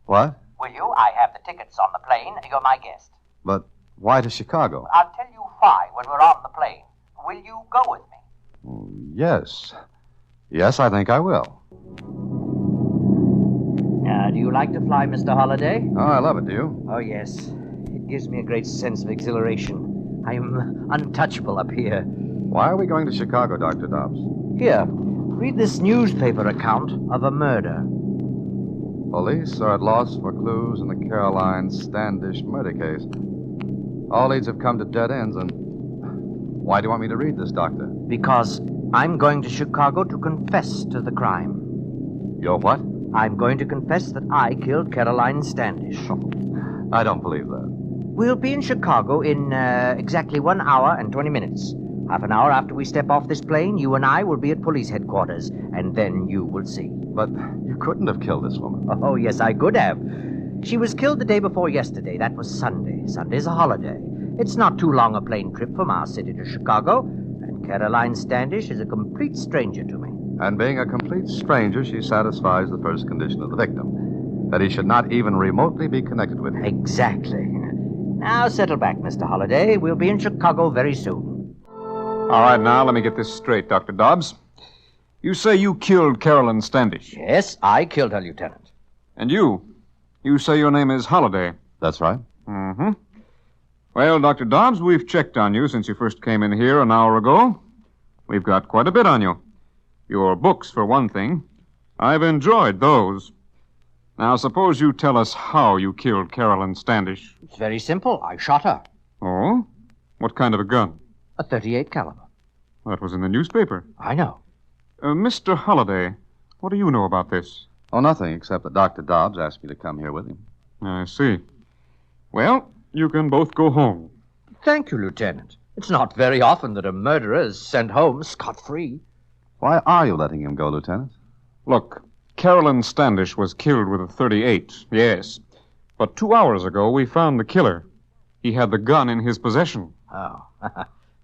What? Will you? I have the tickets on the plane. You're my guest. But why to Chicago? I'll tell you why when we're on the plane. Will you go with me? Yes. Yes, I think I will. Do you like to fly, Mr. Holliday? Oh, I love it. Do you? Oh, yes. It gives me a great sense of exhilaration. I'm untouchable up here. Why are we going to Chicago, Dr. Dobbs? Here, read this newspaper account of a murder. Police are at loss for clues in the Caroline Standish murder case. All leads have come to dead ends, and... Why do you want me to read this, Doctor? Because I'm going to Chicago to confess to the crime. You're what? I'm going to confess that I killed Caroline Standish. I don't believe that. We'll be in Chicago in exactly 1 hour and 20 minutes. Half an hour after we step off this plane, you and I will be at police headquarters, and then you will see. But you couldn't have killed this woman. Oh, yes, I could have. She was killed the day before yesterday. That was Sunday. Sunday's a holiday. It's not too long a plane trip from our city to Chicago, and Caroline Standish is a complete stranger to me. And being a complete stranger, she satisfies the first condition of the victim, that he should not even remotely be connected with him. Exactly. Now settle back, Mr. Holliday. We'll be in Chicago very soon. All right, now, let me get this straight, Dr. Dobbs. You say you killed Carolyn Standish. Yes, I killed her, Lieutenant. And you? You say your name is Holliday. That's right. Mm-hmm. Well, Dr. Dobbs, we've checked on you since you first came in here an hour ago. We've got quite a bit on you. Your books, for one thing. I've enjoyed those. Now, suppose you tell us how you killed Carolyn Standish. It's very simple. I shot her. Oh? What kind of a gun? A .38 caliber. That was in the newspaper. I know. Mr. Holliday, what do you know about this? Oh, nothing, except that Dr. Dobbs asked me to come here with him. I see. Well, you can both go home. Thank you, Lieutenant. It's not very often that a murderer is sent home scot-free. Why are you letting him go, Lieutenant? Look, Carolyn Standish was killed with a .38, yes. But 2 hours ago, we found the killer. He had the gun in his possession. Oh.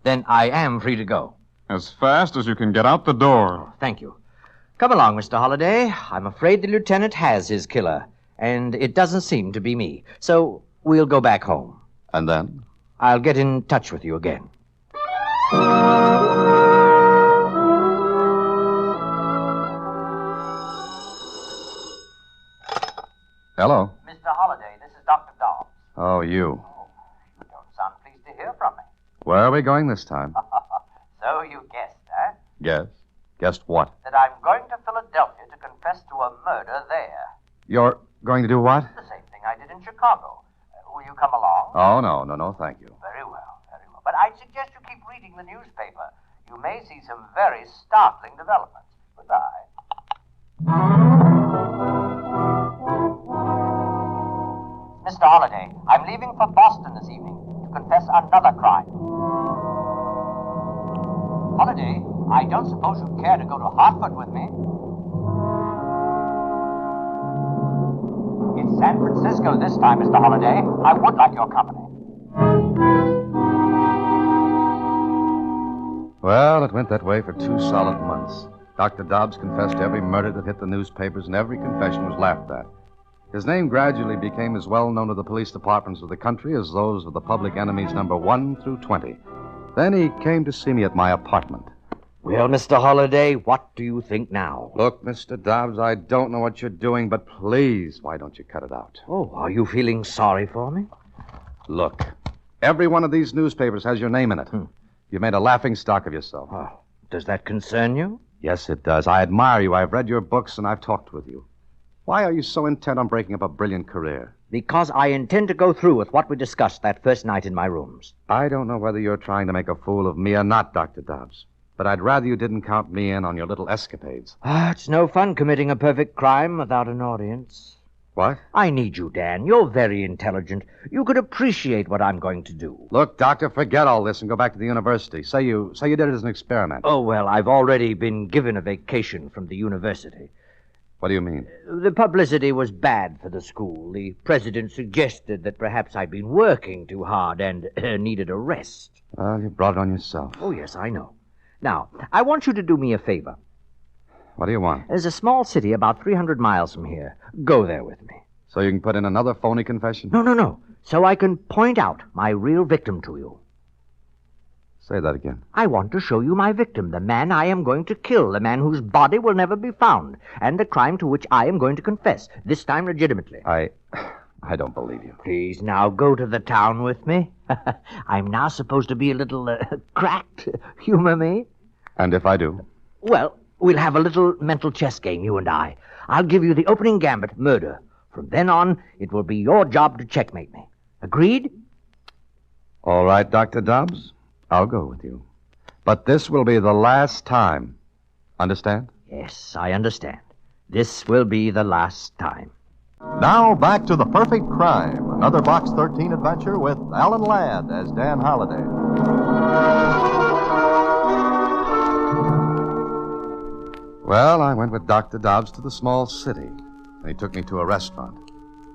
Then I am free to go. As fast as you can get out the door. Thank you. Come along, Mr. Holliday. I'm afraid the lieutenant has his killer, and it doesn't seem to be me. So we'll go back home. And then? I'll get in touch with you again. Hello. Mr. Holliday, this is Dr. Dobbs. Oh, you. You don't sound pleased to hear from me. Where are we going this time? So you guessed, eh? Guess. Guessed what? That I'm going to Philadelphia to confess to a murder there. You're going to do what? The same thing I did in Chicago. Will you come along? Oh, no, thank you. Very well, very well. But I'd suggest you keep reading the newspaper. You may see some very startling developments. Goodbye. Mr. Holliday, I'm leaving for Boston this evening to confess another crime. Holliday, I don't suppose you'd care to go to Hartford with me? It's San Francisco this time, Mr. Holliday. I would like your company. Well, it went that way for 2 solid months. Dr. Dobbs confessed to every murder that hit the newspapers, and every confession was laughed at. His name gradually became as well known to the police departments of the country as those of the public enemies number 1 through 20. Then he came to see me at my apartment. Well, Mr. Holliday, what do you think now? Look, Mr. Dobbs, I don't know what you're doing, but please, why don't you cut it out? Oh, are you feeling sorry for me? Look, every one of these newspapers has your name in it. You made a laughing stock of yourself. Oh, does that concern you? Yes, it does. I admire you. I've read your books, and I've talked with you. Why are you so intent on breaking up a brilliant career? Because I intend to go through with what we discussed that first night in my rooms. I don't know whether you're trying to make a fool of me or not, Dr. Dobbs. But I'd rather you didn't count me in on your little escapades. It's no fun committing a perfect crime without an audience. What? I need you, Dan. You're very intelligent. You could appreciate what I'm going to do. Look, Doctor, forget all this and go back to the university. Say you did it as an experiment. Oh, well, I've already been given a vacation from the university. What do you mean? The publicity was bad for the school. The president suggested that perhaps I'd been working too hard and needed a rest. Well, you brought it on yourself. Oh, yes, I know. Now, I want you to do me a favor. What do you want? There's a small city about 300 miles from here. Go there with me. So you can put in another phony confession? No. So I can point out my real victim to you. Say that again. I want to show you my victim, the man I am going to kill, the man whose body will never be found, and the crime to which I am going to confess, this time legitimately. I don't believe you. Please, now go to the town with me. I'm now supposed to be a little cracked. Humor me? And if I do? Well, we'll have a little mental chess game, you and I. I'll give you the opening gambit, murder. From then on, it will be your job to checkmate me. Agreed? All right, Dr. Dobbs. I'll go with you. But this will be the last time. Understand? Yes, I understand. This will be the last time. Now back to The Perfect Crime, another Box 13 adventure with Alan Ladd as Dan Holliday. Well, I went with Dr. Dobbs to the small city, and he took me to a restaurant.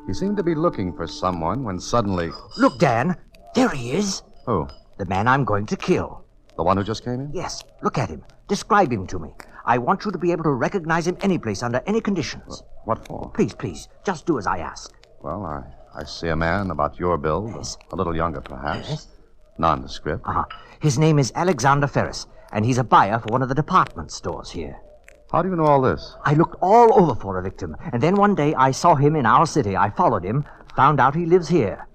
He seemed to be looking for someone when suddenly... Look, Dan. There he is. Who? The man I'm going to kill. The one who just came in? Yes. Look at him. Describe him to me. I want you to be able to recognize him any place, under any conditions. What for? Please, just do as I ask. Well, I see a man about your build, a little younger perhaps. Yes. Nondescript. His name is Alexander Ferris, and he's a buyer for one of the department stores here. How do you know all this? I looked all over for a victim, and then one day I saw him in our city. I followed him, found out he lives here.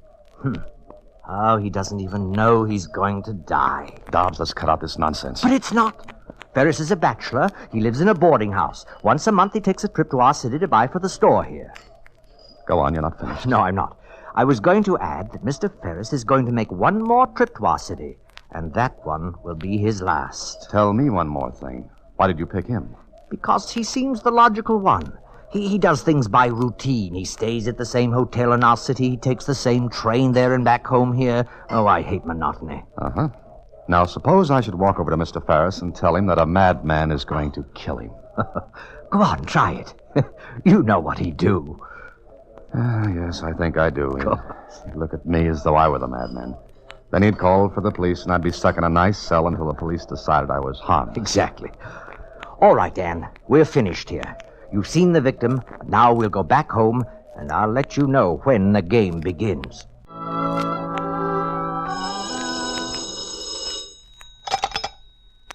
Oh, he doesn't even know he's going to die. Dobbs, let's cut out this nonsense. But it's not. Ferris is a bachelor. He lives in a boarding house. Once a month he takes a trip to our city to buy for the store here. Go on, you're not finished. No, I'm not. I was going to add that Mr. Ferris is going to make one more trip to our city, and that one will be his last. Tell me one more thing. Why did you pick him? Because he seems the logical one. He does things by routine. He stays at the same hotel in our city. He takes the same train there and back home here. Oh, I hate monotony. Uh-huh. Now, suppose I should walk over to Mr. Ferris and tell him that a madman is going to kill him. Go on, try it. You know what he'd do. Yes, I think I do. He'd look at me as though I were the madman. Then he'd call for the police, and I'd be stuck in a nice cell until the police decided I was harmless. Exactly. All right, Dan. We're finished here. You've seen the victim. Now we'll go back home, and I'll let you know when the game begins.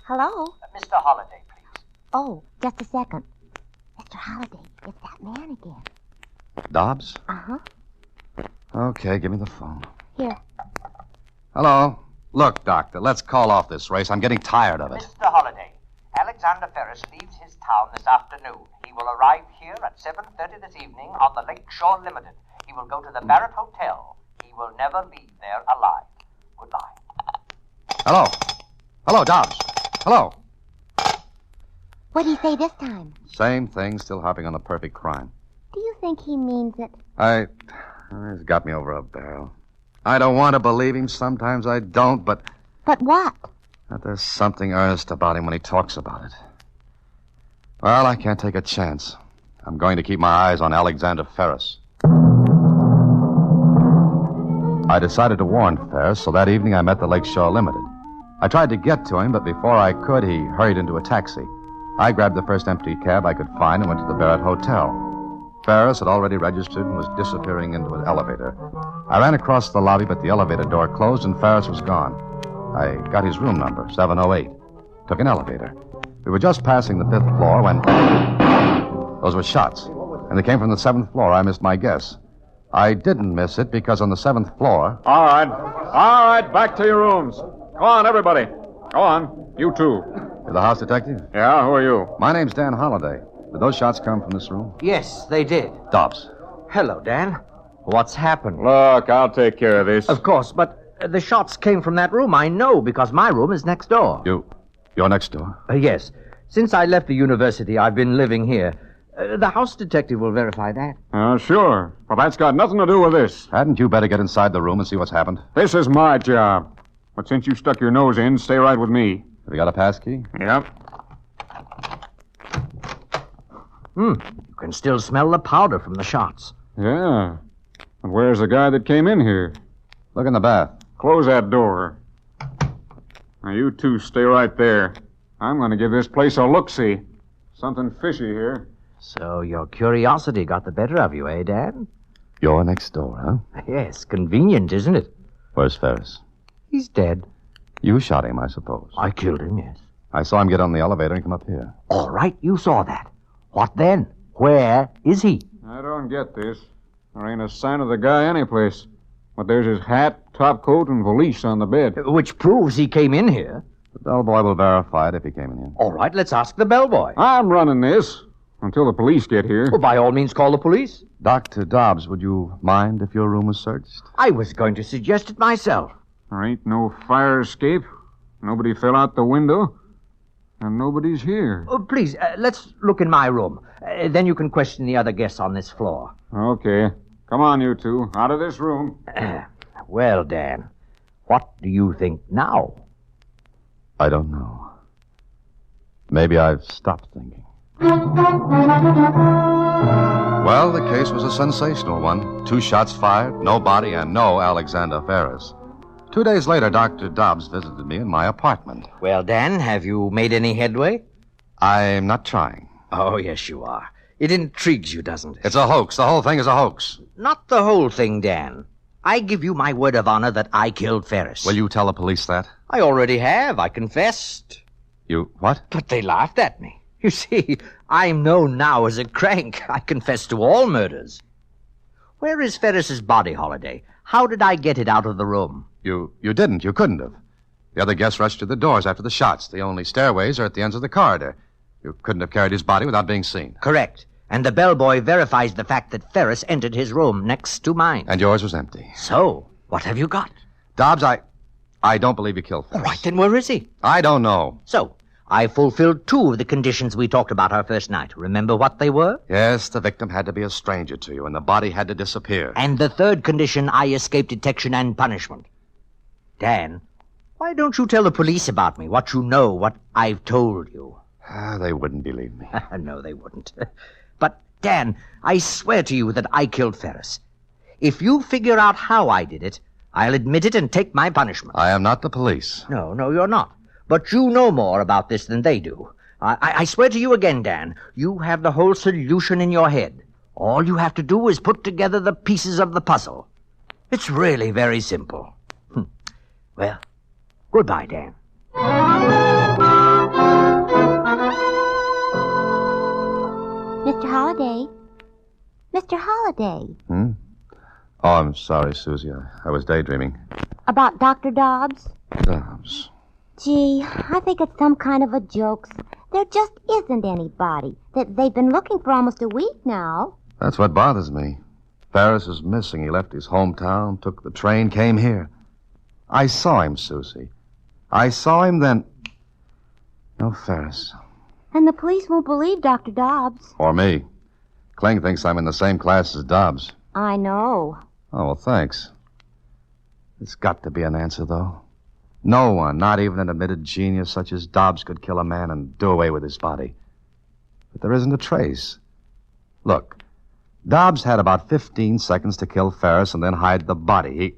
Hello? Mr. Holliday, please. Oh, just a second. Mr. Holliday, it's that man again. Dobbs? Uh-huh. Okay, give me the phone. Here. Hello. Look, Doctor, let's call off this race. I'm getting tired of it. Mr. Holliday, Alexander Ferris leaves his town this afternoon. He will arrive here at 7:30 this evening on the Lakeshore Limited. He will go to the Barrett Hotel. He will never leave there alive. Goodbye. Hello. Hello, Dobbs. Hello. What do you say this time? Same thing, still harping on the perfect crime. Do you think he means it? He's got me over a barrel. I don't want to believe him. Sometimes I don't, but... But what? That there's something earnest about him when he talks about it. Well, I can't take a chance. I'm going to keep my eyes on Alexander Ferris. I decided to warn Ferris, so that evening I met the Lakeshore Limited. I tried to get to him, but before I could, he hurried into a taxi. I grabbed the first empty cab I could find and went to the Barrett Hotel. Ferris had already registered and was disappearing into an elevator. I ran across the lobby, but the elevator door closed and Ferris was gone. I got his room number, 708. Took an elevator. We were just passing the 5th floor when... Those were shots. And they came from the 7th floor. I missed my guess. I didn't miss it because on the 7th floor... All right, back to your rooms. Go on, everybody. Go on. You too. You're the house detective? Yeah, who are you? My name's Dan Holliday. Did those shots come from this room? Yes, they did. Dobbs. Hello, Dan. What's happened? Look, I'll take care of this. Of course, but the shots came from that room. I know, because my room is next door. You're next door? Yes. Since I left the university, I've been living here. The house detective will verify that. Sure. But that's got nothing to do with this. Hadn't you better get inside the room and see what's happened? This is my job. But since you stuck your nose in, stay right with me. Have you got a passkey? Yep. You can still smell the powder from the shots. Yeah. And where's the guy that came in here? Look in the bath. Close that door. Now, you two stay right there. I'm going to give this place a look-see. Something fishy here. So your curiosity got the better of you, eh, Dad? You're next door, huh? Yes, convenient, isn't it? Where's Ferris? He's dead. You shot him, I suppose. I killed him, yes. I saw him get on the elevator and come up here. All right, you saw that. What then? Where is he? I don't get this. There ain't a sign of the guy anyplace. But there's his hat, top coat, and valise on the bed. Which proves he came in here. The bellboy will verify it if he came in here. All right, let's ask the bellboy. I'm running this until the police get here. Well, by all means, call the police. Dr. Dobbs, would you mind if your room was searched? I was going to suggest it myself. There ain't no fire escape. Nobody fell out the window. And nobody's here. Oh, please, let's look in my room. Then you can question the other guests on this floor. Okay. Come on, you two. Out of this room. Well, Dan, what do you think now? I don't know. Maybe I've stopped thinking. Well, the case was a sensational one. 2 shots fired, no body, and no Alexander Ferris. 2 days later, Dr. Dobbs visited me in my apartment. Well, Dan, have you made any headway? I'm not trying. Oh, yes, you are. It intrigues you, doesn't it? It's a hoax. The whole thing is a hoax. Not the whole thing, Dan. I give you my word of honor that I killed Ferris. Will you tell the police that? I already have. I confessed. You what? But they laughed at me. You see, I'm known now as a crank. I confess to all murders. Where is Ferris's body, Holiday? How did I get it out of the room? You didn't. You couldn't have. The other guests rushed to the doors after the shots. The only stairways are at the ends of the corridor. You couldn't have carried his body without being seen. Correct. And the bellboy verifies the fact that Ferris entered his room next to mine. And yours was empty. So, what have you got? Dobbs, I don't believe you killed Ferris. All right, then where is he? I don't know. So, I fulfilled 2 of the conditions we talked about our first night. Remember what they were? Yes, the victim had to be a stranger to you, and the body had to disappear. And the 3rd condition, I escaped detection and punishment. Dan, why don't you tell the police about me, what you know, what I've told you? They wouldn't believe me. No, they wouldn't. But, Dan, I swear to you that I killed Ferris. If you figure out how I did it, I'll admit it and take my punishment. I am not the police. No, you're not. But you know more about this than they do. I swear to you again, Dan, you have the whole solution in your head. All you have to do is put together the pieces of the puzzle. It's really very simple. Well, goodbye, Dan. Mr. Holliday. Mr. Holliday. Oh, I'm sorry, Susie. I was daydreaming. About Dr. Dobbs? Dobbs. Gee, I think it's some kind of a joke. There just isn't anybody. They've been looking for almost a week now. That's what bothers me. Ferris is missing. He left his hometown, took the train, came here. I saw him, Susie. I saw him then. No Ferris. And the police won't believe Dr. Dobbs. Or me. Kling thinks I'm in the same class as Dobbs. I know. Oh, well, thanks. There's got to be an answer, though. No one, not even an admitted genius such as Dobbs, could kill a man and do away with his body. But there isn't a trace. Look, Dobbs had about 15 seconds to kill Ferris and then hide the body.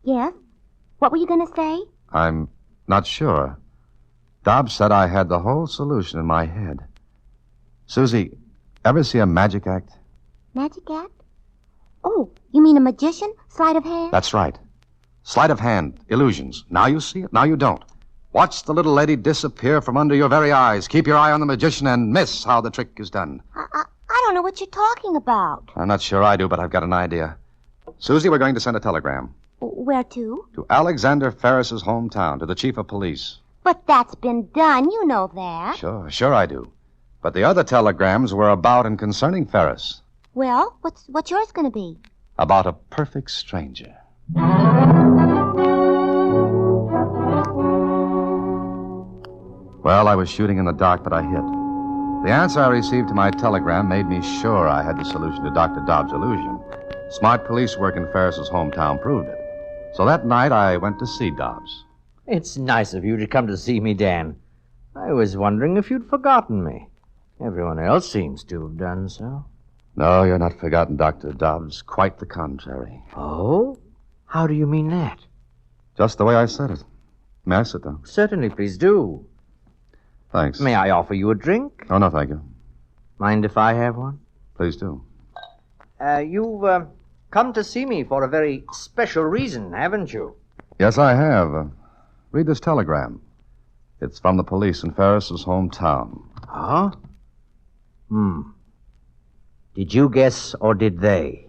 Yes? What were you going to say? I'm not sure. Dobbs said I had the whole solution in my head. Susie, ever see a magic act? Magic act? Oh, you mean a magician? Sleight of hand? That's right. Sleight of hand, illusions. Now you see it, now you don't. Watch the little lady disappear from under your very eyes. Keep your eye on the magician and miss how the trick is done. I don't know what you're talking about. I'm not sure I do, but I've got an idea. Susie, we're going to send a telegram. Where to? To Alexander Ferris's hometown, to the chief of police. But that's been done. You know that. Sure I do. But the other telegrams were about and concerning Ferris. Well, what's yours going to be? About a perfect stranger. Well, I was shooting in the dark, but I hit. The answer I received to my telegram made me sure I had the solution to Dr. Dobbs' illusion. Smart police work in Ferris's hometown proved it. So that night, I went to see Dobbs. It's nice of you to come to see me, Dan. I was wondering if you'd forgotten me. Everyone else seems to have done so. No, you're not forgotten, Dr. Dobbs. Quite the contrary. Oh? How do you mean that? Just the way I said it. May I sit down? Certainly, please do. Thanks. May I offer you a drink? Oh, no, thank you. Mind if I have one? Please do. You've come to see me for a very special reason, haven't you? Yes, I have. Read this telegram. It's from the police in Ferris's hometown. Huh? Did you guess, or did they?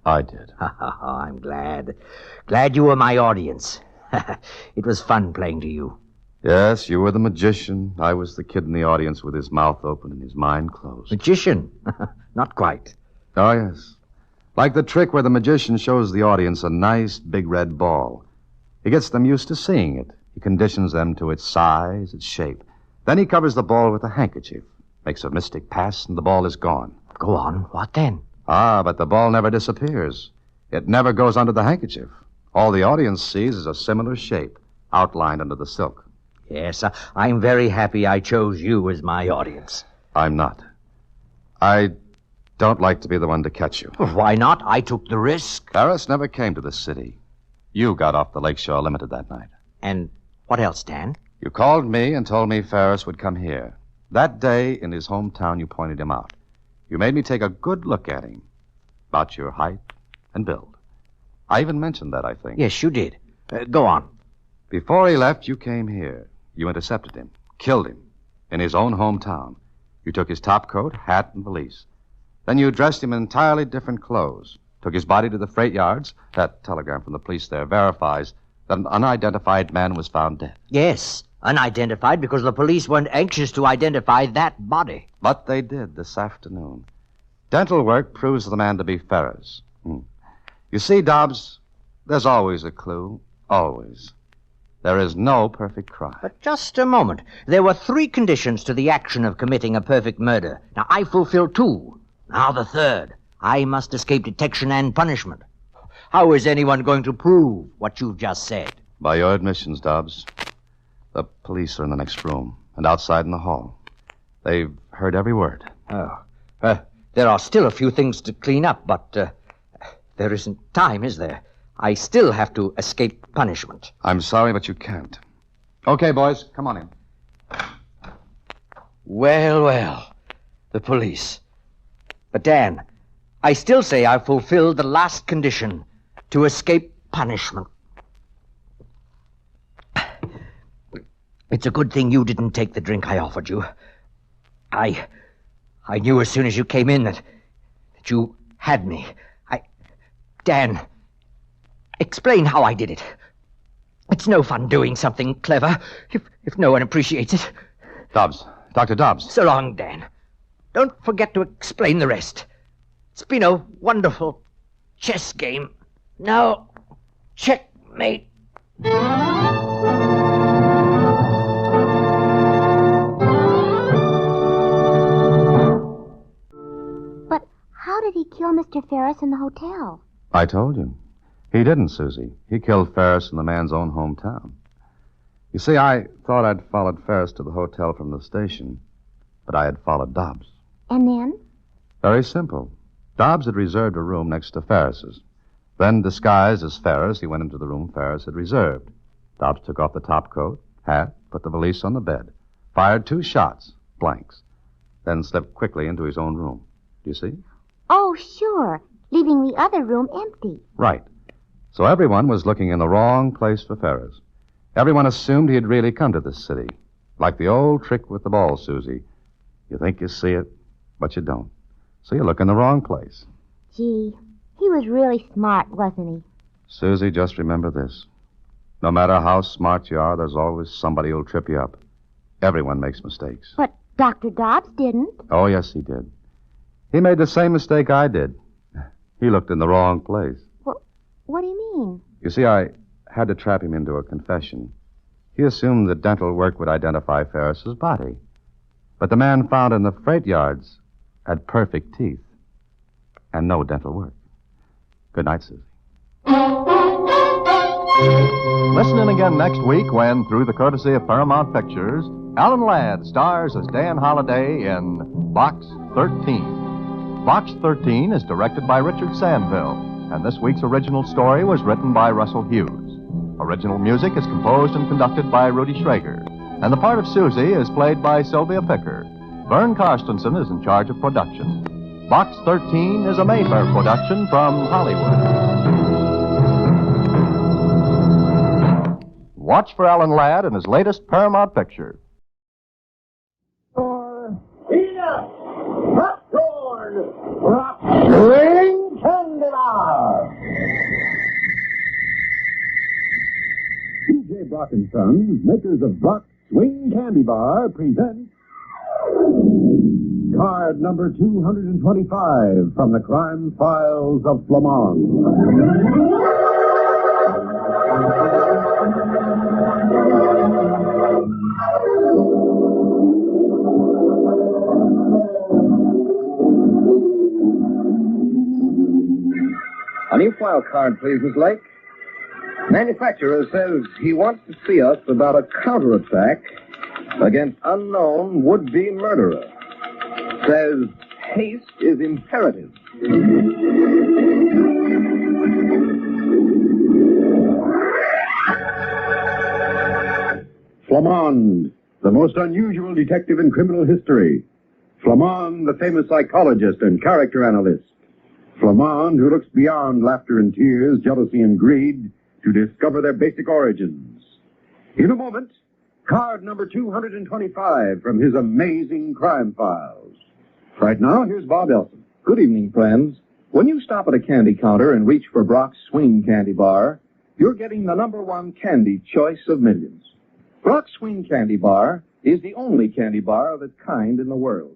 I did. I'm glad. Glad you were my audience. It was fun playing to you. Yes, you were the magician. I was the kid in the audience with his mouth open and his mind closed. Magician? Not quite. Oh, yes. Like the trick where the magician shows the audience a nice big red ball. He gets them used to seeing it. He conditions them to its size, its shape. Then he covers the ball with a handkerchief, makes a mystic pass, and the ball is gone. Go on. What then? But the ball never disappears. It never goes under the handkerchief. All the audience sees is a similar shape, outlined under the silk. Yes, I'm very happy I chose you as my audience. I'm not. I don't like to be the one to catch you. Why not? I took the risk. Ferris never came to the city. You got off the Lakeshore Limited that night. And what else, Dan? You called me and told me Ferris would come here. That day in his hometown, you pointed him out. You made me take a good look at him. About your height and build. I even mentioned that, I think. Yes, you did. Go on. Before he left, you came here. You intercepted him. Killed him. In his own hometown. You took his top coat, hat, and valise. Then you dressed him in entirely different clothes. Took his body to the freight yards. That telegram from the police there verifies that an unidentified man was found dead. Yes, unidentified because the police weren't anxious to identify that body. But they did this afternoon. Dental work proves the man to be Ferris. You see, Dobbs, there's always a clue. Always. There is no perfect crime. But just a moment. There were 3 conditions to the action of committing a perfect murder. Now, I fulfilled 2. Now the 3rd. I must escape detection and punishment. How is anyone going to prove what you've just said? By your admissions, Dobbs. The police are in the next room and outside in the hall. They've heard every word. Oh. There are still a few things to clean up, but there isn't time, is there? I still have to escape punishment. I'm sorry, but you can't. Okay, boys, come on in. Well. The police. But, Dan, I still say I've fulfilled the last condition, to escape punishment. It's a good thing you didn't take the drink I offered you. I knew as soon as you came in that you had me. Dan, explain how I did it. It's no fun doing something clever if no one appreciates it. Dobbs. Dr. Dobbs. So long, Dan. Don't forget to explain the rest. It's been a wonderful chess game. Now, checkmate. But how did he kill Mr. Ferris in the hotel? I told you. He didn't, Susie. He killed Ferris in the man's own hometown. You see, I thought I'd followed Ferris to the hotel from the station, but I had followed Dobbs. And then? Very simple. Dobbs had reserved a room next to Ferris's. Then, disguised as Ferris, he went into the room Ferris had reserved. Dobbs took off the top coat, hat, put the valise on the bed, fired 2 shots, blanks, then slipped quickly into his own room. Do you see? Oh, sure. Leaving the other room empty. Right. So everyone was looking in the wrong place for Ferris. Everyone assumed he had really come to this city. Like the old trick with the ball, Susie. You think you see it, but you don't. So you look in the wrong place. Gee, he was really smart, wasn't he? Susie, just remember this. No matter how smart you are, there's always somebody who'll trip you up. Everyone makes mistakes. But Dr. Dobbs didn't. Oh, yes, he did. He made the same mistake I did. He looked in the wrong place. What do you mean? You see, I had to trap him into a confession. He assumed that dental work would identify Ferris's body. But the man found in the freight yards had perfect teeth and no dental work. Good night, Susie. Listen in again next week when, through the courtesy of Paramount Pictures, Alan Ladd stars as Dan Holliday in Box 13. Box 13 is directed by Richard Sandville, and this week's original story was written by Russell Hughes. Original music is composed and conducted by Rudy Schrager, and the part of Susie is played by Sylvia Picker. Vern Karstensen is in charge of production. Box 13 is a Mayfair production from Hollywood. Watch for Alan Ladd in his latest Paramount picture. Swing Canada! T.J. Brock & Sons, makers of Brock's Swing Candy Bar, present card number 225 from the crime files of Flamond. A new file card, please, Miss Lake. Manufacturer says he wants to see us about a counterattack against unknown would-be murderer. Says haste is imperative. Flamond, the most unusual detective in criminal history. Flamond, the famous psychologist and character analyst. Flamond, who looks beyond laughter and tears, jealousy and greed, to discover their basic origins. In a moment, card number 225 from his amazing crime files. Right now, here's Bob Elson. Good evening, friends. When you stop at a candy counter and reach for Brock's Swing Candy Bar, you're getting the #1 candy choice of millions. Brock's Swing Candy Bar is the only candy bar of its kind in the world.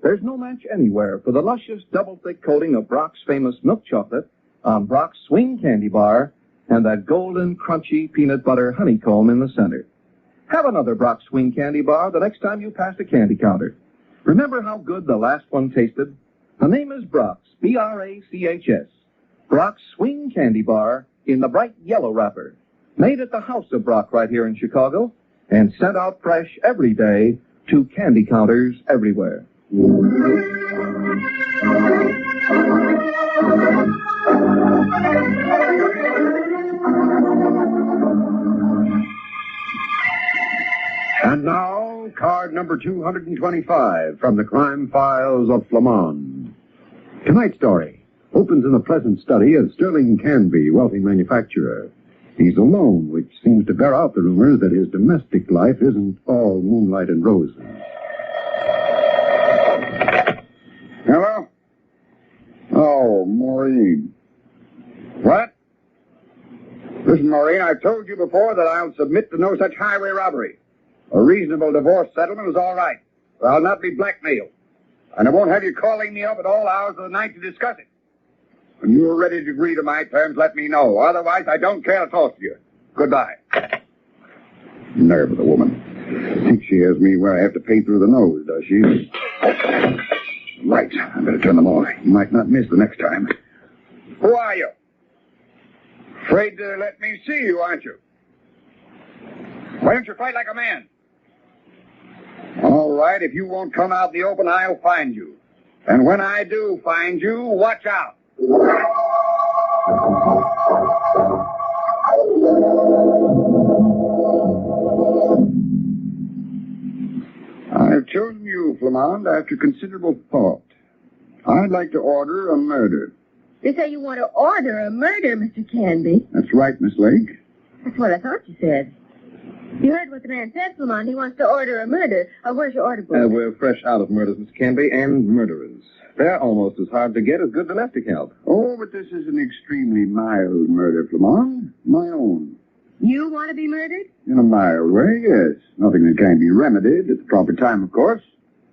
There's no match anywhere for the luscious double-thick coating of Brock's famous milk chocolate on Brock's Swing Candy Bar and that golden, crunchy peanut butter honeycomb in the center. Have another Brock's Swing Candy Bar the next time you pass a candy counter. Remember how good the last one tasted? The name is Brock's, B-R-A-C-H-S. Brock's Swing Candy Bar in the bright yellow wrapper. Made at the House of Brock right here in Chicago and sent out fresh every day to candy counters everywhere. And now, card number 225 from the crime files of Flamond. Tonight's story opens in a pleasant study of Sterling Canby, wealthy manufacturer. He's alone, which seems to bear out the rumors that his domestic life isn't all moonlight and roses. Hello? Oh, Maureen. What? Listen, Maureen, I've told you before that I'll submit to no such highway robbery. A reasonable divorce settlement is all right, but I'll not be blackmailed. And I won't have you calling me up at all hours of the night to discuss it. When you're ready to agree to my terms, let me know. Otherwise, I don't care to talk to you. Goodbye. Nerve of the woman. Thinks she has me where I have to pay through the nose, does she? Right. I better turn them off. You might not miss the next time. Who are you? Afraid to let me see you, aren't you? Why don't you fight like a man? All right, if you won't come out in the open, I'll find you. And when I do find you, watch out. I've chosen you, Flamond, after considerable thought. I'd like to order a murder. You say you want to order a murder, Mr. Canby? That's right, Miss Lake. That's what I thought you said. You heard what the man said, Flamond. He wants to order a murder. Where's your order book? We're fresh out of murders, Mr. Canby, and murderers. They're almost as hard to get as good domestic help. Oh, but this is an extremely mild murder, Flamond. My own. You want to be murdered? In a mild way, yes. Nothing that can't be remedied at the proper time, of course.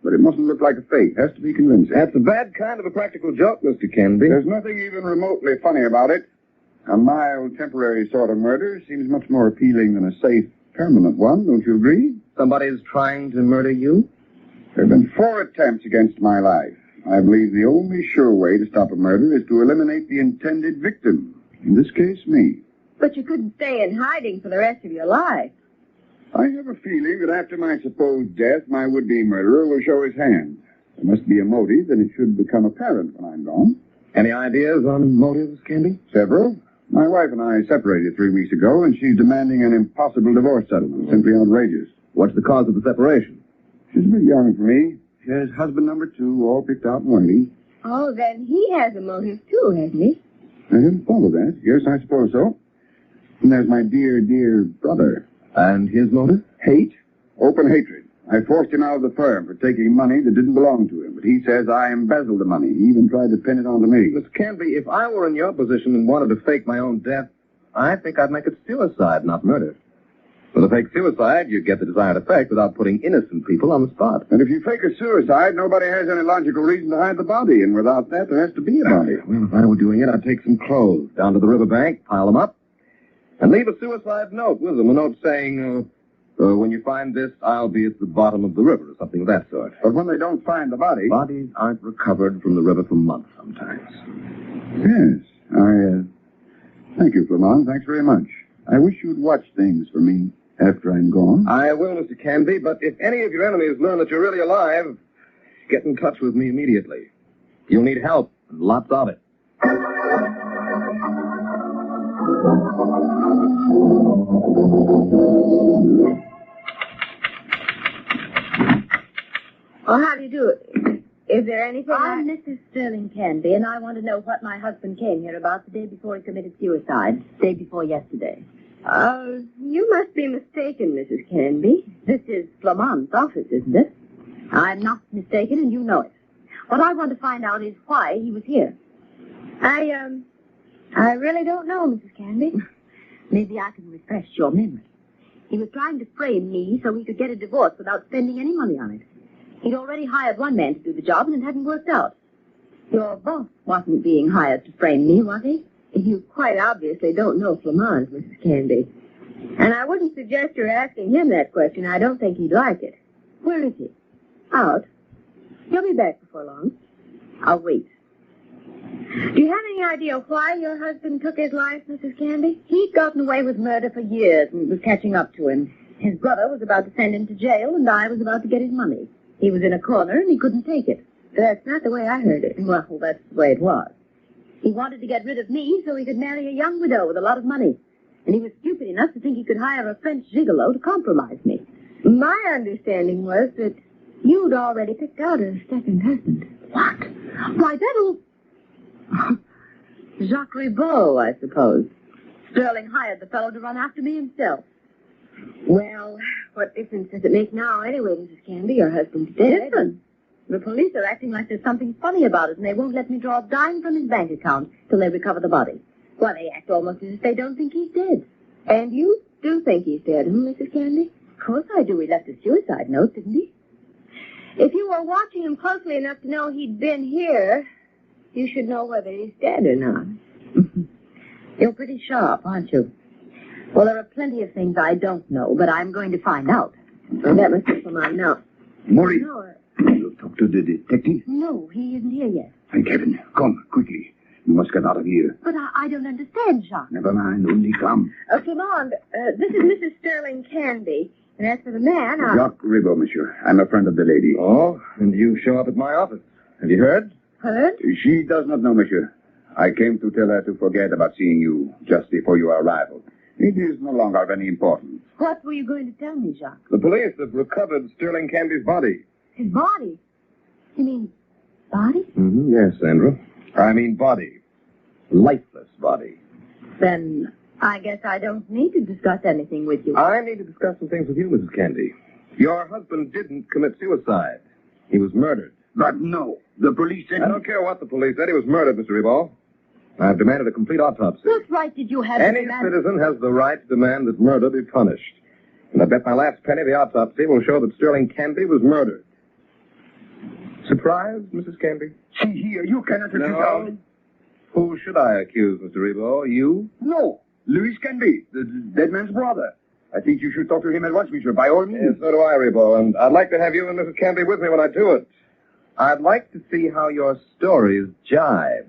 But it mustn't look like a fake. It has to be convincing. That's a bad kind of a practical joke, Mr. Canby. There's nothing even remotely funny about it. A mild, temporary sort of murder seems much more appealing than a safe, permanent one, don't you agree? Somebody's trying to murder you? There have been 4 attempts against my life. I believe the only sure way to stop a murder is to eliminate the intended victim. In this case, me. But you couldn't stay in hiding for the rest of your life. I have a feeling that after my supposed death, my would-be murderer will show his hand. There must be a motive, and it should become apparent when I'm gone. Any ideas on motives, Canby? Several. My wife and I separated 3 weeks ago, and she's demanding an impossible divorce settlement. Simply outrageous. What's the cause of the separation? She's a bit young for me. She has husband number 2, all picked out and waiting. Oh, then he has a motive, too, hasn't he? I hadn't thought of that. Yes, I suppose so. And there's my dear, dear brother. And his motive? Hate. Open hatred. I forced him out of the firm for taking money that didn't belong to him, but he says I embezzled the money. He even tried to pin it onto me. Mr. Canby, if I were in your position and wanted to fake my own death, I think I'd make it suicide, not murder. With a fake suicide, you'd get the desired effect without putting innocent people on the spot. And if you fake a suicide, nobody has any logical reason to hide the body, and without that, there has to be a body. Well, if I were doing it, I'd take some clothes down to the riverbank, pile them up, and leave a suicide note with them, a note saying, when you find this, I'll be at the bottom of the river, or something of that sort. But when they don't find the body... Bodies aren't recovered from the river for months sometimes. Yes, thank you, Flamond. Thanks very much. I wish you'd watch things for me after I'm gone. I will, Mr. Canby, but if any of your enemies learn that you're really alive, get in touch with me immediately. You'll need help, and lots of it. Oh, how do you do? Is there anything I'm Mrs. Sterling Canby, and I want to know what my husband came here about the day before he committed suicide. Day before yesterday. You must be mistaken, Mrs. Canby. This is Flamond's office, isn't it? I'm not mistaken, and you know it. What I want to find out is why he was here. I really don't know, Mrs. Canby. Maybe I can refresh your memory. He was trying to frame me so he could get a divorce without spending any money on it. He'd already hired one man to do the job, and it hadn't worked out. Your boss wasn't being hired to frame me, was he? You quite obviously don't know Flamond, Mrs. Canby. And I wouldn't suggest you're asking him that question. I don't think he'd like it. Where is he? Out. He'll be back before long. I'll wait. Do you have any idea why your husband took his life, Mrs. Canby? He'd gotten away with murder for years and was catching up to him. His brother was about to send him to jail, and I was about to get his money. He was in a corner, and he couldn't take it. That's not the way I heard it. Well, that's the way it was. He wanted to get rid of me so he could marry a young widow with a lot of money. And he was stupid enough to think he could hire a French gigolo to compromise me. My understanding was that you'd already picked out a second husband. What? Why, that'll... Jacques Ribot, I suppose. Sterling hired the fellow to run after me himself. Well, what difference does it make now anyway, Mrs. Canby? Your husband's dead. Difference? The police are acting like there's something funny about it, and they won't let me draw a dime from his bank account till they recover the body. Well, they act almost as if they don't think he's dead. And you do think he's dead, Mrs. Canby? Of course I do. He left a suicide note, didn't he? If you were watching him closely enough to know he'd been here, you should know whether he's dead or not. You're pretty sharp, aren't you? Well, there are plenty of things I don't know, but I'm going to find out. Well, that must be for mine now. Maurice, No, you talk to the detective? No, he isn't here yet. Thank heaven. Come, quickly. You must get out of here. But I don't understand, Jacques. Never mind, only come. Flamond, this is Mrs. Sterling Canby. And as for the man, Jacques Ribot, monsieur. I'm a friend of the lady. Oh, and you show up at my office. Have you heard? Heard? She does not know, monsieur. I came to tell her to forget about seeing you just before your arrival. It is no longer of any importance. What were you going to tell me, Jacques? The police have recovered Sterling Canby's body. His body? You mean body? Mm-hmm. Yes, Sandra. I mean body. Lifeless body. Then I guess I don't need to discuss anything with you. I need to discuss some things with you, Mrs. Canby. Your husband didn't commit suicide. He was murdered. But no. The police said... I don't care what the police said. He was murdered, Mr. Ribot. I've demanded a complete autopsy. What right did you have Any to demand... citizen has the right to demand that murder be punished. And I bet my last penny the autopsy will show that Sterling Canby was murdered. Surprised, Mrs. Canby? See here, you cannot accuse No. Who should I accuse, Mr. Ribot? You? No. Louis Canby, the dead man's brother. I think you should talk to him at once, monsieur, by all means. Yes, so do I, Ribot. And I'd like to have you and Mrs. Canby with me when I do it. I'd like to see how your stories jibe.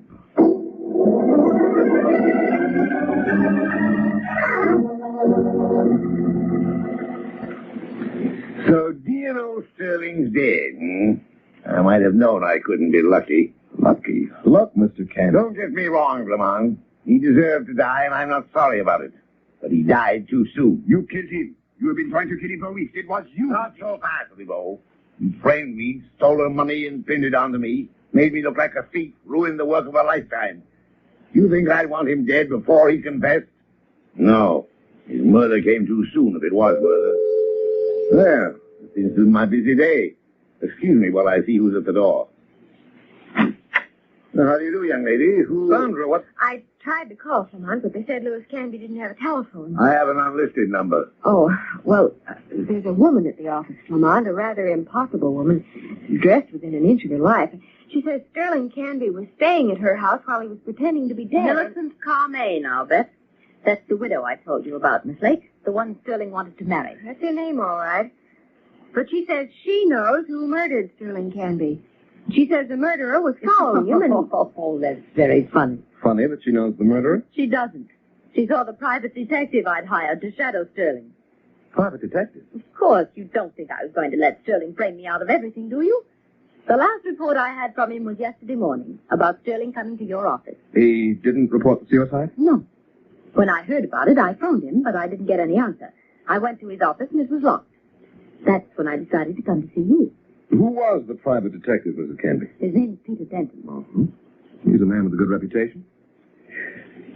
So dear old Sterling's dead, hmm? I might have known I couldn't be lucky. Lucky? Look, Mr. Canby. Don't get me wrong, Flamond. He deserved to die, and I'm not sorry about it. But he died too soon. You killed him. You have been trying to kill him for weeks. It was you. Not so fast, Ribot. You framed me, stole her money, and pinned it onto me. Made me look like a thief, ruined the work of a lifetime. You think I'd want him dead before he confessed? No. His murder came too soon, if it was murder. There. It seems to be my busy day. Excuse me while I see who's at the door. Now, how do you do, young lady? Sandra, what? I tried to call Flamond, but they said Louis Canby didn't have a telephone. I have an unlisted number. Oh, well, there's a woman at the office, Flamond, a rather impossible woman, dressed within an inch of her life. She says Sterling Canby was staying at her house while he was pretending to be dead. Millicent Carmaine, I'll bet. That's the widow I told you about, Miss Lake. The one Sterling wanted to marry. That's her name, all right. But she says she knows who murdered Sterling Canby. She says the murderer was following him and... Oh, that's very funny. Funny that she knows the murderer? She doesn't. She saw the private detective I'd hired to shadow Sterling. Private detective? Of course, you don't think I was going to let Sterling frame me out of everything, do you? The last report I had from him was yesterday morning, about Sterling coming to your office. He didn't report the suicide? No. When I heard about it, I phoned him, but I didn't get any answer. I went to his office, and it was locked. That's when I decided to come to see you. Who was the private detective, Mrs. Canby? His name's Peter Denton. Mm-hmm. He's a man with a good reputation.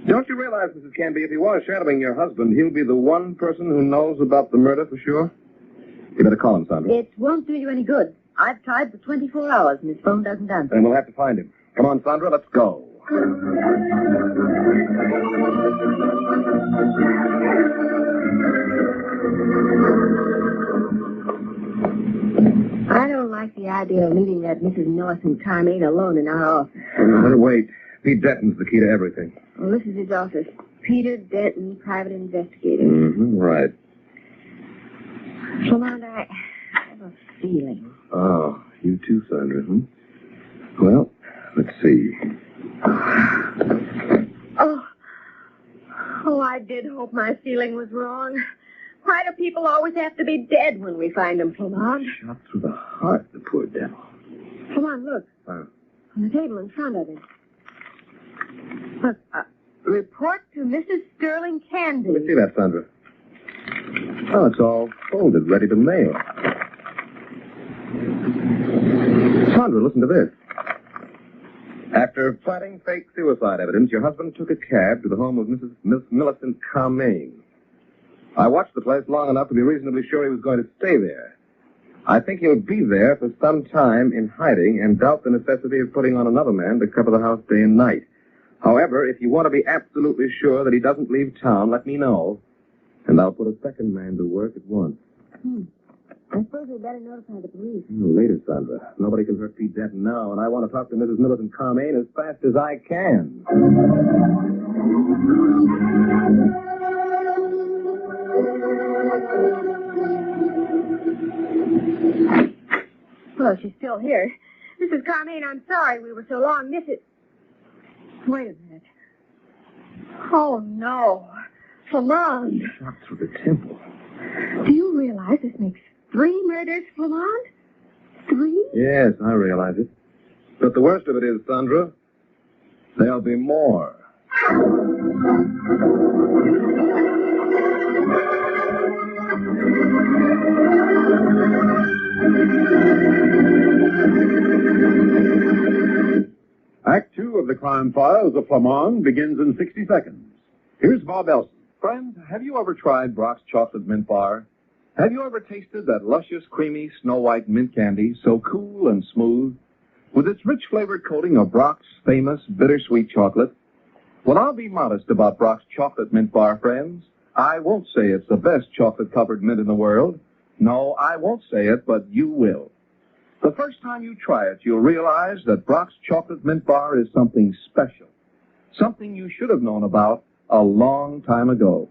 Don't you realize, Mrs. Canby, if he was shadowing your husband, he'll be the one person who knows about the murder for sure? You better call him, Sandra. It won't do you any good. I've tried for 24 hours, and his phone doesn't answer. Then we'll have to find him. Come on, Sandra, let's go. I don't like the idea of leaving that Mrs. Millicent Carmade alone in our office. Better wait. Pete Denton's the key to everything. Well, this is his office. Peter Denton, private investigator. Mm-hmm, right. Flamond, I have a feeling. Oh, you too, Sandra, Well, let's see. Oh, I did hope my feeling was wrong. Why do people always have to be dead when we find them, Flamond? Shot through the heart, the poor devil. Flamond, look. On the table in front of him. Look, report to Mrs. Sterling Candy. Let me see that, Sandra. Oh, it's all folded, ready to mail. Sandra, listen to this. After planting fake suicide evidence, your husband took a cab to the home of Miss Millicent Carmade. I watched the place long enough to be reasonably sure he was going to stay there. I think he'll be there for some time in hiding and doubt the necessity of putting on another man to cover the house day and night. However, if you want to be absolutely sure that he doesn't leave town, let me know, and I'll put a second man to work at once. I suppose we'd better notify the police. Later, Sandra. Nobody can hurt Pete Denton now, and I want to talk to Mrs. Millicent Carmade as fast as I can. Well, she's still here. Mrs. Carmade, I'm sorry we were so long. Wait a minute. Oh, no. Flamond. Shot through the temple. Do you realize this makes 3 murders, Flamond? 3? Yes, I realize it. But the worst of it is, Sandra, there'll be more. Act 2 of the crime files of Flamond begins in 60 seconds. Here's Bob Elson. Friends, have you ever tried Brock's Chocolate Mint Bar? Have you ever tasted that luscious, creamy, snow-white mint candy, so cool and smooth, with its rich flavored coating of Brock's famous bittersweet chocolate? Well, I'll be modest about Brock's Chocolate Mint Bar, friends. I won't say it's the best chocolate-covered mint in the world. No, I won't say it, but you will. The first time you try it, you'll realize that Brock's Chocolate Mint Bar is something special, something you should have known about a long time ago.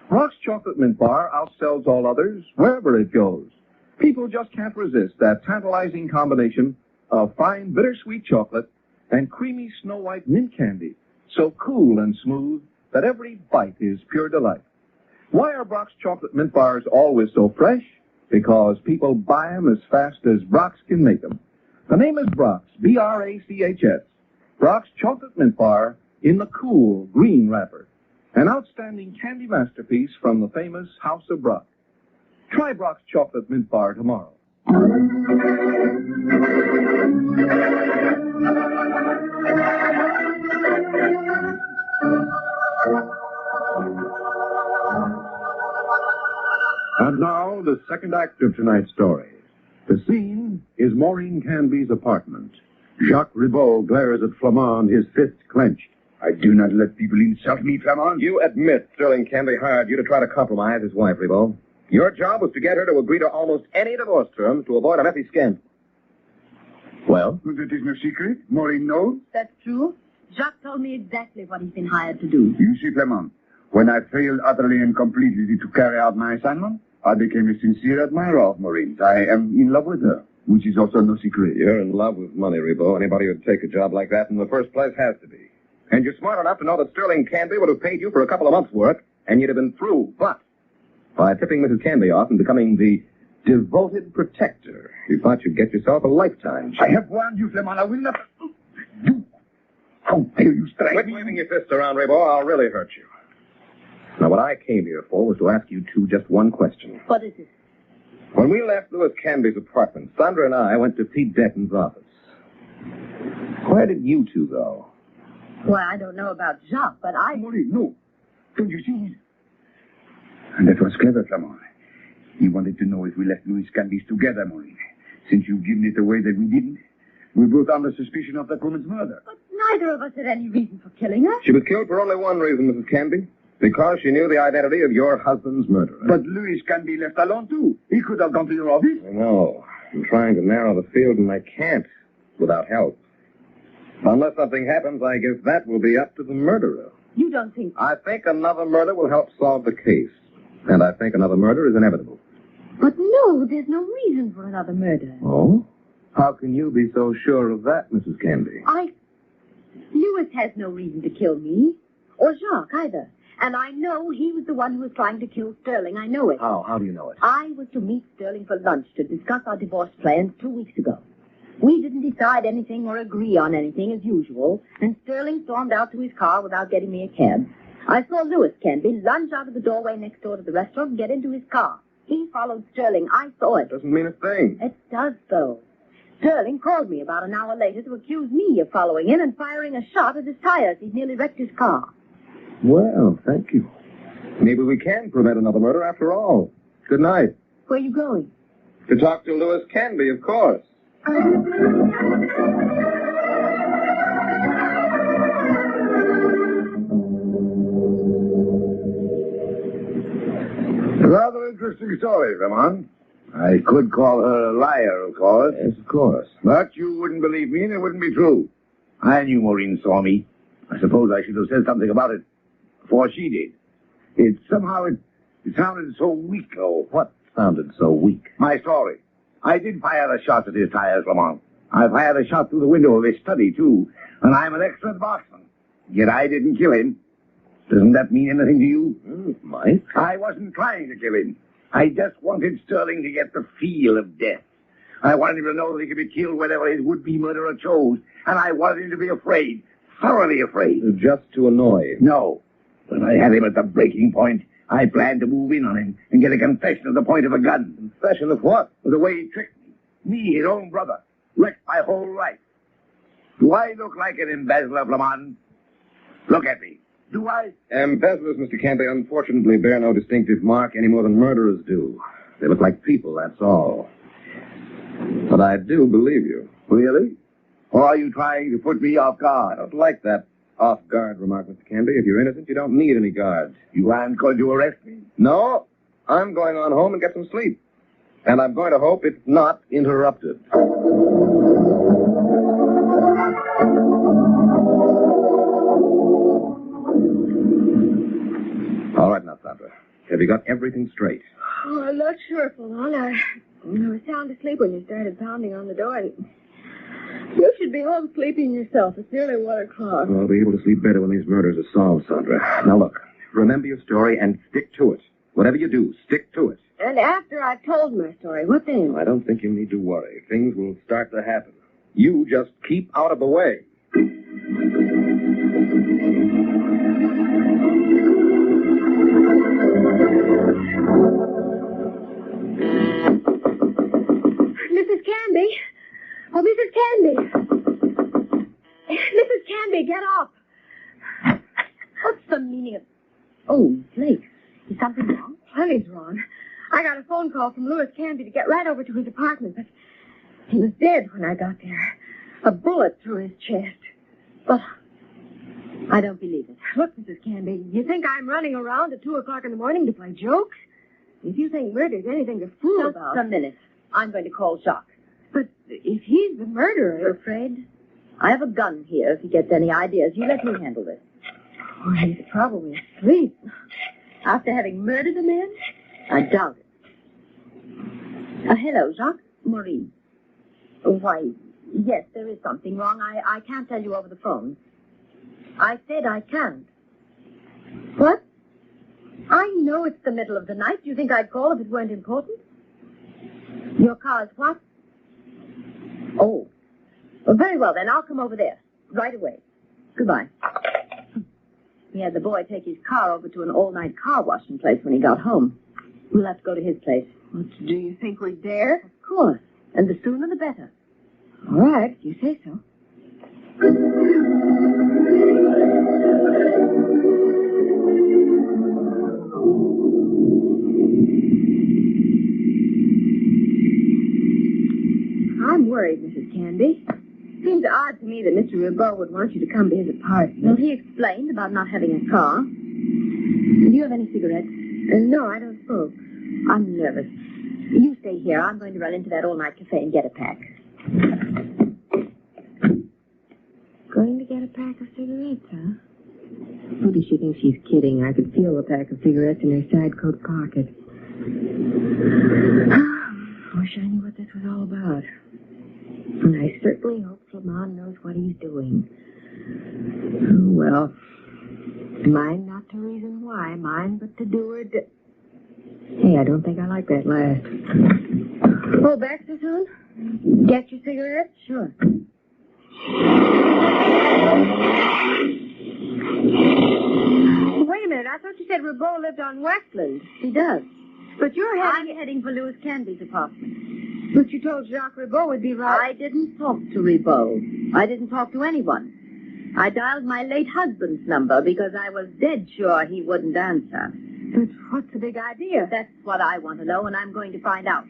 Brock's Chocolate Mint Bar outsells all others wherever it goes. People just can't resist that tantalizing combination of fine bittersweet chocolate and creamy snow-white mint candy, so cool and smooth that every bite is pure delight. Why are Brock's Chocolate Mint Bars always so fresh? Because people buy them as fast as Brock's can make them. The name is Brock's, B-R-A-C-H-S. Brock's Chocolate Mint Bar in the cool green wrapper. An outstanding candy masterpiece from the famous House of Brock. Try Brock's Chocolate Mint Bar tomorrow. And now, the second act of tonight's story. The scene is Maureen Canby's apartment. Jacques Ribot glares at Flamond, his fists clenched. I do not let people insult me, Flamond. You admit Sterling Canby hired you to try to compromise his wife, Ribot. Your job was to get her to agree to almost any divorce terms to avoid a messy scandal. Well? That is no secret. Maureen knows. That's true. Jacques told me exactly what he's been hired to do. You see, Flamond, when I failed utterly and completely to carry out my assignment, I became a sincere admirer of Maureen's. I am in love with her, which is also no secret. You're in love with money, Ribot. Anybody who'd take a job like that in the first place has to be. And you're smart enough to know that Sterling Canby would have paid you for a couple of months' work, and you'd have been through. But by tipping Mrs. Canby off and becoming the devoted protector, you thought you'd get yourself a lifetime job. I have warned you, Flamond. I will not... You... How dare you strike Quit me? waving your fists around, Ribot. I'll really hurt you. Now, what I came here for was to ask you two just one question. What is it? When we left Louis Canby's apartment, Sandra and I went to Pete Denton's office. Where did you two go? Well, I don't know about Jacques, but I... Maureen, no. Don't you see? And that was clever, Flamond. He wanted to know if we left Louis Canby's together, Maureen. Since you've given it away that we didn't, we're both under suspicion of that woman's murder. But neither of us had any reason for killing her. She was killed for only one reason, Mrs. Canby. Because she knew the identity of your husband's murderer. But Louis Canby left alone, too. He could have gone to your office. I know. I'm trying to narrow the field, and I can't without help. Unless something happens, I guess that will be up to the murderer. You don't think... I think another murder will help solve the case. And I think another murder is inevitable. But no, there's no reason for another murder. Oh? How can you be so sure of that, Mrs. Canby? Louis has no reason to kill me. Or Jacques, either. And I know he was the one who was trying to kill Sterling. I know it. How? How do you know it? I was to meet Sterling for lunch to discuss our divorce plans 2 weeks ago. We didn't decide anything or agree on anything as usual, and Sterling stormed out to his car without getting me a cab. I saw Louis Canby lunge out of the doorway next door to the restaurant and get into his car. He followed Sterling. I saw it. Doesn't mean a thing. It does, though. Sterling called me about an hour later to accuse me of following him and firing a shot at his tires. He'd nearly wrecked his car. Well, thank you. Maybe we can prevent another murder after all. Good night. Where are you going? To talk to Louis Canby, of course. Rather interesting story, Flamond. I could call her a liar, of course. Yes, of course. But you wouldn't believe me, and it wouldn't be true. I knew Maureen saw me. I suppose I should have said something about it before she did. It sounded so weak, though. What sounded so weak? My story. I did fire a shot at his tires, Flamond. I fired a shot through the window of his study, too. And I'm an excellent marksman. Yet I didn't kill him. Doesn't that mean anything to you? It might. I wasn't trying to kill him. I just wanted Sterling to get the feel of death. I wanted him to know that he could be killed whenever his would-be murderer chose. And I wanted him to be afraid. Thoroughly afraid. Just to annoy him? No. When I had him at the breaking point, I planned to move in on him and get a confession at the point of a gun. Confession of what? Of the way he tricked me. Me, his own brother. Wrecked my whole life. Do I look like an embezzler, Flamond? Look at me. Do I? Embezzlers, Mr. Canby, unfortunately bear no distinctive mark any more than murderers do. They look like people, that's all. But I do believe you. Really? Or are you trying to put me off guard? I don't like that off-guard remark, Mr. Canby. If you're innocent, you don't need any guards. You aren't going to arrest me? No. I'm going on home and get some sleep. And I'm going to hope it's not interrupted. All right now, Sandra. Have you got everything straight? Oh, I'm not sure, Flamond. I was sound asleep when you started pounding on the door, and you should be home sleeping yourself. It's nearly 1 o'clock. I'll be able to sleep better when these murders are solved, Sandra. Now, look. Remember your story and stick to it. Whatever you do, stick to it. And after I've told my story, what then? I don't think you need to worry. Things will start to happen. You just keep out of the way. Mrs. Canby. Oh, Mrs. Canby. Mrs. Canby, get up. What's the meaning of... Oh, Blake. Is something wrong? Plenty's wrong. I got a phone call from Louis Canby to get right over to his apartment, but he was dead when I got there. A bullet through his chest. But I don't believe it. Look, Mrs. Canby, you think I'm running around at 2 o'clock in the morning to play jokes? If you think murder's anything to fool about... Just a minute. I'm going to call Jacques. But if he's the murderer... You're afraid? I have a gun here if he gets any ideas. You let me handle this. Oh, he's probably asleep. After having murdered a man? I doubt it. Hello, Jacques. Maureen. Why, yes, there is something wrong. I can't tell you over the phone. I said I can't. What? I know it's the middle of the night. Do you think I'd call if it weren't important? Your car's what? Oh. Well, very well, then. I'll come over there. Right away. Goodbye. He had the boy take his car over to an all-night car washing place when he got home. We'll have to go to his place. Well, do you think we dare? Of course. And the sooner the better. All right, if you say so. I'm worried, Mrs. Canby. Seems odd to me that Mr. Ribot would want you to come to his apartment. Well, he explained about not having a car. Do you have any cigarettes? No, I don't smoke. I'm nervous. You stay here. I'm going to run into that all-night cafe and get a pack. Going to get a pack of cigarettes, huh? Maybe she thinks she's kidding. I could feel the pack of cigarettes in her side coat pocket. Wish I knew what this was all about. And I certainly hope Flamond knows what he's doing. Oh, well, mine not to reason why, mine but to do or Hey, I don't think I like that last. Oh, back so soon? Get your cigarettes? Sure. Wait a minute, I thought you said Ribot lived on Westland. He does. But you're I'm heading for Louis Canby's apartment. But you told Jacques Ribot would be right. I didn't talk to Ribot. I didn't talk to anyone. I dialed my late husband's number because I was dead sure he wouldn't answer. But what's the big idea? That's what I want to know, and I'm going to find out.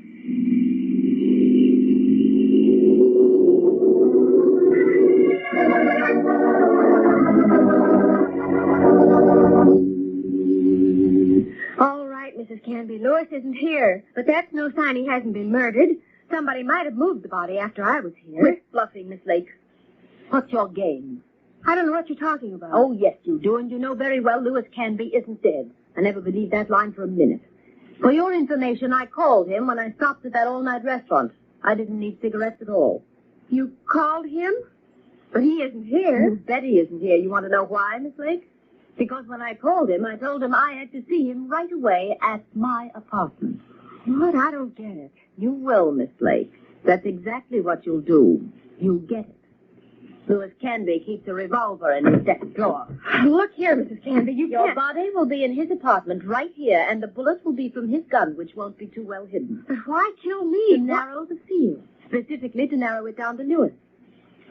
All right, Mrs. Canby, Louis isn't here, but that's no sign he hasn't been murdered. Somebody might have moved the body after I was here. Quit bluffing, Miss Lake. What's your game? I don't know what you're talking about. Oh, yes, you do, and you know very well Louis Canby isn't dead. I never believed that line for a minute. For your information, I called him when I stopped at that all-night restaurant. I didn't need cigarettes at all. You called him? But he isn't here. You bet he isn't here. You want to know why, Miss Lake? Because when I called him, I told him I had to see him right away at my apartment. What? I don't get it. You will, Miss Lake. That's exactly what you'll do. You'll get it. Louis Canby keeps a revolver in his desk drawer. Look here, Mrs. Canby, Your body will be in his apartment right here, and the bullet will be from his gun, which won't be too well hidden. But why kill me? To narrow the field. Specifically to narrow it down to Louis.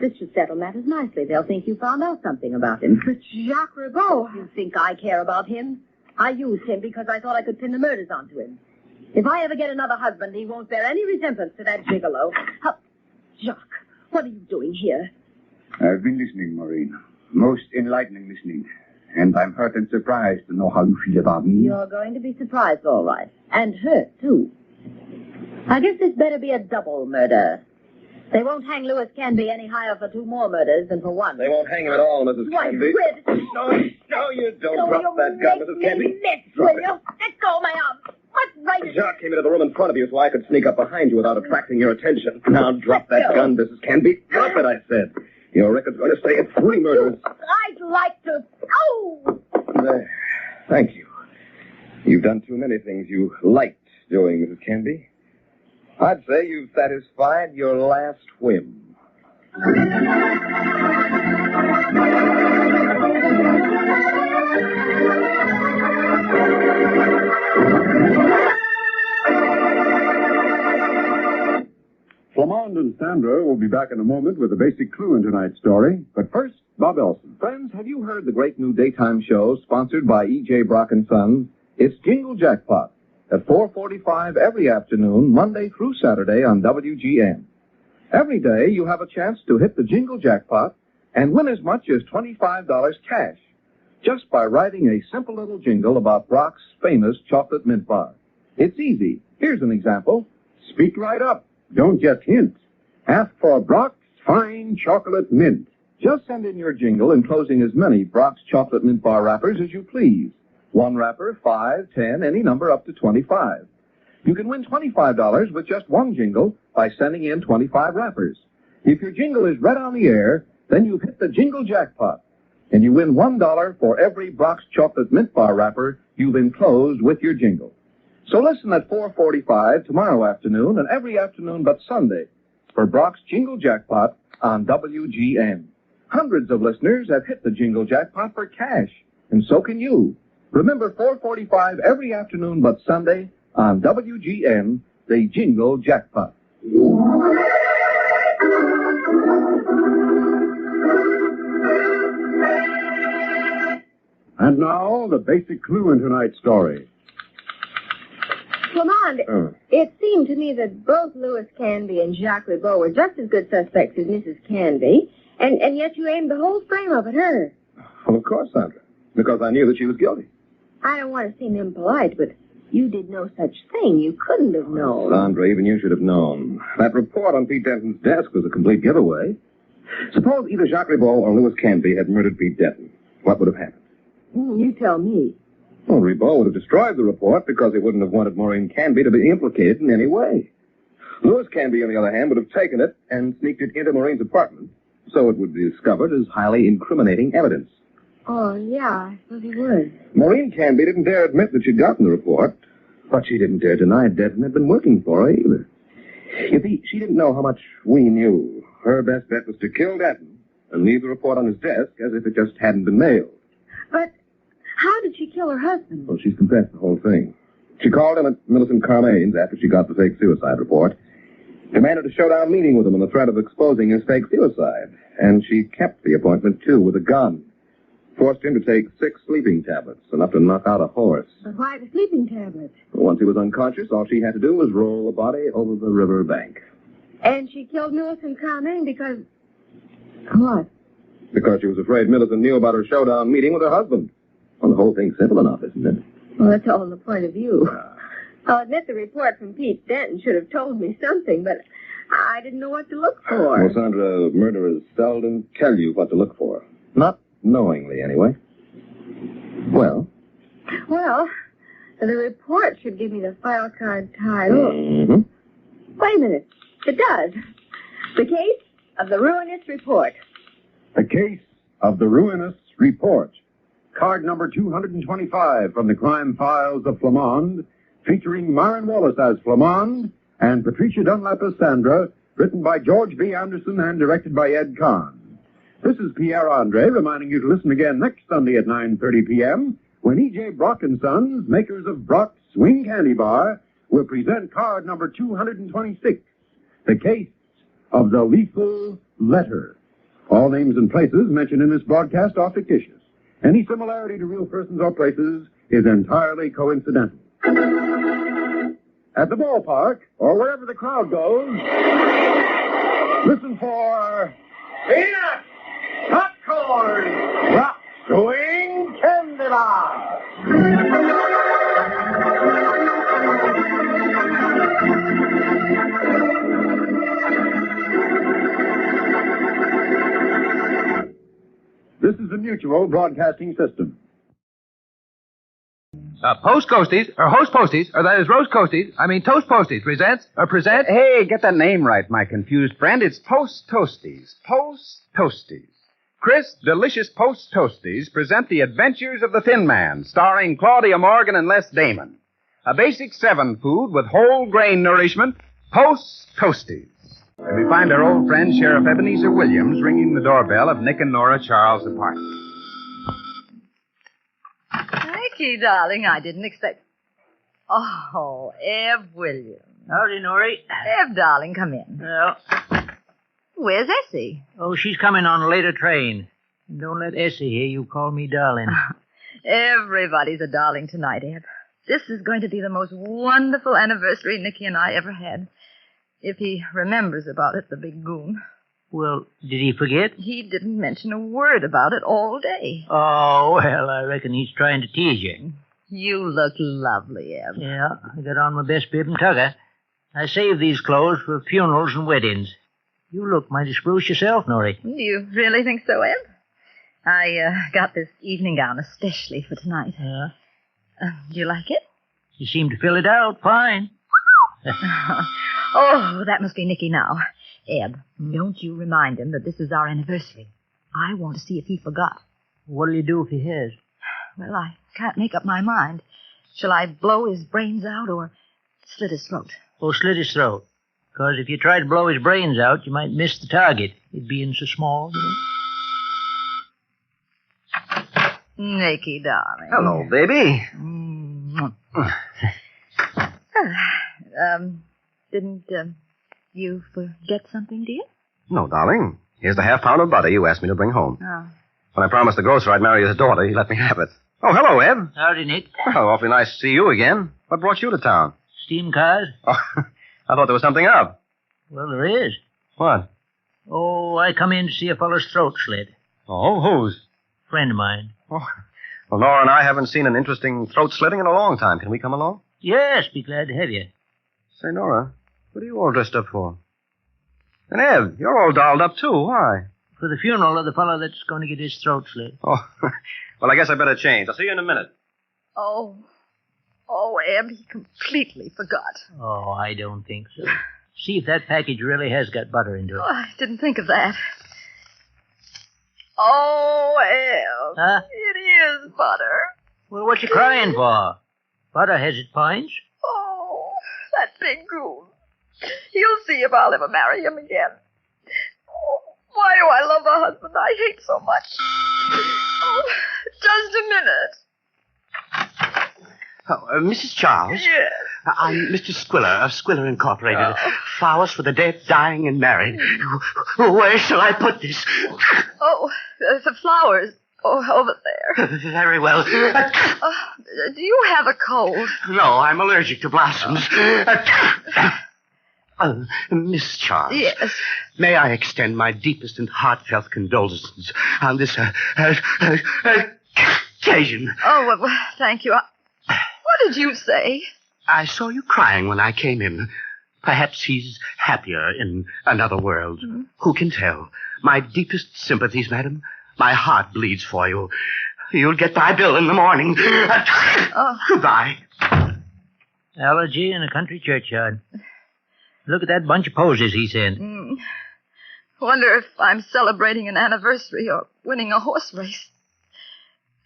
This should settle matters nicely. They'll think you found out something about him. But Jacques Ribot... You think I care about him? I used him because I thought I could pin the murders onto him. If I ever get another husband, he won't bear any resemblance to that gigolo. Jacques, what are you doing here? I've been listening, Maureen. Most enlightening listening. And I'm hurt and surprised to know how you feel about me. You're going to be surprised, all right. And hurt, too. I guess this better be a double murder. They won't hang Louis Canby any higher for 2 more murders than for 1. They won't hang him at all, Mrs. Why, Canby. No, you don't. Drop that gun, Mrs. Canby. Will you? Let go of my arm. What right is... Jacques came into the room in front of you so I could sneak up behind you without attracting your attention. Now drop that gun, Mrs. Canby. Drop it, I said. Your record's going to say it's 3 murders. I'd like to... Oh! There. Thank you. You've done too many things you liked doing, Mrs. Canby. I'd say you've satisfied your last whim. Flamond and Sandra will be back in a moment with a basic clue in tonight's story. But first, Bob Elson. Friends, have you heard the great new daytime show sponsored by E.J. Brock & Sons? It's Jingle Jackpot at 4:45 every afternoon, Monday through Saturday on WGN. Every day you have a chance to hit the Jingle Jackpot and win as much as $25 cash just by writing a simple little jingle about Brock's famous chocolate mint bar. It's easy. Here's an example. Speak right up. Don't just hint. Ask for Brock's Fine Chocolate Mint. Just send in your jingle enclosing as many Brock's chocolate mint bar wrappers as you please. 1 wrapper, 5, 10, any number up to 25. You can win $25 with just 1 jingle by sending in 25 wrappers. If your jingle is read on the air, then you hit the Jingle Jackpot, and you win $1 for every Brock's chocolate mint bar wrapper you've enclosed with your jingle. So listen at 4:45 tomorrow afternoon and every afternoon but Sunday for Brock's Jingle Jackpot on WGN. Hundreds of listeners have hit the Jingle Jackpot for cash, and so can you. Remember 4:45 every afternoon but Sunday on WGN, the Jingle Jackpot. And now, the basic clue in tonight's story. Flamond, it seemed to me that both Louis Canby and Jacques Ribot were just as good suspects as Mrs. Canby, and yet you aimed the whole frame up at her. Well, of course, Sandra. Because I knew that she was guilty. I don't want to seem impolite, but you did no such thing. You couldn't have known. Sandra, even you should have known. That report on Pete Denton's desk was a complete giveaway. Suppose either Jacques Ribot or Louis Canby had murdered Pete Denton. What would have happened? You tell me. Well, Ribot would have destroyed the report because he wouldn't have wanted Maureen Canby to be implicated in any way. Louis Canby, on the other hand, would have taken it and sneaked it into Maureen's apartment, so it would be discovered as highly incriminating evidence. Oh, yeah, I suppose he would. Maureen Canby didn't dare admit that she'd gotten the report, but she didn't dare deny Denton had been working for her either. You see, she didn't know how much we knew. Her best bet was to kill Denton and leave the report on his desk as if it just hadn't been mailed. But how did she kill her husband? Well, she's confessed the whole thing. She called him at Millicent Carmane's after she got the fake suicide report, demanded a showdown meeting with him on the threat of exposing his fake suicide, and she kept the appointment, too, with a gun. Forced him to take 6 sleeping tablets, enough to knock out a horse. But why the sleeping tablets? Once he was unconscious, all she had to do was roll the body over the river bank. And she killed Millicent Carmane because... What? Because she was afraid Millicent knew about her showdown meeting with her husband. Well, the whole thing's simple enough, isn't it? Well, that's all in the point of view. I'll admit the report from Pete Denton should have told me something, but I didn't know what to look for. Well, Sandra, murderers seldom tell you what to look for. Not knowingly, anyway. Well? Well, the report should give me the file card title. Mm-hmm. Wait a minute. It does. The case of the Ruinous Report. The case of the Ruinous Report. Card number 225 from the crime files of Flamond, featuring Myron Wallace as Flamond and Patricia Dunlap as Sandra, written by George B. Anderson and directed by Ed Kahn. This is Pierre Andre reminding you to listen again next Sunday at 9:30 p.m. when E.J. Brock & Sons, makers of Brock's Swing Candy Bar, will present card number 226, the case of the Lethal Letter. All names and places mentioned in this broadcast are fictitious. Any similarity to real persons or places is entirely coincidental. At the ballpark, or wherever the crowd goes, listen for Peanuts, Popcorn, Rock, Swing, Candy Bar. This is the Mutual Broadcasting System. Post Coasties, or Host Posties, or that is Roast Coasties, Toast Posties present. Hey, get that name right, my confused friend. It's Post Toasties. Post Toasties. Crisp, delicious Post Toasties present The Adventures of the Thin Man, starring Claudia Morgan and Les Damon. A basic 7 food with whole grain nourishment, Post Toasties. And we find our old friend Sheriff Ebenezer Williams ringing the doorbell of Nick and Nora Charles' apartment. Nicky, darling, I didn't expect... Oh, Eb Williams. Howdy, Norrie. Eb, darling, come in. Well. Where's Essie? Oh, she's coming on a later train. And don't let Essie hear you call me darling. Everybody's a darling tonight, Eb. This is going to be the most wonderful anniversary Nicky and I ever had. If he remembers about it, the big goon. Well, did he forget? He didn't mention a word about it all day. Oh, well, I reckon he's trying to tease you. You look lovely, Eb. Yeah, I got on my best bib and tucker. I saved these clothes for funerals and weddings. You look mighty spruce yourself, Norrie. Do you really think so, Eb? I got this evening gown especially for tonight. Yeah? Do you like it? You seem to fill it out fine. Oh, that must be Nicky now. Eb, don't you remind him that this is our anniversary. I want to see if he forgot. What'll you do if he has? Well, I can't make up my mind. Shall I blow his brains out or slit his throat? Oh, slit his throat. Because if you try to blow his brains out, you might miss the target. It being so small, you know. Nicky, darling. Hello, baby. Didn't you forget something, dear? No, darling. Here's the half-pound of butter you asked me to bring home. Oh. When I promised the grocer I'd marry his daughter, he let me have it. Oh, hello, Eb. Howdy, Nick. Well, awfully nice to see you again. What brought you to town? Steam cars? Oh, I thought there was something up. Well, there is. What? Oh, I come in to see a fellow's throat slit. Oh, whose? Friend of mine. Oh. Well, Nora and I haven't seen an interesting throat slitting in a long time. Can we come along? Yes, be glad to have you. Say, Nora, what are you all dressed up for? And Eb, you're all dolled up, too. Why? For the funeral of the fellow that's going to get his throat slit. Oh, well, I guess I better change. I'll see you in a minute. Oh, Eb, he completely forgot. Oh, I don't think so. See if that package really has got butter into it. Oh, I didn't think of that. Oh, Eb, Huh? it is butter. Well, what you crying for? Butter has its points. Oh, that big goon. He'll see if I'll ever marry him again. Oh, why do I love a husband I hate so much? Oh, just a minute. Oh, Mrs. Charles? Yes. I'm Mr. Squiller of Squiller Incorporated. Flowers for the dead, dying, and married. Where shall I put this? Oh, the flowers. Oh, over there. Very well. Do you have a cold? No, I'm allergic to blossoms. Miss Charles. Yes. May I extend my deepest and heartfelt condolences on this occasion? Oh, well, thank you. What did you say? I saw you crying when I came in. Perhaps he's happier in another world. Who can tell? My deepest sympathies, madam. My heart bleeds for you. You'll get my bill in the morning. Goodbye. Allergy in a country churchyard. Look at that bunch of posies he sent. Wonder if I'm celebrating an anniversary or winning a horse race.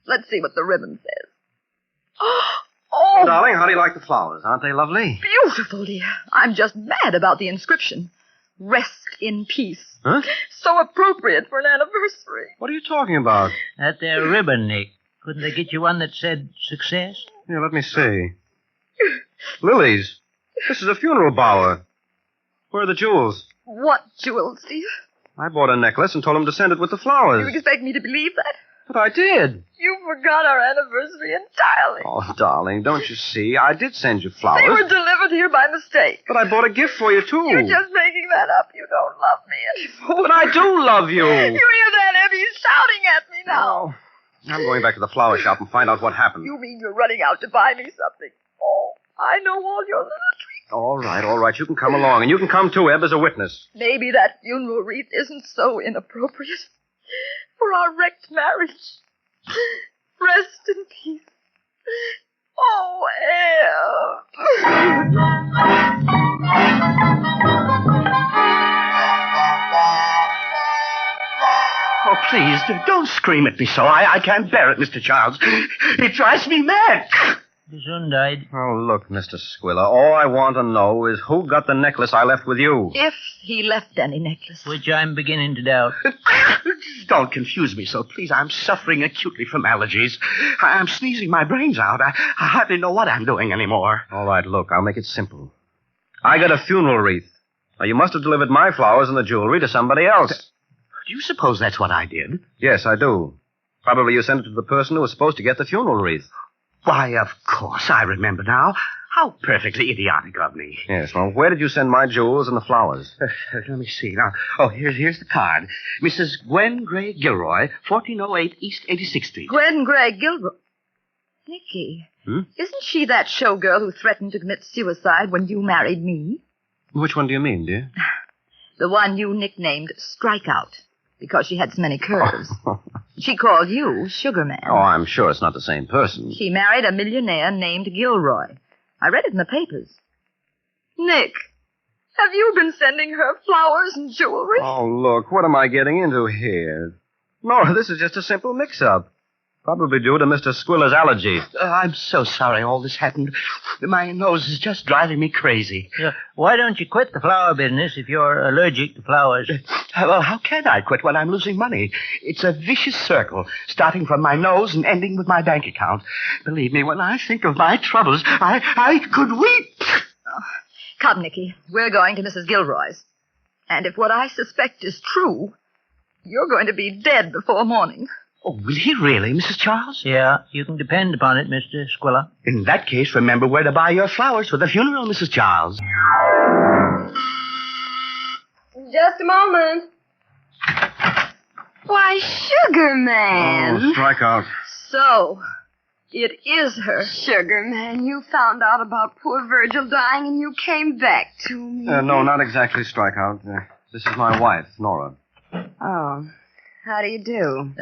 Let's see what the ribbon says. Oh! Darling, how do you like the flowers? Aren't they lovely? Beautiful, dear. I'm just mad about the inscription. Rest in peace. Huh? So appropriate for an anniversary. What are you talking about? That there ribbon, Nick. Couldn't they get you one that said success? Yeah, let me see. Lilies. This is a funeral bower. Where are the jewels? What jewels, dear? I bought a necklace and told him to send it with the flowers. You expect me to believe that? But I did. You forgot our anniversary entirely. Oh, darling, don't you see? I did send you flowers. They were delivered here by mistake. But I bought a gift for you, too. You're just making that up. You don't love me anymore. But I do love you. You hear that, Eb? He's shouting at me now. Oh, I'm going back to the flower shop and find out what happened. You mean you're running out to buy me something? Oh, I know all your little tricks. All right. You can come along. And you can come, too, Eb, as a witness. Maybe that funeral wreath isn't so inappropriate for our wrecked marriage. Rest in peace. Oh, Eb. Oh, please, don't scream at me so. I can't bear it, Mr. Charles. It drives me mad. Gesundheit. Oh, look, Mr. Squiller, all I want to know is who got the necklace I left with you. If he left any necklace. Which I'm beginning to doubt. Don't confuse me so, please. I'm suffering acutely from allergies. I'm sneezing my brains out. I hardly know what I'm doing anymore. All right, look, I'll make it simple. I got a funeral wreath. Now, you must have delivered my flowers and the jewelry to somebody else. Do you suppose that's what I did? Yes, I do. Probably you sent it to the person who was supposed to get the funeral wreath. Why, of course, I remember now. How perfectly idiotic of me. Yes, well, where did you send my jewels and the flowers? Let me see. Now, here's the card. Mrs. Gwen Gray Gilroy, 1408 East 86th Street. Gwen Gray Gilroy. Nicky, isn't she that showgirl who threatened to commit suicide when you married me? Which one do you mean, dear? The one you nicknamed Strikeout, because she had so many curves. She called you Sugar Man. Oh, I'm sure it's not the same person. She married a millionaire named Gilroy. I read it in the papers. Nick, have you been sending her flowers and jewelry? Oh, look, what am I getting into here? Nora, this is just a simple mix-up. Probably due to Mr. Squiller's allergy. I'm so sorry all this happened. My nose is just driving me crazy. Why don't you quit the flower business if you're allergic to flowers? Well, how can I quit when I'm losing money? It's a vicious circle, starting from my nose and ending with my bank account. Believe me, when I think of my troubles, I could weep. Come, Nicky. We're going to Mrs. Gilroy's. And if what I suspect is true, you're going to be dead before morning. Oh, will he really, Mrs. Charles? Yeah, you can depend upon it, Mr. Squiller. In that case, remember where to buy your flowers for the funeral, Mrs. Charles. Just a moment. Why, Sugar Man. Oh, strikeout. So, it is her. Sugar Man, you found out about poor Virgil dying and you came back to me. No, not exactly strikeout. This is my wife, Nora. Oh, how do you do?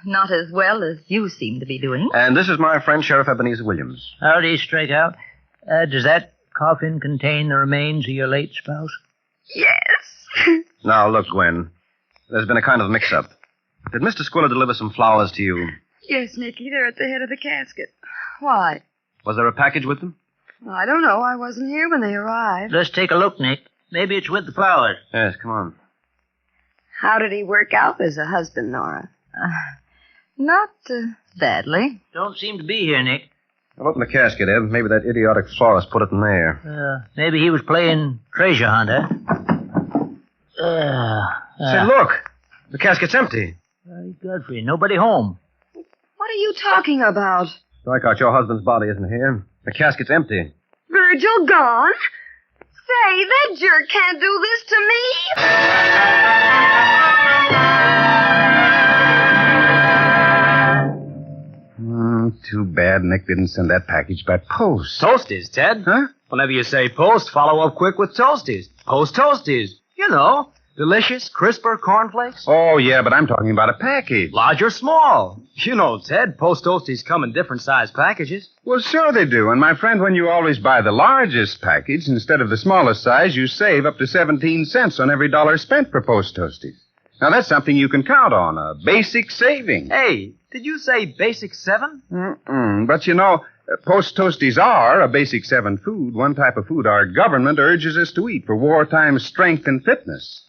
Not as well as you seem to be doing. And this is my friend, Sheriff Ebenezer Williams. Howdy, Strikeout. Does that coffin contain the remains of your late spouse? Yes. Now, look, Gwen. There's been a kind of mix-up. Did Mr. Squiller deliver some flowers to you? Yes, Nicky, they're at the head of the casket. Why? Was there a package with them? I don't know. I wasn't here when they arrived. Let's take a look, Nick. Maybe it's with the flowers. Yes, come on. How did he work out as a husband, Nora? Not badly. Don't seem to be here, Nick. I'll open the casket, Eb. Maybe that idiotic florist put it in there. Maybe he was playing treasure hunter. Say, look! The casket's empty. Godfrey, nobody home. What are you talking about? Strikeout, your husband's body isn't here. The casket's empty. Virgil gone? Say, that jerk can't do this to me. Too bad Nick didn't send that package by post. Toasties, Ted. Huh? Whenever you say post, follow up quick with Toasties. Post Toasties. You know, delicious, crisper cornflakes. Oh, yeah, but I'm talking about a package. Large or small. You know, Ted, Post Toasties come in different size packages. Well, sure they do. And my friend, when you always buy the largest package instead of the smallest size, you save up to 17 cents on every dollar spent for Post Toasties. Now, that's something you can count on, a basic saving. Hey, did you say basic 7? But you know, Post Toasties are a basic 7 food, one type of food our government urges us to eat for wartime strength and fitness.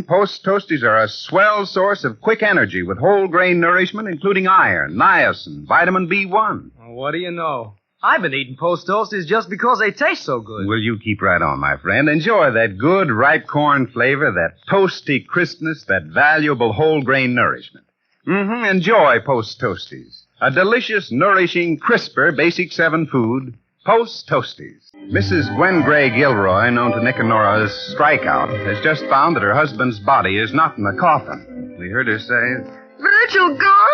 Post Toasties are a swell source of quick energy with whole grain nourishment, including iron, niacin, vitamin B1. Well, what do you know? I've been eating Post Toasties just because they taste so good. Well, you keep right on, my friend. Enjoy that good ripe corn flavor, that toasty crispness, that valuable whole grain nourishment. Enjoy Post Toasties. A delicious, nourishing, crisper, basic 7 food, Post Toasties. Mrs. Gwen Gray Gilroy, known to Nick and Nora as Strikeout, has just found that her husband's body is not in the coffin. We heard her say, Virgil gone?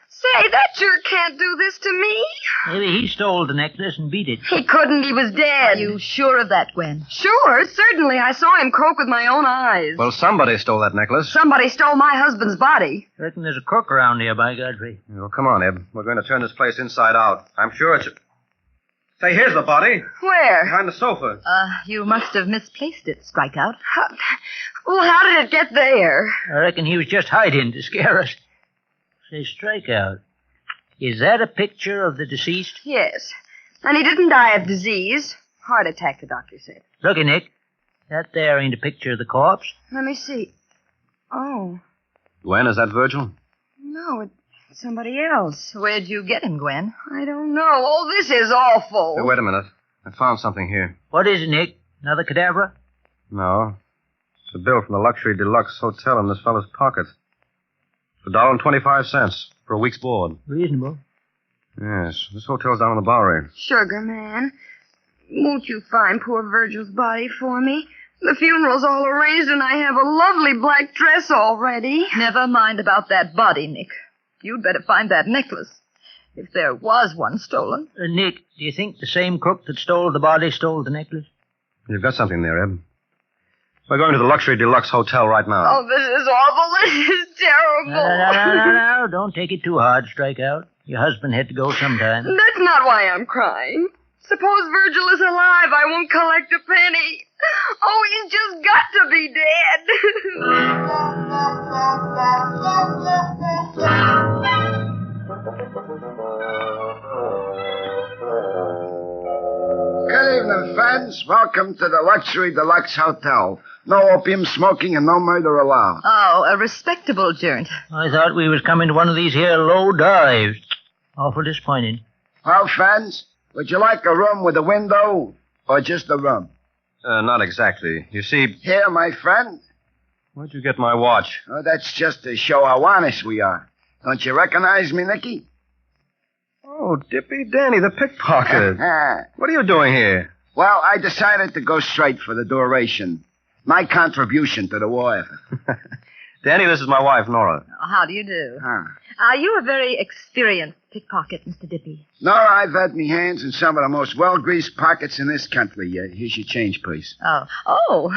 Say, that jerk can't do this to me. Maybe he stole the necklace and beat it. He couldn't. He was dead. Are you sure of that, Gwen? Sure, certainly. I saw him croak with my own eyes. Well, somebody stole that necklace. Somebody stole my husband's body. Reckon there's a crook around here, by Godfrey. Well, come on, Eb. We're going to turn this place inside out. I'm sure it's... Say, here's the body. Where? Behind the sofa. You must have misplaced it, Strikeout. How did it get there? I reckon he was just hiding to scare us. Say, Strikeout, is that a picture of the deceased? Yes. And he didn't die of disease. Heart attack, the doctor said. Looky, Nick. That there ain't a picture of the corpse. Let me see. Oh. Gwen, is that Virgil? No, it's somebody else. Where'd you get him, Gwen? I don't know. Oh, this is awful. Hey, wait a minute. I found something here. What is it, Nick? Another cadaver? No. It's a bill from the Luxury Deluxe Hotel in this fellow's pocket. It's $1.25 for a week's board. Reasonable. Yes, this hotel's down on the Bowery. Sugar Man, won't you find poor Virgil's body for me? The funeral's all arranged and I have a lovely black dress already. Never mind about that body, Nick. You'd better find that necklace. If there was one stolen. Nick, do you think the same crook that stole the body stole the necklace? You've got something there, Eb. We're going to the Luxury Deluxe Hotel right now. Oh, this is awful. This is terrible. No. Don't take it too hard, Strikeout. Your husband had to go sometime. That's not why I'm crying. Suppose Virgil is alive. I won't collect a penny. Oh, he's just got to be dead. Good evening, friends. Welcome to the Luxury Deluxe Hotel. No opium smoking and no murder allowed. Oh, a respectable joint. I thought we was coming to one of these here low dives. Awful disappointing. Well, friends, would you like a room with a window or just a room? Not exactly. You see... Here, my friend. Where'd you get my watch? Oh, that's just to show how honest we are. Don't you recognize me, Nicky? Oh, Dippy Danny, the pickpocket. What are you doing here? Well, I decided to go straight for the duration. My contribution to the war effort. Danny, this is my wife, Nora. How do you do? Are you a very experienced pickpocket, Mr. Dippy? Nora, I've had me hands in some of the most well-greased pockets in this country. Here's your change, please. Oh,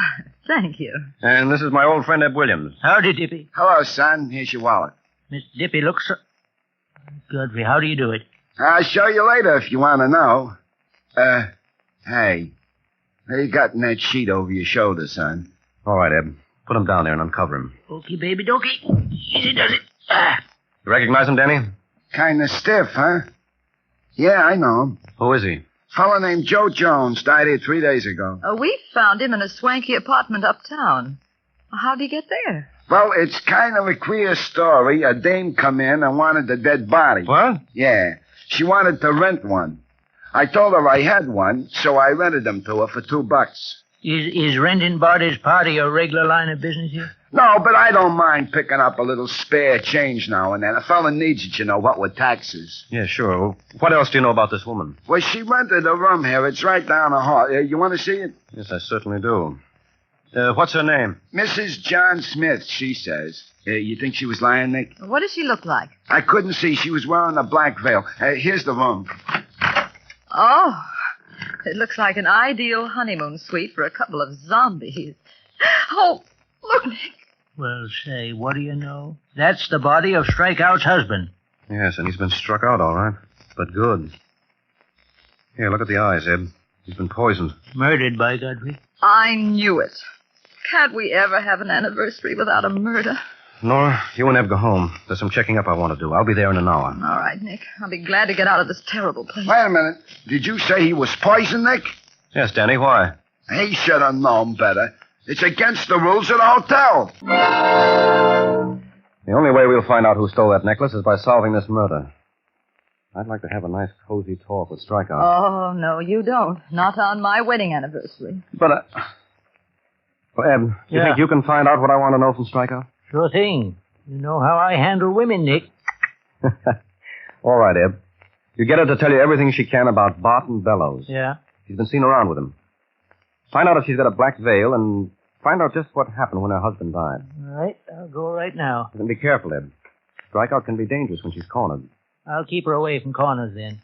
thank you. And this is my old friend, Eb Williams. Howdy, Dippy. Hello, son. Here's your wallet. Mr. Dippy looks so... Godfrey, how do you do it? I'll show you later if you want to know. Hey. How you got in that sheet over your shoulder, son? All right, Eb. Put him down there and uncover him. Okay, baby dokey. Easy does it. You recognize him, Danny? Kind of stiff, huh? Yeah, I know him. Who is he? Fellow named Joe Jones. Died here 3 days ago. We found him in a swanky apartment uptown. How'd he get there? Well, it's kind of a queer story. A dame come in and wanted a dead body. What? Yeah. She wanted to rent one. I told her I had one, so I rented them to her for $2. Is renting bodies part of your regular line of business here? No, but I don't mind picking up a little spare change now and then. A fella needs it, you know, what with taxes. Yeah, sure. What else do you know about this woman? Well, she rented a room here. It's right down the hall. You want to see it? Yes, I certainly do. What's her name? Mrs. John Smith, she says. You think she was lying, Nick? What does she look like? I couldn't see. She was wearing a black veil. Here's the room. Oh, it looks like an ideal honeymoon suite for a couple of zombies. Oh, look, Nick. Well, say, what do you know? That's the body of Strikeout's husband. Yes, and he's been struck out, all right. But good. Here, look at the eyes, Eb. He's been poisoned. Murdered, by Godfrey. I knew it. Can't we ever have an anniversary without a murder? Nora, you and Eb go home. There's some checking up I want to do. I'll be there in an hour. All right, Nick. I'll be glad to get out of this terrible place. Wait a minute. Did you say he was poisoned, Nick? Yes, Danny, why? He should have known better. It's against the rules of the hotel. The only way we'll find out who stole that necklace is by solving this murder. I'd like to have a nice, cozy talk with Strikeout. Oh, no, you don't. Not on my wedding anniversary. But, well, Eb, you think you can find out what I want to know from Strikeout? Sure thing. You know how I handle women, Nick. All right, Eb. You get her to tell you everything she can about Barton Bellows. Yeah? She's been seen around with him. Find out if she's got a black veil and find out just what happened when her husband died. All right, I'll go right now. And be careful, Eb. Strikeout can be dangerous when she's cornered. I'll keep her away from corners then.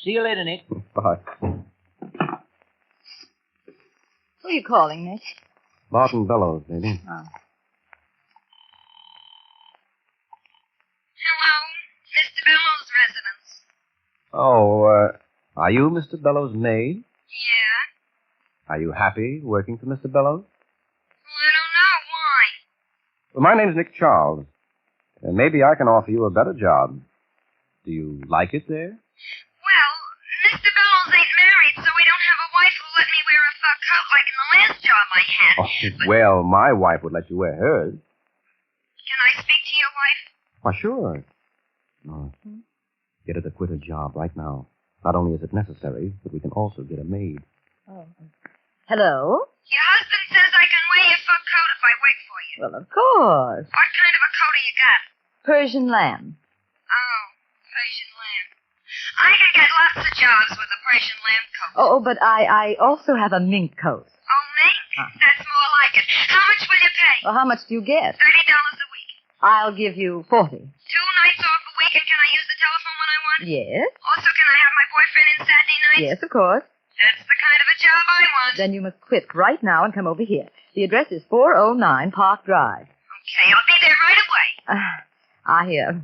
See you later, Nick. Bye. Who are you calling, Nick? Barton Bellows, baby. Oh. Hello, Mr. Bellows' residence. Oh, are you Mr. Bellows' maid? Yeah? Are you happy working for Mr. Bellows? Well, I don't know. Why? Well, my name's Nick Charles. Maybe I can offer you a better job. Do you like it there? Well, Mr. Bellows ain't married, so we don't have a wife who'll let me wear a fur coat like in the last job I had. Oh, well, my wife would let you wear hers. Can I speak to your wife? Why, sure. No. Get her to quit her job right now. Not only is it necessary, but we can also get a maid. Oh. Hello? Your husband says I can wear your fur coat if I wait for you. Well, of course. What kind of a coat have you got? Persian lamb. Oh, Persian lamb. I can get lots of jobs with a Persian lamb coat. Oh, but I also have a mink coat. Oh, mink? That's more like it. How much will you pay? Well, how much do you get? $30 a week. I'll give you 40. 2 nights off a week, and can I use the telephone when I want? Yes? Also, can I have my boyfriend in Saturday night? Yes, of course. That's the kind of a job I want. Then you must quit right now and come over here. The address is 409 Park Drive. Okay, I'll be there right away.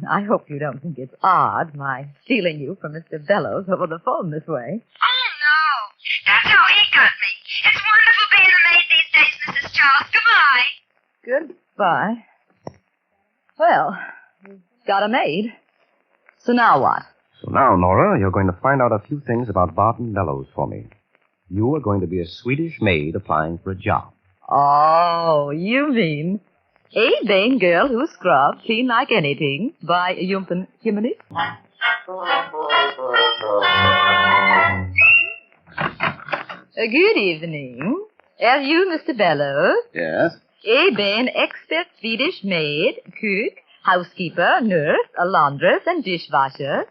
I hope you don't think it's odd, my stealing you from Mr. Bellows over the phone this way. Oh, no. That's how he got me. It's wonderful being a maid these days, Mrs. Charles. Goodbye. Goodbye. Well, we've got a maid. So now what? So now, Nora, you're going to find out a few things about Barton Bellows for me. You are going to be a Swedish maid applying for a job. Oh, you mean a vain girl who scrubs clean like anything by Jumpen Jimenez? Good evening. Are you Mr. Bellows? Yes? I ben expert Swedish maid, cook, housekeeper, nurse, a laundress, and dishwasher.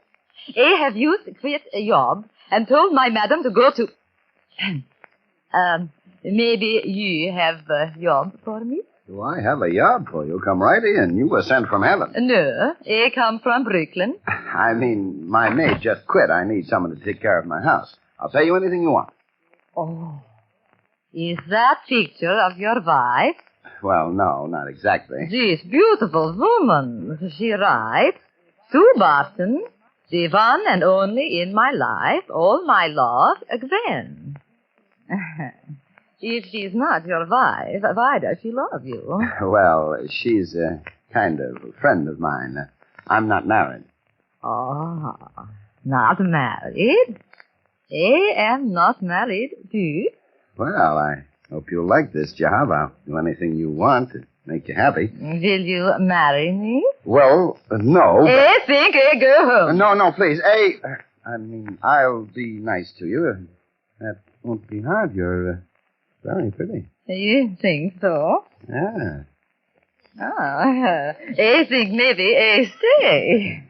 I have used quit a job and told my madam to go to... maybe you have a job for me? Do I have a job for you? Come right in. You were sent from heaven. No, I come from Brooklyn. I mean, my maid just quit. I need someone to take care of my house. I'll pay you anything you want. Oh, is that picture of your wife? Well, no, not exactly. This beautiful woman, she writes, to Barton, the one and only in my life, all my love, Gwen. If she's not your wife, why does she love you? Well, she's a kind of a friend of mine. I'm not married. Oh, not married? I am not married, too. Well, I hope you'll like this job. I'll do anything you want to make you happy. Will you marry me? Well, no. I think I go home. No, please. I mean, I'll be nice to you. That won't be hard. You're very pretty. You think so? Yeah. I think maybe I stay.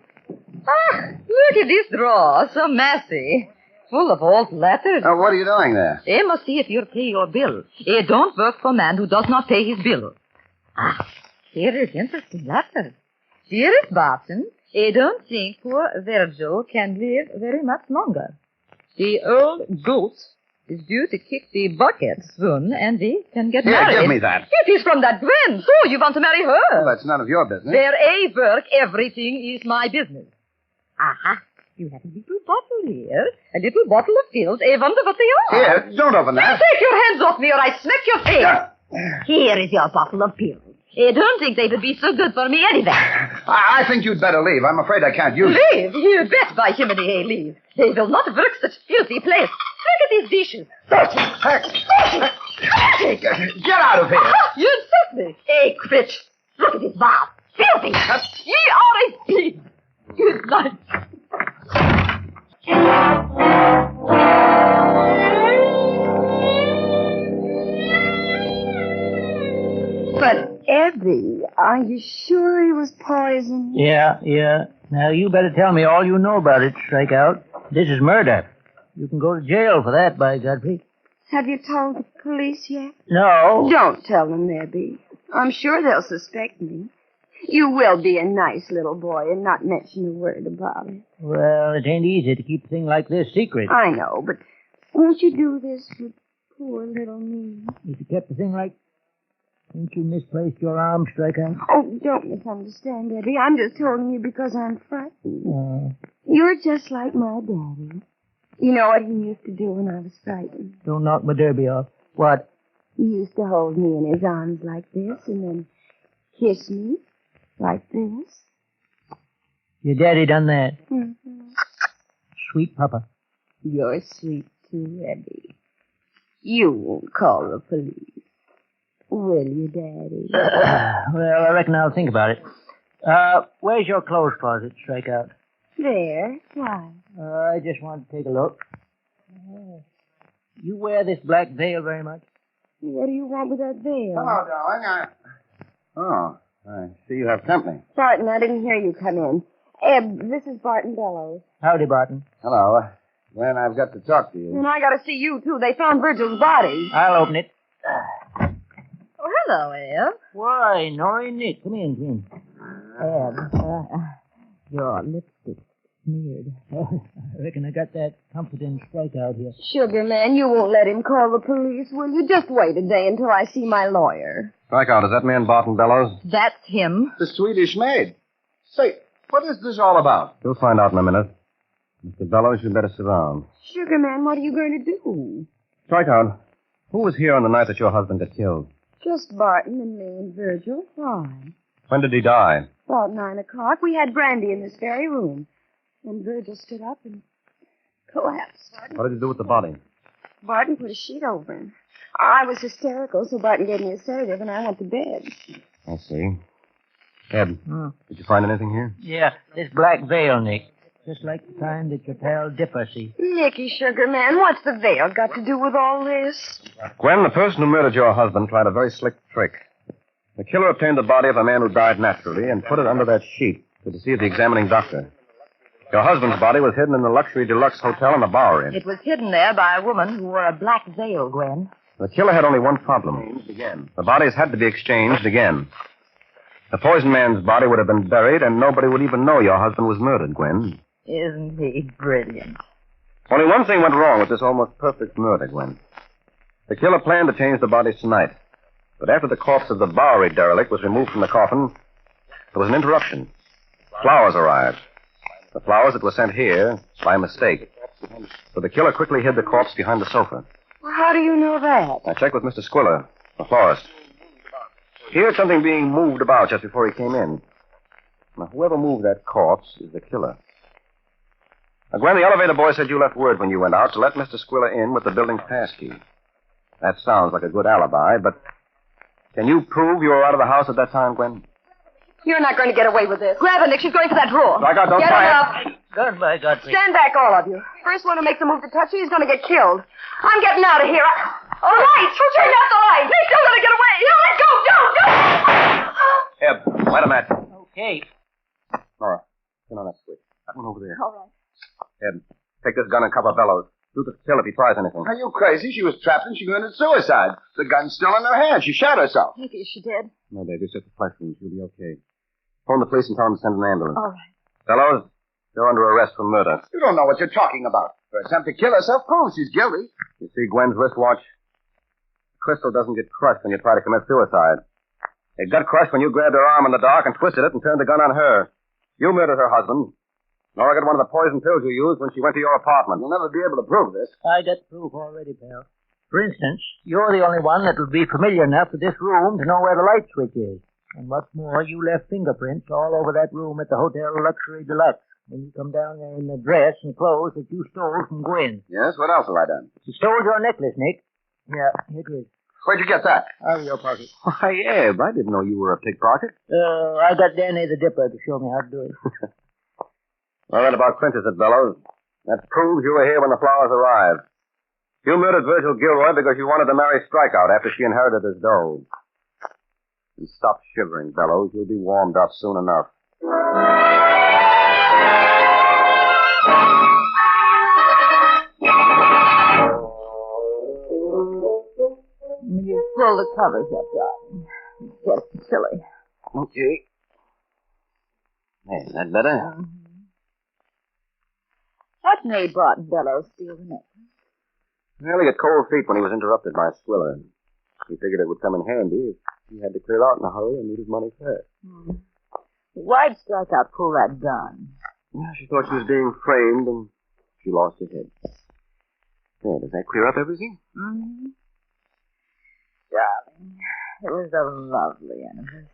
Look at this drawer, so messy. Full of old letters. What are you doing there? I must see if you pay your bill. I don't work for a man who does not pay his bill. Here is interesting letter. Dearest Barton, I don't think poor Virgil can live very much longer. The old goat is due to kick the bucket soon, and they can get married. Give me that. It is from that Gwen. So you want to marry her? Well, that's none of your business. Where I work, everything is my business. You have a little bottle here. A little bottle of pills. I wonder what they are. Here, don't open that. Take your hands off me or I smack your face. Here is your bottle of pills. I don't think they would be so good for me anyway. I think you'd better leave. I'm afraid I can't use it. Leave? You bet by Jiminy I leave. They will not work such filthy place. Look at these dishes. Dirty. Get out of here. You insult me. I quit. Look at this bath. Filthy. Ye are a pig. Good night. But, Ebbie, are you sure he was poisoned? Yeah. Now, you better tell me all you know about it, Strikeout. This is murder. You can go to jail for that, by Godfrey. Have you told the police yet? No. Don't tell them, Ebbie. I'm sure they'll suspect me. You will be a nice little boy and not mention a word about it. Well, it ain't easy to keep a thing like this secret. I know, but won't you do this for poor little me? If you kept the thing like... Ain't you misplaced your arm, Strikeout? Oh, don't misunderstand, Ebbie. I'm just telling you because I'm frightened. You're just like my daddy. You know what he used to do when I was frightened? Don't knock my derby off. What? He used to hold me in his arms like this and then kiss me like this. Your daddy done that? Mm-hmm. Sweet papa. You're sweet too, Ebbie. You won't call the police. Will you, Daddy? Well, I reckon I'll think about it. Where's your clothes closet, Strikeout? There. Why? I just want to take a look. You wear this black veil very much? What do you want with that veil? Hello, darling. Oh, I see you have company. Barton, I didn't hear you come in. Eb, this is Barton Bellows. Howdy, Barton. Hello. Gwen, I've got to talk to you. And I got to see you, too. They found Virgil's body. I'll open it. Oh, hello, Eb. Why, Norrie Nick. Come in. Eb, your lipstick's smeared. I reckon I got that comforting Strikeout here. Sugar man, you won't let him call the police, will you? Just wait a day until I see my lawyer. Strikeout, is that man Barton Bellows? That's him. The Swedish maid. Say, what is this all about? You'll find out in a minute. Mr. Bellows, you'd better sit down. Sugar man, what are you going to do? Strikeout, who was here on the night that your husband got killed? Just Barton and me and Virgil. Why? When did he die? About 9 o'clock. We had brandy in this very room. And Virgil stood up and collapsed. What did you do with the body? Barton put a sheet over him. I was hysterical, so Barton gave me a sedative, and I went to bed. I see. Ed, did you find anything here? Yeah, this black veil, Nick. Just like the time that your pal Dipper see. Nicky, sugar man, what's the veil got to do with all this? Gwen, the person who murdered your husband tried a very slick trick. The killer obtained the body of a man who died naturally and put it under that sheet to deceive the examining doctor. Your husband's body was hidden in the luxury deluxe hotel in the Bowery. It was hidden there by a woman who wore a black veil, Gwen. The killer had only one problem. The bodies had to be exchanged again. The poisoned man's body would have been buried, and nobody would even know your husband was murdered, Gwen. Isn't he brilliant? Only one thing went wrong with this almost perfect murder, Gwen. The killer planned to change the bodies tonight. But after the corpse of the Bowery derelict was removed from the coffin, there was an interruption. Flowers arrived. The flowers that were sent here by mistake. So the killer quickly hid the corpse behind the sofa. Well, how do you know that? I checked with Mr. Squiller, the florist. He heard something being moved about just before he came in. Now, whoever moved that corpse is the killer. Now, Gwen, the elevator boy said you left word when you went out to let Mr. Squiller in with the building's passkey. That sounds like a good alibi, but can you prove you were out of the house at that time, Gwen? You're not going to get away with this. Grab her, Nick. She's going for that drawer. Blackout, don't get try her it. up. Good by Godfrey. Stand back, all of you. First one who makes a move to touch you is going to get killed. I'm getting out of here. Oh, lights! Who turned out the light? They're still going to get away. No, let go! Don't! Eb, light a match. Okay. Nora, turn on that switch. That one over there. All right. Eb, take this gun and cover Bellows. Shoot the kill if he tries anything. Are you crazy? She was trapped and she committed suicide. The gun's still in her hand. She shot herself. Nicky, is she dead? No, Dave, it's just a flesh wound. She'll be okay. Phone the police and tell them to send an ambulance. All right. Fellows, you're under arrest for murder. You don't know what you're talking about. Her attempt to kill herself proves she's guilty. You see Gwen's wristwatch? The crystal doesn't get crushed when you try to commit suicide. It got crushed when you grabbed her arm in the dark and twisted it and turned the gun on her. You murdered her husband. Nora got one of the poison pills you used when she went to your apartment. You'll never be able to prove this. I got proof already, pal. For instance, you're the only one that would be familiar enough with this room to know where the light switch is. And what's more, you left fingerprints all over that room at the Hotel Luxury Deluxe when you come down there in the dress and clothes that you stole from Gwen. Yes? What else have I done? She stole your necklace, Nick. Yeah, here it is. Where'd you get that? Out of your pocket. Why, Eb, I didn't know you were a pickpocket. I got Danny the Dipper to show me how to do it. Well, that about cinches it, Bellows. That proves you were here when the flowers arrived. You murdered Virgil Gilroy because you wanted to marry Strikeout after she inherited his dough. And stop shivering, Bellows. You'll be warmed up soon enough. You pull the covers up, darling. It's getting chilly. Okay. Hey, is that better? What made Barton Bellows steal the necklace? Well, he got cold feet when he was interrupted by Swiller. He figured it would come in handy if he had to clear out in a hurry and needed money fast. Why'd Strikeout pull that gun? Yeah, she thought she was being framed and she lost her head. There, does that clear up everything? Mm-hmm. Darling, it was a lovely anniversary.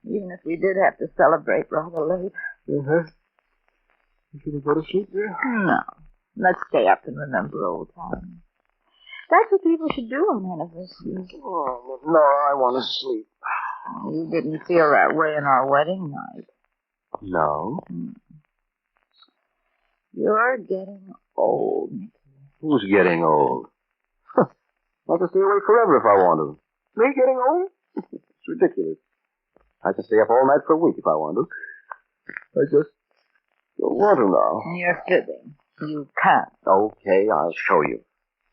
Even if we did have to celebrate rather late. Uh-huh. Should we go to sleep there? No. Let's stay up and remember old times. That's what people should do on anniversaries. Oh, no, I want to sleep. You didn't feel that way on our wedding night. No. You're getting old, Nicky. Who's getting old? I can stay awake forever if I want to. Me getting old? It's ridiculous. I can stay up all night for a week if I want to. I just don't want to now. You're fibbing. You can't. Okay, I'll show you.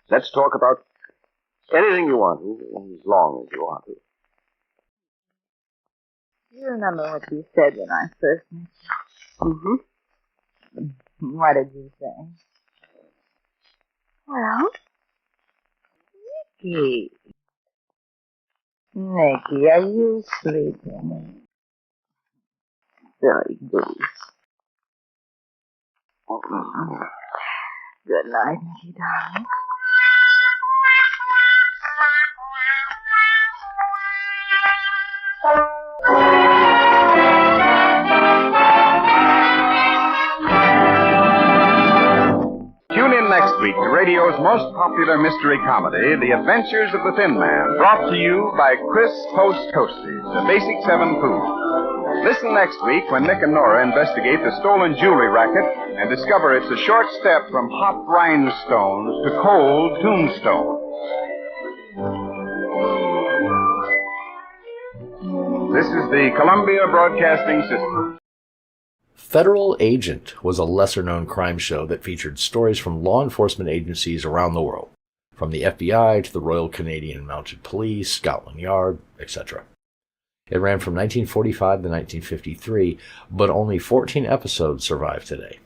Let's talk about anything you want to, as long as you want to. You remember what you said when I first met you? Mm-hmm. What did you say? Well? Nicky. Nicky, are you sleeping? Silly goose. Good night, Nicky, darling. Tune in next week to radio's most popular mystery comedy, The Adventures of the Thin Man, brought to you by Chris Post Toasties, the Basic 7 food. Listen next week when Nick and Nora investigate the stolen jewelry racket and discover it's a short step from hot rhinestones to cold tombstones. This is the Columbia Broadcasting System. Federal Agent was a lesser-known crime show that featured stories from law enforcement agencies around the world, from the FBI to the Royal Canadian Mounted Police, Scotland Yard, etc. It ran from 1945 to 1953, but only 14 episodes survive today.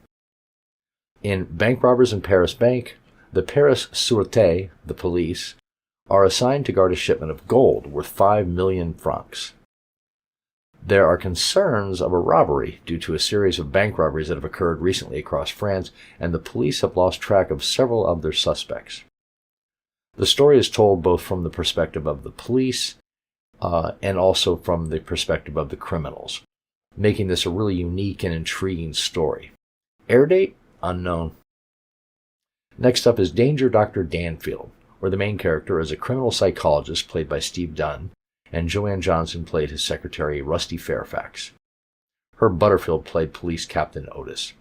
In Bank Robbers in Paris Bank, the Paris Sûreté, the police, are assigned to guard a shipment of gold worth 5 million francs. There are concerns of a robbery due to a series of bank robberies that have occurred recently across France, and the police have lost track of several of their suspects. The story is told both from the perspective of the police and also from the perspective of the criminals, making this a really unique and intriguing story. Air date? Unknown. Next up is Danger Dr. Danfield, where the main character is a criminal psychologist played by Steve Dunn, and Joanne Johnson played his secretary, Rusty Fairfax. Herb Butterfield played Police Captain Otis.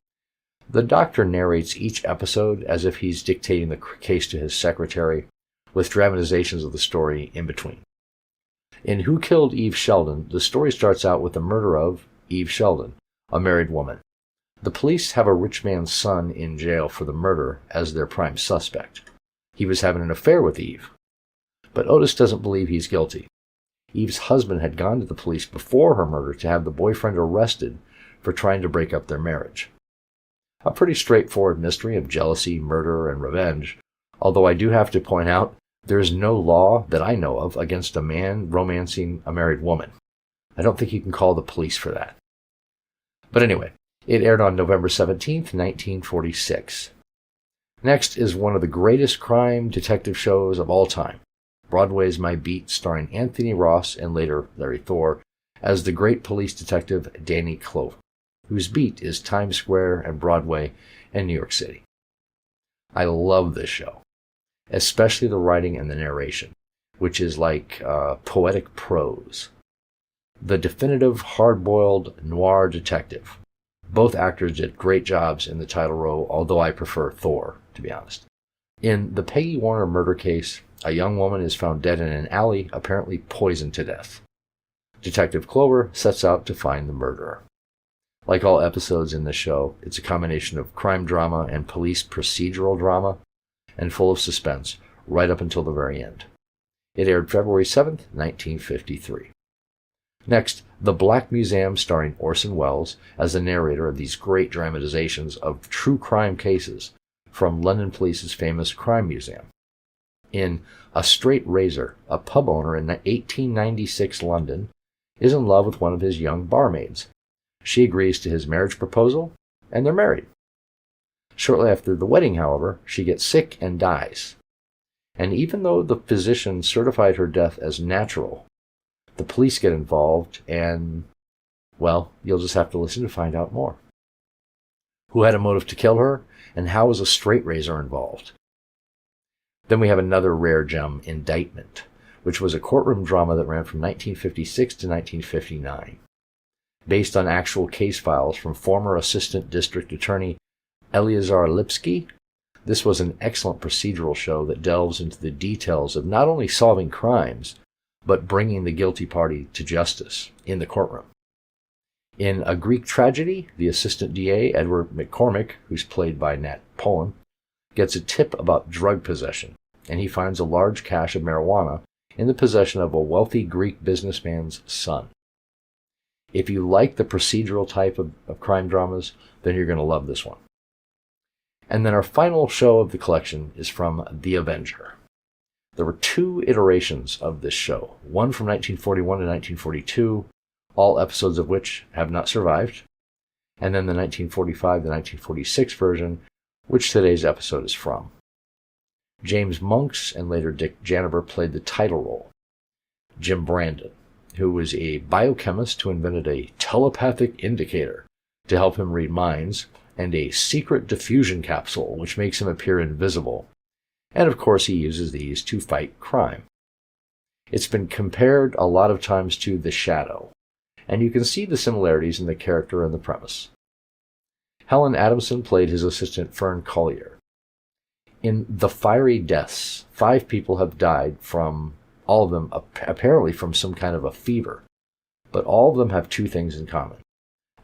The doctor narrates each episode as if he's dictating the case to his secretary, with dramatizations of the story in between. In Who Killed Eve Sheldon, the story starts out with the murder of Eve Sheldon, a married woman. The police have a rich man's son in jail for the murder as their prime suspect. He was having an affair with Eve. But Otis doesn't believe he's guilty. Eve's husband had gone to the police before her murder to have the boyfriend arrested for trying to break up their marriage. A pretty straightforward mystery of jealousy, murder, and revenge, although I do have to point out there is no law that I know of against a man romancing a married woman. I don't think you can call the police for that. But anyway, it aired on November 17th, 1946. Next is one of the greatest crime detective shows of all time, Broadway's My Beat, starring Anthony Ross and later Larry Thor as the great police detective Danny Clover, whose beat is Times Square and Broadway and New York City. I love this show, especially the writing and the narration, which is like poetic prose. The definitive hard-boiled noir detective. Both actors did great jobs in the title role, although I prefer Thor, to be honest. In the Peggy Warner murder case, a young woman is found dead in an alley, apparently poisoned to death. Detective Clover sets out to find the murderer. Like all episodes in the show, it's a combination of crime drama and police procedural drama, and full of suspense right up until the very end. It aired February 7th, 1953. Next, The Black Museum, starring Orson Welles as the narrator of these great dramatizations of true crime cases from London Police's famous crime museum. In A Straight Razor, a pub owner in 1896 London is in love with one of his young barmaids. She agrees to his marriage proposal, and they're married. Shortly after the wedding, however, she gets sick and dies. And even though the physician certified her death as natural, the police get involved and, well, you'll just have to listen to find out more. Who had a motive to kill her, and how was a straight razor involved? Then we have another rare gem, Indictment, which was a courtroom drama that ran from 1956 to 1959. Based on actual case files from former Assistant District Attorney Eleazar Lipsky, this was an excellent procedural show that delves into the details of not only solving crimes, but bringing the guilty party to justice in the courtroom. In A Greek Tragedy, the Assistant DA, Edward McCormick, who's played by Nat Polen, gets a tip about drug possession, and he finds a large cache of marijuana in the possession of a wealthy Greek businessman's son. If you like the procedural type of crime dramas, then you're going to love this one. And then our final show of the collection is from The Avenger. There were 2 iterations of this show, one from 1941 to 1942, all episodes of which have not survived, and then the 1945 to 1946 version, which today's episode is from. James Monks and later Dick Janiver played the title role. Jim Brandon, who was a biochemist who invented a telepathic indicator to help him read minds, and a secret diffusion capsule which makes him appear invisible. And of course he uses these to fight crime. It's been compared a lot of times to The Shadow, and you can see the similarities in the character and the premise. Helen Adamson played his assistant Fern Collier. In The Fiery Deaths, 5 people have died from, all of them apparently from some kind of a fever, but all of them have 2 things in common.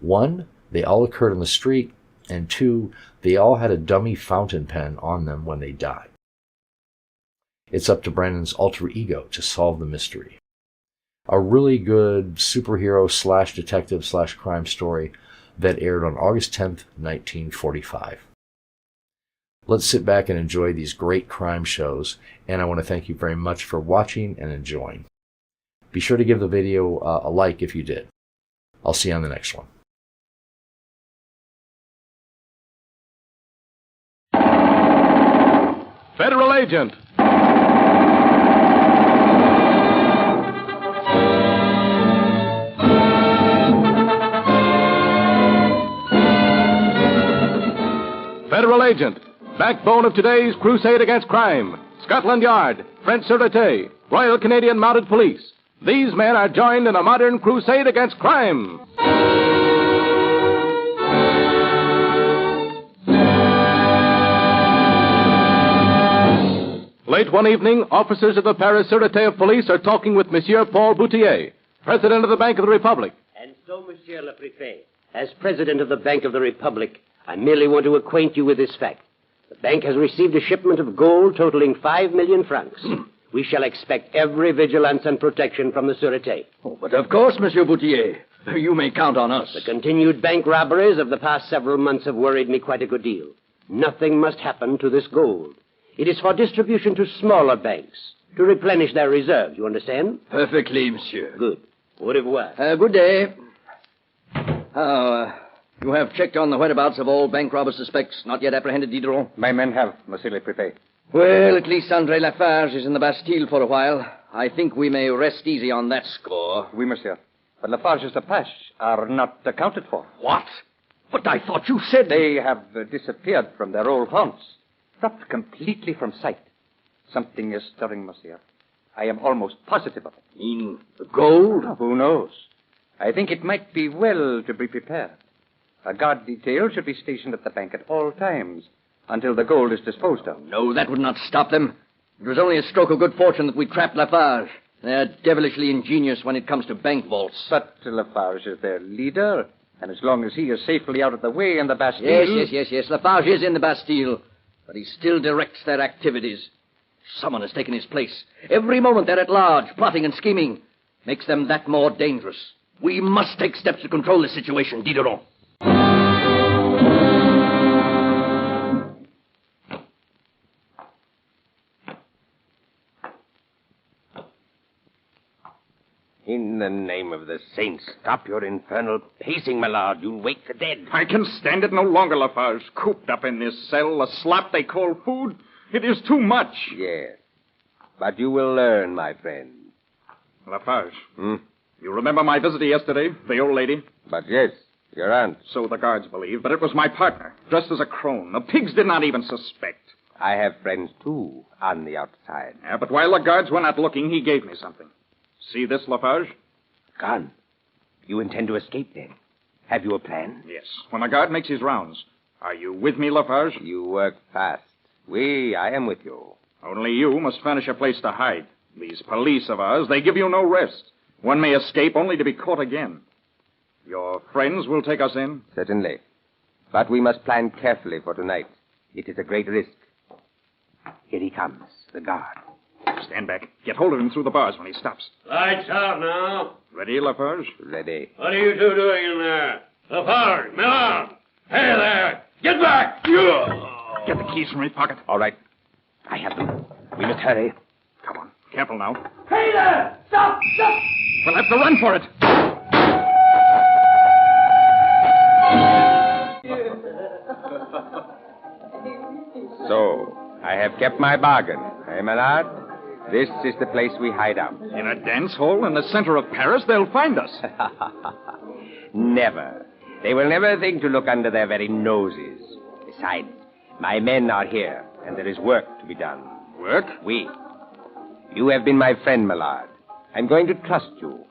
1, they all occurred in the street, and 2, they all had a dummy fountain pen on them when they died. It's up to Brandon's alter ego to solve the mystery. A really good superhero/detective/crime story that aired on August 10th, 1945. Let's sit back and enjoy these great crime shows, and I want to thank you very much for watching and enjoying. Be sure to give the video a like if you did. I'll see you on the next one. Federal Agent. Federal Agent, backbone of today's crusade against crime. Scotland Yard, French Sûreté, Royal Canadian Mounted Police. These men are joined in a modern crusade against crime. Late one evening, officers of the Paris Sûreté of Police are talking with Monsieur Paul Boutier, President of the Bank of the Republic. And so, Monsieur le Préfet, as President of the Bank of the Republic, I merely want to acquaint you with this fact. The bank has received a shipment of gold totaling 5 million francs. We shall expect every vigilance and protection from the Sûreté. Oh, but of course, Monsieur Boutier. You may count on us. The continued bank robberies of the past several months have worried me quite a good deal. Nothing must happen to this gold. It is for distribution to smaller banks, to replenish their reserves, you understand? Perfectly, monsieur. Good. Au revoir. Good day. You have checked on the whereabouts of all bank robber suspects not yet apprehended, Diderot? My men have, Monsieur le Préfet. Well, at least André Lafarge is in the Bastille for a while. I think we may rest easy on that score. Oui, monsieur. But Lafarge's Apache are not accounted for. What? But I thought you said... They have disappeared from their old haunts. Dropped completely from sight. Something is stirring, monsieur. I am almost positive of it. In the gold? Oh, who knows? I think it might be well to be prepared. A guard detail should be stationed at the bank at all times until the gold is disposed of. No, that would not stop them. It was only a stroke of good fortune that we trapped Lafarge. They're devilishly ingenious when it comes to bank vaults. But Lafarge is their leader, and as long as he is safely out of the way in the Bastille... Yes. Lafarge is in the Bastille, but he still directs their activities. Someone has taken his place. Every moment they're at large, plotting and scheming. Makes them that more dangerous. We must take steps to control this situation, Diderot. In the name of the saints, stop your infernal pacing, my lord. You'll wake the dead. I can stand it no longer, Lafarge. Cooped up in this cell, a slap they call food. It is too much. Yes. But you will learn, my friend. Lafarge. You remember my visitor yesterday, the old lady? But yes, your aunt. So the guards believe, but it was my partner, dressed as a crone. The pigs did not even suspect. I have friends, too, on the outside. Yeah, but while the guards were not looking, he gave me something. See this, Lafarge? Gun. You intend to escape, then? Have you a plan? Yes. When a guard makes his rounds. Are you with me, Lafarge? You work fast. I am with you. Only you must furnish a place to hide. These police of ours, they give you no rest. One may escape only to be caught again. Your friends will take us in? Certainly. But we must plan carefully for tonight. It is a great risk. Here he comes, the guard. Stand back. Get hold of him through the bars when he stops. Lights out now. Ready, Lafarge? Ready. What are you two doing in there? Lafarge, Milan. Hey there. Get back. Get the keys from my pocket. All right. I have them. We must hurry. Come on. Careful now. Hey there. Stop. We'll have to run for it. So, I have kept my bargain. Eh, my lad? This is the place we hide out. In a dance hall in the center of Paris, they'll find us. Never. They will never think to look under their very noses. Besides, my men are here, and there is work to be done. Work? Oui. You have been my friend, my lad. I'm going to trust you.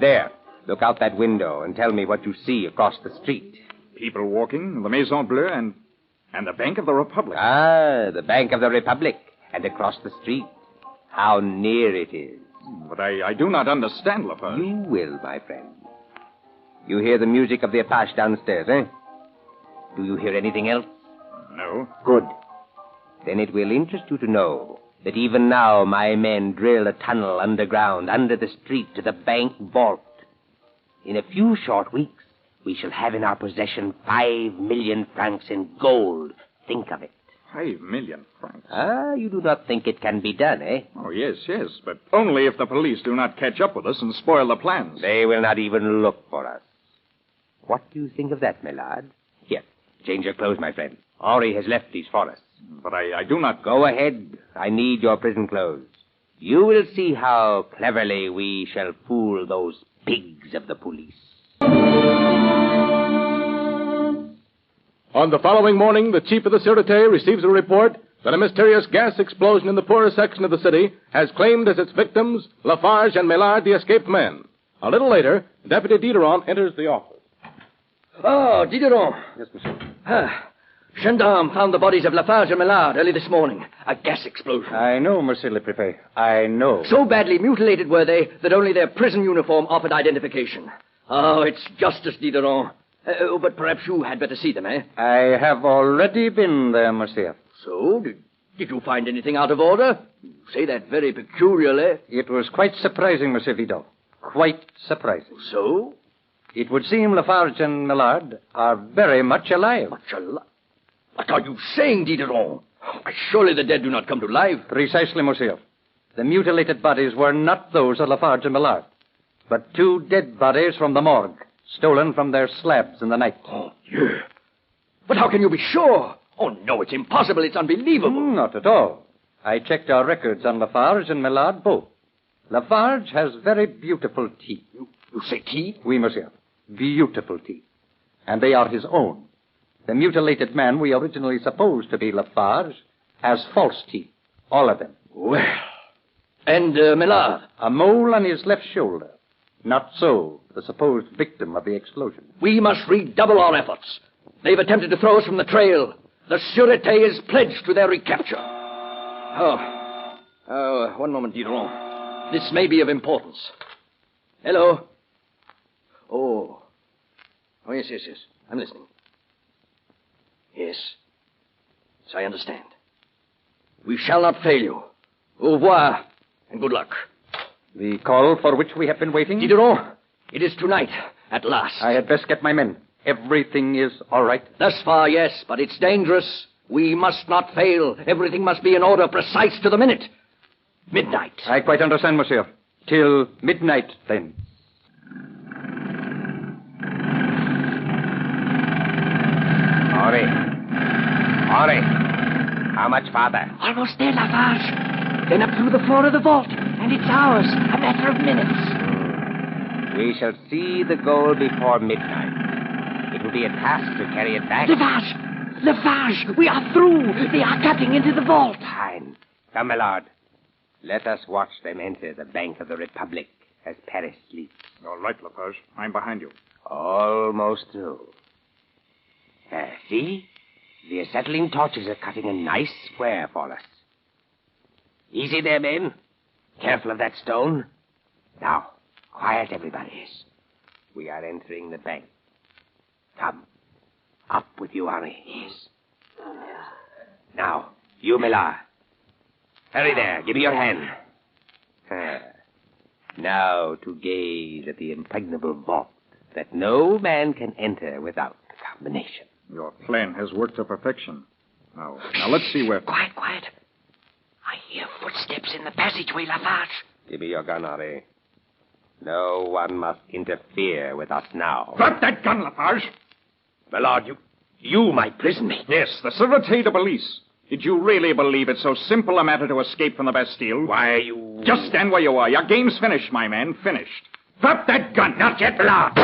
There. Look out that window and tell me what you see across the street. People walking, the Maison Bleue, and the Bank of the Republic. Ah, the Bank of the Republic. And across the street. How near it is. But I do not understand, Lafarge. You will, my friend. You hear the music of the Apache downstairs, eh? Do you hear anything else? No. Good. Then it will interest you to know that even now my men drill a tunnel underground, under the street, to the bank vault. In a few short weeks, we shall have in our possession 5 million francs in gold. Think of it. 5 million francs. Ah, you do not think it can be done, eh? Oh, yes, but only if the police do not catch up with us and spoil the plans. They will not even look for us. What do you think of that, my lad? Here, change your clothes, my friend. Henri has left these forests. But I do not... Go ahead. I need your prison clothes. You will see how cleverly we shall fool those pigs of the police. On the following morning, the chief of the Sûreté receives a report that a mysterious gas explosion in the poorer section of the city has claimed as its victims Lafarge and Millard, the escaped men. A little later, Deputy Diderot enters the office. Oh, Diderot. Yes, monsieur. Gendarme found the bodies of Lafarge and Millard early this morning. A gas explosion. I know, monsieur le préfet. I know. So badly mutilated were they that only their prison uniform offered identification. Oh, it's justice, Diderot. But perhaps you had better see them, eh? I have already been there, monsieur. So? Did you find anything out of order? You say that very peculiarly. It was quite surprising, monsieur Vidal. Quite surprising. So? It would seem Lafarge and Millard are very much alive. Much alive? What are you saying, Diderot? Surely the dead do not come to life. Precisely, monsieur. The mutilated bodies were not those of Lafarge and Millard, but 2 dead bodies from the morgue, stolen from their slabs in the night. Oh, Dieu. But how can you be sure? Oh, no, it's impossible. It's unbelievable. Not at all. I checked our records on Lafarge and Millard both. Lafarge has very beautiful teeth. You say teeth? Oui, monsieur. Beautiful teeth. And they are his own. The mutilated man we originally supposed to be Lafarge has false teeth. All of them. Well. And Millard? A mole on his left shoulder. Not so, the supposed victim of the explosion. We must redouble our efforts. They've attempted to throw us from the trail. The Sûreté is pledged to their recapture. One moment, Diderot. This may be of importance. Hello? Oh, yes. I'm listening. Yes, I understand. We shall not fail you. Au revoir, and good luck. The call for which we have been waiting? Diderot, it is tonight, at last. I had best get my men. Everything is all right? Thus far, yes, but it's dangerous. We must not fail. Everything must be in order, precise to the minute. Midnight. I quite understand, monsieur. Till midnight, then. Henri. How much farther? Almost there, Lafarge. Then up through the floor of the vault. And it's ours. A matter of minutes. We shall see the gold before midnight. It will be a task to carry it back. Lafarge, we are through. They are cutting into the vault. Fine. Come, my lord. Let us watch them enter the Bank of the Republic as Paris sleeps. All right, Lafarge. I'm behind you. Almost through. See? The acetylene torches are cutting a nice square for us. Easy there, men. Careful of that stone. Now, quiet, everybody. We are entering the bank. Come. Up with you, Henri. Yes. Now, you, Millard. Hurry there. Give me your hand. Now to gaze at the impregnable vault that no man can enter without the combination. Your plan has worked to perfection. Now let's see where... Quiet. I hear footsteps in the passageway, Lafarge. Give me your gun, Henri. No one must interfere with us now. Drop that gun, Lafarge! My lord, you my prison mate. Yes, the Sûreté de Police. Did you really believe it's so simple a matter to escape from the Bastille? Why, you... Just stand where you are. Your game's finished, my man. Finished. Drop that gun. Not yet, Millard.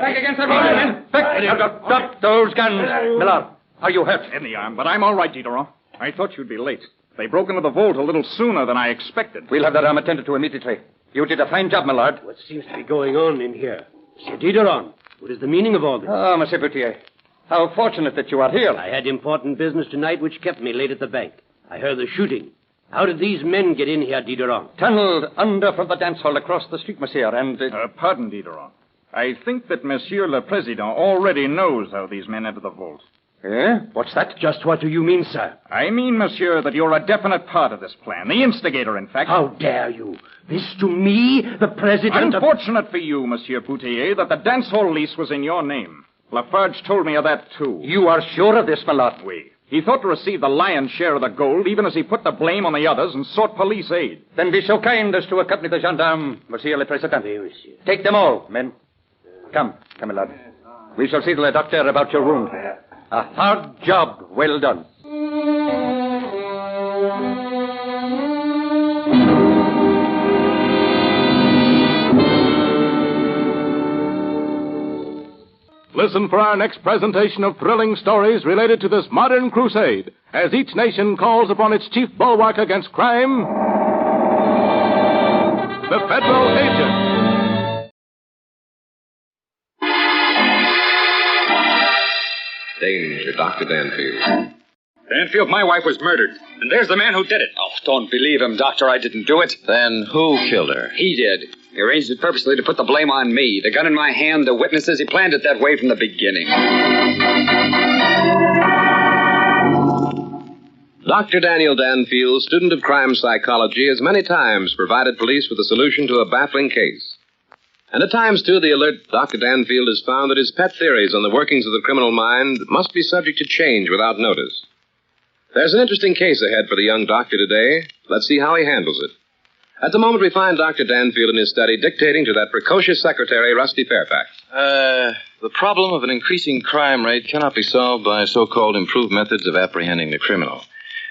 Back against the wall, men. Back. Drop those guns. Millard, are you hurt? In the arm, but I'm all right, Diderot. I thought you'd be late. They broke into the vault a little sooner than I expected. We'll have that arm attended to immediately. You did a fine job, my lord. What seems to be going on in here? Monsieur Diderot, what is the meaning of all this? Ah, Monsieur Boutier. How fortunate that you are here. I had important business tonight which kept me late at the bank. I heard the shooting. How did these men get in here, Diderot? Tunneled under from the dance hall across the street, monsieur, and... Pardon, Diderot. I think that Monsieur le Président already knows how these men entered the vault. Eh? What's that? Just what do you mean, sir? I mean, monsieur, that you're a definite part of this plan. The instigator, in fact. How dare you? This to me, the president Unfortunate for you, Monsieur Boutier, that the dance hall lease was in your name. Lafarge told me of that, too. You are sure of this, my lord? Oui. He thought to receive the lion's share of the gold, even as he put the blame on the others and sought police aid. Then be so kind as to accompany the gendarme, Monsieur le Président. Oui, monsieur. Take them all, men. Come, my lord. We shall see to the doctor about your wound. A hard job well done. Listen for our next presentation of thrilling stories related to this modern crusade, as each nation calls upon its chief bulwark against crime, the Federal Agent. Danger, Dr. Danfield. Danfield, my wife was murdered, and there's the man who did it. Oh, don't believe him, Doctor. I didn't do it. Then who killed her? He did. He arranged it purposely to put the blame on me. The gun in my hand, the witnesses, he planned it that way from the beginning. Dr. Daniel Danfield, student of crime psychology, has many times provided police with a solution to a baffling case. And at times, too, the alert Dr. Danfield has found that his pet theories on the workings of the criminal mind must be subject to change without notice. There's an interesting case ahead for the young doctor today. Let's see how he handles it. At the moment, we find Dr. Danfield in his study dictating to that precocious secretary, Rusty Fairfax. The problem of an increasing crime rate cannot be solved by so-called improved methods of apprehending the criminal.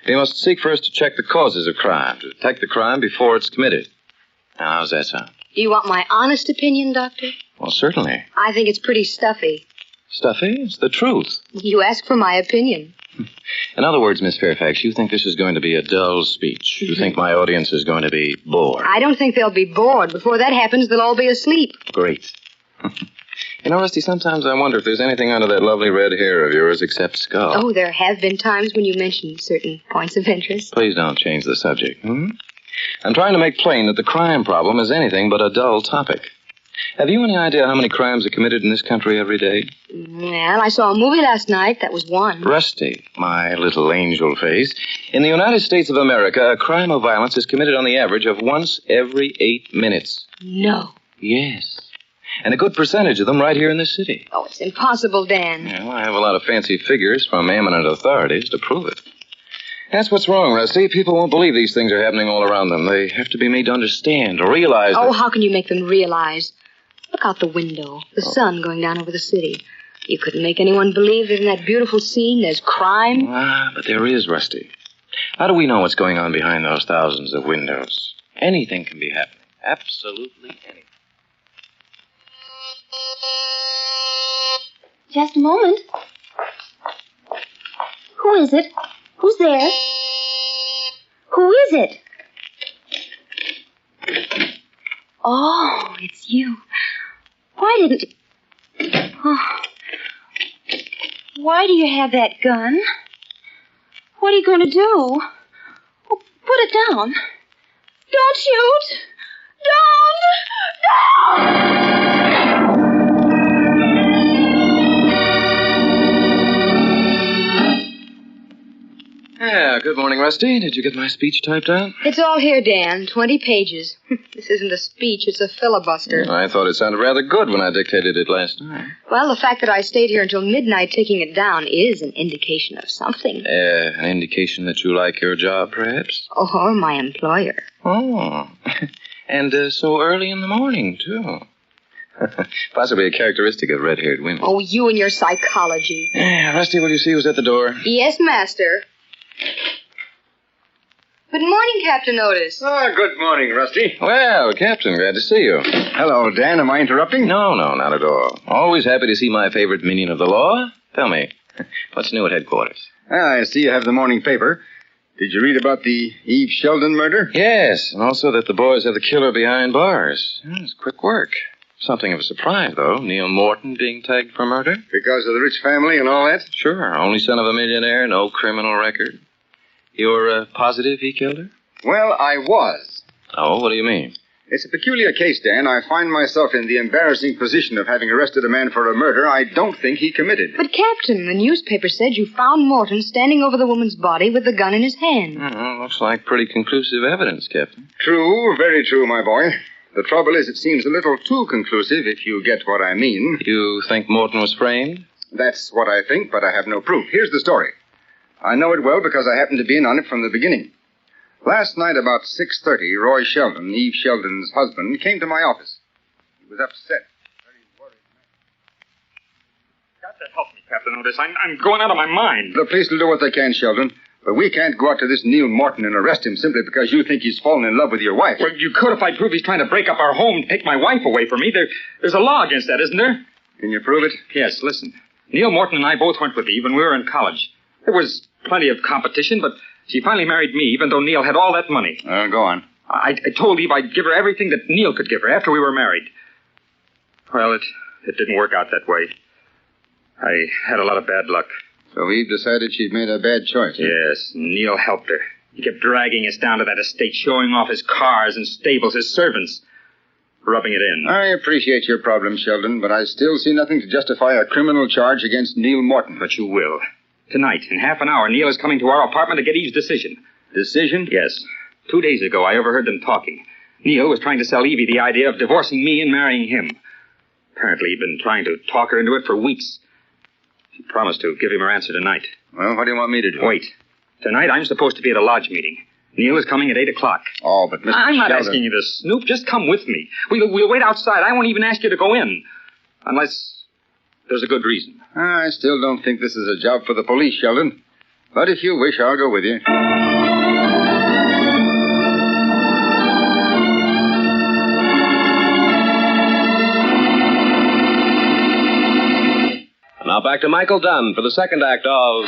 We must seek first to check the causes of crime, to detect the crime before it's committed. Now, how's that sound? Do you want my honest opinion, Doctor? Well, certainly. I think it's pretty stuffy. Stuffy? It's the truth. You asked for my opinion. In other words, Miss Fairfax, you think this is going to be a dull speech. You think my audience is going to be bored. I don't think they'll be bored. Before that happens, they'll all be asleep. Great. You know, Rusty, sometimes I wonder if there's anything under that lovely red hair of yours except skull. Oh, there have been times when you mentioned certain points of interest. Please don't change the subject. I'm trying to make plain that the crime problem is anything but a dull topic. Have you any idea how many crimes are committed in this country every day? Well, I saw a movie last night. That was one. Rusty, my little angel face. In the United States of America, a crime of violence is committed on the average of once every 8 minutes. No. Yes. And a good percentage of them right here in this city. Oh, it's impossible, Dan. Well, I have a lot of fancy figures from eminent authorities to prove it. That's what's wrong, Rusty. People won't believe these things are happening all around them. They have to be made to understand or realize Oh, that... how can you make them realize? Look out the window. The sun going down over the city. You couldn't make anyone believe that in that beautiful scene there's crime. But there is, Rusty. How do we know what's going on behind those thousands of windows? Anything can be happening. Absolutely anything. Just a moment. Who is it? Who's there? Who is it? Oh, it's you. Why didn't... Oh. Why do you have that gun? What are you going to do? Oh, put it down. Don't shoot! Don't! Yeah, good morning, Rusty. Did you get my speech typed out? It's all here, Dan. 20 pages. This isn't a speech, it's a filibuster. I thought it sounded rather good when I dictated it last time. Well, the fact that I stayed here until midnight taking it down is an indication of something. An indication that you like your job, perhaps? Oh, or my employer. Oh. And so early in the morning, too. Possibly a characteristic of red-haired women. Oh, you and your psychology. Yeah, Rusty, will you see who's at the door? Yes, master. Good morning, Captain Otis. Good morning, Rusty. Well, Captain, glad to see you. Hello, Dan. Am I interrupting? No, not at all. Always happy to see my favorite minion of the law. Tell me, what's new at headquarters? I see you have the morning paper. Did you read about the Eve Sheldon murder? Yes, and also that the boys have the killer behind bars. It's quick work. Something of a surprise, though. Neil Morton being tagged for murder. Because of the rich family and all that? Sure. Only son of a millionaire, no criminal record. You're positive he killed her? Well, I was. Oh, what do you mean? It's a peculiar case, Dan. I find myself in the embarrassing position of having arrested a man for a murder I don't think he committed. But, Captain, the newspaper said you found Morton standing over the woman's body with the gun in his hand. Looks like pretty conclusive evidence, Captain. True, very true, my boy. The trouble is it seems a little too conclusive, if you get what I mean. You think Morton was framed? That's what I think, but I have no proof. Here's the story. I know it well because I happened to be in on it from the beginning. Last night about 6:30, Roy Sheldon, Eve Sheldon's husband, came to my office. He was upset. Very worried. Got to help me, Captain Otis. I'm going out of my mind. The police will do what they can, Sheldon. But we can't go out to this Neil Morton and arrest him simply because you think he's fallen in love with your wife. Well, you could if I prove he's trying to break up our home and take my wife away from me. There's a law against that, isn't there? Can you prove it? Yes, listen. Neil Morton and I both went with Eve when we were in college. There was plenty of competition, but she finally married me, even though Neil had all that money. Go on. I told Eve I'd give her everything that Neil could give her after we were married. Well, it didn't work out that way. I had a lot of bad luck. So Eve decided she'd made a bad choice. Huh? Yes, Neil helped her. He kept dragging us down to that estate, showing off his cars and stables, his servants, rubbing it in. I appreciate your problem, Sheldon, but I still see nothing to justify a criminal charge against Neil Morton. But you will. Tonight, in half an hour, Neil is coming to our apartment to get Eve's decision. Decision? Yes. 2 days ago, I overheard them talking. Neil was trying to sell Evie the idea of divorcing me and marrying him. Apparently, he'd been trying to talk her into it for weeks. She promised to give him her answer tonight. Well, what do you want me to do? Wait. Tonight, I'm supposed to be at a lodge meeting. Neil is coming at 8 o'clock. Oh, but Mr. I'm not Sheldon... asking you to snoop. Just come with me. We'll wait outside. I won't even ask you to go in. Unless there's a good reason. I still don't think this is a job for the police, Sheldon. But if you wish, I'll go with you. Now back to Michael Dunn for the second act of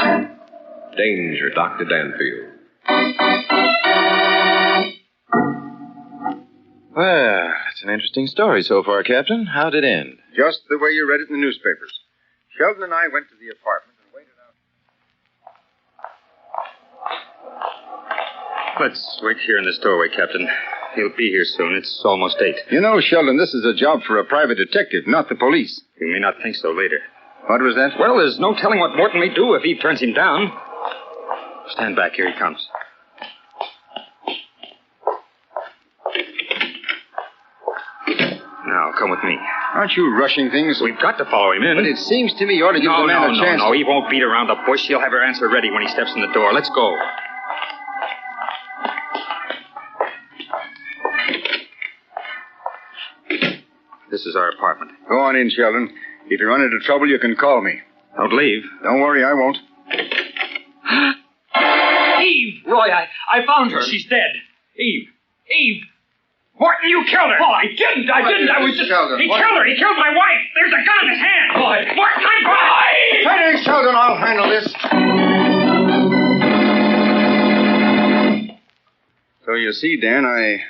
Danger, Dr. Danfield. Well, it's an interesting story so far, Captain. How'd it end? Just the way you read it in the newspapers. Sheldon and I went to the apartment and waited out. Let's wait here in this doorway, Captain. He'll be here soon. It's almost 8. You know, Sheldon, this is a job for a private detective, not the police. You may not think so later. What was that? Well, there's no telling what Morton may do if Eve turns him down. Stand back. Here he comes. Now, come with me. Aren't you rushing things? We've got to follow him in. But it seems to me you ought to give the man a chance. No, he won't beat around the bush. He'll have her answer ready when he steps in the door. Let's go. This is our apartment. Go on in, Sheldon. If you run into trouble, you can call me. Don't leave. Don't worry, I won't. Eve! Roy, I found her. She's dead. Eve! Morton, you killed her! Oh, I didn't. I was just... Sheldon, he killed her. He killed my wife. There's a gun in his hand. Boy. Morton, I'm going! Hey, Sheldon, I'll handle this. So you see, Dan, I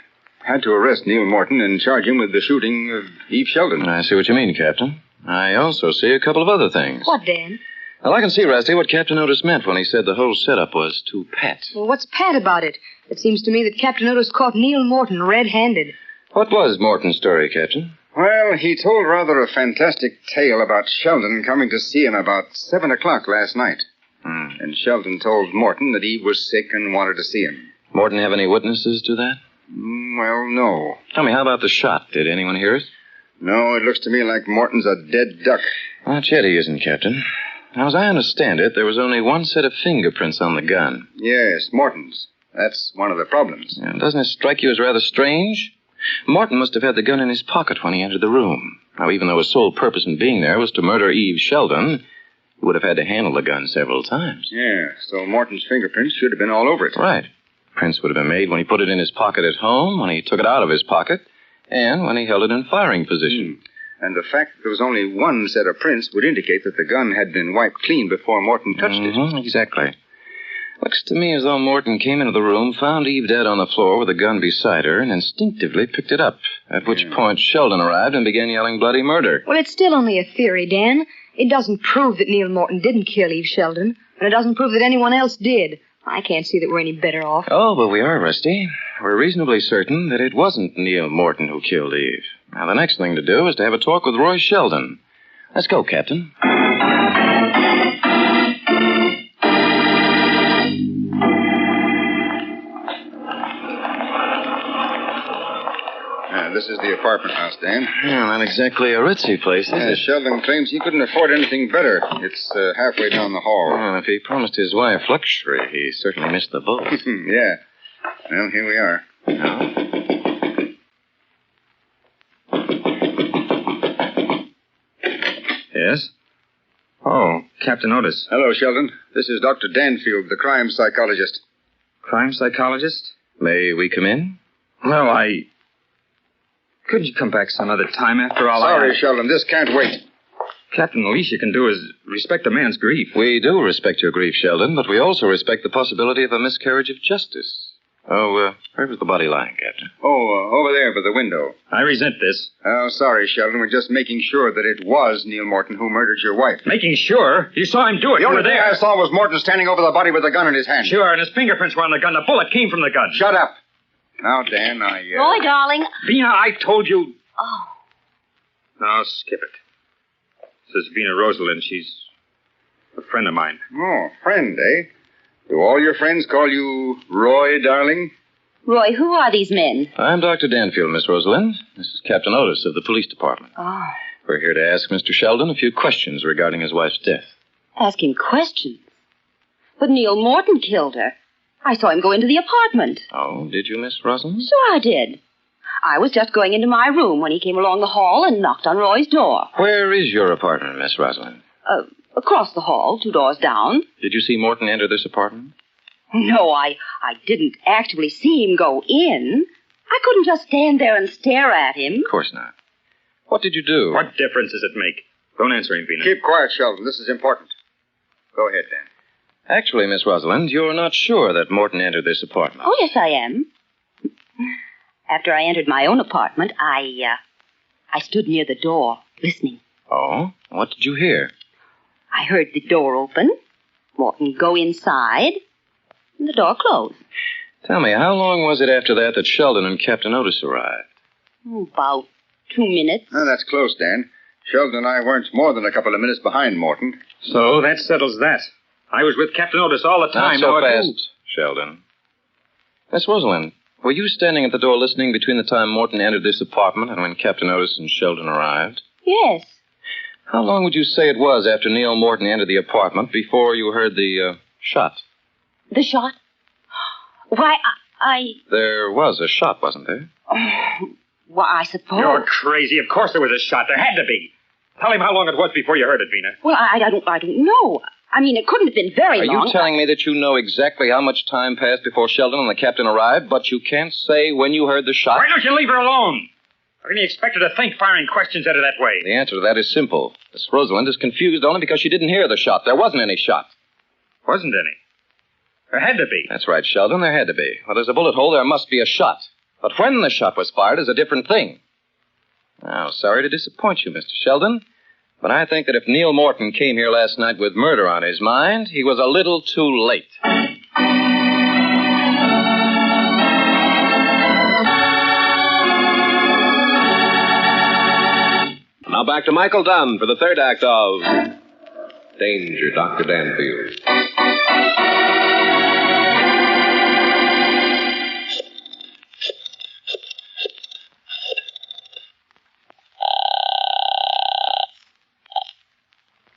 had to arrest Neil Morton and charge him with the shooting of Eve Sheldon. I see what you mean, Captain. I also see a couple of other things. What, Dan? Well, I can see, Rusty, what Captain Otis meant when he said the whole setup was too pat. Well, what's pat about it? It seems to me that Captain Otis caught Neil Morton red-handed. What was Morton's story, Captain? Well, he told rather a fantastic tale about Sheldon coming to see him about 7 o'clock last night. And Sheldon told Morton that Eve was sick and wanted to see him. Morton have any witnesses to that? Well, no. Tell me, how about the shot? Did anyone hear it? No, it looks to me like Morton's a dead duck. Not yet he isn't, Captain. Now, as I understand it, there was only one set of fingerprints on the gun. Yes, Morton's. That's one of the problems. Yeah, doesn't it strike you as rather strange? Morton must have had the gun in his pocket when he entered the room. Now, even though his sole purpose in being there was to murder Eve Sheldon, he would have had to handle the gun several times. Yeah, so Morton's fingerprints should have been all over it. Right. Prints would have been made when he put it in his pocket at home, when he took it out of his pocket, and when he held it in firing position. And the fact that there was only one set of prints would indicate that the gun had been wiped clean before Morton touched it. Exactly. Looks to me as though Morton came into the room, found Eve dead on the floor with a gun beside her, and instinctively picked it up, at which point Sheldon arrived and began yelling bloody murder. Well, it's still only a theory, Dan. It doesn't prove that Neil Morton didn't kill Eve Sheldon, and it doesn't prove that anyone else did. I can't see that we're any better off. Oh, but we are, Rusty. We're reasonably certain that it wasn't Neil Morton who killed Eve. Now, the next thing to do is to have a talk with Roy Sheldon. Let's go, Captain. This is the apartment house, Dan. Yeah, not exactly a ritzy place, is it? Sheldon claims he couldn't afford anything better. It's halfway down the hall. Well, if he promised his wife luxury, he certainly missed the boat. Yeah. Well, here we are. Yes? Oh, Captain Otis. Hello, Sheldon. This is Dr. Danfield, the crime psychologist. Crime psychologist? May we come in? Well, Couldn't you come back some other time after all? Sorry, Sheldon, this can't wait. Captain, the least you can do is respect a man's grief. We do respect your grief, Sheldon, but we also respect the possibility of a miscarriage of justice. Oh, where was the body lying, Captain? Oh, over there by the window. I resent this. Oh, sorry, Sheldon. We're just making sure that it was Neil Morton who murdered your wife. Making sure? You saw him do it. The only You were thing there. I saw was Morton standing over the body with a gun in his hand. Sure, and his fingerprints were on the gun. The bullet came from the gun. Shut up. Now, Dan, Roy, darling. Vina, I told you. Oh. No, skip it. This is Vina Rosalind. She's a friend of mine. Oh, friend, eh? Do all your friends call you Roy, darling? Roy, who are these men? I'm Dr. Danfield, Miss Rosalind. This is Captain Otis of the police department. Oh. We're here to ask Mr. Sheldon a few questions regarding his wife's death. Ask him questions? But Neil Morton killed her. I saw him go into the apartment. Oh, did you, Miss Rosalind? Sure I did. I was just going into my room when he came along the hall and knocked on Roy's door. Where is your apartment, Miss Rosalind? Across the hall, 2 doors down. Did you see Morton enter this apartment? No, I didn't actually see him go in. I couldn't just stand there and stare at him. Of course not. What did you do? What difference does it make? Don't answer him, Vina. Keep quiet, Sheldon. This is important. Go ahead, Dan. Actually, Miss Rosalind, you're not sure that Morton entered this apartment. Oh, yes, I am. After I entered my own apartment, I stood near the door, listening. Oh? What did you hear? I heard the door open, Morton go inside, and the door close. Tell me, how long was it after that Sheldon and Captain Otis arrived? About 2 minutes. Oh, that's close, Dan. Sheldon and I weren't more than a couple of minutes behind Morton. So that settles that. I was with Captain Otis all the time. Not so Now fast, Sheldon. Miss Rosalind, were you standing at the door listening between the time Morton entered this apartment and when Captain Otis and Sheldon arrived? Yes. How long would you say it was after Neil Morton entered the apartment before you heard the shot? The shot? Why, There was a shot, wasn't there? Why, I suppose. You're crazy. Of course there was a shot. There had to be. Tell him how long it was before you heard it, Vina. Well, I don't know. I mean, it couldn't have been very long. Are you telling me that you know exactly how much time passed before Sheldon and the captain arrived, but you can't say when you heard the shot? Why don't you leave her alone? How can you expect her to think firing questions at her that way? The answer to that is simple. Miss Rosalind is confused only because she didn't hear the shot. There wasn't any shot. Wasn't any? There had to be. That's right, Sheldon. There had to be. Well, there's a bullet hole. There must be a shot. But when the shot was fired is a different thing. Now, sorry to disappoint you, Mr. Sheldon, but I think that if Neil Morton came here last night with murder on his mind, he was a little too late. Now back to Michael Dunn for the third act of Danger, Dr. Danfield.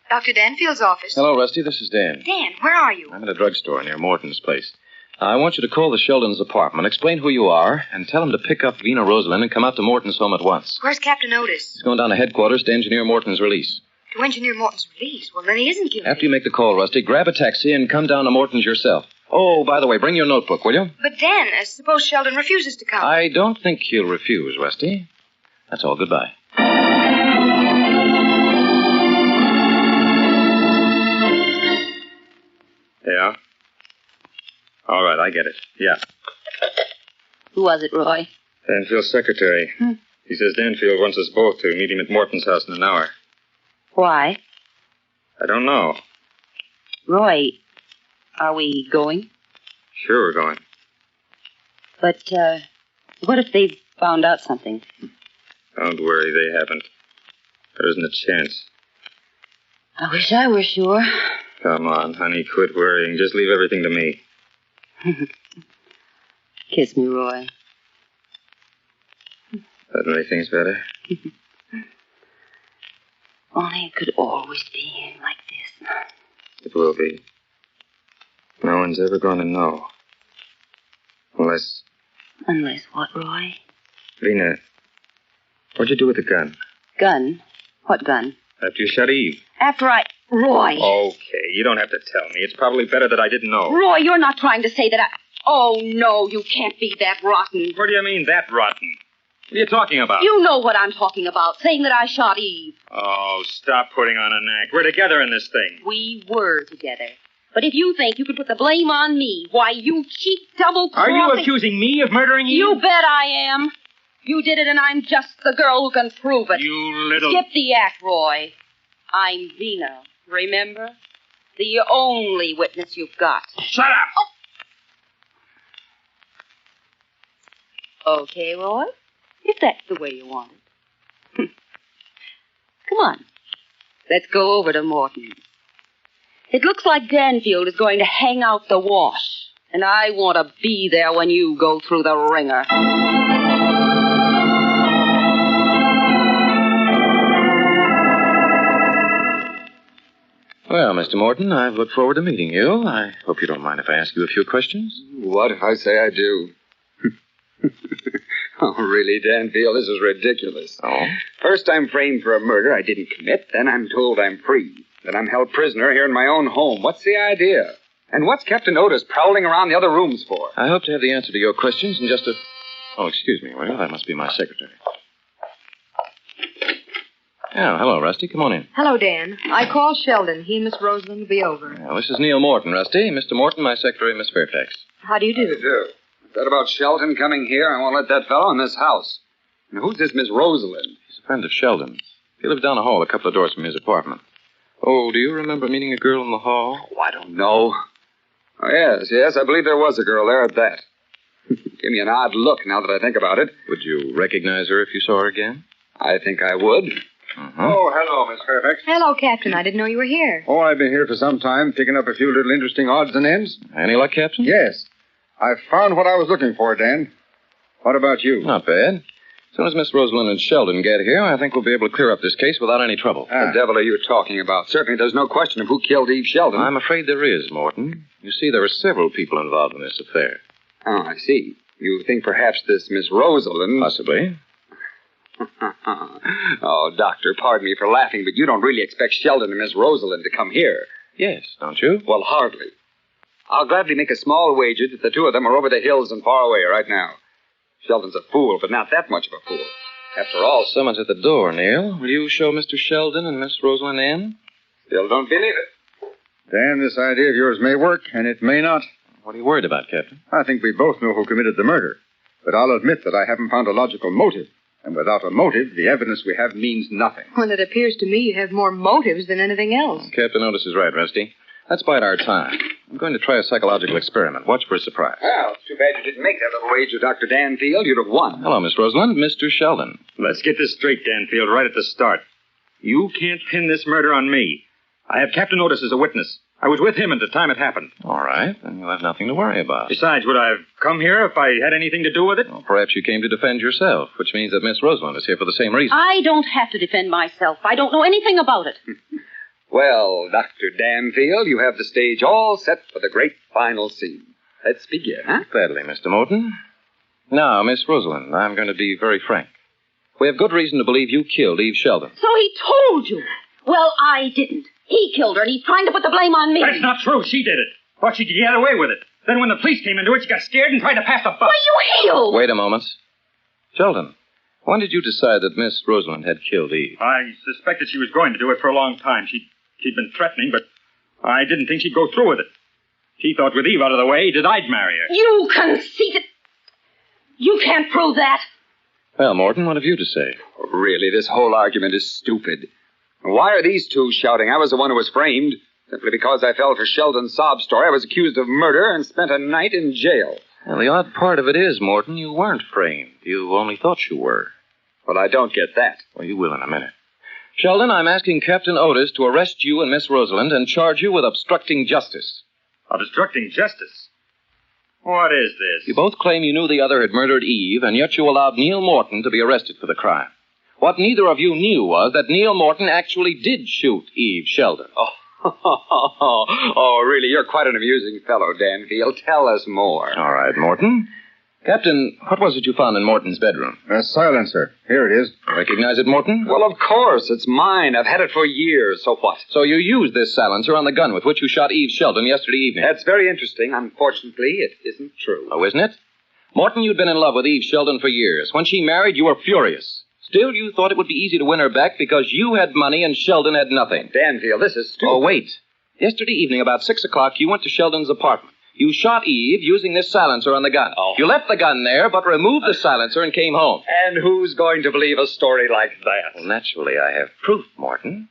Dr. Danfield's office. Hello, Rusty. This is Dan. Dan, where are you? I'm at a drugstore near Morton's place. I want you to call the Sheldon's apartment, explain who you are, and tell him to pick up Vina Rosalind and come out to Morton's home at once. Where's Captain Otis? He's going down to headquarters to engineer Morton's release. To engineer Morton's release? Well, then he isn't guilty. After you make the call, Rusty, grab a taxi and come down to Morton's yourself. Oh, by the way, bring your notebook, will you? But Dan, suppose Sheldon refuses to come. I don't think he'll refuse, Rusty. That's all. Goodbye. Yeah? All right, I get it. Yeah. Who was it, Roy? Danfield's secretary. He says Danfield wants us both to meet him at Morton's house in an hour. Why? I don't know. Roy, are we going? Sure we're going. But, what if they've found out something? Don't worry, they haven't. There isn't a chance. I wish I were sure. Come on, honey, quit worrying. Just leave everything to me. Kiss me, Roy. That make things better? Only it could always be like this. It will be. No one's ever going to know. Unless... Unless what, Roy? Lena, what'd you do with the gun? Gun? What gun? After you shot Eve. After I... Roy! Okay, you don't have to tell me. It's probably better that I didn't know. Roy, you're not trying to say that I... Oh, no, you can't be that rotten. What do you mean, that rotten? What are you talking about? You know what I'm talking about, saying that I shot Eve. Oh, stop putting on an act. We're together in this thing. We were together. But if you think you could put the blame on me, why, you cheap double-crossing... Are you accusing me of murdering Eve? You bet I am. You did it, and I'm just the girl who can prove it. You little... Skip the act, Roy. I'm Vina, remember? The only witness you've got. Shut up! Oh. Okay, Roy, if that's the way you want it. Come on. Let's go over to Morton's. It looks like Danfield is going to hang out the wash, and I want to be there when you go through the ringer. Well, Mr. Morton, I've looked forward to meeting you. I hope you don't mind if I ask you a few questions. What if I say I do? Oh, really, Danfield, this is ridiculous. Oh? First I'm framed for a murder I didn't commit, then I'm told I'm free. Then I'm held prisoner here in my own home. What's the idea? And what's Captain Otis prowling around the other rooms for? I hope to have the answer to your questions in just a... Oh, excuse me. Well, that must be my secretary. Oh, hello, Rusty. Come on in. Hello, Dan. I called Sheldon. He and Miss Rosalind will be over. Well, this is Neil Morton, Rusty. Mr. Morton, my secretary, Miss Fairfax. How do you do? How do you do? Is that about Sheldon coming here? I won't let that fellow in this house. And who's this Miss Rosalind? He's a friend of Sheldon's. He lives down the hall a couple of doors from his apartment. Oh, do you remember meeting a girl in the hall? Oh, I don't know. Oh, yes, I believe there was a girl there at that. Give me an odd look now that I think about it. Would you recognize her if you saw her again? I think I would. Mm-hmm. Oh, hello, Miss Fairfax. Hello, Captain. I didn't know you were here. Oh, I've been here for some time, picking up a few little interesting odds and ends. Any luck, Captain? Yes. I've found what I was looking for, Dan. What about you? Not bad. As soon as Miss Rosalind and Sheldon get here, I think we'll be able to clear up this case without any trouble. The devil are you talking about? Certainly there's no question of who killed Eve Sheldon. I'm afraid there is, Morton. You see, there are several people involved in this affair. Oh, I see. You think perhaps this Miss Rosalind... Possibly. Oh, Doctor, pardon me for laughing, but you don't really expect Sheldon and Miss Rosalind to come here. Yes, don't you? Well, hardly. I'll gladly make a small wager that the two of them are over the hills and far away right now. Sheldon's a fool, but not that much of a fool. After all... Someone's at the door, Neil. Will you show Mr. Sheldon and Miss Rosalind in? Still don't believe it. Dan, this idea of yours may work, and it may not. What are you worried about, Captain? I think we both know who committed the murder. But I'll admit that I haven't found a logical motive. And without a motive, the evidence we have means nothing. Well, it appears to me you have more motives than anything else. Captain Otis is right, Rusty. Let's bide our time. I'm going to try a psychological experiment. Watch for a surprise. Well, it's too bad you didn't make that little wager, Dr. Danfield. You'd have won. Hello, Miss Rosalind. Mr. Sheldon. Let's get this straight, Danfield, right at the start. You can't pin this murder on me. I have Captain Otis as a witness. I was with him at the time it happened. All right, then you'll have nothing to worry about. Besides, would I have come here if I had anything to do with it? Well, perhaps you came to defend yourself, which means that Miss Rosalind is here for the same reason. I don't have to defend myself. I don't know anything about it. Well, Dr. Danfield, you have the stage all set for the great final scene. Let's begin, huh? Gladly, Mr. Morton. Now, Miss Rosalind, I'm going to be very frank. We have good reason to believe you killed Eve Sheldon. So he told you. Well, I didn't. He killed her, and he's trying to put the blame on me. That's not true. She did it. Thought she could get away with it. Then when the police came into it, she got scared and tried to pass the buck. Why, you heel! Wait a moment. Sheldon, when did you decide that Miss Rosalind had killed Eve? I suspected she was going to do it for a long time. She'd been threatening, but I didn't think she'd go through with it. She thought with Eve out of the way that I'd marry her. You conceited... You can't prove that. Well, Morton, what have you to say? Really, this whole argument is stupid. Why are these two shouting? I was the one who was framed. Simply because I fell for Sheldon's sob story, I was accused of murder and spent a night in jail. Well, the odd part of it is, Morton, you weren't framed. You only thought you were. Well, I don't get that. Well, you will in a minute. Sheldon, I'm asking Captain Otis to arrest you and Miss Rosalind and charge you with obstructing justice. Obstructing justice? What is this? You both claim you knew the other had murdered Eve, and yet you allowed Neil Morton to be arrested for the crime. What neither of you knew was that Neil Morton actually did shoot Eve Sheldon. Oh, really, you're quite an amusing fellow, Danfield. Tell us more. All right, Morton. Captain, what was it you found in Morton's bedroom? A silencer. Here it is. Recognize it, Morton? Well, of course. It's mine. I've had it for years. So what? So you used this silencer on the gun with which you shot Eve Sheldon yesterday evening. That's very interesting. Unfortunately, it isn't true. Oh, isn't it? Morton, you'd been in love with Eve Sheldon for years. When she married, you were furious. Still, you thought it would be easy to win her back because you had money and Sheldon had nothing. Danfield, this is stupid. Oh, wait. Yesterday evening, about 6 o'clock, you went to Sheldon's apartment. You shot Eve using this silencer on the gun. Oh. You left the gun there, but removed the silencer and came home. And who's going to believe a story like that? Well, naturally, I have proof, Morton.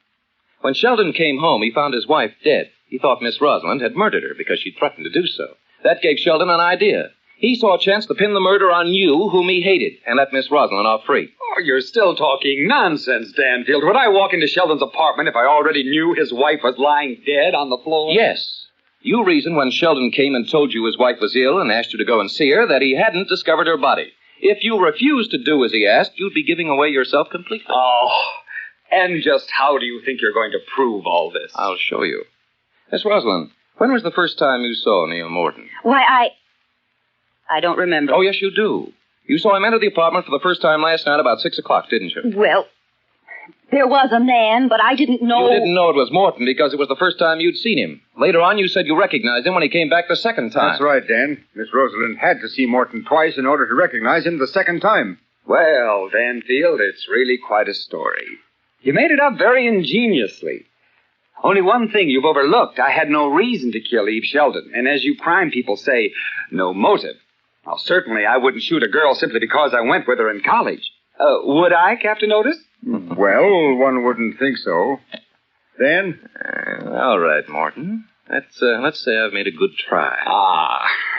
When Sheldon came home, he found his wife dead. He thought Miss Rosalind had murdered her because she threatened to do so. That gave Sheldon an idea. He saw a chance to pin the murder on you, whom he hated, and let Miss Rosalind off free. Oh, you're still talking nonsense, Danfield. Would I walk into Sheldon's apartment if I already knew his wife was lying dead on the floor? Yes. You reasoned when Sheldon came and told you his wife was ill and asked you to go and see her that he hadn't discovered her body. If you refused to do as he asked, you'd be giving away yourself completely. Oh, and just how do you think you're going to prove all this? I'll show you. Miss Rosalind, when was the first time you saw Neil Morton? Why, I don't remember. Oh, yes, you do. You saw him enter the apartment for the first time last night about 6 o'clock, didn't you? Well, there was a man, but I didn't know... You didn't know it was Morton because it was the first time you'd seen him. Later on, you said you recognized him when he came back the second time. That's right, Dan. Miss Rosalind had to see Morton twice in order to recognize him the second time. Well, Danfield, it's really quite a story. You made it up very ingeniously. Only one thing you've overlooked. I had no reason to kill Eve Sheldon. And as you crime people say, no motive. Now, certainly I wouldn't shoot a girl simply because I went with her in college. Would I, Captain Otis? Well, one wouldn't think so. Dan? All right, Morton. Let's say I've made a good try.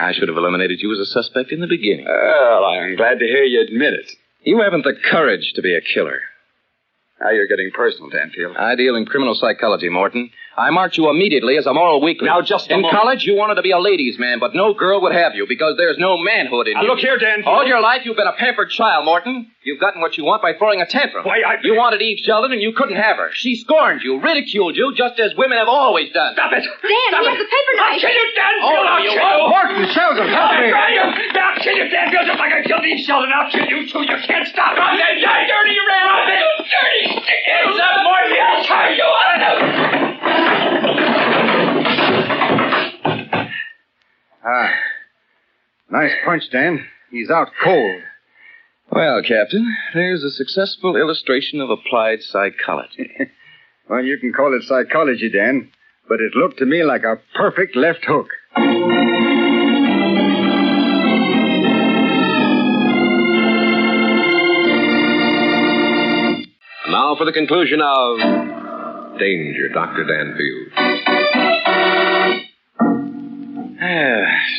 I should have eliminated you as a suspect in the beginning. Well, I'm glad to hear you admit it. You haven't the courage to be a killer. Now you're getting personal, Danfield. I deal in criminal psychology, Morton. I marked you immediately as a moral weakling. Now, just a moment. In college, you wanted to be a ladies' man, but no girl would have you because there's no manhood in you. Look here, Danfield. All your life, you've been a pampered child, Morton. You've gotten what you want by throwing a tantrum. Why, You wanted Eve Sheldon, and you couldn't have her. She scorned you, ridiculed you, just as women have always done. Stop it! Dan, he has a paper knife. I'll kill you, Danfield! Oh, no, you won't. Morton, Sheldon, help me! I'll kill you, Danfield, just like I killed Eve Sheldon. I'll kill you, too. You can't stop me. You dirty rat! You dirty stick! It's up, Morton! I'll tie you on! Nice punch, Dan. He's out cold. Well, Captain, there's a successful illustration of applied psychology. Well, you can call it psychology, Dan, but it looked to me like a perfect left hook. Now for the conclusion of Danger, Dr. Danfield.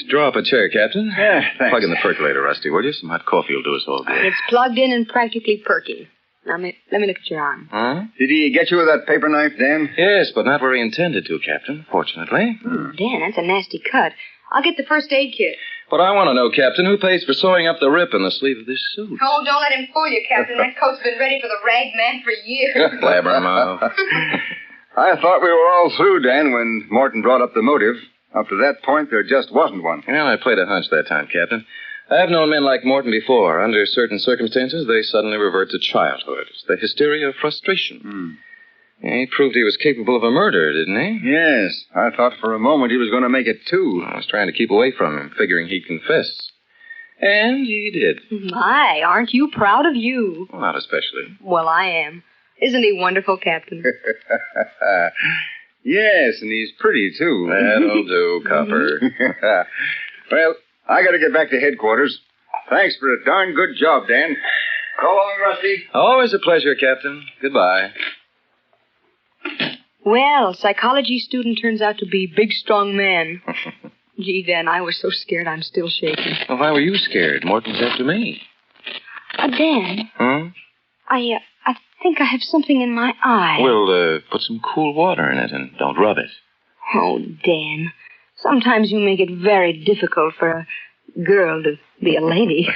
Draw up a chair, Captain. Yeah, thanks. Plug in the percolator, Rusty, will you? Some hot coffee will do us all good. It's plugged in and practically perky. Now, let me look at your arm. Huh? Did he get you with that paper knife, Dan? Yes, but not where he intended to, Captain, fortunately. Dan, that's a nasty cut. I'll get the first aid kit. But I want to know, Captain, who pays for sewing up the rip in the sleeve of this suit? Oh, don't let him fool you, Captain. That coat's been ready for the rag man for years. Blabbermouth. I thought we were all through, Dan, when Morton brought up the motive. Up to that point, there just wasn't one. Well, I played a hunch that time, Captain. I've known men like Morton before. Under certain circumstances, they suddenly revert to childhood. It's the hysteria of frustration. He proved he was capable of a murder, didn't he? Yes. I thought for a moment he was going to make it, too. I was trying to keep away from him, figuring he'd confess. And he did. My, aren't you proud of you? Well, not especially. Well, I am. Isn't he wonderful, Captain? Yes, and he's pretty, too. That'll do, Copper. Well, I gotta get back to headquarters. Thanks for a darn good job, Dan. So long, Rusty. Always a pleasure, Captain. Goodbye. Well, psychology student turns out to be big, strong man. Gee, Dan, I was so scared I'm still shaking. Well, why were you scared? Morton's after me. Dan, Hmm? I think I have something in my eye. Well, put some cool water in it and don't rub it. Oh, Dan, sometimes you make it very difficult for a girl to be a lady.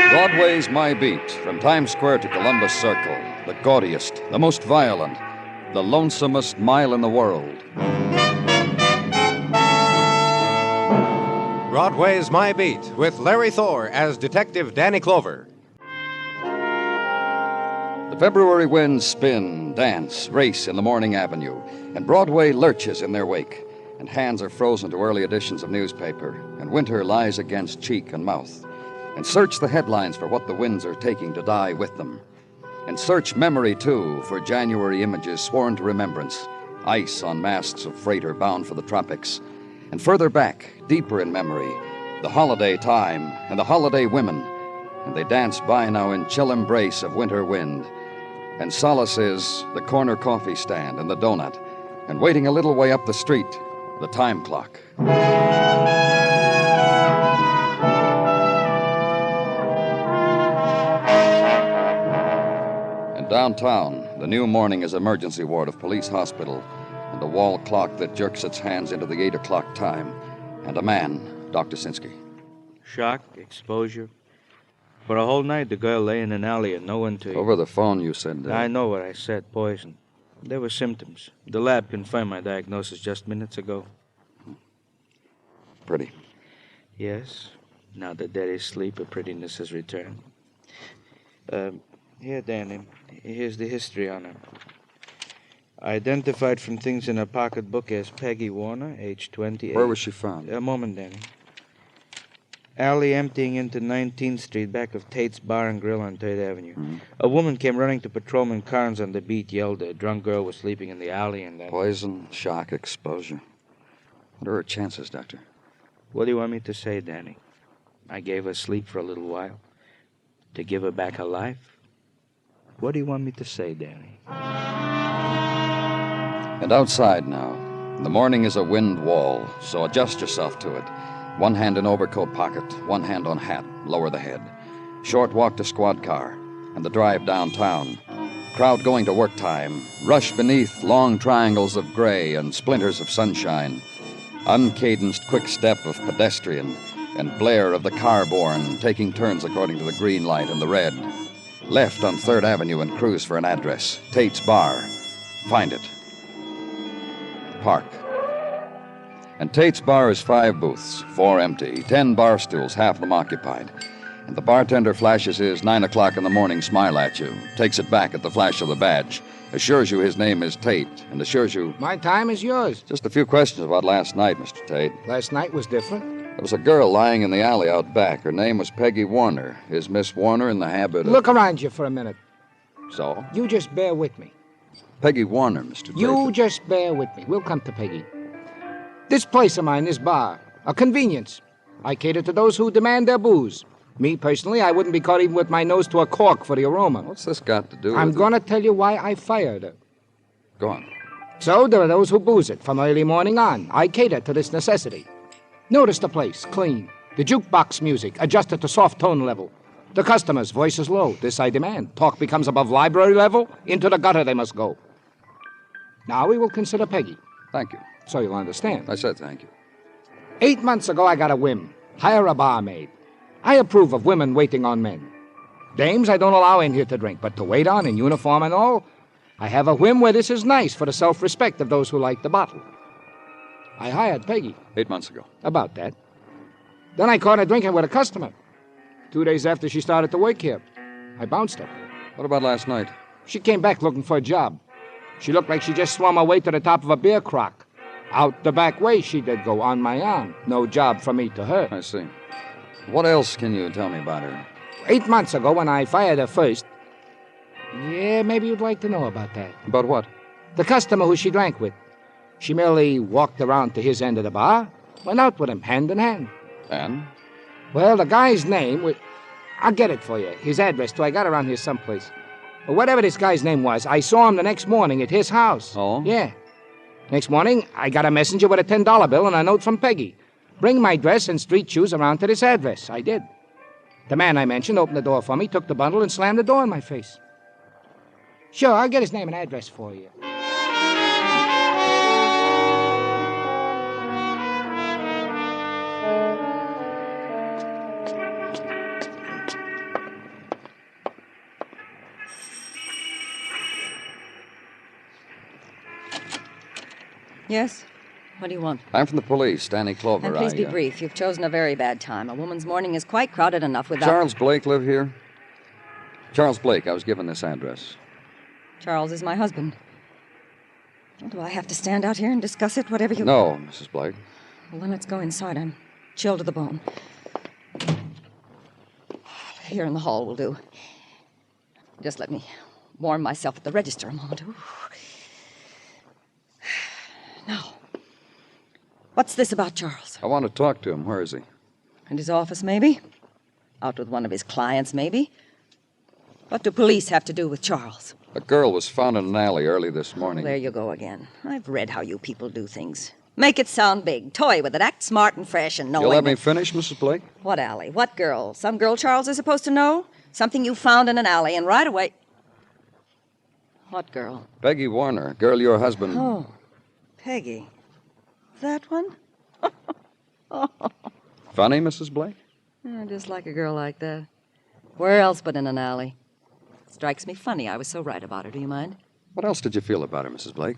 Broadway's My Beat, from Times Square to Columbus Circle, the gaudiest, the most violent, the lonesomest mile in the world. Broadway's My Beat, with Larry Thor as Detective Danny Clover. The February winds spin, dance, race in the morning avenue, and Broadway lurches in their wake, and hands are frozen to early editions of newspaper, and winter lies against cheek and mouth. And search the headlines for what the winds are taking to die with them. And search memory, too, for January images sworn to remembrance. Ice on masts of freighter bound for the tropics. And further back, deeper in memory, the holiday time and the holiday women. And they dance by now in chill embrace of winter wind. And solace is the corner coffee stand and the donut. And waiting a little way up the street, the time clock. Downtown, the new morning is emergency ward of Police Hospital, and a wall clock that jerks its hands into the 8 o'clock time, and a man, Dr. Sinsky. Shock, exposure. For a whole night, the girl lay in an alley and no one to... Over the phone, you said... I know what I said, poison. There were symptoms. The lab confirmed my diagnosis just minutes ago. Pretty. Yes. Now that Daddy's asleep, her prettiness has returned. Here, Danny. Here's the history on her. Identified from things in her pocketbook as Peggy Warner, age 28. Where was she found? A moment, Danny. Alley emptying into 19th Street, back of Tate's Bar and Grill on 3rd Avenue. Mm-hmm. A woman came running to Patrolman Carnes on the beat, yelled a drunk girl was sleeping in the alley, and then... Poison, shock, exposure. What are her chances, Doctor? What do you want me to say, Danny? I gave her sleep for a little while. To give her back her life? What do you want me to say, Danny? And outside now. The morning is a wind wall, so adjust yourself to it. One hand in overcoat pocket, one hand on hat, lower the head. Short walk to squad car, and the drive downtown. Crowd going to work time. Rush beneath long triangles of gray and splinters of sunshine. Uncadenced quick step of pedestrian, and blare of the car-borne taking turns according to the green light and the red. Left on 3rd Avenue and cruise for an address. Tate's Bar. Find it. Park. And Tate's Bar is 5 booths, 4 empty, 10 bar stools, half of them occupied. And the bartender flashes his 9 o'clock in the morning smile at you, takes it back at the flash of the badge, assures you his name is Tate, and assures you... My time is yours. Just a few questions about last night, Mr. Tate. Last night was different. There was a girl lying in the alley out back. Her name was Peggy Warner. Is Miss Warner in the habit of... Look around you for a minute. So? You just bear with me. Peggy Warner, Mr. Tate. You just bear with me. We'll come to Peggy. This place of mine, this bar, a convenience. I cater to those who demand their booze. Me, personally, I wouldn't be caught even with my nose to a cork for the aroma. What's this got to do with... I'm going to tell you why I fired her. Go on. So there are those who booze it from early morning on. I cater to this necessity. Notice the place, clean. The jukebox music, adjusted to soft tone level. The customers, voices low. This I demand. Talk becomes above library level. Into the gutter they must go. Now we will consider Peggy. Thank you. So you'll understand. I said thank you. 8 months ago, I got a whim. Hire a barmaid. I approve of women waiting on men. Dames I don't allow in here to drink, but to wait on in uniform and all, I have a whim where this is nice for the self-respect of those who like the bottle. I hired Peggy. 8 months ago. About that. Then I caught her drinking with a customer. 2 days after she started to work here, I bounced her. What about last night? She came back looking for a job. She looked like she just swum her way to the top of a beer crock. Out the back way she did go on my arm. No job from me to her. I see. What else can you tell me about her? 8 months ago when I fired her first. Yeah, maybe you'd like to know about that. About what? The customer who she drank with. She merely walked around to his end of the bar, went out with him hand in hand. And? Well, the guy's name was... I'll get it for you. His address, too. I got it around here someplace. But whatever this guy's name was, I saw him the next morning at his house. Oh? Yeah. Next morning, I got a messenger with a $10 bill and a note from Peggy. Bring my dress and street shoes around to this address. I did. The man I mentioned opened the door for me, took the bundle, and slammed the door in my face. Sure, I'll get his name and address for you. Yes? What do you want? I'm from the police, Danny Clover. And please be brief. You've chosen a very bad time. A woman's morning is quite crowded enough without... Charles Blake live here? Charles Blake, I was given this address. Charles is my husband. Well, do I have to stand out here and discuss it, whatever you... No, Mrs. Blake. Well, then let's go inside. I'm chilled to the bone. Here in the hall will do. Just let me warm myself at the register a moment. Ooh. Now, what's this about Charles? I want to talk to him. Where is he? In his office, maybe? Out with one of his clients, maybe? What do police have to do with Charles? A girl was found in an alley early this morning. There you go again. I've read how you people do things. Make it sound big. Toy with it. Act smart and fresh and knowing... You'll let me finish, Mrs. Blake? What alley? What girl? Some girl Charles is supposed to know? Something you found in an alley and right away... What girl? Peggy Warner, girl your husband... Oh, Peggy. That one? Funny, Mrs. Blake? Yeah, just like a girl like that. Where else but in an alley? Strikes me funny I was so right about her. Do you mind? What else did you feel about her, Mrs. Blake?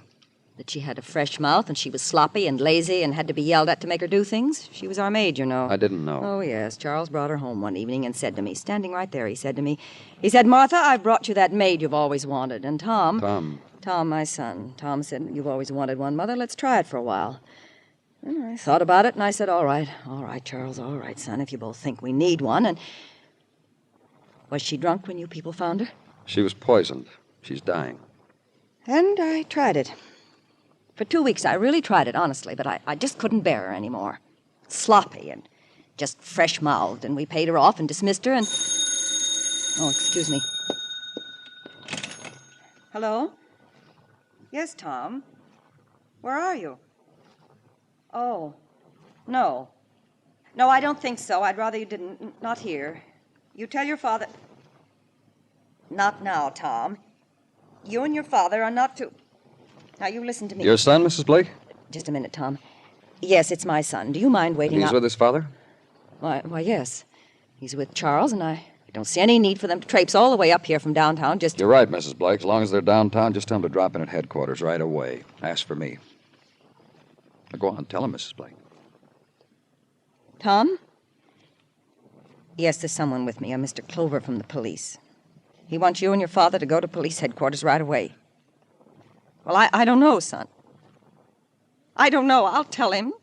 That she had a fresh mouth and she was sloppy and lazy and had to be yelled at to make her do things. She was our maid, you know. I didn't know. Oh, yes. Charles brought her home one evening and said to me, standing right there, he said to me, Martha, I've brought you that maid you've always wanted. And Tom, my son. Tom said, you've always wanted one, Mother. Let's try it for a while. And I thought about it and I said, all right, Charles, all right, son, if you both think we need one. And was she drunk when you people found her? She was poisoned. She's dying. And I tried it. For 2 weeks, I really tried it, honestly, but I just couldn't bear her anymore. Sloppy and just fresh-mouthed, and we paid her off and dismissed her and... Oh, excuse me. Hello? Yes, Tom. Where are you? Oh, no. No, I don't think so. I'd rather you didn't. Not here. You tell your father... Not now, Tom. You and your father are not to... Now, you listen to me. Your son, Mrs. Blake? Just a minute, Tom. Yes, it's my son. Do you mind waiting He's with his father? Why, yes. He's with Charles, and I don't see any need for them to traipse all the way up here from downtown just... You're right, Mrs. Blake. As long as they're downtown, just tell them to drop in at headquarters right away. Ask for me. Now, go on. Tell him, Mrs. Blake. Tom? Yes, there's someone with me, a Mr. Clover from the police. He wants you and your father to go to police headquarters right away. Well, I don't know, son. I don't know. I'll tell him.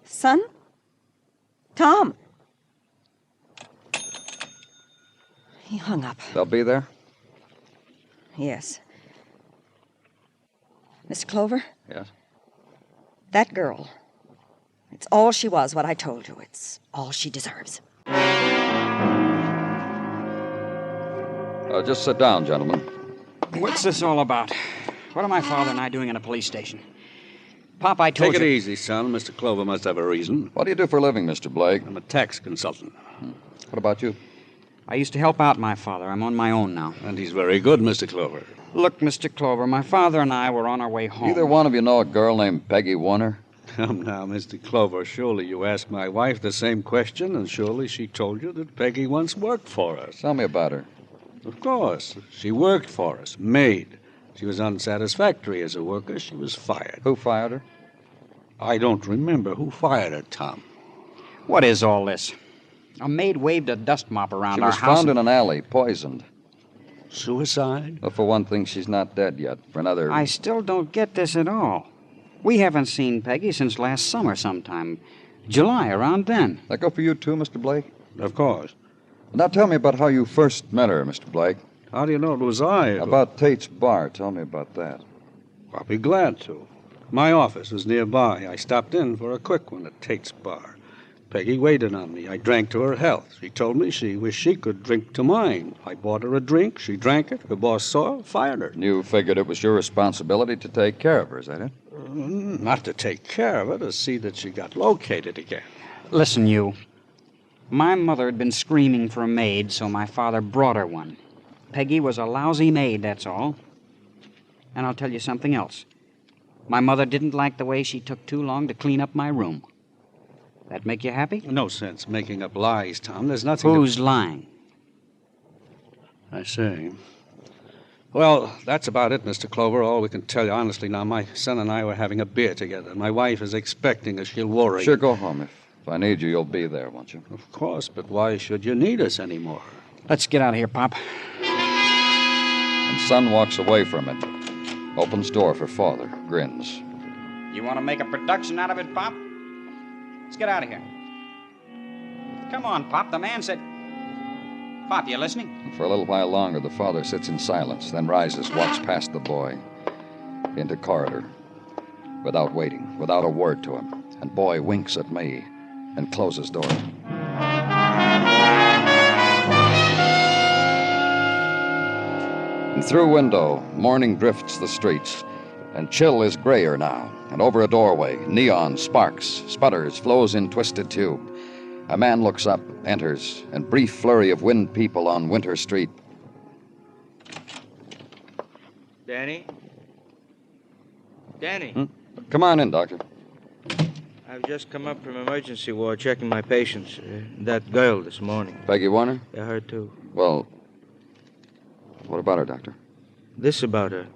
Son? Tom? He hung up. They'll be there? Yes. Mr. Clover? Yes? That girl. It's all she was, what I told you. It's all she deserves. Just sit down, gentlemen. What's this all about? What are my father and I doing in a police station? Pop, I told you... Take it easy, son. Mr. Clover must have a reason. What do you do for a living, Mr. Blake? I'm a tax consultant. What about you? I used to help out my father. I'm on my own now. And he's very good, Mr. Clover. Look, Mr. Clover, my father and I were on our way home. Either one of you know a girl named Peggy Warner? Come now, Mr. Clover. Surely you asked my wife the same question, and surely she told you that Peggy once worked for us. Tell me about her. Of course. She worked for us. Maid. She was unsatisfactory as a worker. She was fired. Who fired her? I don't remember. Who fired her, Tom? What is all this? A maid waved a dust mop around our house. She was found in an alley, poisoned. Suicide? Well, for one thing, she's not dead yet. For another... I still don't get this at all. We haven't seen Peggy since last summer sometime. July, around then. That go for you, too, Mr. Blake? Of course. Now tell me about how you first met her, Mr. Blake. How do you know it was I? About Tate's Bar. Tell me about that. I'll be glad to. My office was nearby. I stopped in for a quick one at Tate's Bar. Peggy waited on me. I drank to her health. She told me she wished she could drink to mine. I bought her a drink. She drank it. Her boss saw her, fired her. You figured it was your responsibility to take care of her, is that it? Not to take care of her, to see that she got located again. Listen, you. My mother had been screaming for a maid, so my father brought her one. Peggy was a lousy maid, that's all. And I'll tell you something else. My mother didn't like the way she took too long to clean up my room. That make you happy? No sense making up lies, Tom. There's nothing. Who's lying? I say. Well, that's about it, Mr. Clover. All we can tell you honestly now, my son and I were having a beer together. My wife is expecting us. She'll worry. Sure, go home. If I need you, you'll be there, won't you? Of course, but why should you need us anymore? Let's get out of here, Pop. And son walks away from it. Opens door for father. Grins. You want to make a production out of it, Pop? Let's get out of here. Come on, Pop. The man said... Pop, you listening? For a little while longer, the father sits in silence, then rises, walks past the boy, into corridor, without waiting, without a word to him. And boy winks at me and closes door. And through window, morning drifts the streets, and chill is grayer now. And over a doorway, neon sparks, sputters, flows in twisted tube. A man looks up, enters, and brief flurry of wind people on Winter Street. Danny? Danny? Come on in, Doctor. I've just come up from emergency ward checking my patients. That girl this morning. Peggy Warner? Yeah, her too. Well, what about her, Doctor? This about her.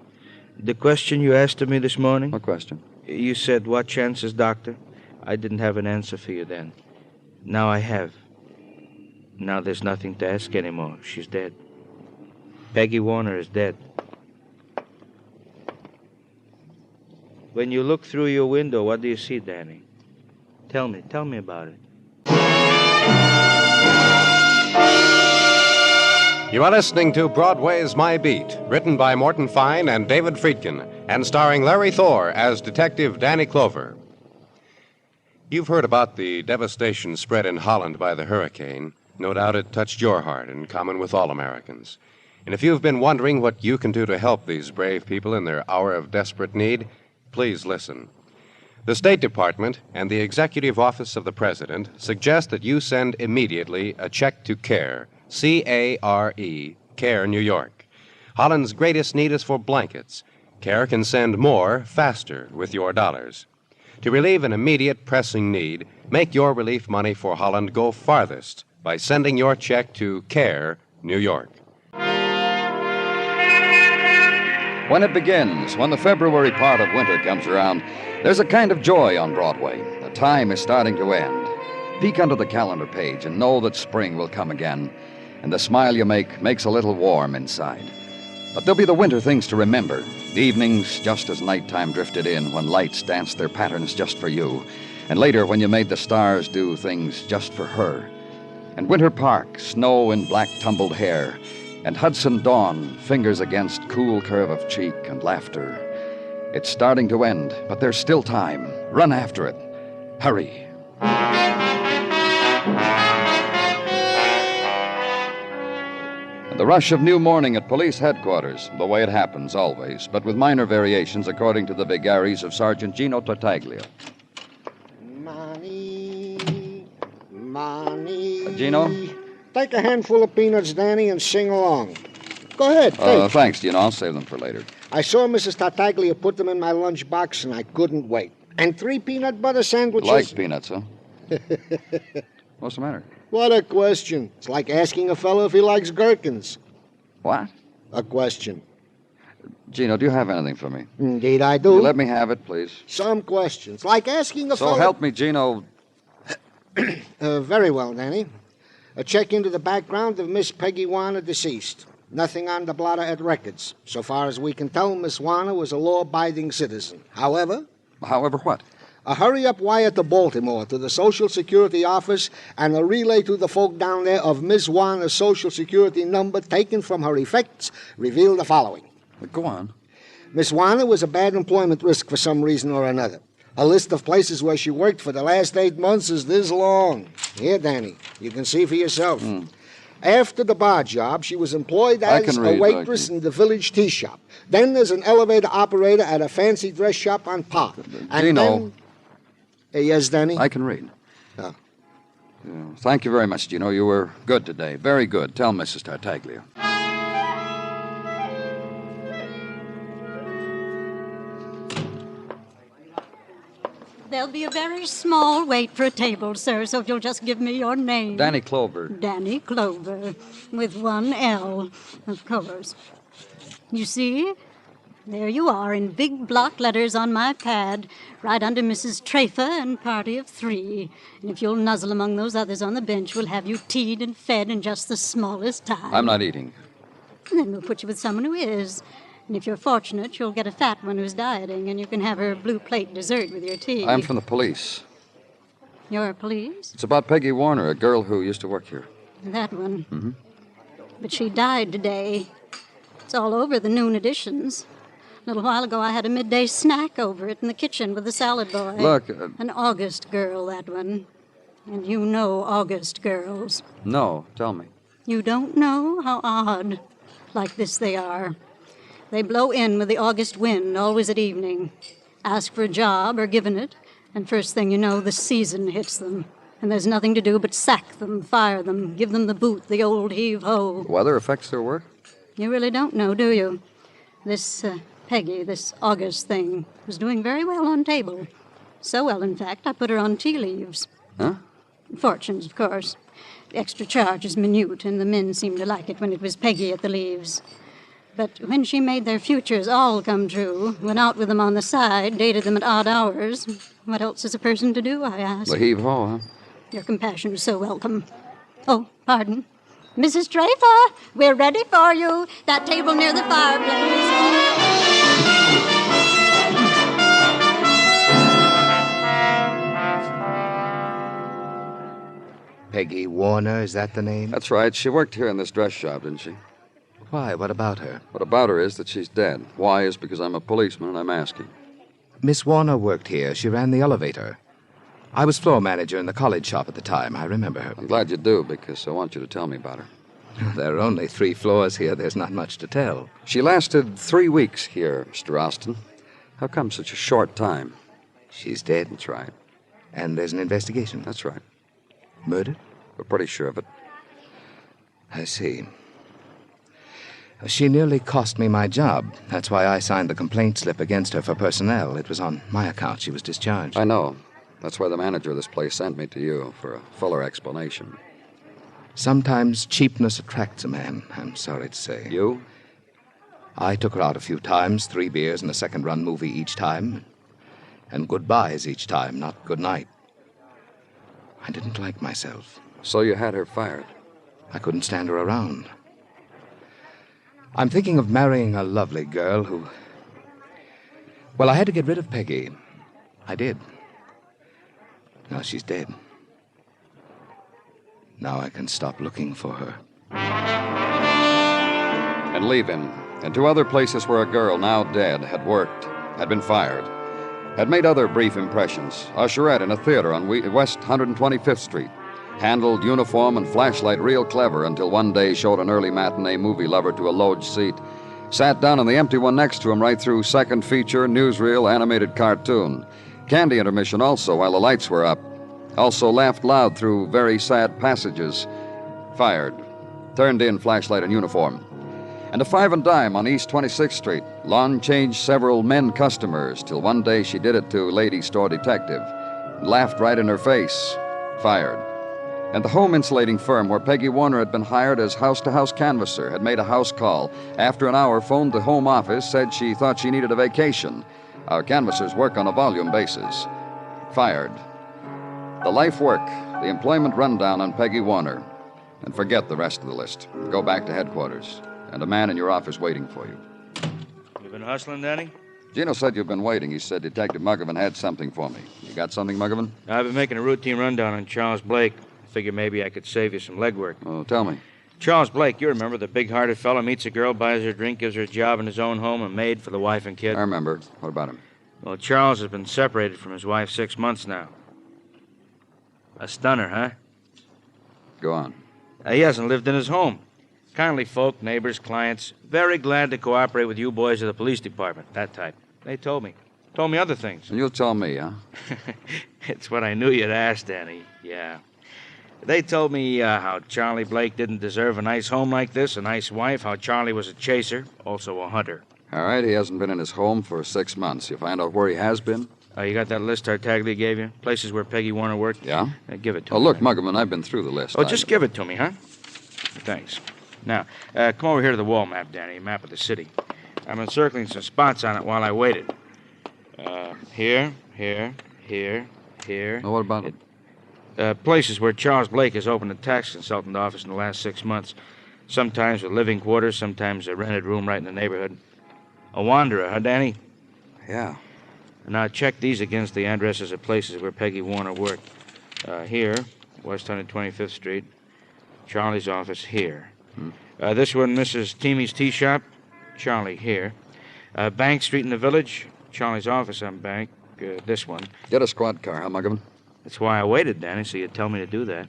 The question you asked of me this morning? What question? You said, what chances, doctor? I didn't have an answer for you then. Now I have. Now there's nothing to ask anymore. She's dead. Peggy Warner is dead. When you look through your window, what do you see, Danny? Tell me about it. You are listening to Broadway's My Beat, written by Morton Fine and David Friedkin, and starring Larry Thor as Detective Danny Clover. You've heard about the devastation spread in Holland by the hurricane. No doubt it touched your heart, in common with all Americans. And if you've been wondering what you can do to help these brave people in their hour of desperate need, please listen. The State Department and the Executive Office of the President suggest that you send immediately a check to CARE, C-A-R-E, CARE, New York. Holland's greatest need is for blankets. CARE can send more, faster, with your dollars. To relieve an immediate, pressing need, make your relief money for Holland go farthest by sending your check to CARE, New York. When it begins, when the February part of winter comes around, there's a kind of joy on Broadway. The time is starting to end. Peek under the calendar page and know that spring will come again, and the smile you make makes a little warm inside. But there'll be the winter things to remember. The evenings just as nighttime drifted in, when lights danced their patterns just for you, and later when you made the stars do things just for her. And Winter Park, snow in black tumbled hair, and Hudson dawn, fingers against cool curve of cheek and laughter. It's starting to end, but there's still time. Run after it. Hurry. And the rush of new morning at police headquarters, the way it happens always, but with minor variations according to the vagaries of Sergeant Gino Tartaglia. Money. Gino? Take a handful of peanuts, Danny, and sing along. Go ahead, take. Thanks, Gino. I'll save them for later. I saw Mrs. Tartaglia put them in my lunchbox, and I couldn't wait. And 3 peanut butter sandwiches. Like peanuts, huh? What's the matter? What a question. It's like asking a fellow if he likes gherkins. What? A question. Gino, do you have anything for me? Indeed I do. You let me have it, please. Some questions. Like asking a fellow... So help me, Gino. Very well, Danny. A check into the background of Miss Peggy Warner, deceased. Nothing on the blotter at records. So far as we can tell, Miss Warner was a law-abiding citizen. However, However, what? A hurry-up wire to Baltimore, to the Social Security office, and a relay to the folk down there of Miss Warner's Social Security number taken from her effects reveal the following. Go on. Miss Warner was a bad employment risk for some reason or another. A list of places where she worked for the last 8 months is this long. Here, Danny, you can see for yourself. After the bar job, she was employed as a waitress in the village tea shop. Then as an elevator operator at a fancy dress shop on Park. And Gino. Yes, Danny? I can read. Oh. Yeah, thank you very much, Gino. You were good today. Very good. Tell Mrs. Tartaglia. There'll be a very small wait for a table, sir, so if you'll just give me your name. Danny Clover. Danny Clover, with one L, of course. You see? There you are in big block letters on my pad, right under Mrs. Trafer and party of 3. And if you'll nuzzle among those others on the bench, we'll have you teed and fed in just the smallest time. I'm not eating. And then we'll put you with someone who is. And if you're fortunate, you'll get a fat one who's dieting, and you can have her blue plate dessert with your tea. I'm from the police. You're police? It's about Peggy Warner, a girl who used to work here. That one. Mm-hmm. But she died today. It's all over the noon editions. A little while ago, I had a midday snack over it in the kitchen with the salad boy. Look. An August girl, that one. And you know August girls. No, tell me. You don't know? How odd. Like this they are. They blow in with the August wind, always at evening. Ask for a job or given it, and first thing you know, the season hits them. And there's nothing to do but sack them, fire them, give them the boot, the old heave-ho. The weather affects their work? You really don't know, do you? This Peggy, this August thing, was doing very well on table. So well, in fact, I put her on tea leaves. Huh? Fortunes, of course. The extra charge is minute, and the men seemed to like it when it was Peggy at the leaves. But when she made their futures all come true, went out with them on the side, dated them at odd hours, what else is a person to do, I ask? The heave-ho, huh? Your compassion is so welcome. Oh, pardon. Mrs. Trafer, we're ready for you. That table near the fireplace. Peggy Warner, is that the name? That's right. She worked here in this dress shop, didn't she? Why? What about her? What about her is that she's dead. Why is because I'm a policeman and I'm asking. Miss Warner worked here. She ran the elevator. I was floor manager in the college shop at the time. I remember her. I'm glad you do, because I want you to tell me about her. There are only 3 floors here. There's not much to tell. She lasted 3 weeks here, Mr. Austin. How come such a short time? She's dead. That's right. And there's an investigation. That's right. Murder? We're pretty sure of it. I see. She nearly cost me my job. That's why I signed the complaint slip against her for personnel. It was on my account she was discharged. I know. That's why the manager of this place sent me to you for a fuller explanation. Sometimes cheapness attracts a man, I'm sorry to say. You? I took her out a few times, 3 beers and a second-run movie each time. And goodbyes each time, not good night. I didn't like myself. So you had her fired? I couldn't stand her around. I'm thinking of marrying a lovely girl who... Well, I had to get rid of Peggy. I did. Now she's dead. Now I can stop looking for her. And leave him. And 2 other places where a girl, now dead, had worked, had been fired, had made other brief impressions. Usherette in a theater on West 125th Street. Handled uniform and flashlight real clever until one day showed an early matinee movie lover to a loge seat. Sat down in the empty one next to him right through second feature, newsreel, animated cartoon. Candy intermission also while the lights were up. Also laughed loud through very sad passages. Fired. Turned in flashlight and uniform. And a 5 and dime on East 26th Street. Lawn changed several men customers till one day she did it to lady store detective. Laughed right in her face. Fired. And the home insulating firm where Peggy Warner had been hired as house-to-house canvasser had made a house call. After an hour, phoned the home office, said she thought she needed a vacation. Our canvassers work on a volume basis. Fired. The life work, the employment rundown on Peggy Warner. And forget the rest of the list. Go back to headquarters. And a man in your office waiting for you. You been hustling, Danny? Gino said you've been waiting. He said Detective Muggavan had something for me. You got something, Muggavan? I've been making a routine rundown on Charles Blake. I figure maybe I could save you some legwork. Oh, tell me. Charles Blake, you remember, the big-hearted fellow meets a girl, buys her a drink, gives her a job in his own home, a maid for the wife and kid. I remember. What about him? Well, Charles has been separated from his wife 6 months now. A stunner, huh? Go on. He hasn't lived in his home. Kindly folk, neighbors, clients, very glad to cooperate with you boys of the police department, that type. They told me. Told me other things. And you'll tell me, huh? It's what I knew you'd ask, Danny. Yeah. They told me how Charlie Blake didn't deserve a nice home like this, a nice wife, how Charlie was a chaser, also a hunter. All right, he hasn't been in his home for 6 months. You find out where he has been? You got that list Tartaglia gave you? Places where Peggy Warner worked? Yeah? Give it to Oh, me. look, Muggavan, I've been through the list. Oh, just give it to me, huh? Thanks. Now, come over here to the wall map, Danny, a map of the city. I've been circling some spots on it while I waited. Here. Oh, what about it? Places where Charles Blake has opened a tax consultant office in the last 6 months. Sometimes with living quarters, sometimes a rented room right in the neighborhood. A wanderer, huh, Danny? Yeah. Now check these against the addresses of places where Peggy Warner worked. Here, West 125th Street. Charlie's office here. This one, Mrs. Teamy's Tea Shop. Charlie here. Bank Street in the Village. Charlie's office on Bank. This one. Get a squad car, huh, Muggavan? That's why I waited, Danny, so you'd tell me to do that.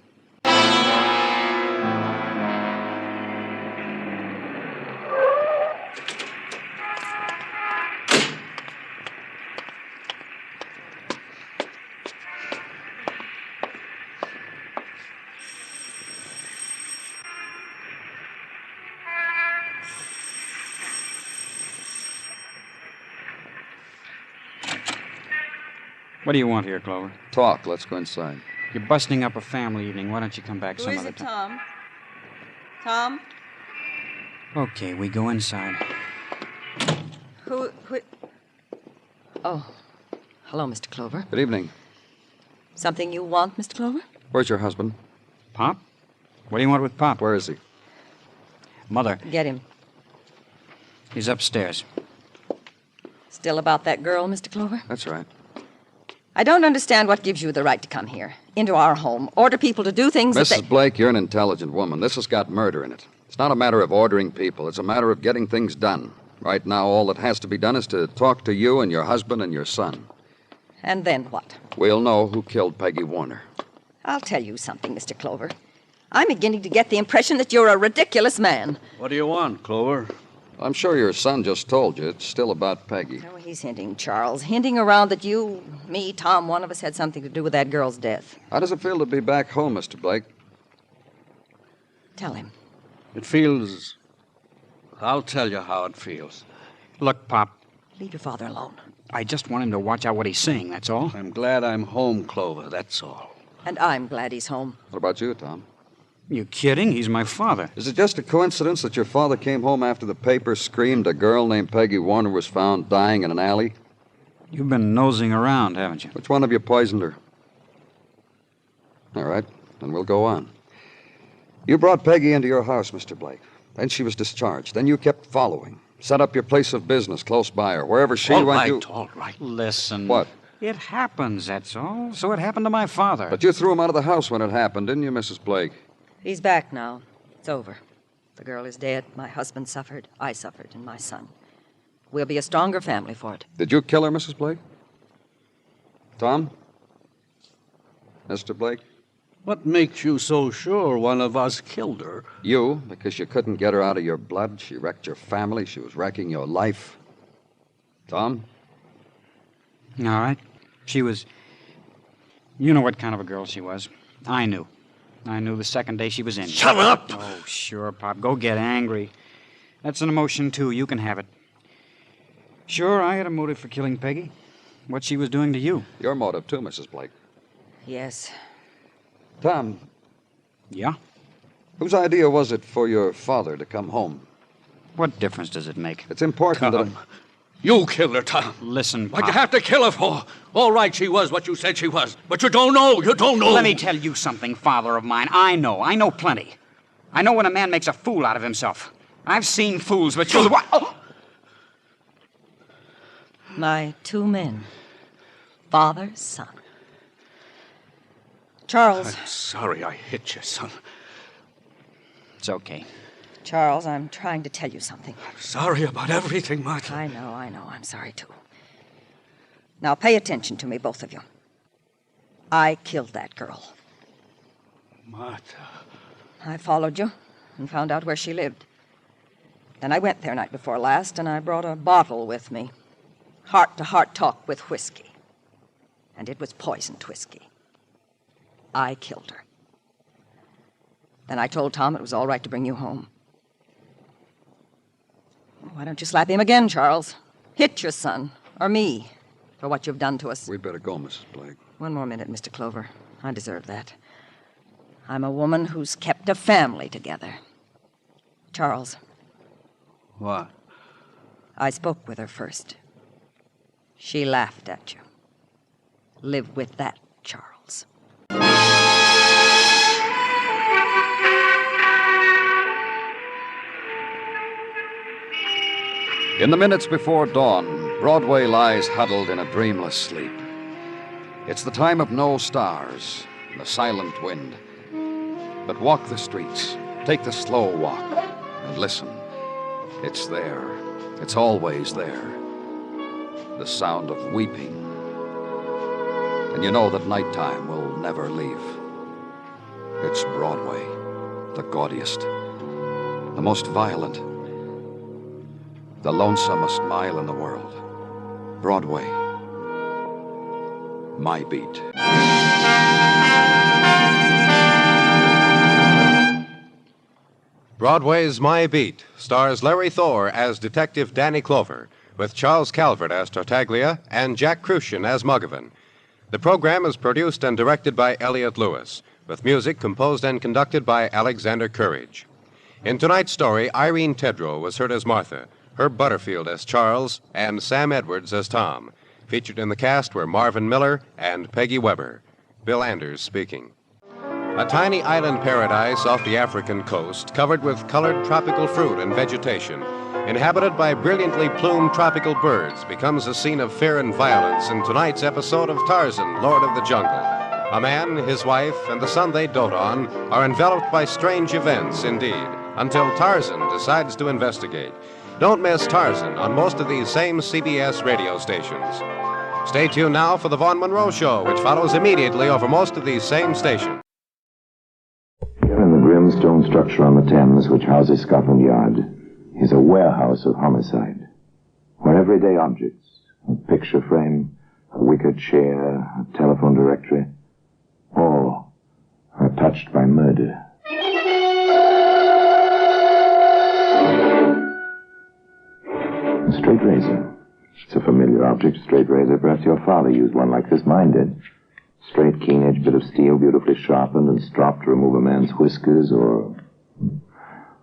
What do you want here, Clover? Talk. Let's go inside. You're busting up a family evening. Why don't you come back Who some is other it, time? Tom? Okay, we go inside. Who... Oh. Hello, Mr. Clover. Good evening. Something you want, Mr. Clover? Where's your husband? Pop? What do you want with Pop? Where is he? Mother. Get him. He's upstairs. Still about that girl, Mr. Clover? That's right. I don't understand what gives you the right to come here, into our home, order people to do things that Mrs. Blake, you're an intelligent woman. This has got murder in it. It's not a matter of ordering people. It's a matter of getting things done. Right now, all that has to be done is to talk to you and your husband and your son. And then what? We'll know who killed Peggy Warner. I'll tell you something, Mr. Clover. I'm beginning to get the impression that you're a ridiculous man. What do you want, Clover? I'm sure your son just told you. It's still about Peggy. Oh, he's hinting, Charles. Hinting around that you, me, Tom, one of us had something to do with that girl's death. How does it feel to be back home, Mr. Blake? Tell him. It feels... I'll tell you how it feels. Look, Pop. Leave your father alone. I just want him to watch out what he's saying, that's all. I'm glad I'm home, Clover, that's all. And I'm glad he's home. What about you, Tom? You kidding? He's my father. Is it just a coincidence that your father came home after the paper screamed a girl named Peggy Warner was found dying in an alley? You've been nosing around, haven't you? Which one of you poisoned her? All right, then we'll go on. You brought Peggy into your house, Mr. Blake. Then she was discharged. Then you kept following. Set up your place of business close by her. Wherever she went, you... All right. Listen. What? It happens, that's all. So it happened to my father. But you threw him out of the house when it happened, didn't you, Mrs. Blake? He's back now. It's over. The girl is dead. My husband suffered. I suffered, and my son. We'll be a stronger family for it. Did you kill her, Mrs. Blake? Tom? Mr. Blake? What makes you so sure one of us killed her? You, because you couldn't get her out of your blood. She wrecked your family. She was wrecking your life. Tom? All right. She was... You know what kind of a girl she was. I knew. I knew the second day she was in. Shut up! Oh, sure, Pop. Go get angry. That's an emotion, too. You can have it. Sure, I had a motive for killing Peggy. What she was doing to you. Your motive, too, Mrs. Blake. Yes. Tom. Yeah? Whose idea was it for your father to come home? What difference does it make? It's important that... You killed her, Tom. Listen, Pop. What'd you have to kill her for? All right, she was what you said she was. But you don't know. You don't know. Let me tell you something, father of mine. I know plenty. I know when a man makes a fool out of himself. I've seen fools, but you... My two men. Father, son. Charles. I'm sorry I hit you, son. It's okay. Charles, I'm trying to tell you something. I'm sorry about everything, Martha. I know. I'm sorry, too. Now, pay attention to me, both of you. I killed that girl. Martha. I followed you and found out where she lived. Then I went there night before last, and I brought a bottle with me. Heart-to-heart talk with whiskey. And it was poisoned whiskey. I killed her. Then I told Tom it was all right to bring you home. Why don't you slap him again, Charles? Hit your son, or me, for what you've done to us. We'd better go, Mrs. Blake. One more minute, Mr. Clover. I deserve that. I'm a woman who's kept a family together. Charles. What? I spoke with her first. She laughed at you. Live with that, Charles. In the minutes before dawn, Broadway lies huddled in a dreamless sleep. It's the time of no stars and the silent wind. But walk the streets, take the slow walk, and listen. It's there. It's always there. The sound of weeping. And you know that nighttime will never leave. It's Broadway, the gaudiest, the most violent, the lonesomest mile in the world. Broadway, my beat. Broadway's My Beat stars Larry Thor as Detective Danny Clover, with Charles Calvert as Tartaglia and Jack Crucian as Muggavan. The program is produced and directed by Elliott Lewis, with music composed and conducted by Alexander Courage. In tonight's story, Irene Tedrow was heard as Martha, Herb Butterfield as Charles, and Sam Edwards as Tom. Featured in the cast were Marvin Miller and Peggy Weber. Bill Anders speaking. A tiny island paradise off the African coast, covered with colored tropical fruit and vegetation, inhabited by brilliantly plumed tropical birds, becomes a scene of fear and violence in tonight's episode of Tarzan, Lord of the Jungle. A man, his wife, and the son they dote on are enveloped by strange events indeed, until Tarzan decides to investigate. Don't miss Tarzan on most of these same CBS radio stations. Stay tuned now for the Vaughn Monroe Show, which follows immediately over most of these same stations. Here in the grim stone structure on the Thames, which houses Scotland Yard, is a warehouse of homicide, where everyday objects, a picture frame, a wicker chair, a telephone directory, all are touched by murder. A straight razor. It's a familiar object, a straight razor. Perhaps your father used one like this. Mine did. Straight, keen-edged bit of steel, beautifully sharpened and stropped to remove a man's whiskers, or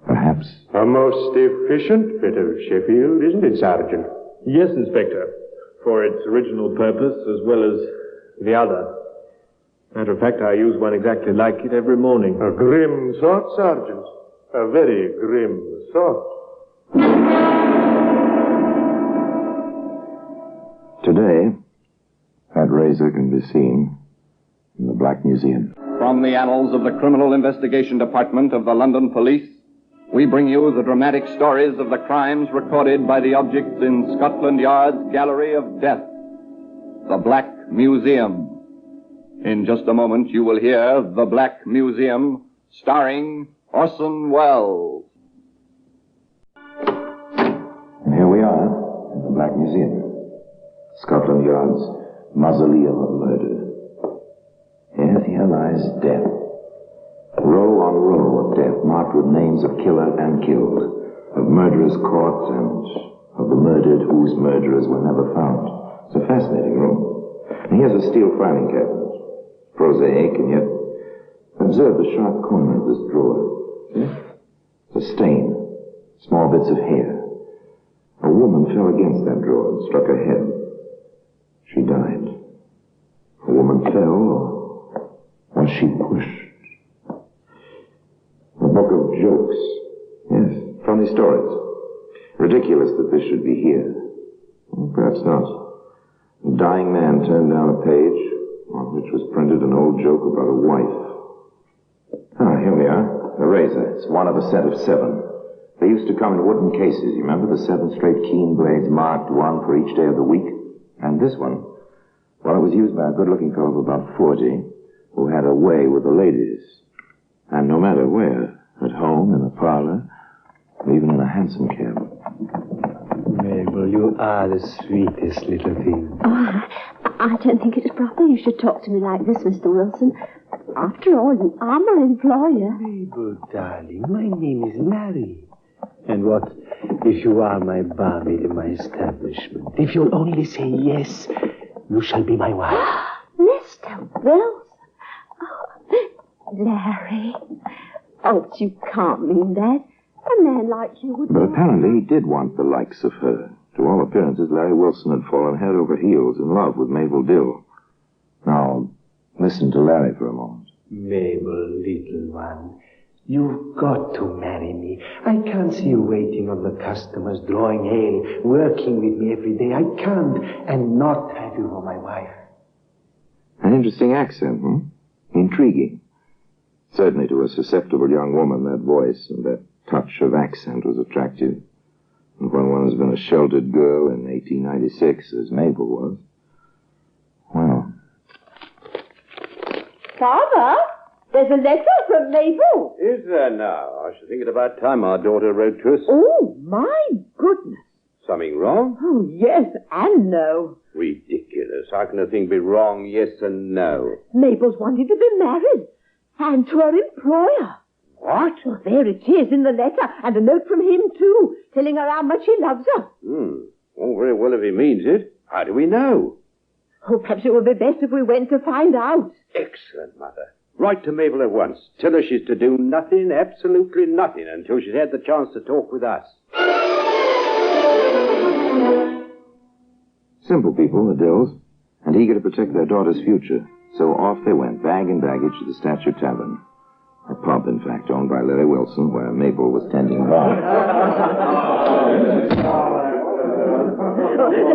perhaps... A most efficient bit of Sheffield, isn't it, Sergeant? Yes, Inspector. For its original purpose as well as the other. Matter of fact, I use one exactly like it every morning. A grim sort, Sergeant. A very grim sort. Today, that razor can be seen in the Black Museum. From the annals of the Criminal Investigation Department of the London Police, we bring you the dramatic stories of the crimes recorded by the objects in Scotland Yard's Gallery of Death, the Black Museum. In just a moment, you will hear The Black Museum, starring Orson Welles. And here we are, in the Black Museum. Scotland Yard's mausoleum of murder. Yes, here lies death. Row on row of death, marked with names of killer and killed, of murderers caught and of the murdered whose murderers were never found. It's a fascinating room. And here's a steel filing cabinet. Prosaic, and yet observe the sharp corner of this drawer. See? It's a stain. Small bits of hair. A woman fell against that drawer and struck her head. She died. A woman fell, or was she pushed? A book of jokes. Yes, funny stories. Ridiculous that this should be here. Well, perhaps not. The dying man turned down a page on which was printed an old joke about a wife. Ah, here we are. The razor. It's one of a set of 7. They used to come in wooden cases. You remember the 7 straight keen blades marked, one for each day of the week? And this one, well, it was used by a good-looking fellow of about 40 who had a way with the ladies. And no matter where, at home, in a parlor, or even in a hansom cab. Mabel, you are the sweetest little thing. Oh, I don't think it's proper you should talk to me like this, Mr. Wilson. After all, you are my employer. Mabel, darling, my name is Larry. And what if you are my barmaid in my establishment? If you'll only say yes, you shall be my wife. Mr. Wilson. Oh, Larry. Oh, but you can't mean that. A man like you would... But apparently he did want the likes of her. To all appearances, Larry Wilson had fallen head over heels in love with Mabel Dill. Now, listen to Larry for a moment. Mabel, little one, you've got to marry me. I can't see you waiting on the customers, drawing ale, working with me every day. I can't, and not have you for my wife. An interesting accent, Intriguing. Certainly to a susceptible young woman, that voice and that touch of accent was attractive. And when one has been a sheltered girl in 1896, as Mabel was, well... Father, there's a letter from Mabel. Is there now? I should think it about time our daughter wrote to us. Oh, my goodness. Something wrong? Oh, yes and no. Ridiculous. How can a thing be wrong, yes and no? Mabel's wanting to be married. And to her employer. What? Well, there it is in the letter. And a note from him, too, telling her how much he loves her. Oh, very well if he means it. How do we know? Oh, perhaps it would be best if we went to find out. Excellent, Mother. Write to Mabel at once. Tell her she's to do nothing, absolutely nothing, until she's had the chance to talk with us. Simple people, the Dills, and eager to protect their daughter's future. So off they went, bag and baggage, to the Statue Tavern. A pub, in fact, owned by Larry Wilson, where Mabel was tending bar.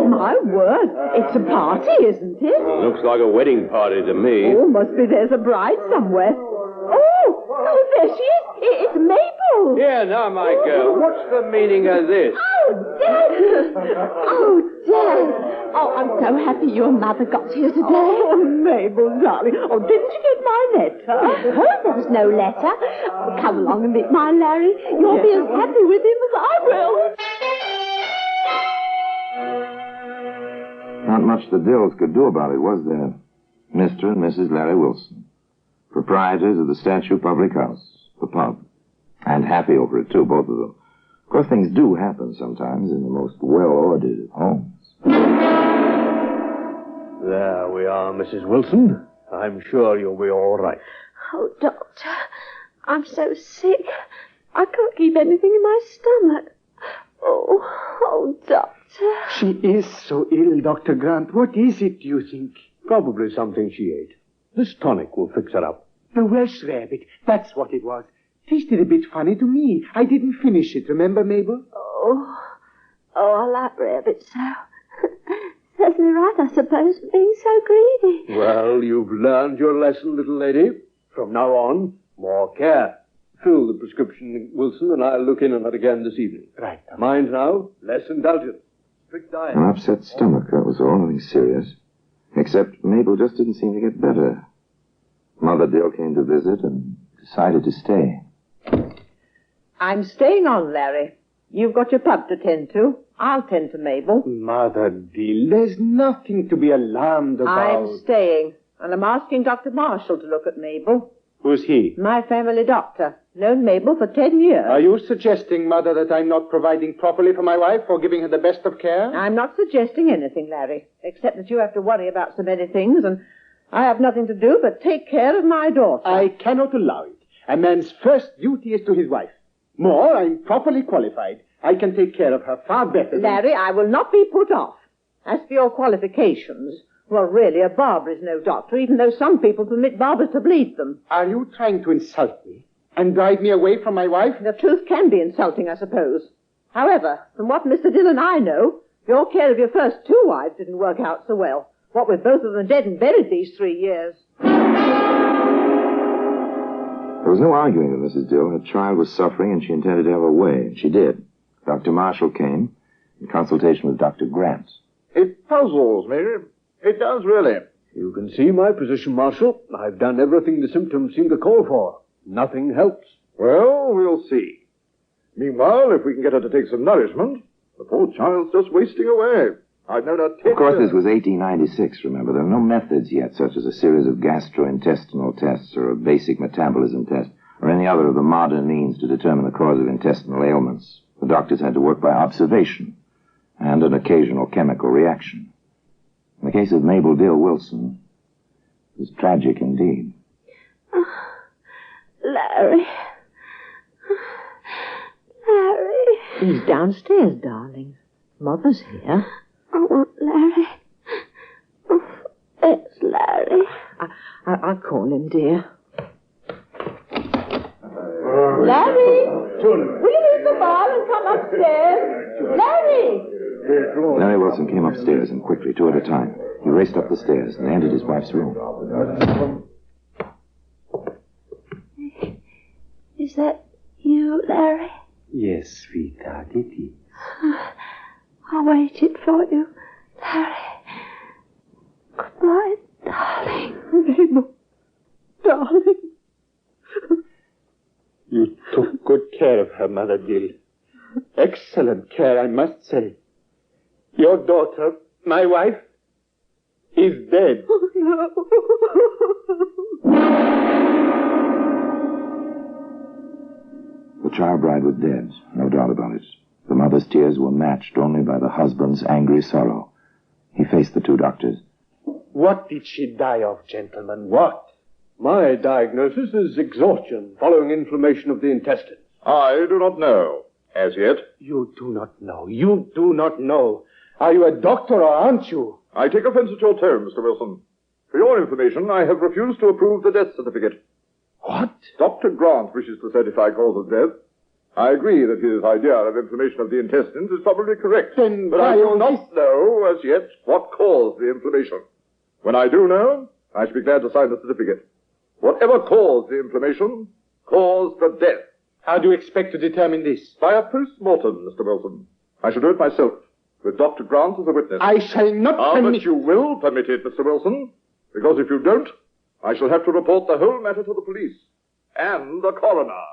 My word, it's a party, isn't it? Looks like a wedding party to me. Oh, must be there's a bride somewhere. Oh, there she is. It's Mabel. Here now, my girl. What's the meaning of this? Oh, Dad. Oh, I'm so happy your mother got here today. Oh, Mabel, darling. Oh, didn't you get my letter? Oh, there was no letter. Oh, come along and meet my Larry. You'll be as happy with him as I will. Not much the Dills could do about it, was there? Mr. and Mrs. Larry Wilson, proprietors of the Statue Public House, the pub. And happy over it, too, both of them. Of course, things do happen sometimes in the most well-ordered of homes. There we are, Mrs. Wilson. I'm sure you'll be all right. Oh, Doctor, I'm so sick. I can't keep anything in my stomach. Oh, Doctor. She is so ill, Dr. Grant. What is it, do you think? Probably something she ate. This tonic will fix her up. The Welsh rabbit, that's what it was. Tasted a bit funny to me. I didn't finish it, remember, Mabel? Oh, I like rabbits so. Certainly right, I suppose, for being so greedy. Well, you've learned your lesson, little lady. From now on, more care. Fill the prescription, Wilson, and I'll look in on it again this evening. Right. Mind now, less indulgence. Strict diet. An upset stomach, that was all, nothing serious. Except Mabel just didn't seem to get better. Mother Dill came to visit and decided to stay. I'm staying on, Larry. You've got your pub to tend to. I'll tend to Mabel. Mother Dill, there's nothing to be alarmed about. I'm staying, and I'm asking Dr. Marshall to look at Mabel. Who's he? My family doctor. Known Mabel for 10 years. Are you suggesting, Mother, that I'm not providing properly for my wife or giving her the best of care? I'm not suggesting anything, Larry, except that you have to worry about so many things, and I have nothing to do but take care of my daughter. I cannot allow it. A man's first duty is to his wife. More, I'm properly qualified. I can take care of her far better than... Larry, I will not be put off. As for your qualifications, well, really, a barber is no doctor, even though some people permit barbers to bleed them. Are you trying to insult me and drive me away from my wife? The truth can be insulting, I suppose. However, from what Mr. Dill and I know, Your care of your first two wives didn't work out so well. What with both of them dead and buried these 3 years. There was no arguing with Mrs. Dill. Her child was suffering, and she intended to have her way, and she did. Dr. Marshall came in consultation with Dr. Grant. It puzzles me. It does, really. You can see my position, Marshal. I've done everything the symptoms seem to call for. Nothing helps. Well, we'll see. Meanwhile, if we can get her to take some nourishment, the poor child's just wasting away. I've known her 10 Of course, years. this was 1896, remember. There are no methods yet, such as a series of gastrointestinal tests or a basic metabolism test or any other of the modern means to determine the cause of intestinal ailments. The doctors had to work by observation and an occasional chemical reaction. In the case of Mabel Dill Wilson, it was tragic indeed. Larry. Larry. He's downstairs, darling. Mother's here. I want Larry. Oh, it's Larry. I'll call him, dear. Larry! Will you leave the bar and come upstairs? Larry! Larry Wilson came upstairs, and quickly, two at a time. He raced up the stairs and entered his wife's room. Is that you, Larry? Yes, sweetheart, it is. I waited for you, Larry. Goodbye, darling. Mabel, darling. You took good care of her, Mother Dill. Excellent care, I must say. Your daughter, my wife, is dead. Oh, no. The child bride was dead, no doubt about it. The mother's tears were matched only by the husband's angry sorrow. He faced the two doctors. What did she die of, gentlemen? What? My diagnosis is exhaustion following inflammation of the intestines. I do not know, as yet. You do not know. You do not know. Are you a doctor or aren't you? I take offense at your tone, Mr. Wilson. For your information, I have refused to approve the death certificate. What? Dr. Grant wishes to certify cause of death. I agree that his idea of inflammation of the intestines is probably correct. But I do not know, as yet, what caused the inflammation. When I do know, I shall be glad to sign the certificate. Whatever caused the inflammation, caused the death. How do you expect to determine this? By a post-mortem, Mr. Wilson. I shall do it myself, with Dr. Grant as a witness. I shall not permit... But you will permit it, Mr. Wilson, because if you don't, I shall have to report the whole matter to the police and the coroner.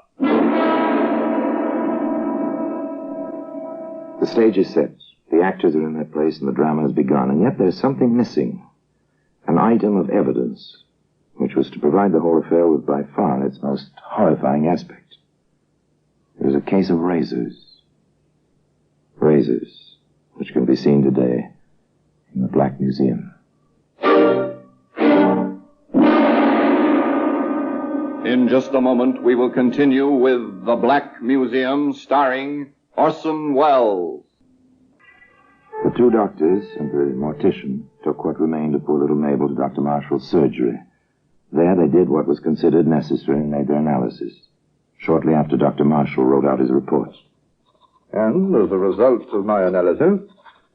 The stage is set. The actors are in their place and the drama has begun, and yet there's something missing. An item of evidence, which was to provide the whole affair with by far its most horrifying aspect. It was a case of razors. Razors, which can be seen today in the Black Museum. In just a moment, we will continue with The Black Museum, starring Orson Welles. The two doctors and the mortician took what remained of poor little Mabel to Dr. Marshall's surgery. There they did what was considered necessary and made their analysis. Shortly after, Dr. Marshall wrote out his report. And as a result of my analysis,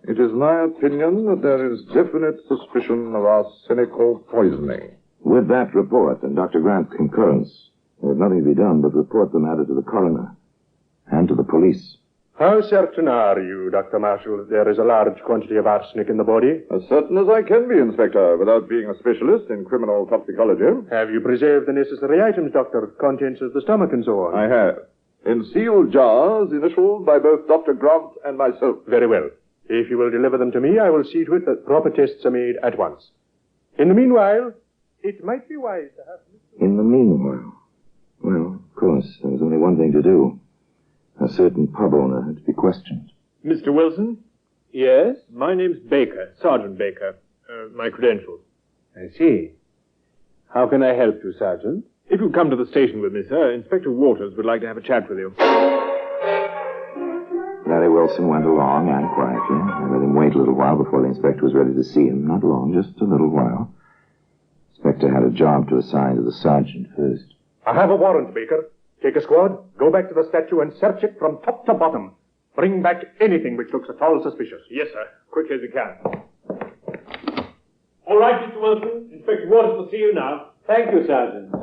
it is my opinion that there is definite suspicion of arsenical poisoning. With that report and Dr. Grant's concurrence, there was nothing to be done but report the matter to the coroner and to the police. How certain are you, Dr. Marshall, that there is a large quantity of arsenic in the body? As certain as I can be, Inspector, without being a specialist in criminal toxicology. Have you preserved the necessary items, Doctor? Contents of the stomach and so on? I have. In sealed jars, initialed by both Dr. Grant and myself. Very well. If you will deliver them to me, I will see to it that proper tests are made at once. In the meanwhile, it might be wise to have... In the meanwhile? Well, of course, there was only one thing to do. A certain pub owner had to be questioned. Mr. Wilson? Yes? My name's Baker, Sergeant Baker. My credentials. I see. How can I help you, Sergeant? If you come to the station with me, sir, Inspector Waters would like to have a chat with you. Larry Wilson went along, and quietly. I let him wait a little while before the inspector was ready to see him. Not long, just a little while. The inspector had a job to assign to the sergeant first. I have a warrant, Baker. Take a squad, go back to the statue and search it from top to bottom. Bring back anything which looks at all suspicious. Yes, sir. Quickly as you can. All right, Mr. Wilson. Inspector Waters will see you now. Thank you, Sergeant.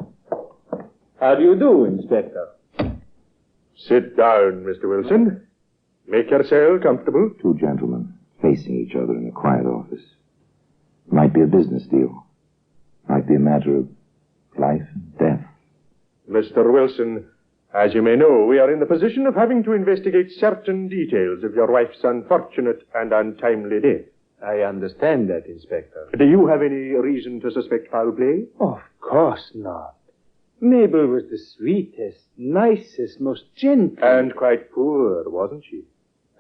How do you do, Inspector? Sit down, Mr. Wilson. Make yourself comfortable. Two gentlemen facing each other in a quiet office. Might be a business deal. Might be a matter of life and death. Mr. Wilson, as you may know, we are in the position of having to investigate certain details of your wife's unfortunate and untimely death. I understand that, Inspector. Do you have any reason to suspect foul play? Of course not. Mabel was the sweetest, nicest, most gentle. And quite poor, wasn't she?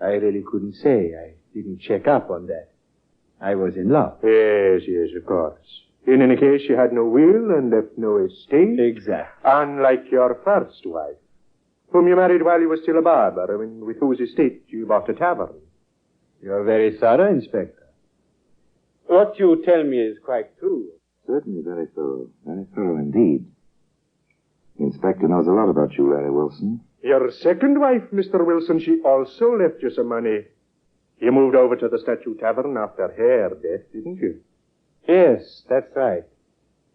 I really couldn't say. I didn't check up on that. I was in love. Yes, of course. In any case, she had no will and left no estate. Exactly. Unlike your first wife, whom you married while you were still a barber, with whose estate you bought a tavern. You're very thorough, Inspector. What you tell me is quite true. Certainly very thorough. Very thorough indeed. The inspector knows a lot about you, Larry Wilson. Your second wife, Mr. Wilson, she also left you some money. You moved over to the Statue Tavern after her death, didn't you? Yes, that's right.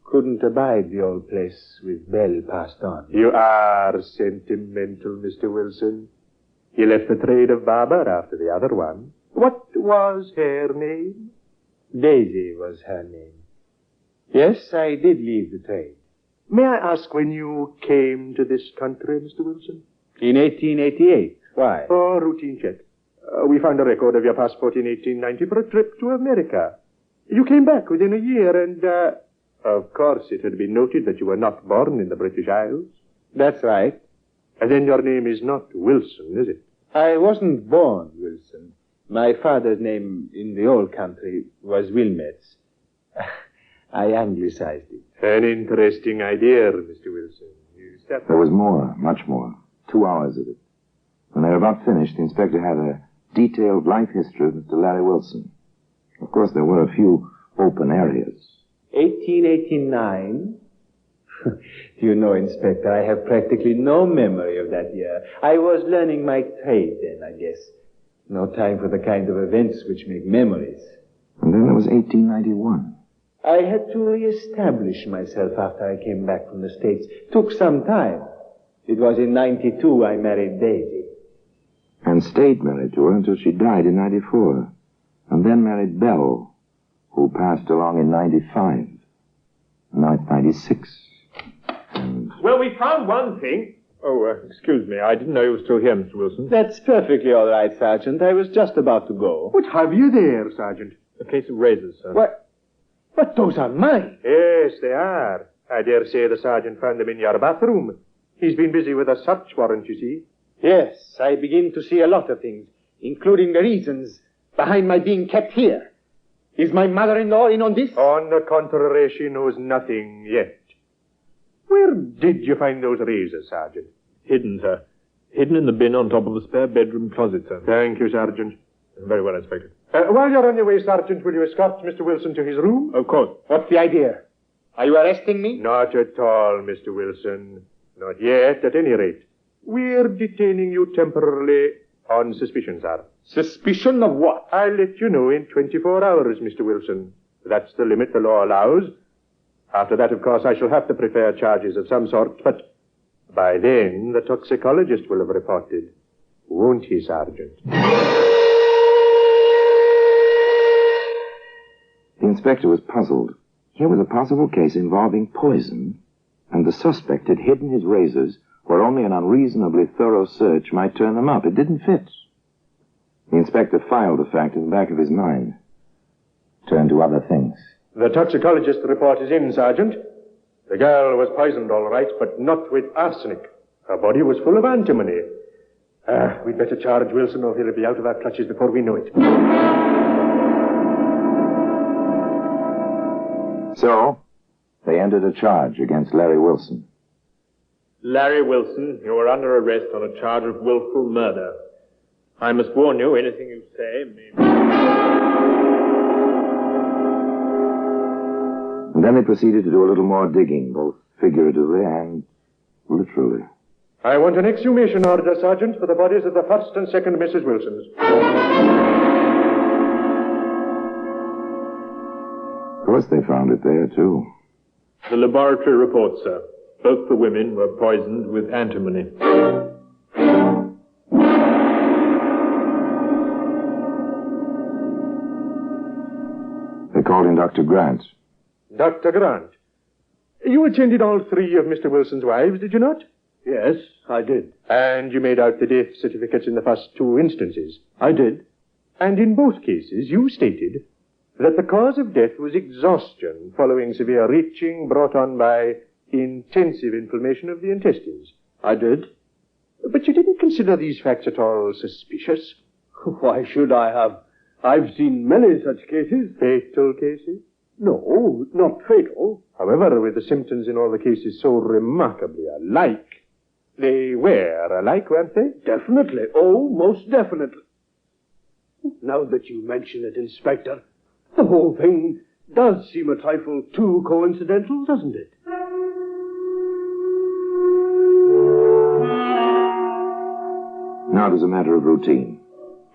Couldn't abide the old place with Belle passed on. You are sentimental, Mr. Wilson. You left the trade of barber after the other one. What was her name? Daisy was her name. Yes, I did leave the trade. May I ask when you came to this country, Mr. Wilson? In 1888. Why? Oh, routine check. We found a record of your passport in 1890 for a trip to America. You came back within a year and, of course, it had been noted that you were not born in the British Isles. That's right. And then your name is not Wilson, is it? I wasn't born Wilson. My father's name in the old country was Wilmets. I anglicized it. An interesting idea, Mr. Wilson. There was more, much more. 2 hours of it. When they were about finished, the inspector had a detailed life history of Mr. Larry Wilson. Of course, there were a few open areas. 1889? You know, Inspector, I have practically no memory of that year. I was learning my trade then, I guess. No time for the kind of events which make memories. And then there was 1891. I had to re-establish myself after I came back from the States. Took some time. It was in 92 I married Daisy. And stayed married to her until she died in 94. And then married Belle, who passed along in 95. Now it's 96. And... Well, we found one thing. Oh, excuse me. I didn't know you were still here, Mr. Wilson. That's perfectly all right, Sergeant. I was just about to go. What have you there, Sergeant? A case of razors, sir. What? But those are mine. Yes, they are. I dare say the sergeant found them in your bathroom. He's been busy with a search warrant, you see. Yes, I begin to see a lot of things, including the reasons behind my being kept here. Is my mother-in-law in on this? On the contrary, she knows nothing yet. Where did you find those razors, Sergeant? Hidden, sir. Hidden in the bin on top of the spare bedroom closet, sir. Thank you, Sergeant. Very well, Inspector. While you're on your way, Sergeant, will you escort Mr. Wilson to his room? Of course. What's the idea? Are you arresting me? Not at all, Mr. Wilson. Not yet, at any rate. We're detaining you temporarily on suspicion, sir. Suspicion of what? I'll let you know in 24 hours, Mr. Wilson. That's the limit the law allows. After that, of course, I shall have to prepare charges of some sort, but by then the toxicologist will have reported. Won't he, Sergeant? The inspector was puzzled. Here was a possible case involving poison, and the suspect had hidden his razors where only an unreasonably thorough search might turn them up. It didn't fit. The inspector filed the fact in the back of his mind. Turned to other things. The toxicologist report is in, Sergeant. The girl was poisoned, all right, but not with arsenic. Her body was full of antimony. We'd better charge Wilson or he'll be out of our clutches before we know it. So, they entered a charge against Larry Wilson. Larry Wilson, you are under arrest on a charge of willful murder. I must warn you, anything you say may... And then they proceeded to do a little more digging, both figuratively and literally. I want an exhumation order, Sergeant, for the bodies of the first and second Mrs. Wilsons. Of course they found it there, too. The laboratory reports, sir. Both the women were poisoned with antimony. They called in Dr. Grant. Dr. Grant, you attended all three of Mr. Wilson's wives, did you not? Yes, I did. And you made out the death certificates in the first two instances? I did. And in both cases, you stated that the cause of death was exhaustion following severe retching brought on by intensive inflammation of the intestines. I did. But you didn't consider these facts at all suspicious? Why should I have? I've seen many such cases. Fatal cases? No, not fatal. However, with the symptoms in all the cases so remarkably alike, they were alike, weren't they? Definitely. Oh, most definitely. Now that you mention it, Inspector, the whole thing does seem a trifle too coincidental, doesn't it? Now it was a matter of routine.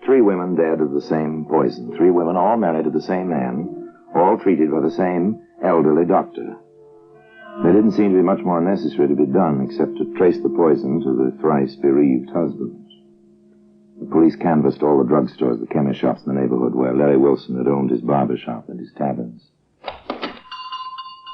3 women dead of the same poison. 3 women all married to the same man, all treated by the same elderly doctor. There didn't seem to be much more necessary to be done except to trace the poison to the thrice bereaved husbands. The police canvassed all the drugstores, the chemist shops in the neighborhood where Larry Wilson had owned his barber shop and his taverns.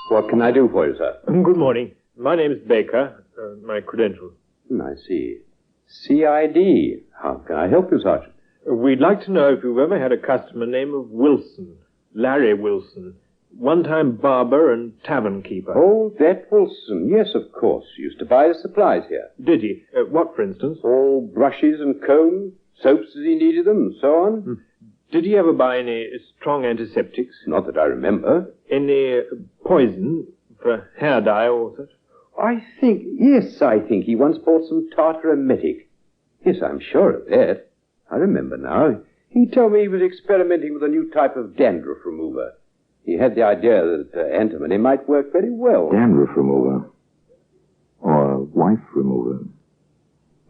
What can I do for you, sir? Good morning. My name is Baker. My credentials. I see. CID. How can I help you, Sergeant? We'd like to know if you've ever had a customer named of Wilson, Larry Wilson, one-time barber and tavern keeper. Oh, that Wilson. Yes, of course. Used to buy the supplies here. Did he? What, for instance? Oh, brushes and combs, soaps as he needed them, and so on. Did he ever buy any strong antiseptics? Not that I remember. Any poison for hair dye or such? I think he once bought some tartar emetic. Yes, I'm sure of that. I remember now. He told me he was experimenting with a new type of dandruff remover. He had the idea that antimony might work very well. Dandruff remover. Or wife remover.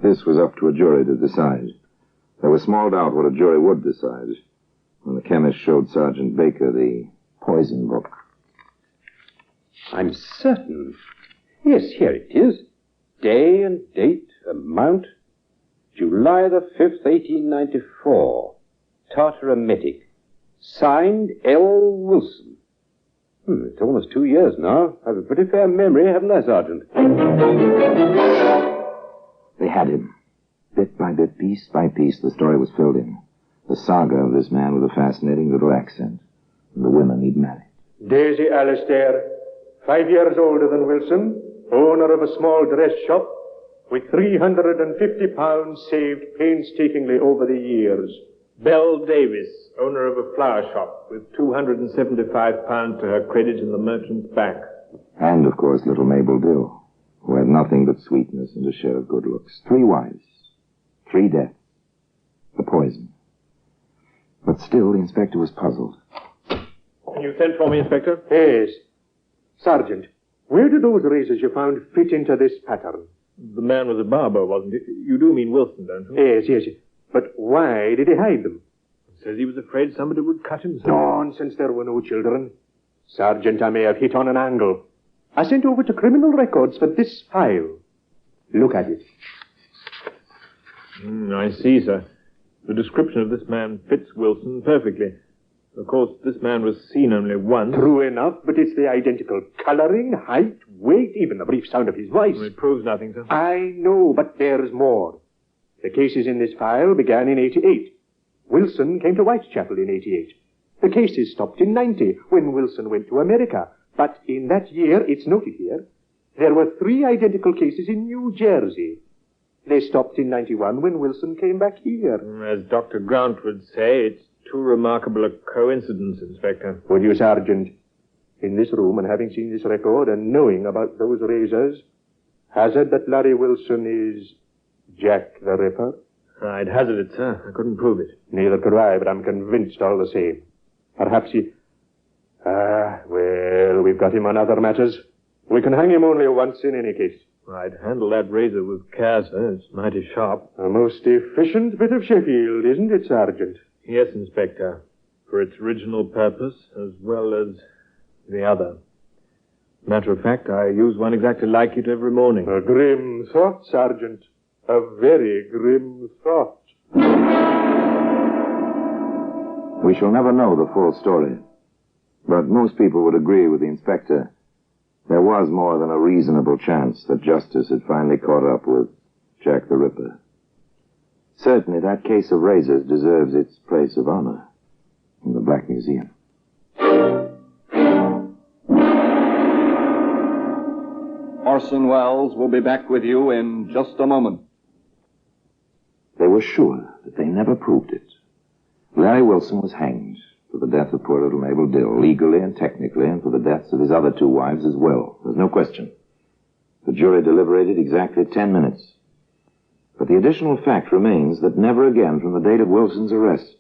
This was up to a jury to decide. There was small doubt what a jury would decide when the chemist showed Sergeant Baker the poison book. I'm certain. Yes, here it is. Day and date, amount, July the 5th, 1894. Tartar emetic. Signed L. Wilson. It's almost 2 years now. I have a pretty fair memory, haven't I, Sergeant? They had him. Bit by bit, piece by piece, the story was filled in. The saga of this man with a fascinating little accent. And the women he'd married. Daisy Alistair, 5 years older than Wilson, owner of a small dress shop, with £350 saved painstakingly over the years. Belle Davis, owner of a flower shop, with £275 to her credit in the merchant's bank. And, of course, little Mabel Dill, who had nothing but sweetness and a share of good looks. 3 wives. 3 deaths. The poison. But still, the inspector was puzzled. You sent for me, Inspector? Yes. Sergeant, where do those razors you found fit into this pattern? The man was a barber, wasn't he? You do mean Wilson, don't you? Yes. But why did he hide them? He says he was afraid somebody would cut himself. Nonsense, there were no children. Sergeant, I may have hit on an angle. I sent over to Criminal Records for this file. Look at it. I see, sir. The description of this man fits Wilson perfectly. Of course, this man was seen only once. True enough, but it's the identical coloring, height, weight, even the brief sound of his voice. It proves nothing, sir. I know, but there's more. The cases in this file began in 88. Wilson came to Whitechapel in 88. The cases stopped in 90, when Wilson went to America. But in that year, it's noted here, there were 3 identical cases in New Jersey. They stopped in 91 when Wilson came back here. As Dr. Grant would say, it's too remarkable a coincidence, Inspector. Would you, Sergeant, in this room and having seen this record and knowing about those razors, hazard that Larry Wilson is Jack the Ripper? I'd hazard it, sir. I couldn't prove it. Neither could I, but I'm convinced all the same. Perhaps he... well, we've got him on other matters. We can hang him only once in any case. I'd handle that razor with care, sir. It's mighty sharp. A most efficient bit of Sheffield, isn't it, Sergeant? Yes, Inspector. For its original purpose, as well as the other. Matter of fact, I use one exactly like it every morning. A grim thought, Sergeant. A very grim thought. We shall never know the full story. But most people would agree with the inspector. There was more than a reasonable chance that justice had finally caught up with Jack the Ripper. Certainly that case of razors deserves its place of honor in the Black Museum. Orson Welles will be back with you in just a moment. They were sure that they never proved it. Larry Wilson was hanged for the death of poor little Mabel Dill, legally and technically, and for the deaths of his other two wives as well. There's no question. The jury deliberated exactly 10 minutes. But the additional fact remains that never again from the date of Wilson's arrest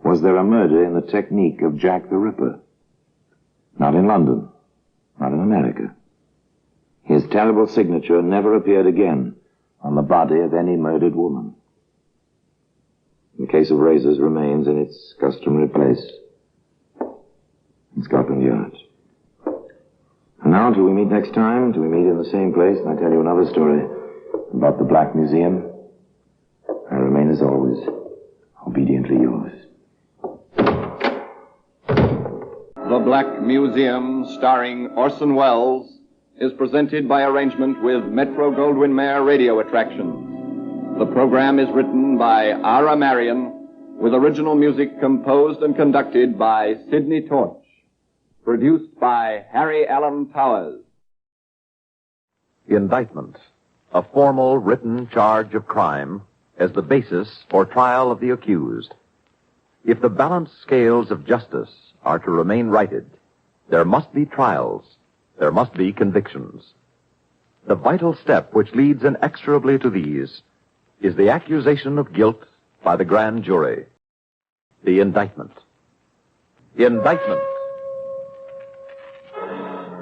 was there a murder in the technique of Jack the Ripper. Not in London. Not in America. His terrible signature never appeared again on the body of any murdered woman. The case of razors remains in its customary place in Scotland Yard. And now, until we meet next time, until we meet in the same place, and I tell you another story about the Black Museum, I remain, as always, obediently yours. The Black Museum, starring Orson Welles, is presented by arrangement with Metro-Goldwyn-Mayer Radio Attractions. The program is written by Ara Marion, with original music composed and conducted by Sidney Torch. Produced by Harry Allen Powers. Indictment, a formal written charge of crime as the basis for trial of the accused. If the balanced scales of justice are to remain righted, there must be trials, there must be convictions. The vital step which leads inexorably to these is the accusation of guilt by the grand jury. The indictment. Indictment.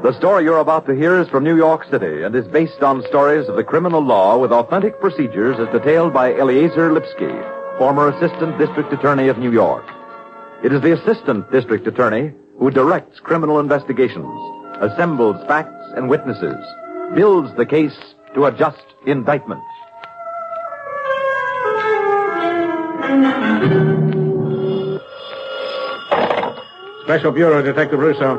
The story you're about to hear is from New York City and is based on stories of the criminal law with authentic procedures as detailed by Eliezer Lipsky, former Assistant District Attorney of New York. It is the Assistant District Attorney who directs criminal investigations, assembles facts and witnesses, builds the case to a just indictment. Special Bureau, Detective Russo.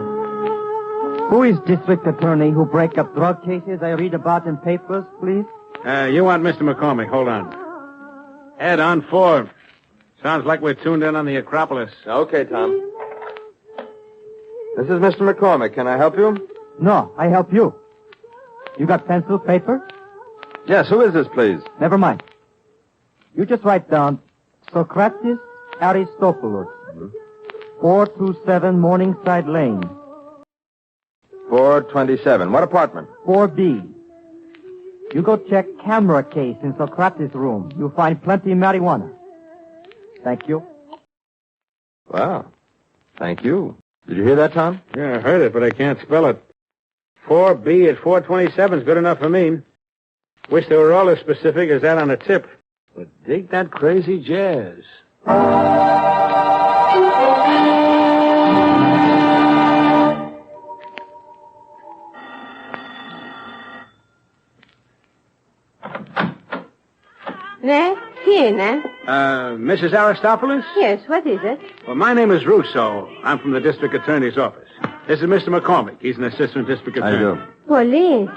Who is district attorney who break up drug cases I read about in papers, please? You want Mr. McCormick. Hold on. Ed, on 4. Sounds like we're tuned in on the Acropolis. Okay, Tom. This is Mr. McCormick. Can I help you? No, I help you. You got pencil, paper? Yes, who is this, please? Never mind. You just write down Socrates Aristopoulos, 427 Morningside Lane. 427. What apartment? 4B. You go check camera case in Socrates' room. You'll find plenty of marijuana. Thank you. Wow. Thank you. Did you hear that, Tom? Yeah, I heard it, but I can't spell it. 4B at 427 is good enough for me. Wish they were all as specific as that on a tip. But dig that crazy jazz. Ne? Here, ne? Mrs. Aristopoulos? Yes, what is it? Well, my name is Russo. I'm from the district attorney's office. This is Mr. McCormick. He's an assistant district attorney. How do you do? Police.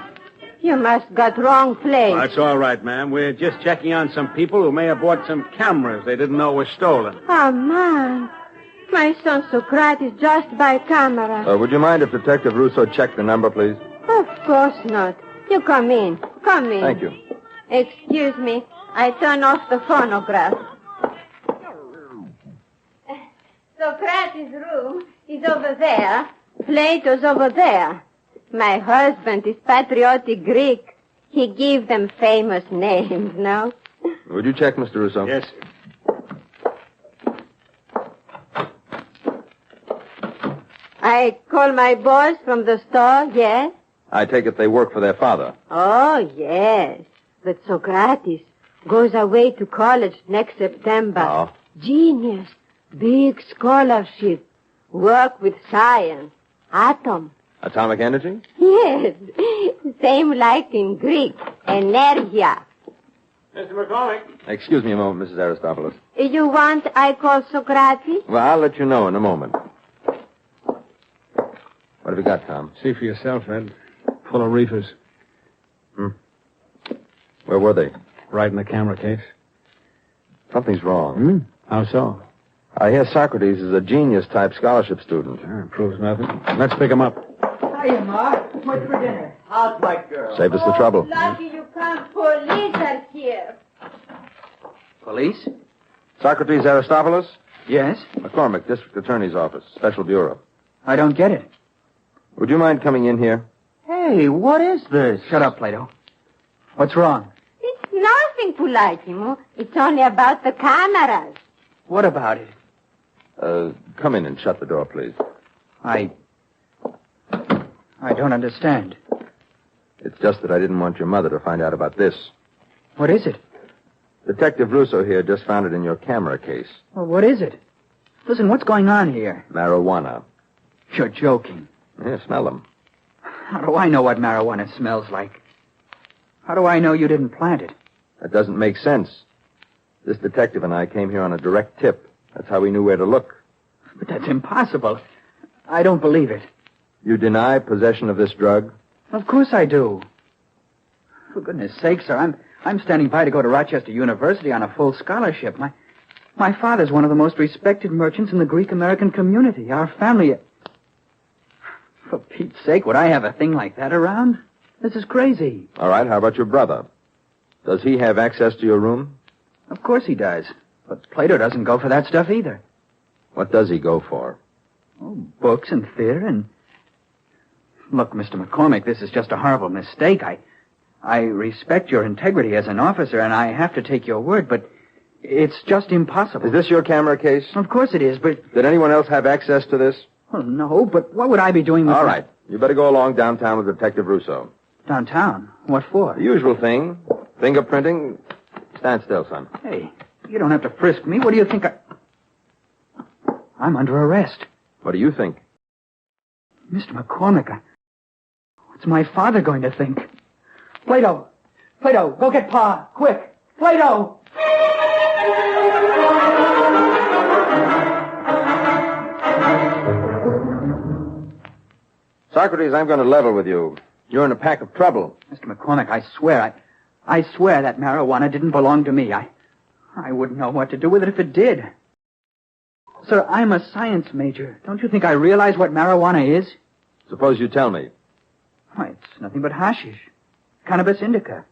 You must got wrong place. Oh, that's all right, ma'am. We're just checking on some people who may have bought some cameras they didn't know were stolen. Oh, man. My son Socrates just by camera. Would you mind if Detective Russo checked the number, please? Of course not. You come in. Come in. Thank you. Excuse me. I turn off the phonograph. Socrates' room is over there. Plato's over there. My husband is patriotic Greek. He give them famous names, no? Would you check, Mr. Russo? Yes, sir. I call my boss from the store, yes? I take it they work for their father. Oh, yes. But Socrates goes away to college next September. Oh. Genius. Big scholarship. Work with science. Atom. Atomic energy? Yes. Same like in Greek. Energia. Mr. McCormick. Excuse me a moment, Mrs. Aristopoulos. You want I call Socrates? Well, I'll let you know in a moment. What have you got, Tom? See for yourself, Ed. Full of reefers. Where were they? Right in the camera case. Something's wrong. How so? I hear Socrates is a genius-type scholarship student. Proves nothing. Let's pick him up. Hiya, Ma. What's for dinner? How's my girl? Saved us the trouble. Blackie, you can't. Police are here. Police? Socrates Aristopoulos? Yes? McCormick, District Attorney's Office, Special Bureau. I don't get it. Would you mind coming in here? Hey, what is this? Shut up, Plato. What's wrong? It's nothing, Politimo. It's only about the cameras. What about it? Come in and shut the door, please. I don't understand. It's just that I didn't want your mother to find out about this. What is it? Detective Russo here just found it in your camera case. Well, what is it? Listen, what's going on here? Marijuana. You're joking. Yeah, smell them. How do I know what marijuana smells like? How do I know you didn't plant it? That doesn't make sense. This detective and I came here on a direct tip. That's how we knew where to look. But that's impossible. I don't believe it. You deny possession of this drug? Of course I do. For goodness sake, sir, I'm standing by to go to Rochester University on a full scholarship. My father's one of the most respected merchants in the Greek-American community. Our family... For Pete's sake, would I have a thing like that around? This is crazy. All right, how about your brother? Does he have access to your room? Of course he does. But Plato doesn't go for that stuff either. What does he go for? Oh, books and theater and... Look, Mr. McCormick, this is just a horrible mistake. I respect your integrity as an officer, and I have to take your word, but it's just impossible. Is this your camera case? Of course it is, but... Did anyone else have access to this? Well, no, but what would I be doing with... All right. You better go along downtown with Detective Russo. Downtown? What for? The usual thing. Fingerprinting. Stand still, son. Hey, you don't have to frisk me. What do you think I'm under arrest. What do you think? Mr. McCormick, what's my father going to think? Plato! Plato, go get Pa! Quick! Plato! Socrates, I'm going to level with you. You're in a pack of trouble. Mr. McCormick, I swear that marijuana didn't belong to me. I wouldn't know what to do with it if it did. Sir, I'm a science major. Don't you think I realize what marijuana is? Suppose you tell me. Why, it's nothing but hashish. Cannabis indica.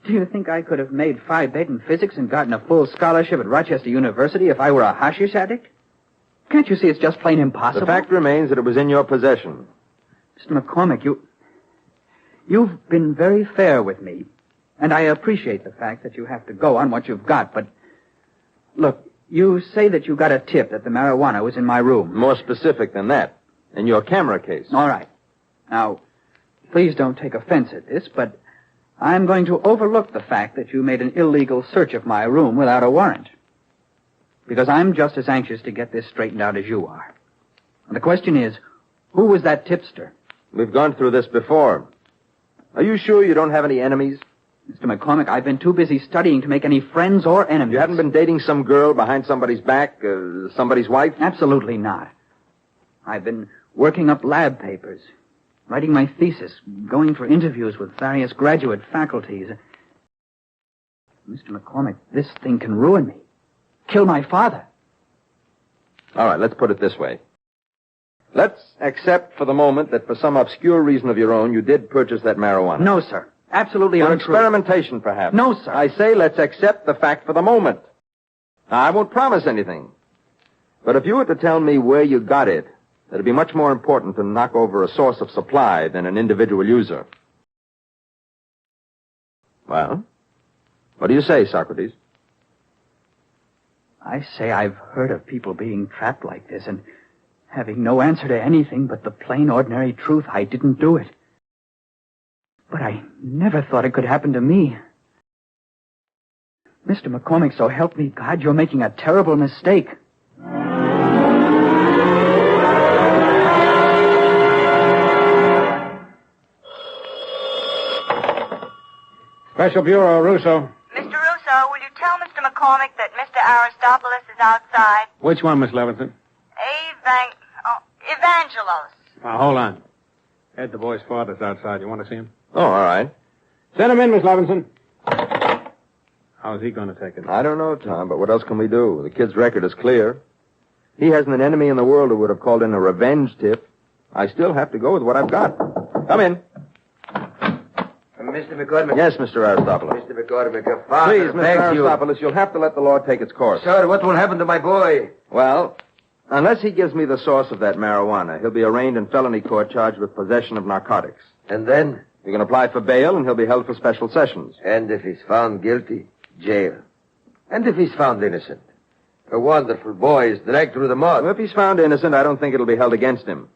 Do you think I could have made Phi Beta in physics and gotten a full scholarship at Rochester University if I were a hashish addict? Can't you see it's just plain impossible? The fact remains that it was in your possession. Mr. McCormick, you've been very fair with me, and I appreciate the fact that you have to go on what you've got, but... Look, you say that you got a tip that the marijuana was in my room. More specific than that. In your camera case. All right. Now, please don't take offense at this, but I'm going to overlook the fact that you made an illegal search of my room without a warrant. Because I'm just as anxious to get this straightened out as you are. And the question is, who was that tipster? We've gone through this before. Are you sure you don't have any enemies? Mr. McCormick, I've been too busy studying to make any friends or enemies. You haven't been dating some girl behind somebody's back, somebody's wife? Absolutely not. I've been working up lab papers, writing my thesis, going for interviews with various graduate faculties. Mr. McCormick, this thing can ruin me. Kill my father. All right, let's put it this way. Let's accept for the moment that for some obscure reason of your own, you did purchase that marijuana. No, sir. Absolutely for untrue. Experimentation, perhaps. No, sir. I say let's accept the fact for the moment. Now, I won't promise anything. But if you were to tell me where you got it, it'd be much more important to knock over a source of supply than an individual user. Well, what do you say, Socrates? I say I've heard of people being trapped like this and having no answer to anything but the plain, ordinary truth. I didn't do it. But I never thought it could happen to me. Mr. McCormick, so help me God, you're making a terrible mistake. Special Bureau, Russo. Mr. Russo, will you tell Mr. McCormick that Mr. Aristopoulos is outside? Which one, Miss Levinson? Evangelos. Now, hold on. Ed, the boy's father's outside. You want to see him? Oh, all right. Send him in, Miss Levinson. How's he going to take it? I don't know, Tom, but what else can we do? The kid's record is clear. He hasn't an enemy in the world who would have called in a revenge tip. I still have to go with what I've got. Come in. Mr. McCormick. Yes, Mr. Aristopoulos. Mr. McCormick, your father Please, Mr. begs you. Aristopoulos, you'll have to let the law take its course. Sir, what will happen to my boy? Well, unless he gives me the source of that marijuana, he'll be arraigned in felony court charged with possession of narcotics. And then? You can apply for bail, and he'll be held for special sessions. And if he's found guilty, jail. And if he's found innocent, a wonderful boy is dragged through the mud. Well, if he's found innocent, I don't think it'll be held against him.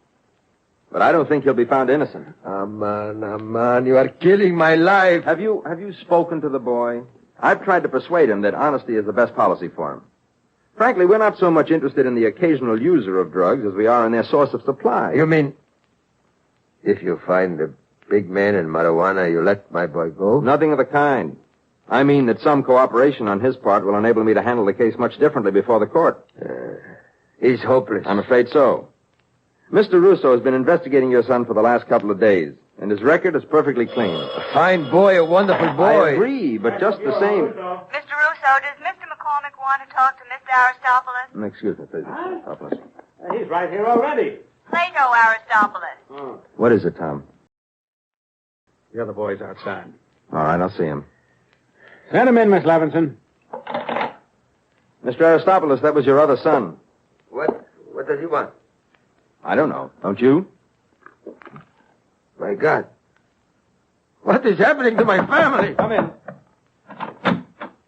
But I don't think he'll be found innocent. Aman, you are killing my life. Have you spoken to the boy? I've tried to persuade him that honesty is the best policy for him. Frankly, we're not so much interested in the occasional user of drugs as we are in their source of supply. You mean, if you find a big man in marijuana, you let my boy go? Nothing of the kind. I mean that some cooperation on his part will enable me to handle the case much differently before the court. He's hopeless. I'm afraid so. Mr. Russo has been investigating your son for the last couple of days, and his record is perfectly clean. A fine boy, a wonderful boy. I agree, but just the same... Mr. Russo, does Mr. McCormick want to talk to Mr. Aristopoulos? Excuse me, please, Mr. Aristopoulos. He's right here already. Plato Aristopoulos. What is it, Tom? The other boy's outside. All right, I'll see him. Send him in, Miss Levinson. Mr. Aristopoulos, that was your other son. What does he want? I don't know. Don't you? My God. What is happening to my family? Come in.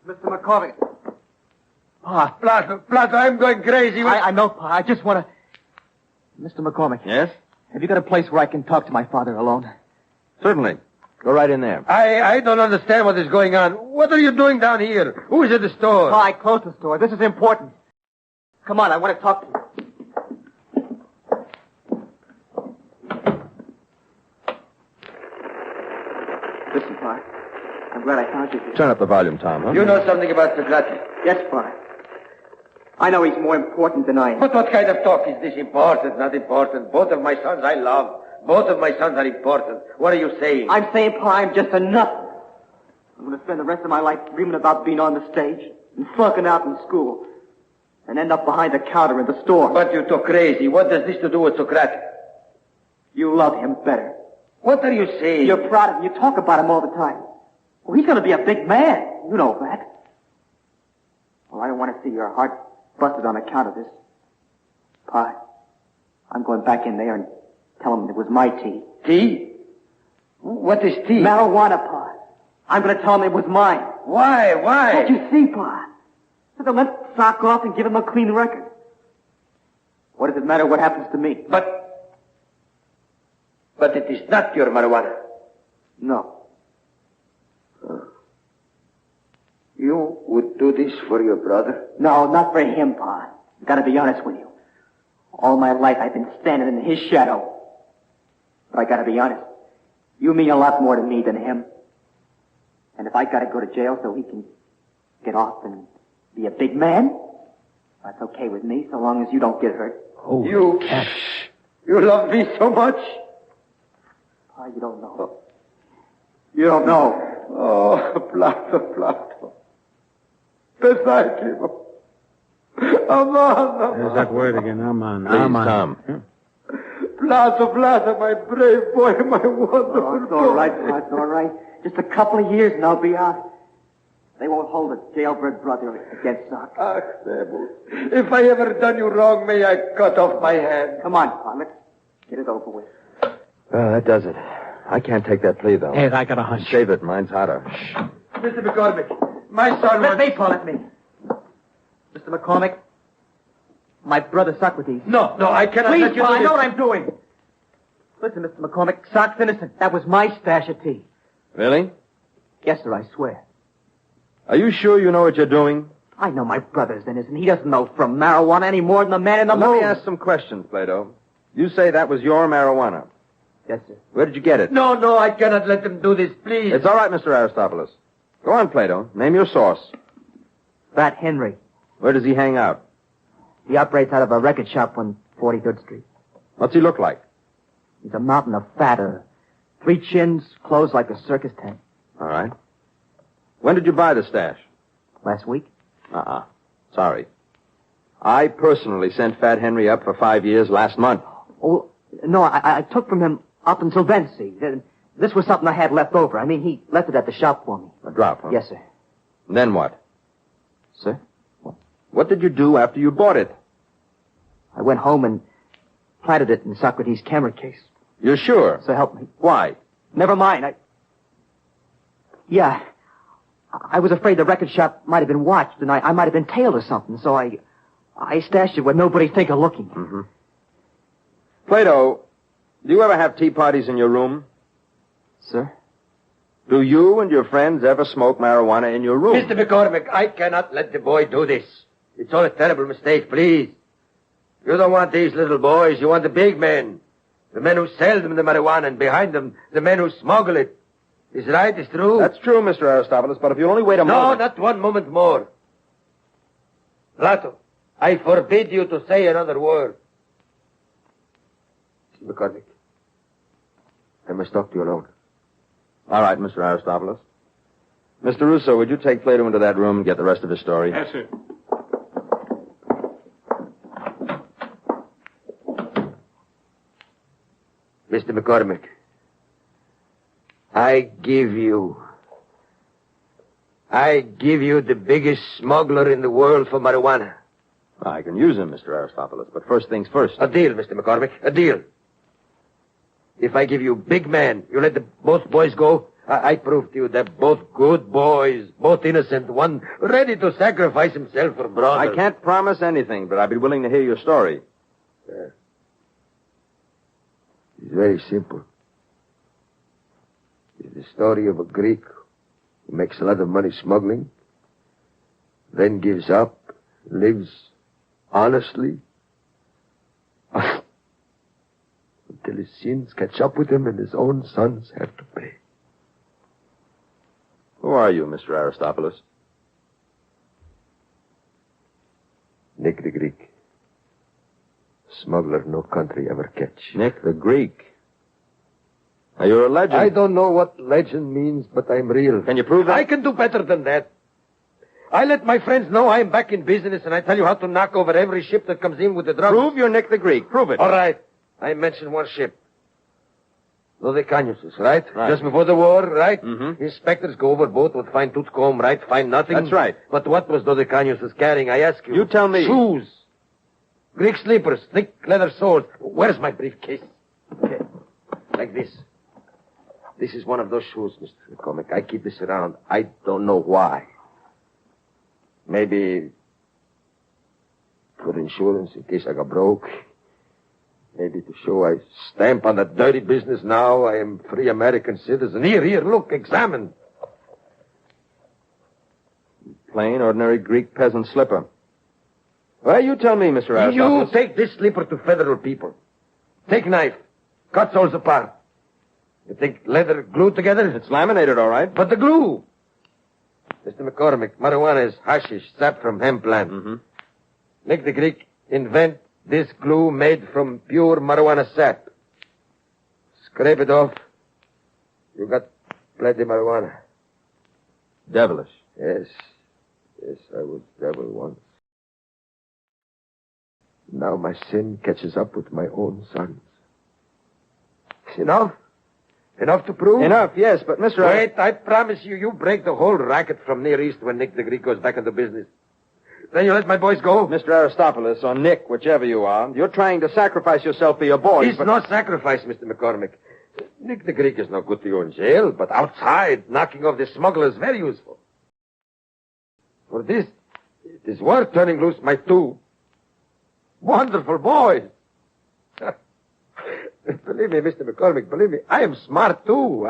Mr. McCormick. Pa. Plato, I'm going crazy. I know, Pa. I just want to... Mr. McCormick. Yes? Have you got a place where I can talk to my father alone? Certainly. Go right in there. I don't understand what is going on. What are you doing down here? Who is at the store? Pa, I closed the store. This is important. Come on, I want to talk to you. Listen, Pa. I'm glad I found you here. Turn up the volume, Tom, huh? You know something about Blackie? Yes, Pa. I know he's more important than I am. But what kind of talk is this? Important, not important. Both of my sons I love. Both of my sons are important. What are you saying? I'm saying, Pa, I'm just a nut. I'm going to spend the rest of my life dreaming about being on the stage and flunking out in school and end up behind the counter in the store. But you talk crazy. What does this to do with Socrates? You love him better. What are you saying? You're proud of him. You talk about him all the time. Well, he's going to be a big man. You know that. Well, I don't want to see your heart busted on account of this. Pa, I'm going back in there and tell him it was my tea. Tea? What is tea? Marijuana, Pa. I'm going to tell him it was mine. Why? Don't you see, Pa? So they'll let sock off and give him a clean record. What does it matter what happens to me? But it is not your marijuana. No. You would do this for your brother? No, not for him, Pa. I've got to be honest with you. All my life I've been standing in his shadow. But I got to be honest. You mean a lot more to me than him. And if I got to go to jail so he can get off and be a big man, that's okay with me, so long as you don't get hurt. Oh, you love me so much? Pa, you don't know. You don't know. Oh, Plato. Beside Aman. There's that word again, Aman. Please, Tom. Plato, my brave boy, my wonderful boy. It's all right, Pa, it's all right. Just a couple of years and I'll be out. They won't hold a jailbird brother against Sock. Ah, Sebo. If I ever done you wrong, may I cut off my hand. Come on, Pa, let's get it over with. Well, that does it. I can't take that plea, though. Ed, I got a hunch. Save it. Mine's hotter. Mr. McCormick, my son Let me, Pa, let me. Mr. McCormick, my brother Socrates. No, I cannot Please, let you Pa, do I this. know what I'm doing. Listen, Mr. McCormick, Sock's innocent. That was my stash of tea. Really? Yes, sir, I swear. Are you sure you know what you're doing? I know my brother's innocent. He doesn't know from marijuana any more than the man in the moon. Let me ask some questions, Plato. You say that was your marijuana. Yes, sir. Where did you get it? No, I cannot let them do this, please. It's all right, Mr. Aristopoulos. Go on, Plato. Name your source. Fat Henry. Where does he hang out? He operates out of a record shop on 43rd Street. What's he look like? He's a mountain of fat, 3 chins, clothes like a circus tent. All right. When did you buy the stash? Last week? Sorry. I personally sent Fat Henry up for 5 years last month. Oh, no, I took from him up until then, see. This was something I had left over. I mean, he left it at the shop for me. A drop, huh? Yes, sir. And then what? Sir? What did you do after you bought it? I went home and planted it in Socrates' camera case. You're sure? So help me. Why? Never mind. Yeah. I was afraid the record shop might have been watched, and I might have been tailed or something, so I stashed it where nobody'd think of looking. Mm-hmm. Plato, do you ever have tea parties in your room? Sir? Do you and your friends ever smoke marijuana in your room? Mr. McCormick, I cannot let the boy do this. It's all a terrible mistake, please. You don't want these little boys. You want the big men. The men who sell them the marijuana, and behind them, the men who smuggle it. Is right? It's true? That's true, Mr. Aristopoulos, but if you'll only wait a moment... No, not one moment more. Plato, I forbid you to say another word. Mr. McCormick, I must talk to you alone. All right, Mr. Aristopoulos. Mr. Russo, would you take Plato into that room and get the rest of his story? Yes, sir. Mr. McCormick, I give you the biggest smuggler in the world for marijuana. I can use him, Mr. Aristopoulos, but first things first. A deal, Mr. McCormick, a deal. If I give you big man, you let both boys go, I prove to you they're both good boys, both innocent, one ready to sacrifice himself for brother. I can't promise anything, but I'd be willing to hear your story. It's very simple. It's the story of a Greek who makes a lot of money smuggling, then gives up, lives honestly, until his sins catch up with him and his own sons have to pay. Who are you, Mr. Aristopoulos? Nick the Greek. Smuggler no country ever catch. Nick the Greek. Now, you're a legend. I don't know what legend means, but I'm real. Can you prove that? I can do better than that. I let my friends know I'm back in business, and I tell you how to knock over every ship that comes in with the drugs. Prove you're Nick the Greek. Prove it. All right. I mentioned one ship. Dodecanuses, right? Just before the war, right? Mm-hmm. Inspectors go over boat with fine tooth comb, right? Find nothing. That's right. But what was Dodecanuses carrying, I ask you? You tell me. Shoes. Greek slippers, thick leather soles. Where's my briefcase? Okay. Like this. This is one of those shoes, Mr. McCormick. I keep this around. I don't know why. Maybe for insurance in case I got broke. Maybe to show I stamp on that dirty business now. I am free American citizen. Here, look, examine. Plain, ordinary Greek peasant slipper. Well, you tell me, Mr. Aristopoulos. You take this slipper to federal people. Take knife. Cut soles apart. You think leather glued together? It's laminated, all right. But the glue. Mr. McCormick, marijuana is hashish, sap from hemp plant. Mm-hmm. Nick the Greek invent this glue made from pure marijuana sap. Scrape it off. You got plenty marijuana. Devilish. Yes, I was devil once. Now my sin catches up with my own sons. Enough? Enough to prove? Enough, yes, but Mr. Wait, I promise you break the whole racket from Near East when Nick the Greek goes back into business. Then you let my boys go? Mr. Aristopoulos, or Nick, whichever you are, you're trying to sacrifice yourself for your boys, It's no sacrifice, Mr. McCormick. Nick the Greek is no good to you in jail, but outside, knocking off the smugglers is very useful. For this, it is worth turning loose my two wonderful boys. Believe me, Mr. McCormick, believe me, I am smart too.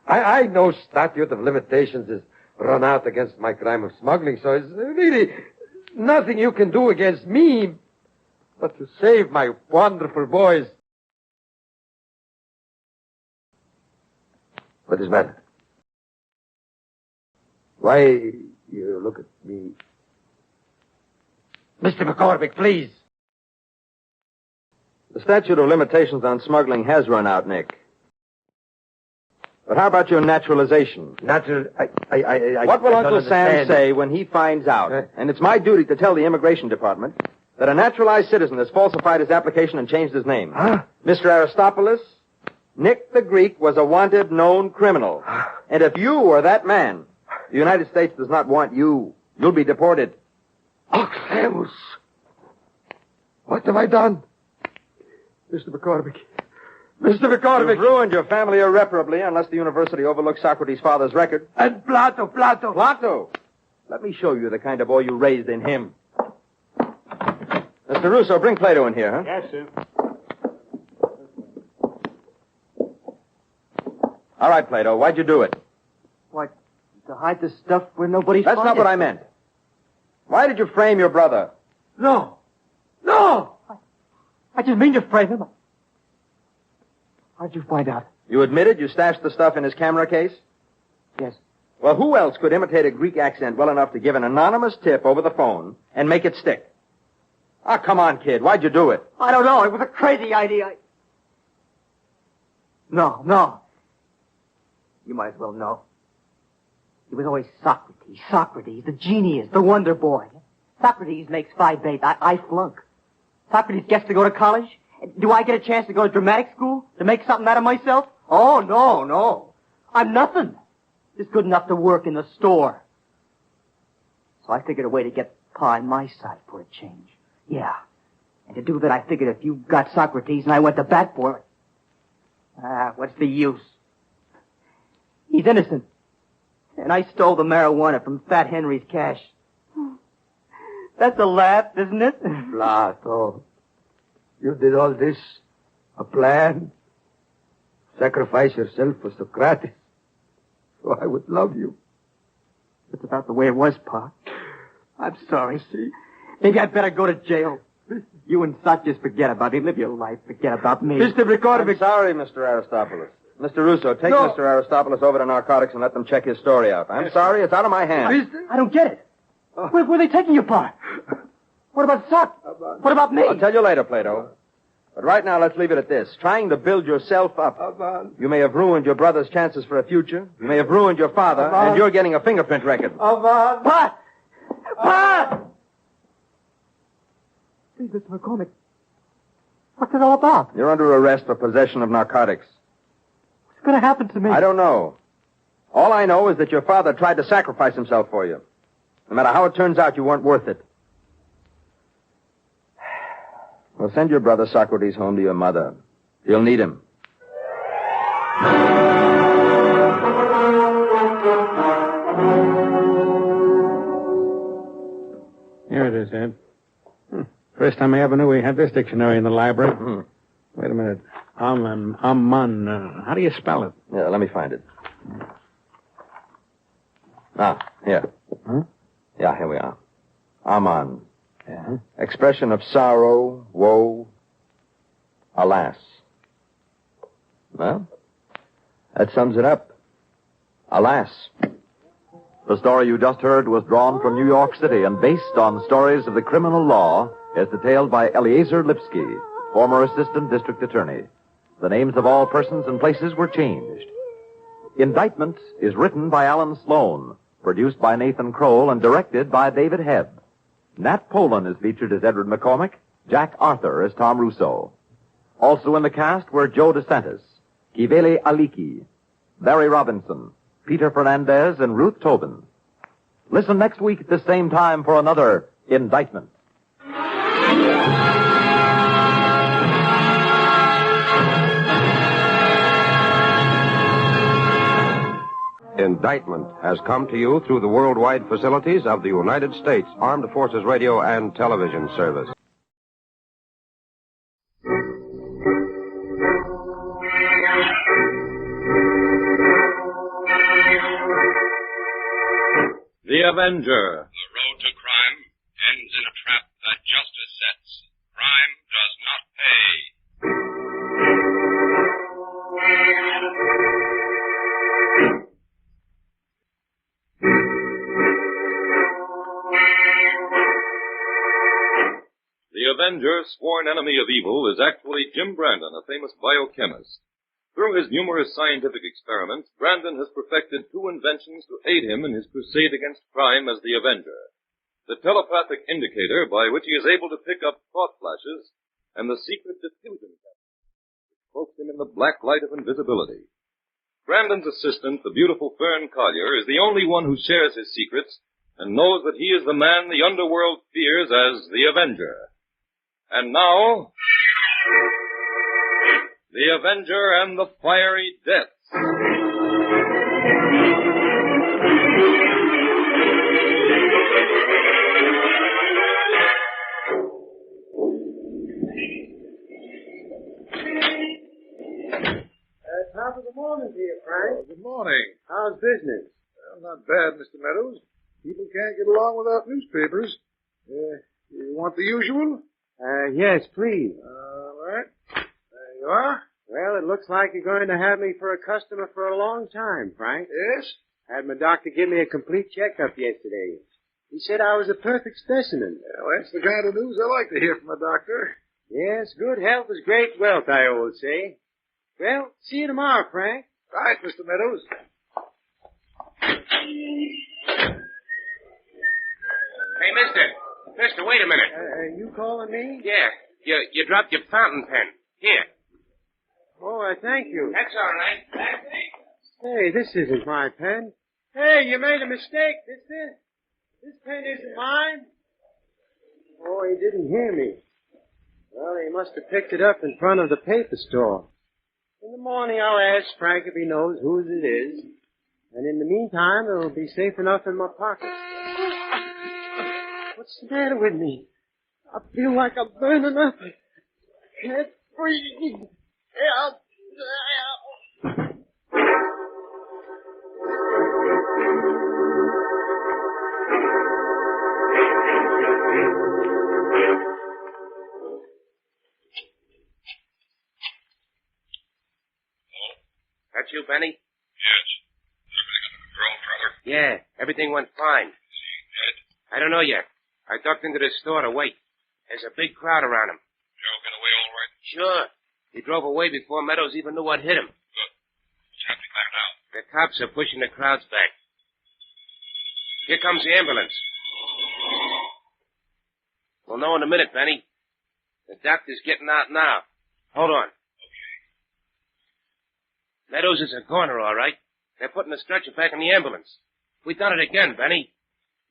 I know statute of limitations is run out against my crime of smuggling, so it's really nothing you can do against me but to save my wonderful boys. What is the matter? Why you look at me? Mr. McCormick, please. The statute of limitations on smuggling has run out, Nick. But how about your naturalization? What will Uncle Sam say when he finds out, and it's my duty to tell the Immigration Department, that a naturalized citizen has falsified his application and changed his name? Huh? Mr. Aristopoulos, Nick the Greek was a wanted known criminal. And if you or that man, the United States does not want you, you'll be deported. Oxamus! What have I done? Mr. McCormick. Mr. McCormick! You've ruined your family irreparably unless the university overlooks Socrates' father's record. And Plato! Plato! Let me show you the kind of boy you raised in him. Mr. Russo, bring Plato in here, huh? Yes, sir. All right, Plato, why'd you do it? What, to hide the stuff where nobody's That's not what I meant. Why did you frame your brother? No! I didn't mean to frame him. How'd you find out? You admitted you stashed the stuff in his camera case? Yes. Well, who else could imitate a Greek accent well enough to give an anonymous tip over the phone and make it stick? Ah, come on, kid. Why'd you do it? I don't know. It was a crazy idea. No. You might as well know. It was always Socrates, the genius, the wonder boy. Socrates makes 5 bait. I flunk. Socrates gets to go to college. Do I get a chance to go to dramatic school to make something out of myself? Oh, no. I'm nothing. Just good enough to work in the store. So I figured a way to get Pa on my side for a change. Yeah. And to do that, I figured if you got Socrates and I went to bat for it. What's the use? He's innocent. And I stole the marijuana from Fat Henry's cash. That's a laugh, isn't it? Plato, you did all this. A plan. Sacrifice yourself for Socrates. So I would love you. That's about the way it was, Pa. I'm sorry. Maybe I'd better go to jail. You and Sock just forget about me. Live your life. Forget about me. Mr. McCormick. I'm sorry, Mr. Aristopoulos. Mr. Russo, take Mr. Aristopoulos over to narcotics and let them check his story out. I'm sorry, it's out of my hands. I don't get it. Where are they taking you, Pa? What about Sock? What about me? I'll tell you later, Plato. But right now, let's leave it at this. Trying to build yourself up. You may have ruined your brother's chances for a future. You may have ruined your father, and you're getting a fingerprint record. Pa! Please, Mr. McCormick. What's it all about? You're under arrest for possession of narcotics. What's going to happen to me? I don't know. All I know is that your father tried to sacrifice himself for you. No matter how it turns out, you weren't worth it. Well, send your brother Socrates home to your mother. You'll need him. Here it is, Ed. First time I ever knew we had this dictionary in the library. Wait a minute. Amman. How do you spell it? Yeah, let me find it. Here. Huh? Yeah, here we are. Aman. Yeah. Expression of sorrow, woe, alas. Well, that sums it up. Alas. The story you just heard was drawn from New York City and based on stories of the criminal law as detailed by Eliezer Lipsky, former assistant district attorney. The names of all persons and places were changed. Indictment is written by Alan Sloan, produced by Nathan Kroll, and directed by David Hebb. Nat Polan is featured as Edward McCormick, Jack Arthur as Tom Russo. Also in the cast were Joe DeSantis, Kiveli Aliki, Barry Robinson, Peter Fernandez, and Ruth Tobin. Listen next week at the same time for another Indictment. Indictment has come to you through the worldwide facilities of the United States Armed Forces Radio and Television Service. The Avenger. The road to crime ends in a trap that justice sets. Crime does not pay. The Avenger, sworn enemy of evil, is actually Jim Brandon, a famous biochemist. Through his numerous scientific experiments, Brandon has perfected two inventions to aid him in his crusade against crime as the Avenger. The telepathic indicator by which he is able to pick up thought flashes, and the secret diffusion capsule, which cloaks him in the black light of invisibility. Brandon's assistant, the beautiful Fern Collier, is the only one who shares his secrets and knows that he is the man the underworld fears as the Avenger. And now, the Avenger and the Fiery Deaths. Top of the morning to you, Frank. Good morning. How's business? Well, not bad, Mr. Meadows. People can't get along without newspapers. You want the usual? Yes, please. All right. There you are. Well, it looks like you're going to have me for a customer for a long time, Frank. Yes? Had my doctor give me a complete checkup yesterday. He said I was a perfect specimen. Well, that's the kind of news I like to hear from a doctor. Yes, good health is great wealth, I always say. Well, see you tomorrow, Frank. Right, Mr. Meadows. Hey, Mister, wait a minute. You calling me? Yeah, you dropped your fountain pen. Here. Oh, thank you. That's all right. Hey, this isn't my pen. Hey, you made a mistake. This pen isn't mine. Oh, he didn't hear me. Well, he must have picked it up in front of the paper store. In the morning, I'll ask Frank if he knows whose it is. And in the meantime, it'll be safe enough in my pocket. What's the matter with me? I feel like I'm burning up. I can't breathe. Help! That's you, Benny? Yes. Everything under control, brother? Yeah, everything went fine. Is he dead? I don't know yet. I ducked into the store to wait. There's a big crowd around him. Joe got away all right? Sure. He drove away before Meadows even knew what hit him. Good. What's happening back now? The cops are pushing the crowds back. Here comes the ambulance. We'll know in a minute, Benny. The doctor's getting out now. Hold on. Okay. Meadows is a goner, all right. They're putting the stretcher back in the ambulance. We done it again, Benny.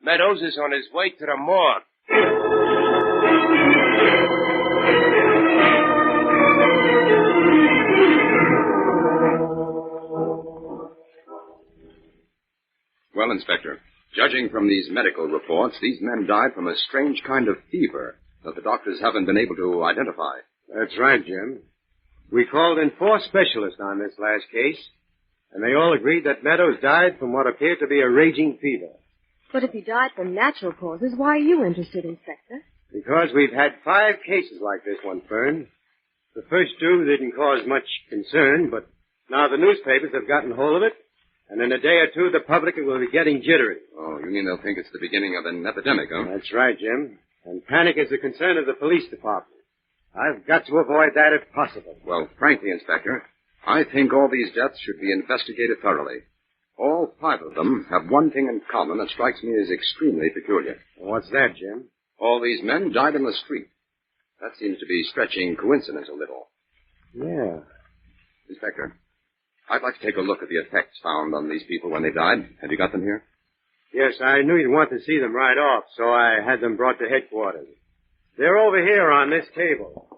Meadows is on his way to the morgue. Well, Inspector, judging from these medical reports, these men died from a strange kind of fever that the doctors haven't been able to identify. That's right, Jim. We called in 4 specialists on this last case, and they all agreed that Meadows died from what appeared to be a raging fever. But if he died from natural causes, why are you interested, Inspector? Because we've had 5 cases like this one, Fern. The first 2 didn't cause much concern, but now the newspapers have gotten hold of it, and in a day or 2 the public will be getting jittery. Oh, you mean they'll think it's the beginning of an epidemic, huh? That's right, Jim. And panic is the concern of the police department. I've got to avoid that if possible. Well, frankly, Inspector, I think all these deaths should be investigated thoroughly. All 5 of them have one thing in common that strikes me as extremely peculiar. What's that, Jim? All these men died in the street. That seems to be stretching coincidence a little. Yeah. Inspector, I'd like to take a look at the effects found on these people when they died. Have you got them here? Yes, I knew you'd want to see them right off, so I had them brought to headquarters. They're over here on this table.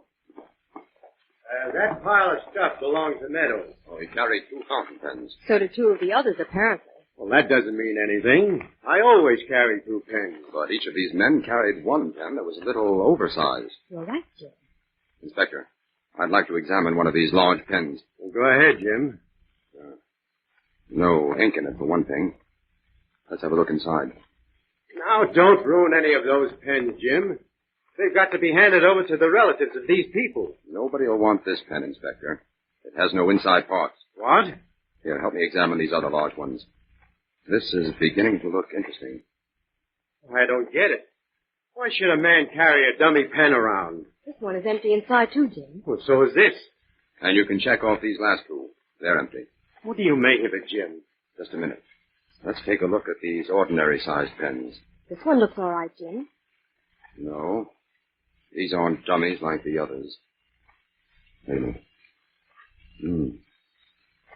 That pile of stuff belongs to Meadows. Oh, he carried 2 fountain pens. So did 2 of the others, apparently. Well, that doesn't mean anything. I always carry 2 pens. But each of these men carried 1 pen that was a little oversized. You're right, Jim. Inspector, I'd like to examine one of these large pens. Well, go ahead, Jim. No ink in it, for one thing. Let's have a look inside. Now, don't ruin any of those pens, Jim. They've got to be handed over to the relatives of these people. Nobody will want this pen, Inspector. It has no inside parts. What? Here, help me examine these other large ones. This is beginning to look interesting. I don't get it. Why should a man carry a dummy pen around? This one is empty inside, too, Jim. Well, so is this. And you can check off these last two. They're empty. What do you make of it, Jim? Just a minute. Let's take a look at these ordinary-sized pens. This one looks all right, Jim. No. These aren't dummies like the others. Wait a minute.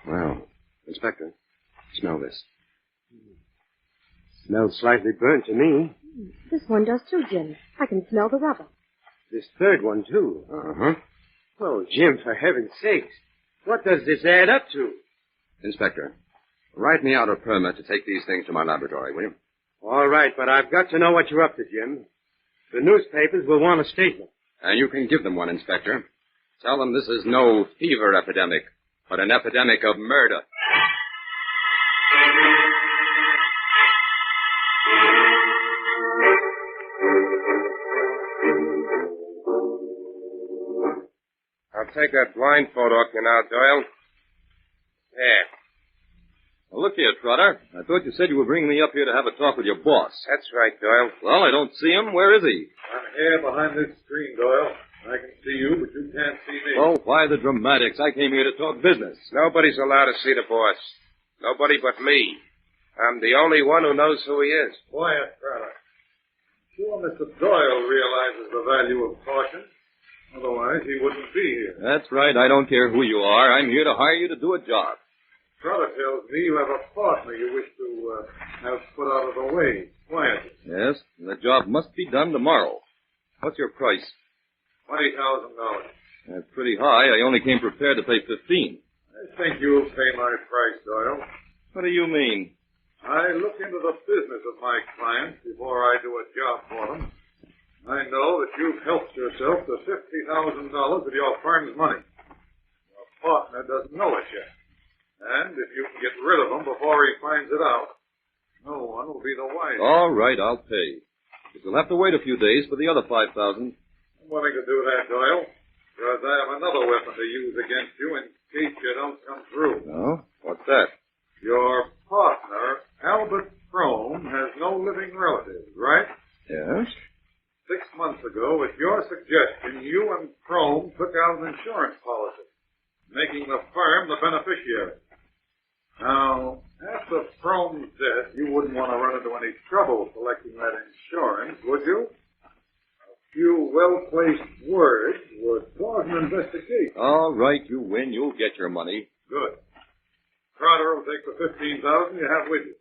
Well, Inspector, smell this. Smells slightly burnt to me. This one does, too, Jim. I can smell the rubber. This third one, too. Uh-huh. Oh, Jim, for heaven's sakes. What does this add up to? Inspector, write me out a permit to take these things to my laboratory, will you? All right, but I've got to know what you're up to, Jim. The newspapers will want a statement. And you can give them one, Inspector. Tell them this is no fever epidemic, but an epidemic of murder. I'll take that blindfold off you now, Doyle. There. Well, look here, Trotter. I thought you said you were bringing me up here to have a talk with your boss. That's right, Doyle. Well, I don't see him. Where is he? I'm here behind this screen, Doyle. I can see you, but you can't see me. Oh, why the dramatics? I came here to talk business. Nobody's allowed to see the boss. Nobody but me. I'm the only one who knows who he is. Quiet, Trotter. Sure, Mr. Doyle realizes the value of caution. Otherwise, he wouldn't be here. That's right. I don't care who you are. I'm here to hire you to do a job. Trotter tells me you have a partner you wish to have put out of the way quietly. Yes, and the job must be done tomorrow. What's your price? $20,000. That's pretty high. I only came prepared to pay $15,000. I think you'll pay my price, Doyle. What do you mean? I look into the business of my clients before I do a job for them. I know that you've helped yourself to $50,000 of your firm's money. Your partner doesn't know it yet. And if you can get rid of him before he finds it out, no one will be the wiser. All right, I'll pay. But you'll have to wait a few days for the other $5,000. I'm willing to do that, Doyle, because I have another weapon to use against you in case you don't come through. Oh? What's that? Your partner, Albert Crone, has no living relatives, right? Yes? 6 months ago, at your suggestion, you and Crone took out an insurance policy, making the firm the beneficiary. Now, after Crone's death, you wouldn't want to run into any trouble collecting that insurance, would you? A few well-placed words would cause an investigation. All right, you win. You'll get your money. Good. Trotter will take the $15,000 you have with you.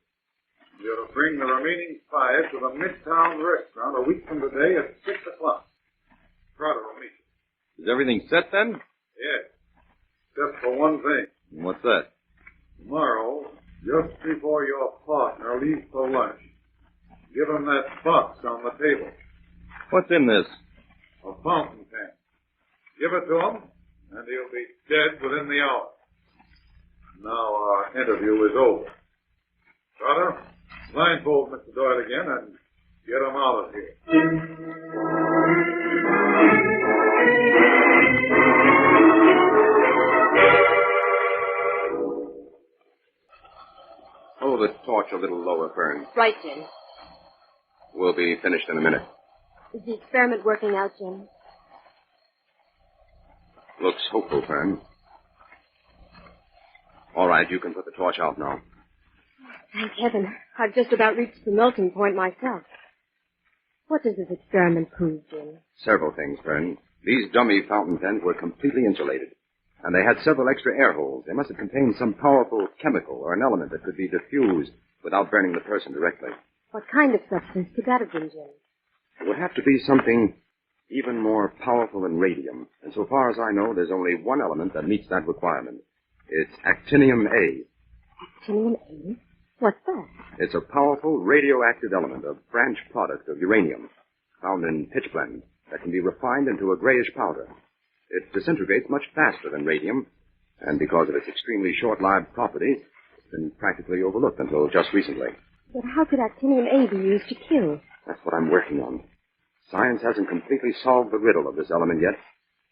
You're to bring the remaining 5 to the Midtown restaurant a week from today at 6 o'clock. Trotter will meet you. Is everything set then? Yes. Except for one thing. What's that? Tomorrow, just before your partner leaves for lunch, give him that box on the table. What's in this? A fountain pen. Give it to him, and he'll be dead within the hour. Now our interview is over. Trotter, blindfold Mr. Doyle again and get him out of here. Hold the torch a little lower, Fern. Right, Jim. We'll be finished in a minute. Is the experiment working out, Jim? Looks hopeful, Fern. All right, you can put the torch out now. Thank heaven. I've just about reached the melting point myself. What does this experiment prove, Jim? Several things, Fern. These dummy fountain pens were completely insulated. And they had several extra air holes. They must have contained some powerful chemical or an element that could be diffused without burning the person directly. What kind of substance could that have been, Jim? It would have to be something even more powerful than radium. And so far as I know, there's only one element that meets that requirement. It's actinium A. Actinium A? What's that? It's a powerful radioactive element, a branch product of uranium, found in pitchblende, that can be refined into a grayish powder. It disintegrates much faster than radium, and because of its extremely short-lived properties, it's been practically overlooked until just recently. But how could actinium A be used to kill? That's what I'm working on. Science hasn't completely solved the riddle of this element yet,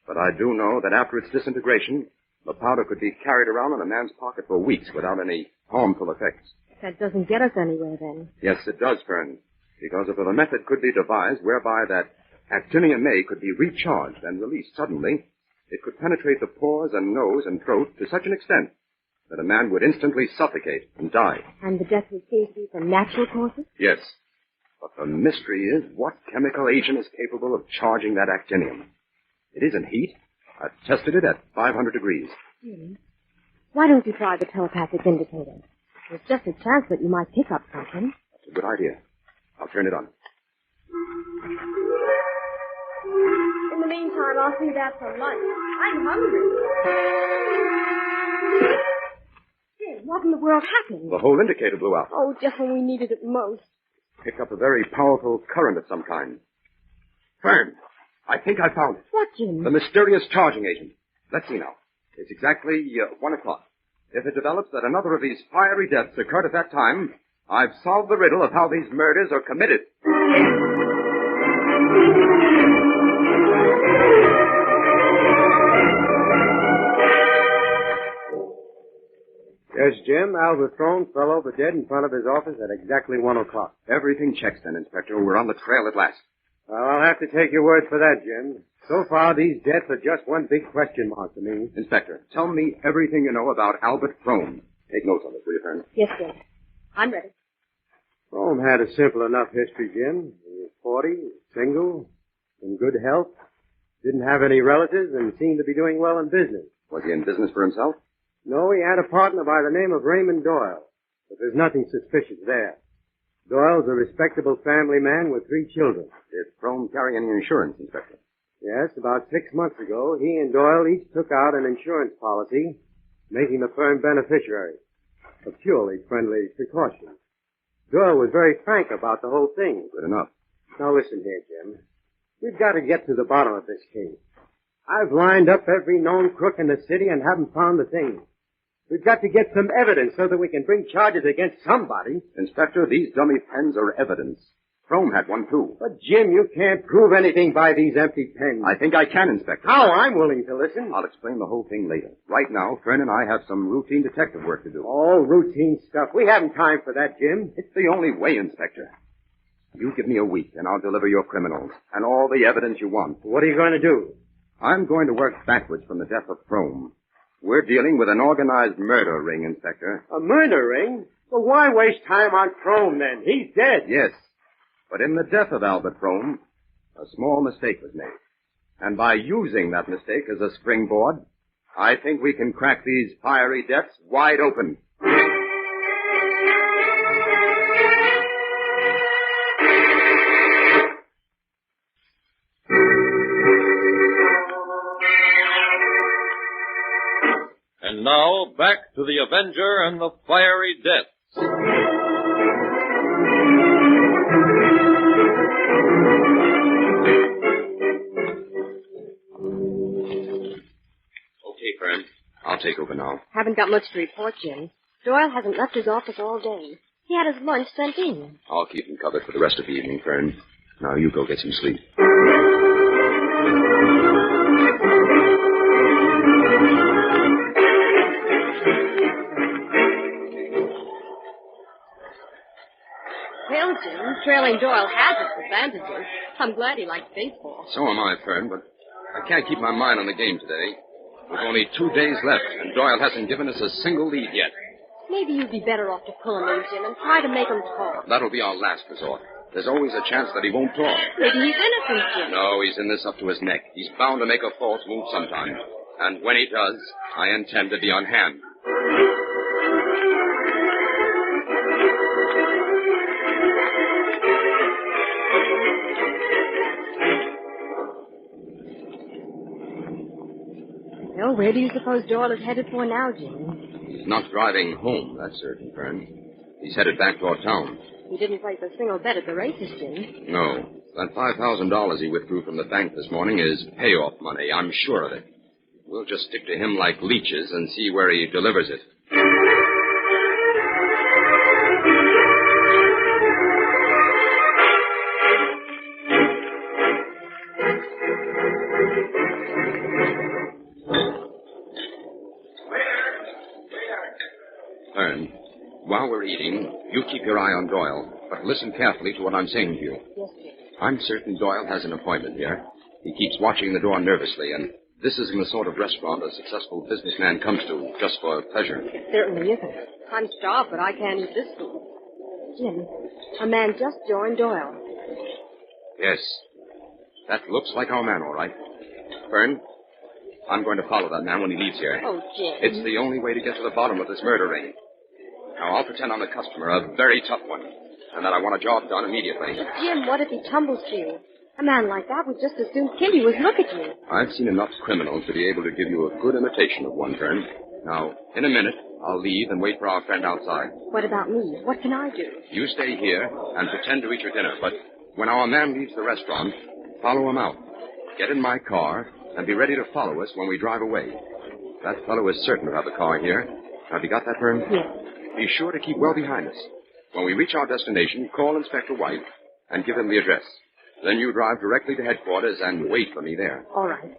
but I do know that after its disintegration, the powder could be carried around in a man's pocket for weeks without any harmful effects. That doesn't get us anywhere, then. Yes, it does, Fern, because if a method could be devised whereby that actinium A could be recharged and released suddenly, it could penetrate the pores and nose and throat to such an extent that a man would instantly suffocate and die. And the death would seem to be from natural causes? Yes. But the mystery is what chemical agent is capable of charging that actinium. It isn't heat. I've tested it at 500 degrees. Really? Why don't you try the telepathic indicator? There's just a chance that you might pick up something. That's a good idea. I'll turn it on. In the meantime, I'll see that for lunch. I'm hungry. Jim, what in the world happened? The whole indicator blew out. Oh, just when we needed it most. Picked up a very powerful current of some kind. Fern, I think I found it. What, Jim? The mysterious charging agent. Let's see now. It's exactly 1 o'clock. If it develops that another of these fiery deaths occurred at that time, I've solved the riddle of how these murders are committed. Yes, Jim. Albert Frome fell over dead in front of his office at exactly 1 o'clock. Everything checks then, Inspector. We're on the trail at last. Well, I'll have to take your word for that, Jim. So far, these deaths are just one big question mark to me. Inspector, tell me everything you know about Albert Frome. Take notes of it, will you, Fern? Yes, Jim. I'm ready. Frome had a simple enough history, Jim. He was 40, single, in good health, didn't have any relatives, and seemed to be doing well in business. Was he in business for himself? No, he had a partner by the name of Raymond Doyle, but there's nothing suspicious there. Doyle's a respectable family man with 3 children. Did Frome carry any insurance, Inspector? Yes, about 6 months ago, he and Doyle each took out an insurance policy, making the firm beneficiary. A purely friendly precaution. Doyle was very frank about the whole thing. Good enough. Now listen here, Jim. We've got to get to the bottom of this case. I've lined up every known crook in the city and haven't found the thing. We've got to get some evidence so that we can bring charges against somebody. Inspector, these dummy pens are evidence. Frome had one, too. But, Jim, you can't prove anything by these empty pens. I think I can, Inspector. How? I'm willing to listen. I'll explain the whole thing later. Right now, Fern and I have some routine detective work to do. Oh, routine stuff. We haven't time for that, Jim. It's the only way, Inspector. You give me a week, and I'll deliver your criminals and all the evidence you want. What are you going to do? I'm going to work backwards from the death of Frome. We're dealing with an organized murder ring, Inspector. A murder ring? Well, why waste time on Frome, then? He's dead. Yes. But in the death of Albert Frome, a small mistake was made. And by using that mistake as a springboard, I think we can crack these fiery depths wide open. And now, back to the Avenger and the fiery deaths. Okay, Fern. I'll take over now. Haven't got much to report, Jim. Doyle hasn't left his office all day. He had his lunch sent in. I'll keep him covered for the rest of the evening, Fern. Now you go get some sleep. Well, Jim, trailing Doyle has its advantages. I'm glad he likes baseball. So am I, Fern, but I can't keep my mind on the game today. We've only 2 days left, and Doyle hasn't given us a single lead yet. Maybe you'd be better off to pull him in, Jim, and try to make him talk. That'll be our last resort. There's always a chance that he won't talk. Maybe he's innocent, Jim. No, he's in this up to his neck. He's bound to make a false move sometime. And when he does, I intend to be on hand. Well, where do you suppose Doyle is headed for now, Jim? He's not driving home, that's certain, Fern. He's headed back toward town. He didn't place a single bet at the races, Jim. No. That $5,000 he withdrew from the bank this morning is payoff money. I'm sure of it. We'll just stick to him like leeches and see where he delivers it. Fern, while we're eating, you keep your eye on Doyle, but listen carefully to what I'm saying to you. Yes, sir. I'm certain Doyle has an appointment here. He keeps watching the door nervously, and this isn't the sort of restaurant a successful businessman comes to just for pleasure. It certainly isn't. I'm starved, but I can't eat this food. Jim, a man just joined Doyle. Yes. That looks like our man, all right. Fern, I'm going to follow that man when he leaves here. Oh, Jim. It's the only way to get to the bottom of this murder ring. Now, I'll pretend I'm a customer, a very tough one, and that I want a job done immediately. But, Jim, what if he tumbles to you? A man like that would just as soon kill you as look at you. I've seen enough criminals to be able to give you a good imitation of one, Fern. Now, in a minute, I'll leave and wait for our friend outside. What about me? What can I do? You stay here and pretend to eat your dinner, but when our man leaves the restaurant, follow him out. Get in my car and be ready to follow us when we drive away. That fellow is certain to have a car here. Have you got that, Fern? Yes. Be sure to keep well behind us. When we reach our destination, call Inspector White and give him the address. Then you drive directly to headquarters and wait for me there. All right.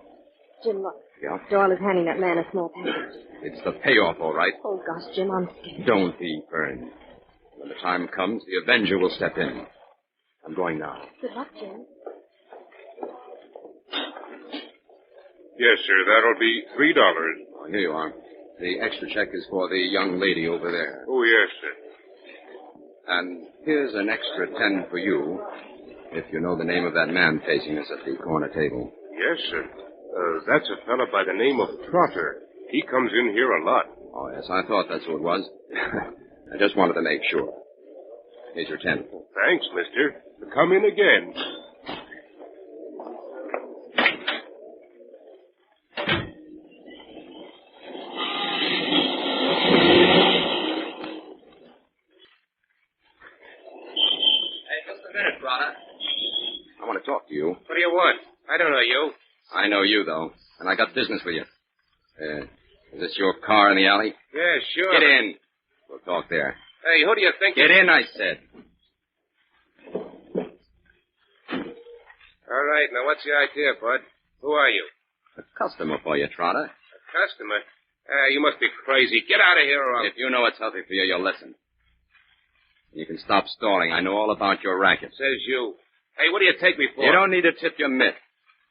Jim, look. Yeah? Doyle is handing that man a small package. It's the payoff, all right. Oh, gosh, Jim, I'm scared. Don't be, Fern. When the time comes, the Avenger will step in. I'm going now. Good luck, Jim. Yes, sir. That'll be $3. Oh, here you are. The extra check is for the young lady over there. Oh, yes, sir. And here's an extra 10 for you, if you know the name of that man facing us at the corner table. Yes, sir. That's a fellow by the name of Trotter. He comes in here a lot. Oh, yes, I thought that's who it was. I just wanted to make sure. Here's your 10. Thanks, mister. Come in again. I want to talk to you. What do you want? I don't know you. I know you, though, and I got business with you. Is this your car in the alley? Yeah, sure. Get in. We'll talk there. Hey, who do you think... Get in, I said. All right, now what's the idea, bud? Who are you? A customer for you, Trotter. A customer? You must be crazy. Get out of here or... If you know what's healthy for you, you'll listen. You can stop stalling. I know all about your racket. Says you. Hey, what do you take me for? You don't need to tip your mitt.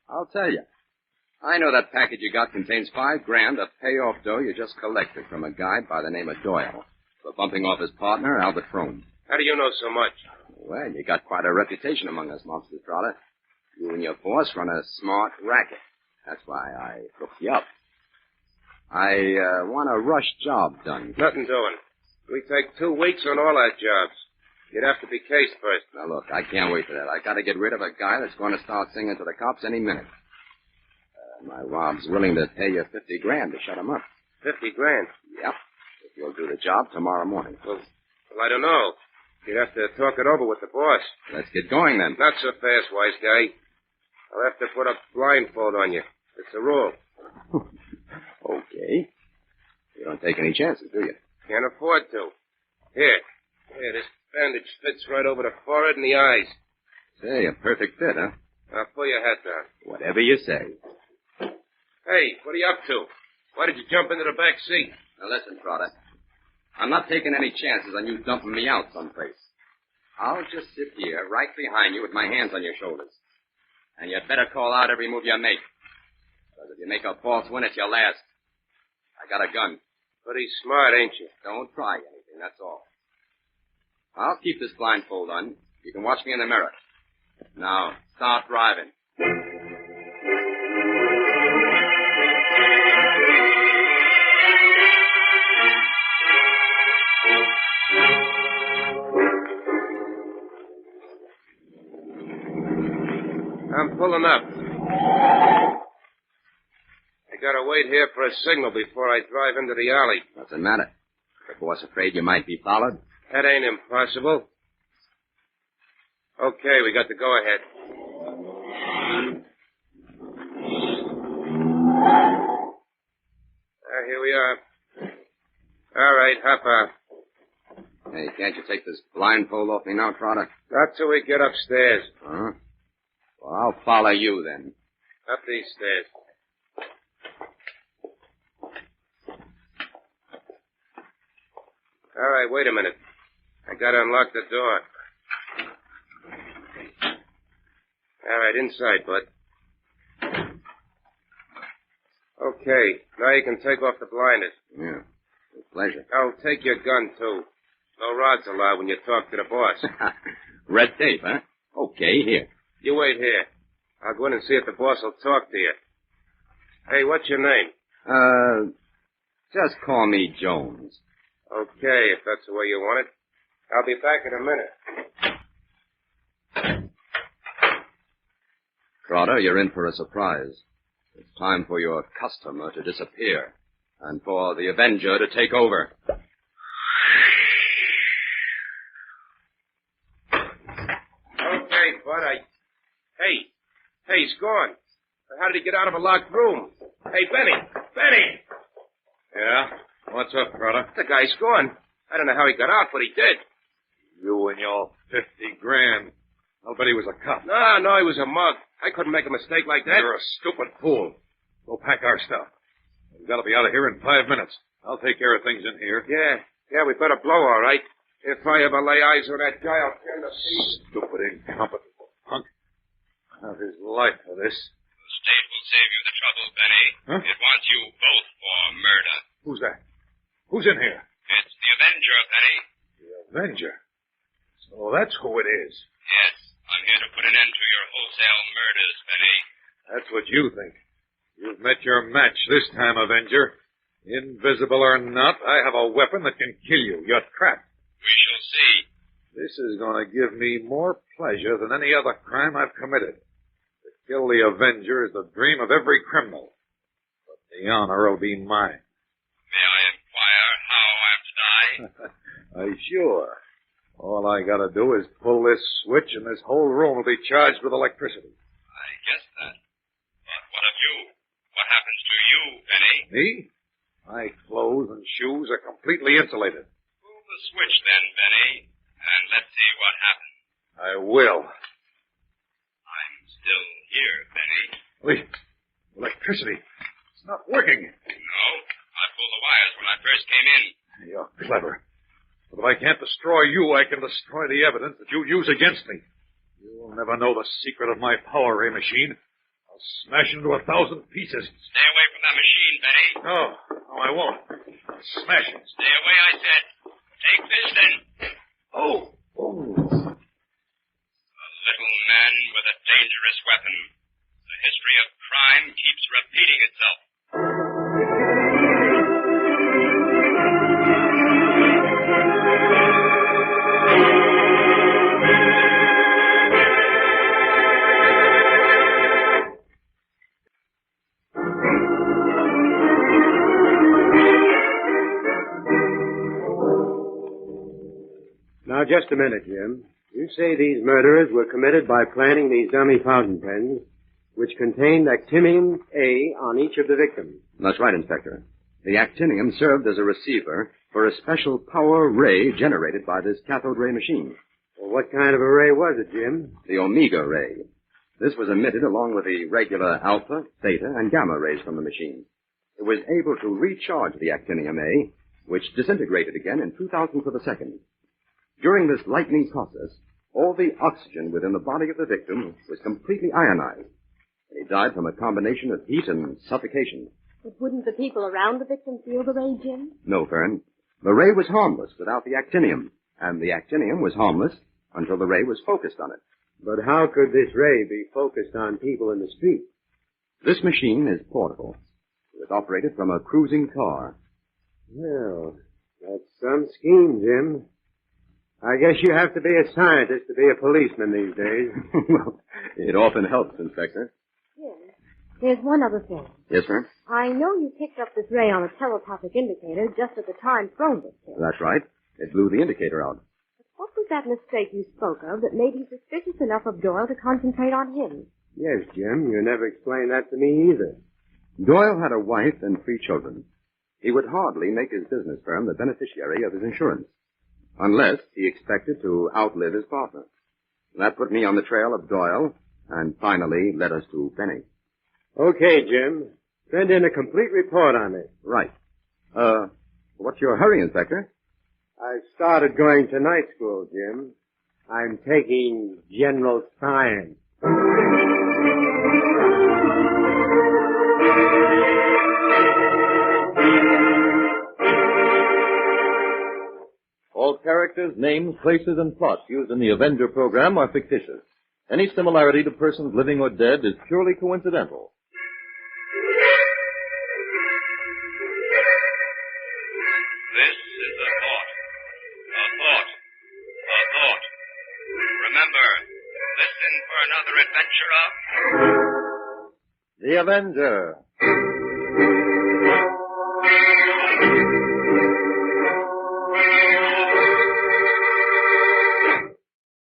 I'll tell you. I know that package you got contains $5,000 of payoff dough you just collected from a guy by the name of Doyle for bumping off his partner, Albert Frome. How do you know so much? Well, you got quite a reputation among us, Monster Trotter. You and your boss run a smart racket. That's why I hooked you up. I want a rush job done. Nothing doing. We take 2 weeks on all our jobs. You'd have to be cased first. Now, look, I can't wait for that. I got to get rid of a guy that's going to start singing to the cops any minute. My Rob's willing to pay you $50,000 to shut him up. $50,000? Yep. If you'll do the job tomorrow morning. Well, I don't know. You'd have to talk it over with the boss. Let's get going, then. Not so fast, wise guy. I'll have to put a blindfold on you. It's a rule. Okay. You don't take any chances, do you? Can't afford to. Here, this bandage fits right over the forehead and the eyes. Say, a perfect fit, huh? Now, pull your hat down. Whatever you say. Hey, what are you up to? Why did you jump into the back seat? Now, listen, Trotter. I'm not taking any chances on you dumping me out someplace. I'll just sit here right behind you with my hands on your shoulders. And you'd better call out every move you make. Because if you make a false one, it's your last. I got a gun. Pretty smart, ain't you? Don't try anything, that's all. I'll keep this blindfold on. You can watch me in the mirror. Now, start driving. I'm pulling up. I gotta wait here for a signal before I drive into the alley. Doesn't matter. The boss afraid you might be followed? That ain't impossible. Okay, we got the go-ahead. Here we are. All right, hop out. Hey, can't you take this blindfold off me now, Trotter? Not till we get upstairs. Huh? Well, I'll follow you then. Up these stairs. All right, wait a minute. I gotta unlock the door. All right, inside, bud. Okay, now you can take off the blinders. Yeah, with pleasure. Oh, take your gun, too. No rods allowed when you talk to the boss. Red tape, huh? Okay, here. You wait here. I'll go in and see if the boss will talk to you. Hey, what's your name? Just call me Jones. Okay, if that's the way you want it. I'll be back in a minute. Trotter, you're in for a surprise. It's time for your customer to disappear and for the Avenger to take over. Okay, bud, Hey, he's gone. How did he get out of a locked room? Hey, Benny! Yeah? What's up, brother? The guy's gone. I don't know how he got out, but he did. You and your 50 grand. I'll bet he was a cop. No, he was a mug. I couldn't make a mistake like that. You're a stupid fool. Go pack our stuff. We've got to be out of here in 5 minutes. I'll take care of things in here. Yeah, we better blow, all right. If I ever lay eyes on that guy, I'll turn the seat. Stupid, incompetent punk. Have his life for this. The state will save you the trouble, Benny. Huh? It wants you both for murder. Who's that? Who's in here? It's the Avenger, Benny. The Avenger. So that's who it is. Yes, I'm here to put an end to your wholesale murders, Benny. That's what you think. You've met your match this time, Avenger. Invisible or not, I have a weapon that can kill you. You're trapped. We shall see. This is going to give me more pleasure than any other crime I've committed. To kill the Avenger is the dream of every criminal. But the honor will be mine. May I inquire how I am to die? Sure. All I got to do is pull this switch and this whole room will be charged with electricity. I guessed that. But what of you? What happens to you, Benny? Me? My clothes and shoes are completely insulated. Pull the switch then, Benny, and let's see what happens. I will. I'm still here, Benny. Wait. Electricity. It's not working. No, I pulled the wires when I first came in. You're clever. But if I can't destroy you, I can destroy the evidence that you use against me. You'll never know the secret of my power ray machine. I'll smash it into 1,000 pieces. Stay away from that machine, Benny. No, I won't. I'll smash it. Stay away, I said. Take this, then. Oh. A little man with a dangerous weapon. The history of crime keeps repeating itself. Now, just a minute, Jim. You say these murderers were committed by planting these dummy fountain pens, which contained actinium A on each of the victims. That's right, Inspector. The actinium served as a receiver for a special power ray generated by this cathode ray machine. Well, what kind of a ray was it, Jim? The omega ray. This was emitted along with the regular alpha, theta, and gamma rays from the machine. It was able to recharge the actinium A, which disintegrated again in 2,000th of a second. During this lightning process, all the oxygen within the body of the victim was completely ionized. He died from a combination of heat and suffocation. But wouldn't the people around the victim feel the ray, Jim? No, Fern. The ray was harmless without the actinium, and the actinium was harmless until the ray was focused on it. But how could this ray be focused on people in the street? This machine is portable. It was operated from a cruising car. Well, that's some scheme, Jim. I guess you have to be a scientist to be a policeman these days. Well, it often helps, Inspector. Jim, there's one other thing. Yes, ma'am? I know you picked up this ray on a telepathic indicator just at the time Flamond was killed. That's right. It blew the indicator out. What was that mistake you spoke of that made you suspicious enough of Doyle to concentrate on him? Yes, Jim. You never explained that to me either. Doyle had a wife and 3 children. He would hardly make his business firm the beneficiary of his insurance, unless he expected to outlive his partner. That put me on the trail of Doyle, and finally led us to Penny. Okay, Jim. Send in a complete report on it. Right. What's your hurry, Inspector? I started going to night school, Jim. I'm taking general science. All characters, names, places, and plots used in the Avenger program are fictitious. Any similarity to persons living or dead is purely coincidental. This is a thought. A thought. A thought. Remember, listen for another adventure of... The Avenger.